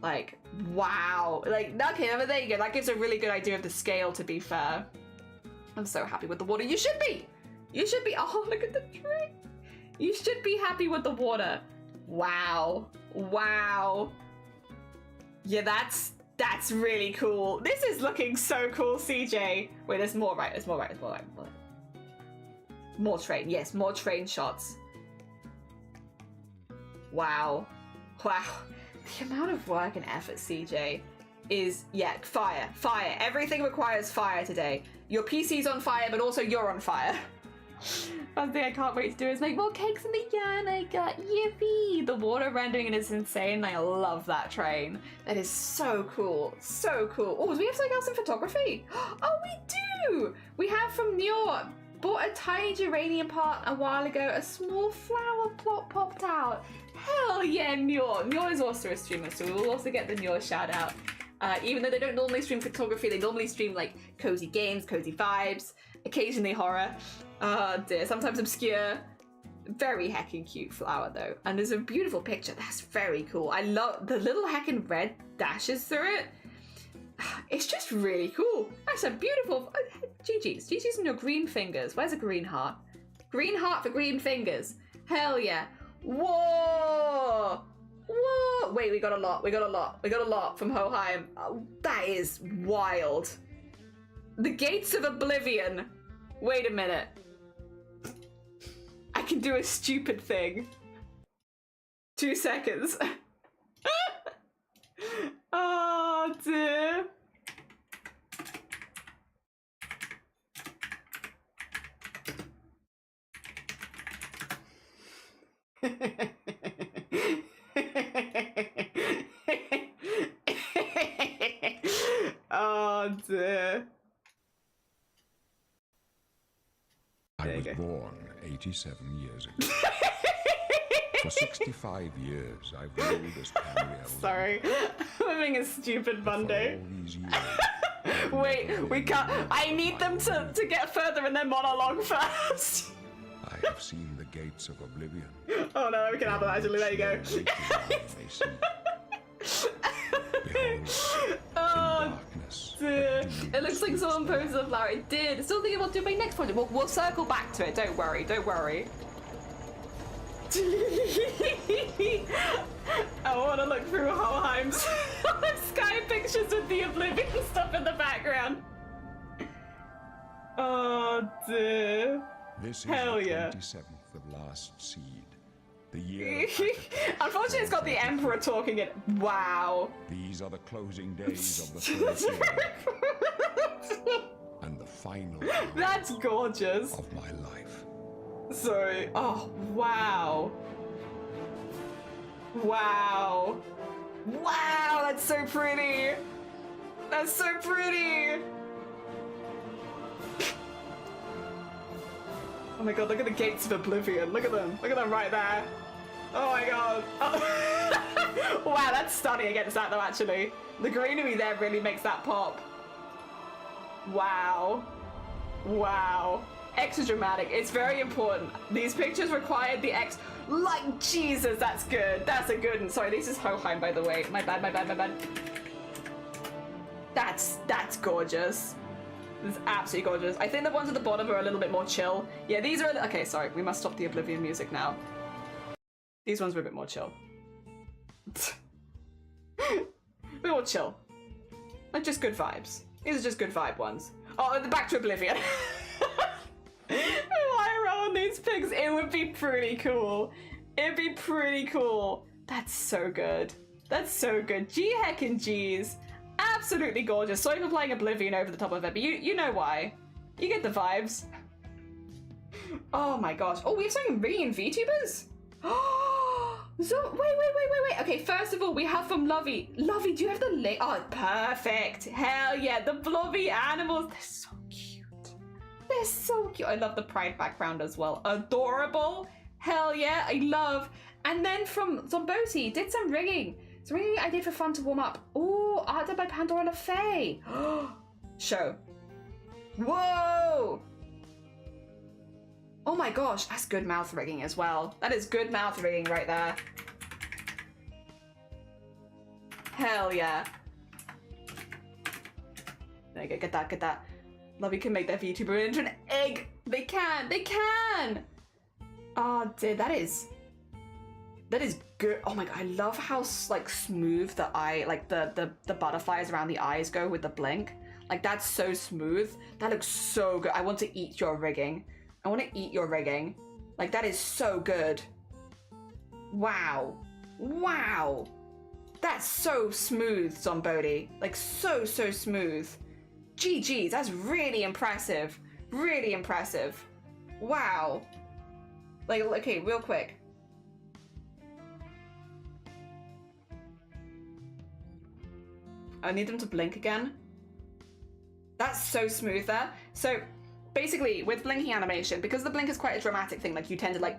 Like, wow. Like, okay, but there you go. That gives a really good idea of the scale, to be fair. I'm so happy with the water. You should be. You should be. Oh, look at the tree. You should be happy with the water. Wow. Wow. Yeah, that's really cool. This is looking so cool, CJ. Wait, there's more, right? There's more, right? There's more, right? More train. Yes, more train shots. Wow. Wow. The amount of work and effort, CJ, is, yeah, fire. Fire. Everything requires fire today. Your PC's on fire, but also you're on fire. One thing I can't wait to do is make more cakes in the yarn. I got yippee! The water rendering is insane. I love that train. That is so cool. So cool. Oh, do we have something else in photography? Oh, we do! We have from Nior. Bought a tiny geranium part a while ago. A small flower plot popped out. Hell yeah, Nior. Nior is also a streamer, so we will also get the Nior shout out. Even though they don't normally stream photography, they normally stream like cozy games, cozy vibes, occasionally horror. Dear, sometimes obscure. Very heckin' cute flower though. And there's a beautiful picture. That's very cool. I love the little heckin' red dashes through it. It's just really cool. That's a beautiful... GG's. GG's on your green fingers. Where's a green heart? Green heart for green fingers. Hell yeah. Whoa! Whoa! Wait, we got a lot. We got a lot. We got a lot from Hoheim. Oh, that is wild. The Gates of Oblivion. Wait a minute. I can do a stupid thing. 2 seconds. Oh dear. Oh dear. I was born 87 years ago. For 65 years, I've ruled as Camriel. Sorry, I'm having a stupid Monday. For all these years, Wait, we can't. I need them to get further in their monologue first. I have seen the gates of oblivion. Oh no, we can have them actually. There you go. Oh, dear. It looks like someone posted a flower. It did. Still thinking about doing my next project. We'll circle back to it. Don't worry. Don't worry. I want to look through Hoheim's sky pictures with the Oblivion stuff in the background. Oh dear. This is Hell the yeah. 27th of last seed. The year. Unfortunately, it's got the Emperor talking it. Wow. These are the closing days of the third year. And the final hour That's gorgeous. of my life. Sorry. Oh, wow. Wow. Wow, that's so pretty. That's so pretty. Oh my god, look at the Gates of Oblivion. Look at them. Look at them right there. Oh my god. Oh. Wow, that's stunning against that though, actually. The greenery there really makes that pop. Wow. Wow. Extra dramatic. It's very important. These pictures required the X. Like Jesus, that's good. That's a good one. Sorry, this is Hoheim, by the way. My bad, my bad, my bad. That's gorgeous. This is absolutely gorgeous. I think the ones at the bottom are a little bit more chill. Yeah, these are... Okay, sorry. We must stop the Oblivion music now. These ones were a bit more chill. A bit more chill. Like, just good vibes. These are just good vibe ones. Oh, back to Oblivion. Why are on these pigs? It would be pretty cool. It'd be pretty cool. That's so good. That's so good. G heckin' G's. Absolutely gorgeous. Sorry for playing Oblivion over the top of it, but you know why. You get the vibes. Oh my gosh. Oh, we have something ringing in VTubers? So, wait. Okay, first of all, we have from Lovey. Lovey, do you have the link? Oh, perfect. Hell yeah, the blobby animals. They're so cute. They're so cute. I love the pride background as well. Adorable. Hell yeah, I love. And then from Zomboti, did some ringing. It's ringing I did for fun to warm up. Oh, art done by Pandora LaFay. Show. Whoa. Oh my gosh, that's good mouth rigging as well. That is good mouth rigging right there. Hell yeah. There you go, get that. Lovey can make their VTuber into an egg. They can. Oh dear, that is good. Oh my god, I love how like smooth the eye, like the butterflies around the eyes go with the blink. Like that's so smooth. That looks so good. I want to eat your rigging. Like that is so good. Wow. That's so smooth, Zomboti. Like so smooth. GG's, that's really impressive. Wow. Like, okay, real quick. I need them to blink again. That's so smooth there. So basically with blinking animation, because the blink is quite a dramatic thing, like you tend to like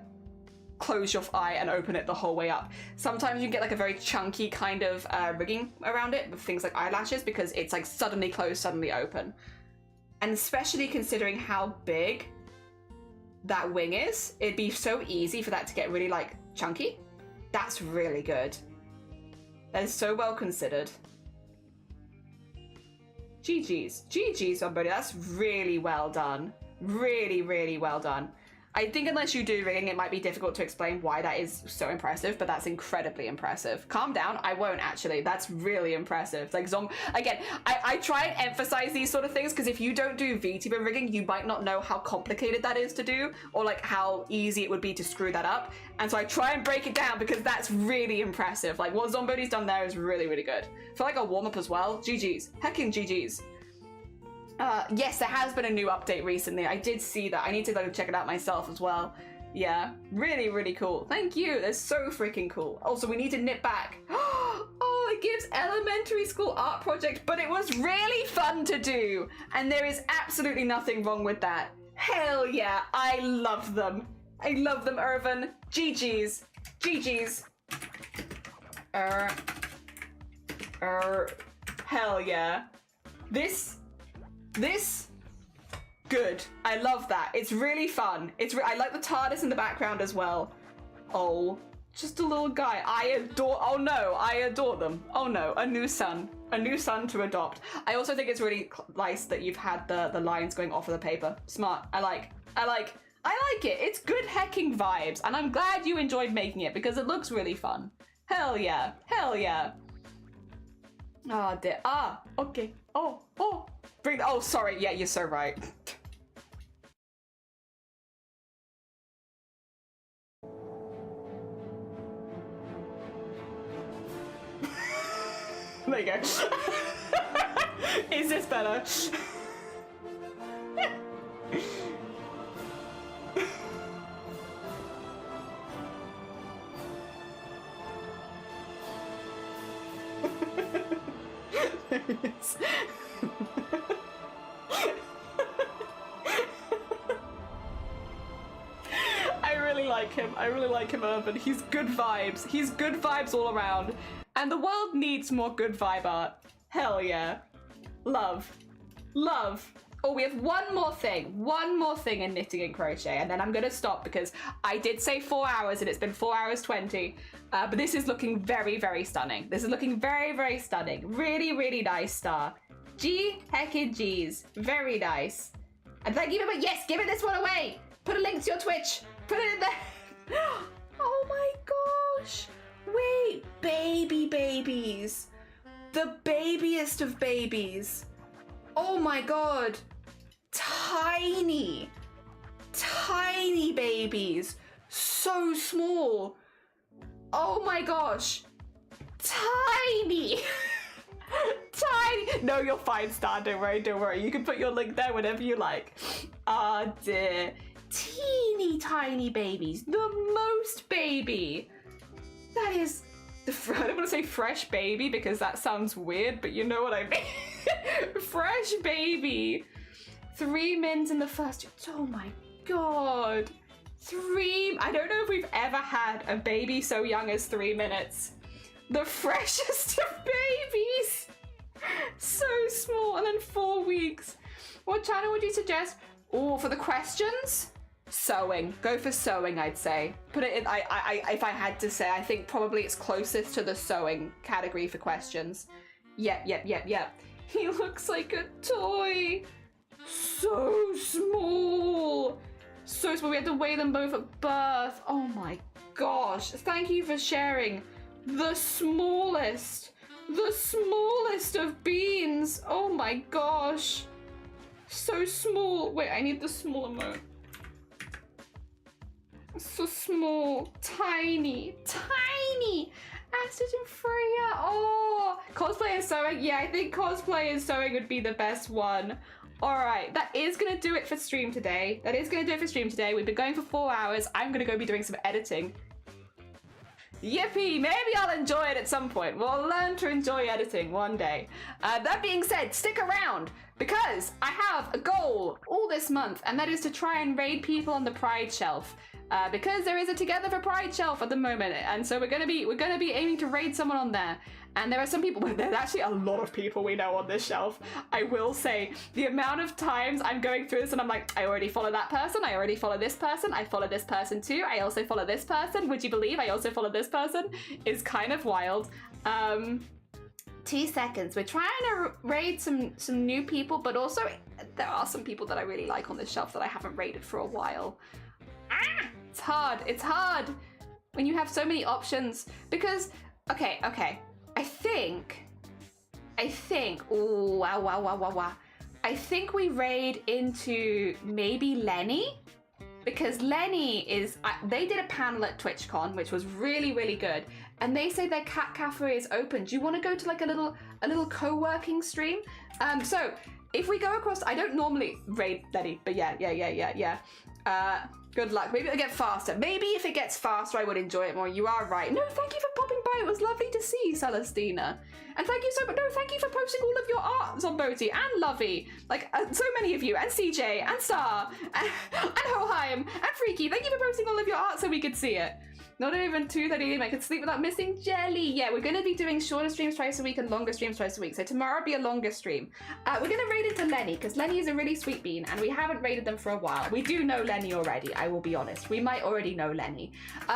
close your eye and open it the whole way up. Sometimes you get like a very chunky kind of rigging around it with things like eyelashes because it's like suddenly closed, suddenly open. And especially considering how big that wing is, it'd be so easy for that to get really like chunky. That's really good. That is so well considered. GG's. GG's, somebody. That's really well done. Really, really well done. I think unless you do rigging, it might be difficult to explain why that is so impressive, but that's incredibly impressive. Calm down. I won't actually. That's really impressive. Like again, I try and emphasize these sort of things because if you don't do VTuber rigging, you might not know how complicated that is to do or like how easy it would be to screw that up. And so I try and break it down because that's really impressive. Like what Zombody's done there is really, really good. For like a warm-up as well. GG's. Heckin' GG's. Yes, there has been a new update recently. I did see that. I need to go check it out myself as well. Yeah, really, really cool. Thank you. That's so freaking cool. Also, we need to nip back. Oh, it gives elementary school art project, but it was really fun to do. And there is absolutely nothing wrong with that. Hell yeah, I love them. I love them, Irvin. GG's. GG's. Hell yeah. This, good. I love that. It's really fun. I like the TARDIS in the background as well. Oh, just a little guy. Oh no, I adore them. Oh no, a new son to adopt. I also think it's really nice that you've had the lines going off of the paper. Smart. I like it. It's good hecking vibes, and I'm glad you enjoyed making it because it looks really fun. Hell yeah. Hell yeah. Ah, dear. Ah, okay. Oh. Oh, sorry. Yeah, you're so right. There you go. Is this better? There he is. I really like him, Urban. He's good vibes. He's good vibes all around. And the world needs more good vibe art. Hell yeah. Love. Love. Oh, we have one more thing in knitting and crochet, and then I'm gonna stop because I did say 4 hours and it's been 4 hours 20. But this is looking very, very stunning. This is looking very, very stunning. Really, really nice star. G heckin' G's. Very nice. And thank you very much. Yes, giving this one away. Put a link to your Twitch. Put it in there. Oh my gosh. Wait, babies. The babiest of babies. Oh my god. Tiny babies. So small. Oh my gosh. Tiny. Tiny. No, you're fine, Star. Don't worry. You can put your link there whenever you like. Ah, dear. Teeny tiny babies. The most baby. That is... I don't want to say fresh baby because that sounds weird, but you know what I mean. Fresh baby. 3 mins in the first... Oh my god. 3... I don't know if we've ever had a baby so young as 3 minutes. The freshest of babies. So small. And then 4 weeks. What channel would you suggest? Oh, for the questions? Sewing. Go for sewing, I'd say. Put it in... if I had to say, I think probably it's closest to the sewing category for questions. Yep. He looks like a toy. So small. So small. We had to weigh them both at birth. Oh my gosh. Thank you for sharing. The smallest of beans. Oh my gosh. So small. Wait, I need the small emote. So small. Tiny. Astrid and Freya. Oh. Cosplay and sewing. Yeah, I think cosplay and sewing would be the best one. All right, that is gonna do it for stream today. We've been going for 4 hours. I'm gonna go be doing some editing. Yippee! Maybe I'll enjoy it at some point. We'll learn to enjoy editing one day. That being said, stick around because I have a goal all this month, and that is to try and raid people on the Pride shelf. Because there is a Together for Pride shelf at the moment, and so we're gonna be aiming to raid someone on there. And there are some people, there's actually a lot of people we know on this shelf. I will say, the amount of times I'm going through this and I'm like, I already follow that person, I already follow this person, I follow this person too, I also follow this person, would you believe I also follow this person? Is kind of wild. 2 seconds, we're trying to raid some new people, but also there are some people that I really like on this shelf that I haven't raided for a while. It's hard when you have so many options because, okay. I think, ooh, wow. I think we raid into maybe Lenny, because Lenny is, they did a panel at TwitchCon, which was really, really good. And they say their cat cafe is open. Do you want to go to like a little co-working stream? So if we go across, I don't normally raid Lenny, but yeah. Good luck. Maybe it'll get faster. Maybe if it gets faster, I would enjoy it more. You are right. No, thank you for popping by. It was lovely to see you, Celestina. And thank you so much. No, thank you for posting all of your art, Zomboti and Lovey. Like, so many of you. And CJ, and Star, and Hoheim, and Freaky. Thank you for posting all of your art so we could see it. Not even 2:30 a.m. I could sleep without missing Jelly. Yeah, we're going to be doing shorter streams twice a week and longer streams twice a week. So tomorrow will be a longer stream. We're going to raid into Lenny because Lenny is a really sweet bean and we haven't raided them for a while. We do know Lenny already, I will be honest. We might already know Lenny.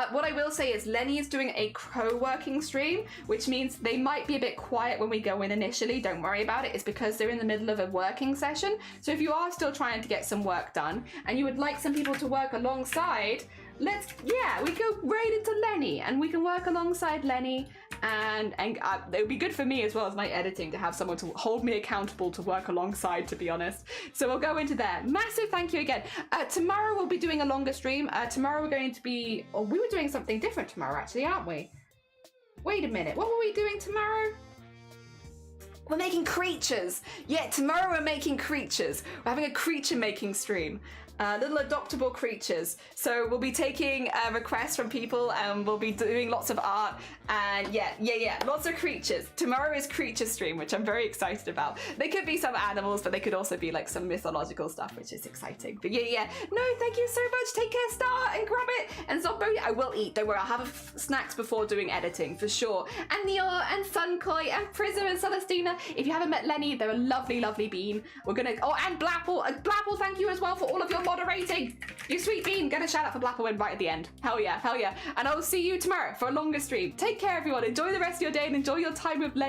What I will say is Lenny is doing a co-working stream, which means they might be a bit quiet when we go in initially. Don't worry about it. It's because they're in the middle of a working session. So if you are still trying to get some work done and you would like some people to work alongside, we go raid into Lenny and we can work alongside Lenny and it would be good for me as well as my editing to have someone to hold me accountable to work alongside, to be honest. So we'll go into there. Massive thank you again. Tomorrow we'll be doing a longer stream. Tomorrow we're going to be, we were doing something different tomorrow actually, aren't we? Wait a minute, what were we doing tomorrow? We're making creatures. Yeah, tomorrow we're making creatures. We're having a creature making stream. Little adoptable creatures. So we'll be taking requests from people and we'll be doing lots of art and lots of creatures. Tomorrow is creature stream, which I'm very excited about. They could be some animals, but they could also be like some mythological stuff, which is exciting. But no, thank you so much. Take care, Star and Gromit and Zombo. I will eat, don't worry, I'll have snacks before doing editing for sure. And Neo and Sunkoi and Prism and Celestina. If you haven't met Lenny, they're a lovely, lovely bean. We're gonna, and Blapple. Blapple, thank you as well for all of your moderating. You sweet bean. Get a shout out for Blapple right at the end. Hell yeah. And I will see you tomorrow for a longer stream. Take care, everyone. Enjoy the rest of your day and enjoy your time with Lenny.